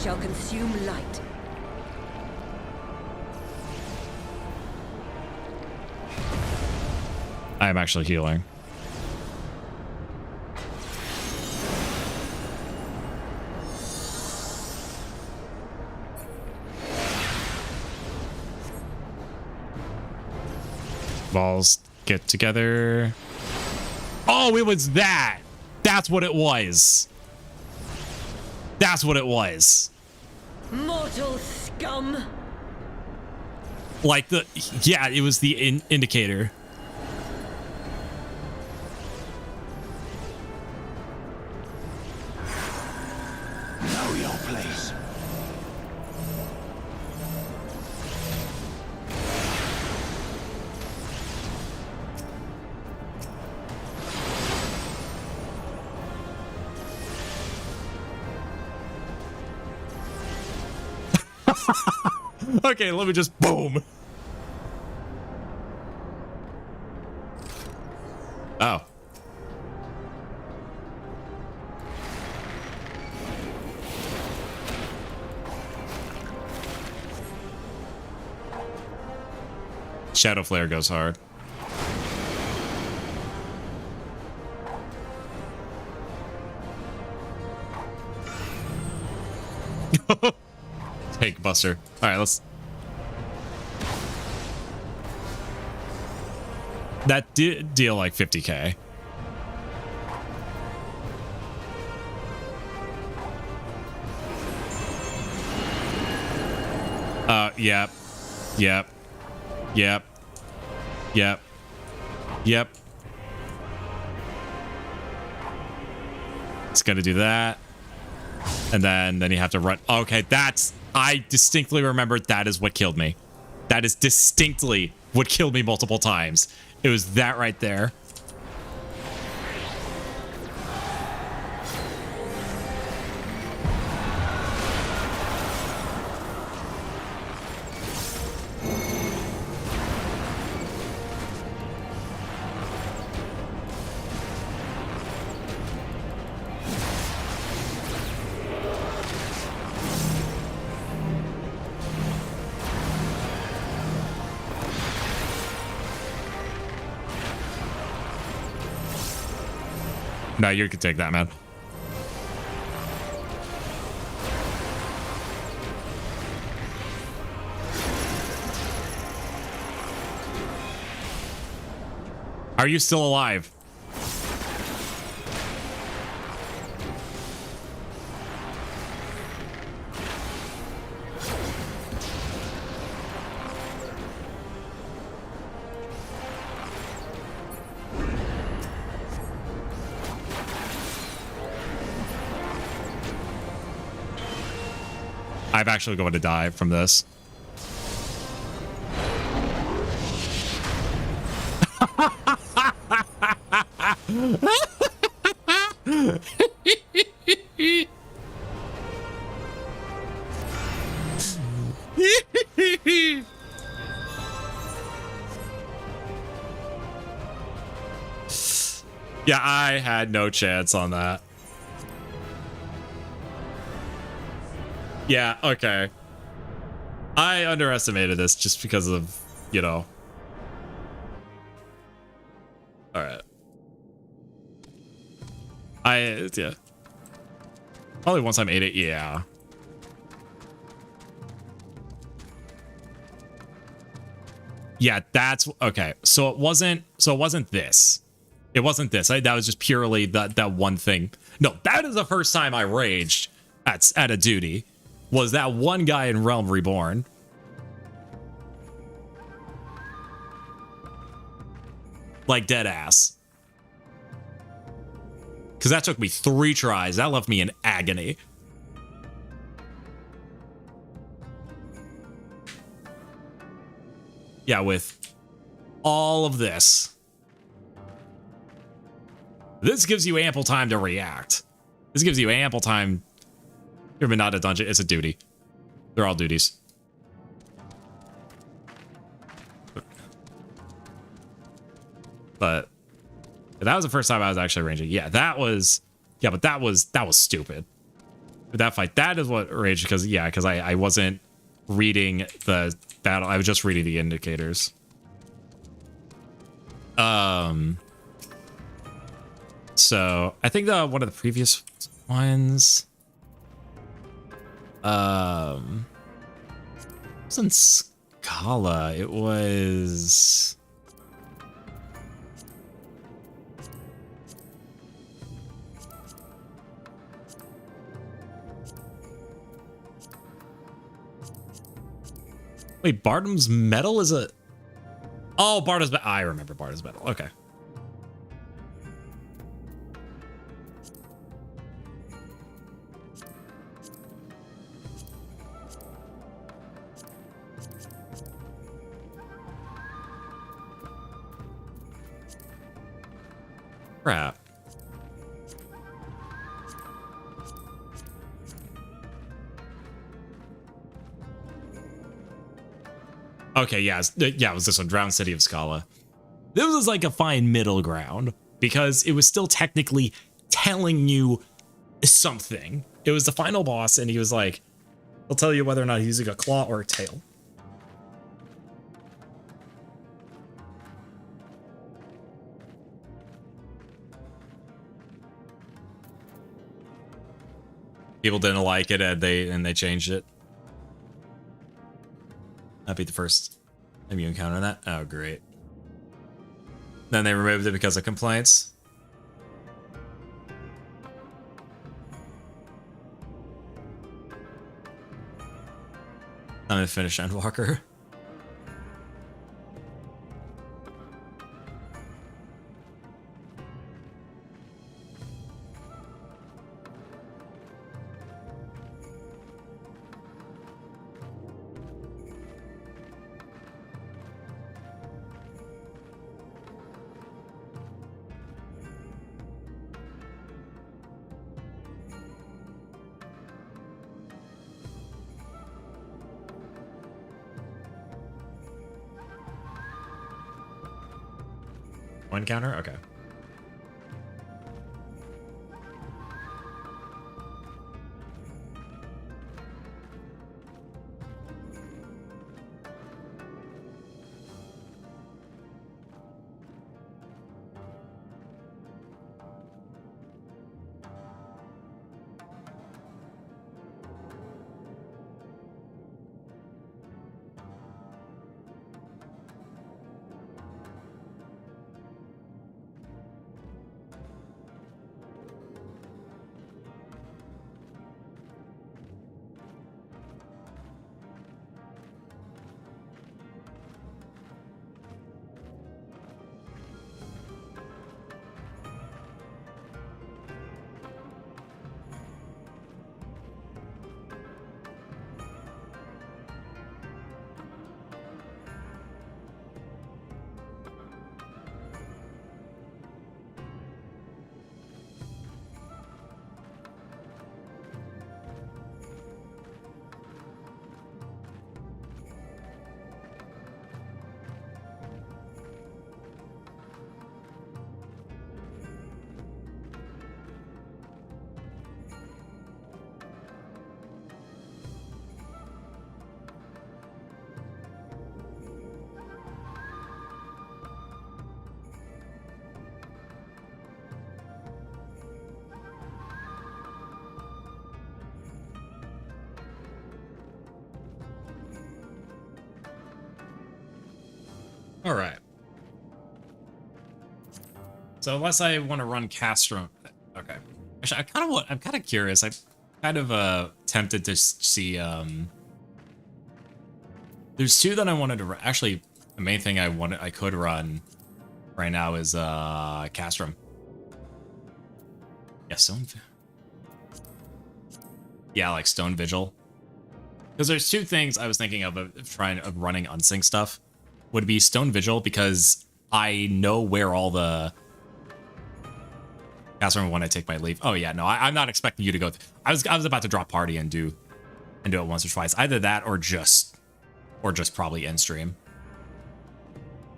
[SPEAKER 8] shall consume light.
[SPEAKER 2] I am actually healing. Balls get together. Oh, it was that. That's what it was. That's what it was.
[SPEAKER 8] Mortal scum!
[SPEAKER 2] Like the, yeah, it was the indicator.
[SPEAKER 19] Know your place.
[SPEAKER 2] Okay, let me just boom. Oh. Shadow Flare goes hard. Take Buster. All right, let's. That did deal like 50k. Yep. Yep. Yep. Yep. Yep. It's gonna do that. And then you have to run. Okay, that's... I distinctly remember that is what killed me. That is distinctly what killed me multiple times. It was that right there. No, you can take that, man. Are you still alive? I'm actually going to die from this. Yeah, I had no chance on that. Yeah, okay. I underestimated this just because of, you know. Alright. Yeah. Probably once I'm 8, yeah. Yeah, that's okay. So it wasn't this. It wasn't this. That was just purely that one thing. No, that is the first time I raged at a duty. Was that one guy in Realm Reborn. Like dead ass. Because that took me 3 tries. That left me in agony. Yeah, with all of this. This gives you ample time to react. This gives you ample time. You've been not a dungeon, it's a duty. They're all duties. But that was the first time I was actually ranging. Yeah, that was... Yeah, but that was stupid. that fight, that is what raged, because I wasn't reading the battle. I was just reading the indicators. So I think one of the previous ones wasn't Scala. It was wait, Barnum's Metal is a... Oh, Barnum's Metal. I remember Barnum's Metal. Okay. Crap. Okay, yeah, it was this one, Drowned City of Scala. This was like a fine middle ground because it was still technically telling you something. It was the final boss, and he was like, he'll tell you whether or not he's using a claw or a tail. People didn't like it, and they changed it. That'd be the first time you encounter that. Oh, great. Then they removed it because of complaints. I'm gonna finish Endwalker. One counter? Okay. All right. So unless I want to run Castro, okay. Actually, I'm kind of curious. I'm kind of tempted to see. There's two that I wanted to run. Actually, the main thing I could run right now is Castrum. Yeah, like Stone Vigil. Because there's two things I was thinking of running unsync stuff. Would be Stone Vigil, because I know where all the Castrum when I take my leave. Oh yeah, no, I'm not expecting you to go. I was about to drop party and do it once or twice. Either that or just probably end stream.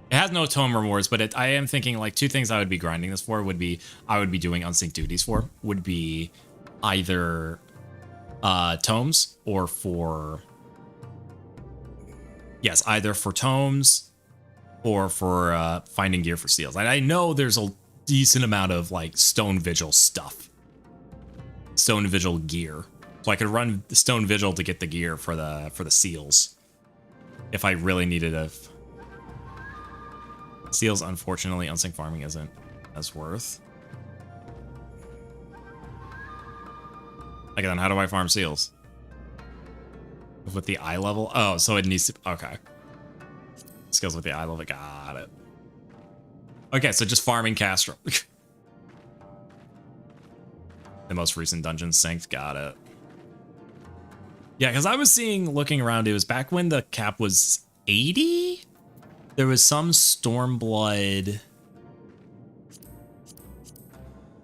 [SPEAKER 2] It has no tome rewards, but I am thinking like two things I would be grinding this for would be I would be doing unsync duties for would be either tomes or for... Yes, either for tomes or for finding gear for seals. I know there's a decent amount of like Stone Vigil stuff. Stone Vigil gear. So I could run the Stone Vigil to get the gear for the seals. If I really needed a... Seals, unfortunately, unsync farming isn't as worth. Okay, then how do I farm seals? With the eye level? Oh, so it needs to... Okay. Skills with the eye level. Got it. Okay, so just farming Castro. The most recent dungeon synced. Got it. Yeah, because I was seeing, looking around, it was back when the cap was 80? There was some Stormblood... I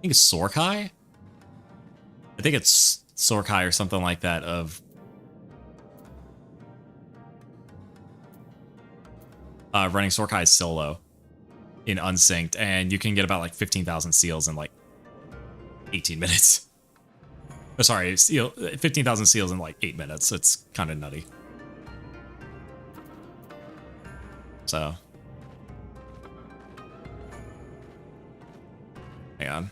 [SPEAKER 2] think it's Sorkai? I think it's Sorkai or something like that of... running Sorkai solo in unsynced, and you can get about like 15,000 seals in like 18 minutes. Oh, sorry, 15,000 seals in like 8 minutes. It's kind of nutty. So, hang on.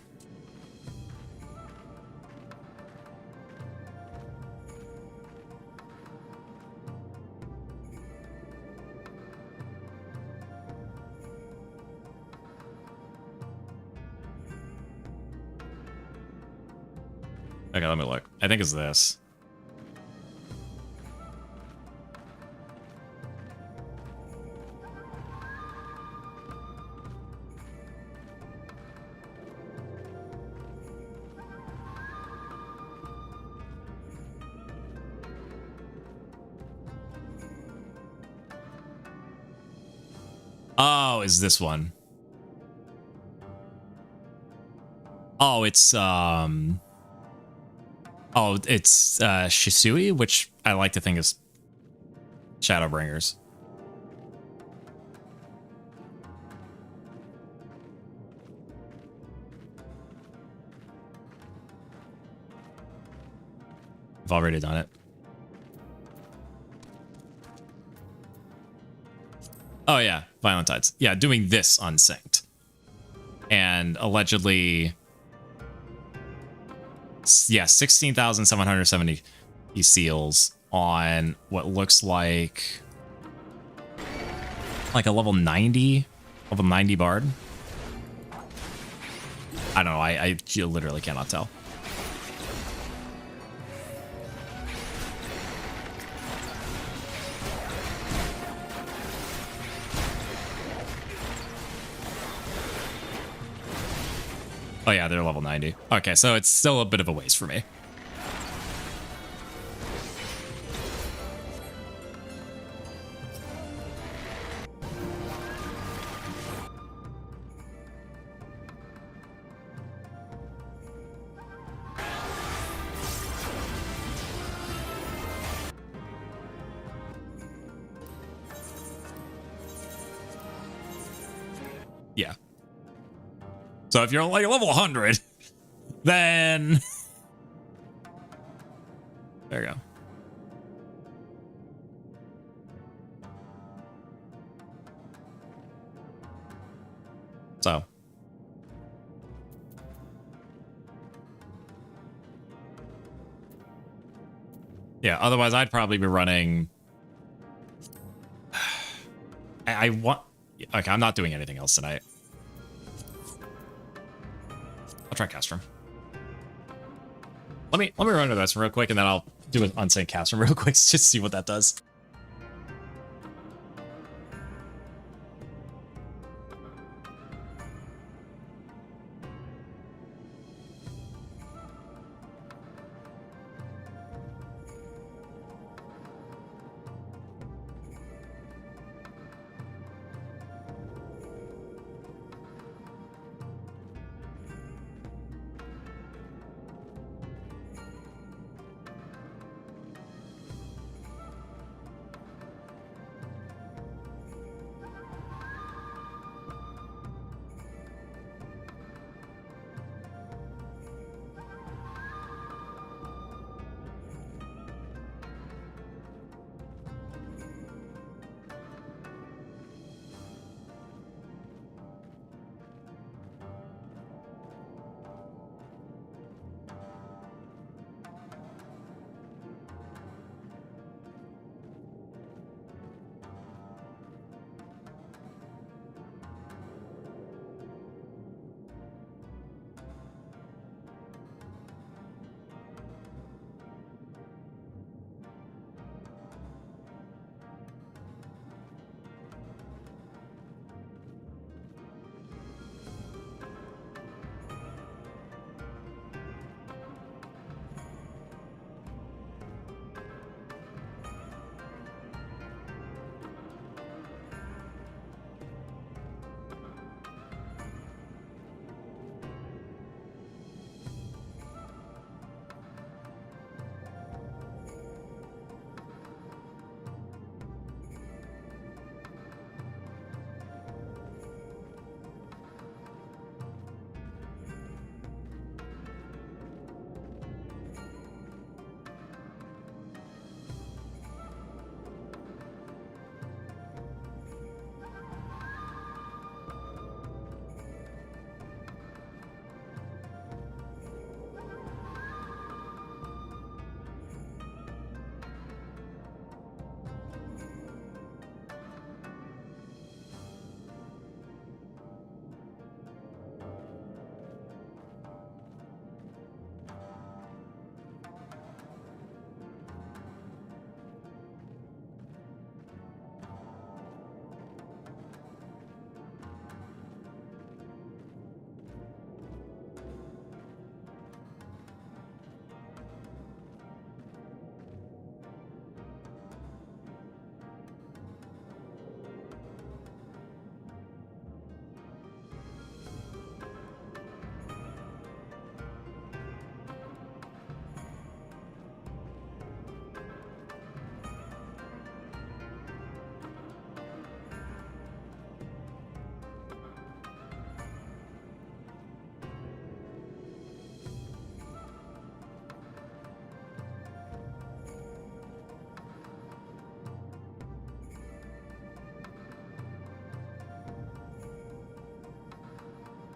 [SPEAKER 2] Okay, let me look. I think it's this. Oh, is this one? Oh, it's oh, it's Shisui, which I like to think is Shadowbringers. I've already done it. Oh yeah, Violent Tides. Yeah, doing this unsynced. And allegedly... Yeah, 16,770 seals on what looks like a level 90 bard. I don't know, I literally cannot tell. Oh yeah, they're level 90. Okay, so it's still a bit of a waste for me. Yeah. So if you're like level 100, then there you go. So yeah, otherwise I'd probably be running. I want. Okay, I'm not doing anything else tonight. I'll try Castrum. Let me run to this real quick, and then I'll do an unsynced Castrum real quick just to see what that does.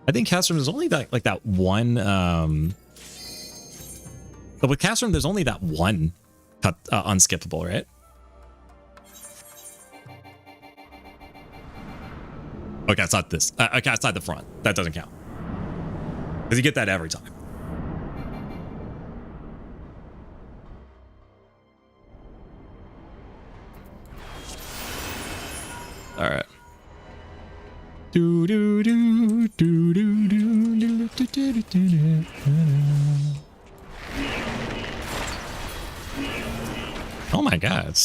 [SPEAKER 2] I think Castrum is only that, like that one. But with Castrum, there's only that one cut unskippable, right? Okay, it's not this. Okay, it's not the front. That doesn't count. Because you get that every time. All right. Do do do do do do do do do. Oh my God.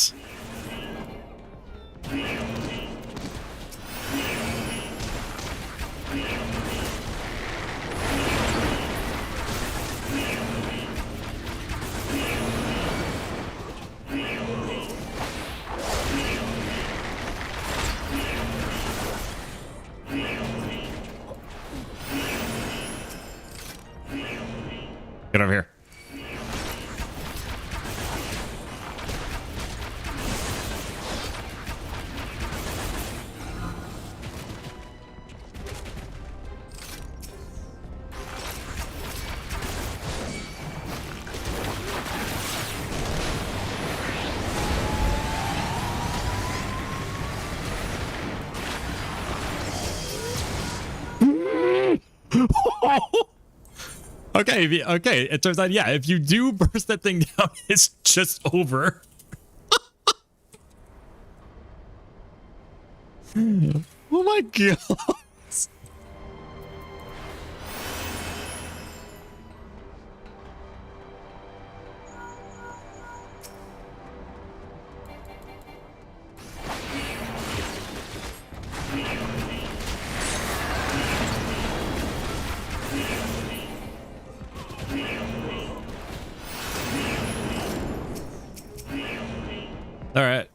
[SPEAKER 2] Get over here. Okay, okay. It turns out, yeah, if you do burst that thing down, it's just over. Oh my God. All right.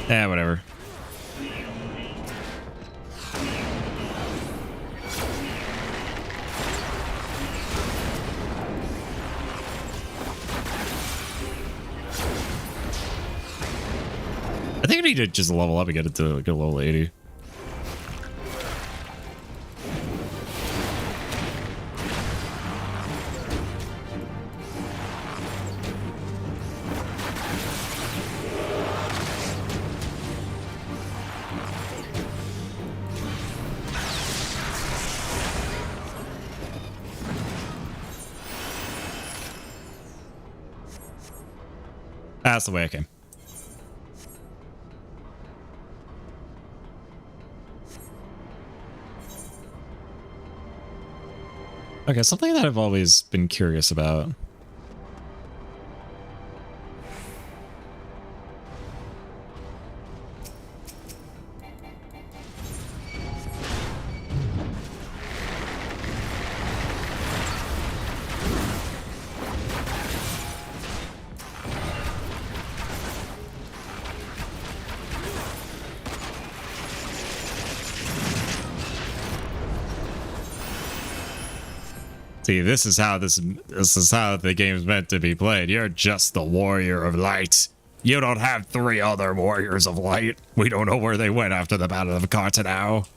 [SPEAKER 2] Yeah, whatever. I think I need to just level up and get it to like a level 80. That's the way I came. Okay, something that I've always been curious about. See, this is how the game's meant to be played. You're just the warrior of light. You don't have 3 other warriors of light. We don't know where they went after the Battle of Cartanau.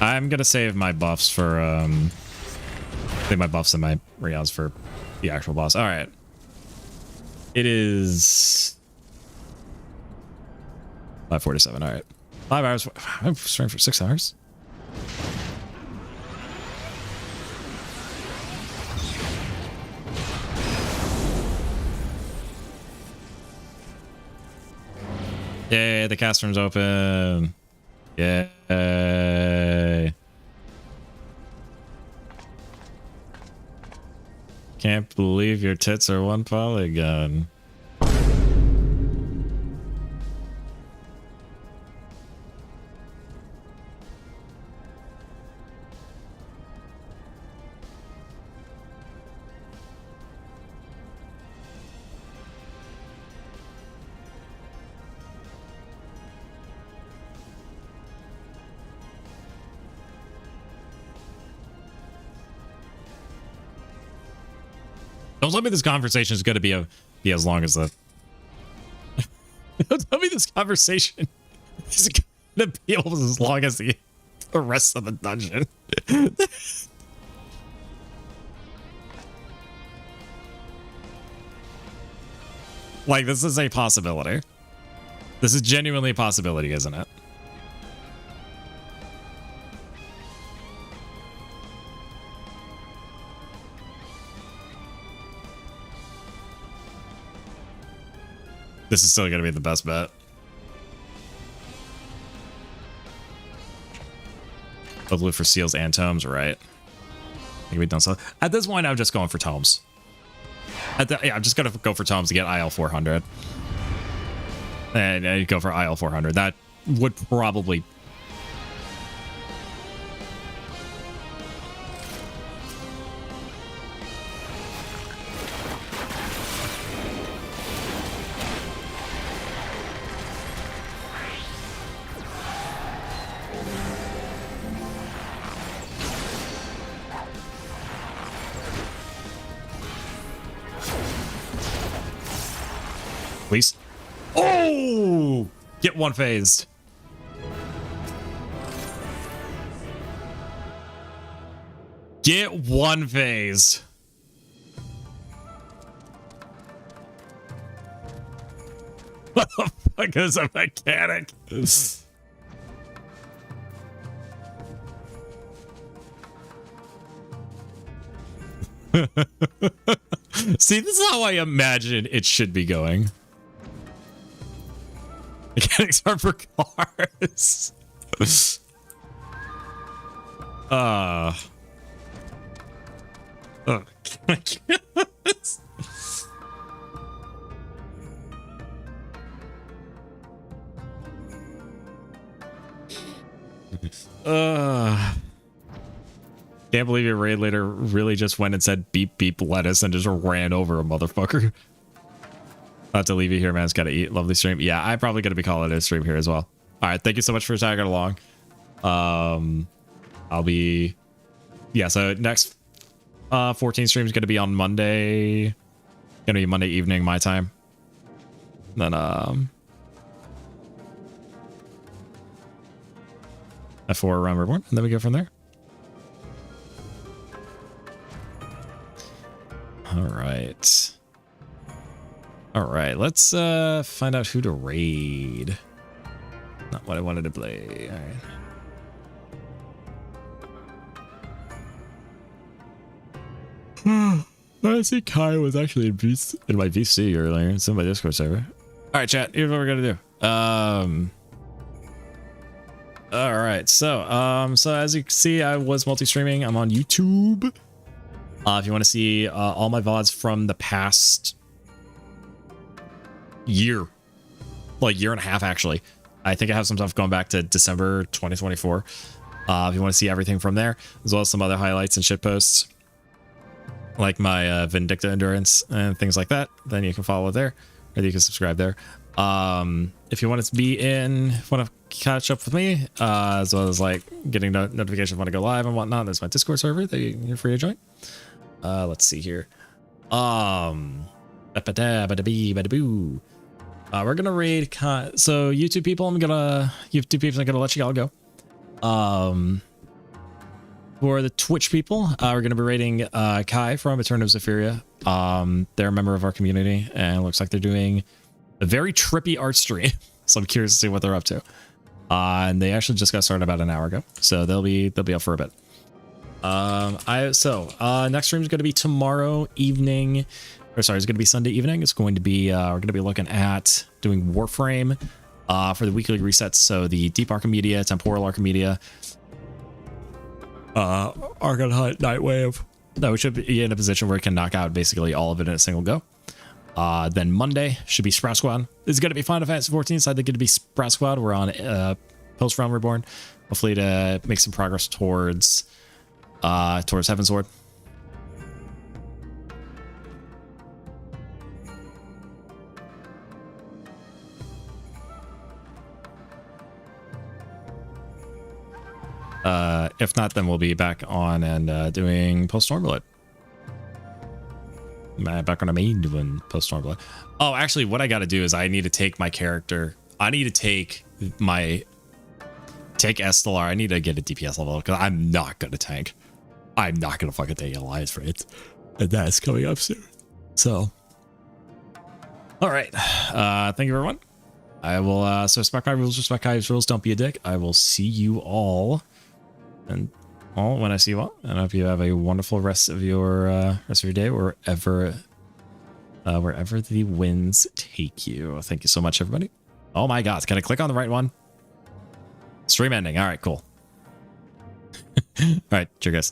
[SPEAKER 2] I'm gonna save my buffs for save my buffs and my reals for the actual boss. All right. It is 5:47. All right. 5 hours. I'm streaming for 6 hours. Yay, the cast room's open. Yay. Can't believe your tits are 1 polygon. Don't tell me this conversation is going to be as long as the... Don't tell me this conversation is going to be as long as the rest of the dungeon. Like, this is a possibility. This is genuinely a possibility, isn't it? This is still going to be the best bet. Both loot for seals and tomes, right? I think we've done so. At this point, I'm just going for tomes. Yeah, I'm just going to go for tomes to get IL 400. And go for IL 400. That would probably... Please. Oh! Get one phased. Get one phased. What the fuck is a mechanic? See, this is how I imagine it should be going. Mechanics are for cars. Oh my goodness. Can't believe your raid leader really just went and said beep beep lettuce and just ran over a motherfucker. I'll have to leave you here, man. It's gotta eat. Lovely stream. Yeah, I'm probably gonna be calling it a stream here as well. All right, thank you so much for tagging along. I'll be... Yeah, so next 14 stream is gonna be on Monday. Gonna be Monday evening, my time. Then, F4 around Reborn, and then we go from there. All right. All right, let's find out who to raid. Not what I wanted to play. All right. I see Kai was actually in my VC earlier. It's in my Discord server. All right, chat. Here's what we're gonna do. All right. So as you can see, I was multi-streaming. I'm on YouTube. If you want to see all my VODs from the past year, like year and a half, actually. I think I have some stuff going back to December 2024. If you want to see everything from there, as well as some other highlights and shit posts, like my Vindicta endurance and things like that, then you can follow there, or you can subscribe there. If you want to be in, want to catch up with me, as well as like getting notifications when I go live and whatnot, there's my Discord server that you're free to join. Let's see here. We're gonna raid so YouTube people, I'm gonna let you all go. For the Twitch people, we're gonna be raiding Kai from Eternal Zephyria. They're a member of our community, and it looks like they're doing a very trippy art stream. So I'm curious to see what they're up to. And they actually just got started about an hour ago, so they'll be up for a bit. Next stream is going to be tomorrow evening, or sorry, it's going to be Sunday evening. It's going to be we're going to be looking at doing Warframe for the weekly resets. So the Deep Archimedia, Temporal Archimedia, Argon Hunt, Nightwave. No, we should be in a position where we can knock out basically all of it in a single go. Then Monday should be Sprout Squad. It's going to be Final Fantasy 14, so I think it'll be Sprout Squad. We're on Post-Stormblood Reborn, hopefully to make some progress towards Heavensward. If not, then we'll be back on and doing Post-Stormblood. back on the main doing Post-Stormblood. Oh, actually, what I got to do is I need to take my character. I need to take Estelar. I need to get a DPS level because I'm not going to tank. I'm not going to fucking take Alliance for it. And that's coming up soon. So, all right. Thank you, everyone. I will, so respect my rules, respect Kai's rules. Don't be a dick. I will see you all. And all when I see you all. And I hope you have a wonderful rest of your day wherever the winds take you. Thank you so much, everybody. Oh my God. Can I click on the right one? Stream ending. All right, cool. All right. Cheers, guys.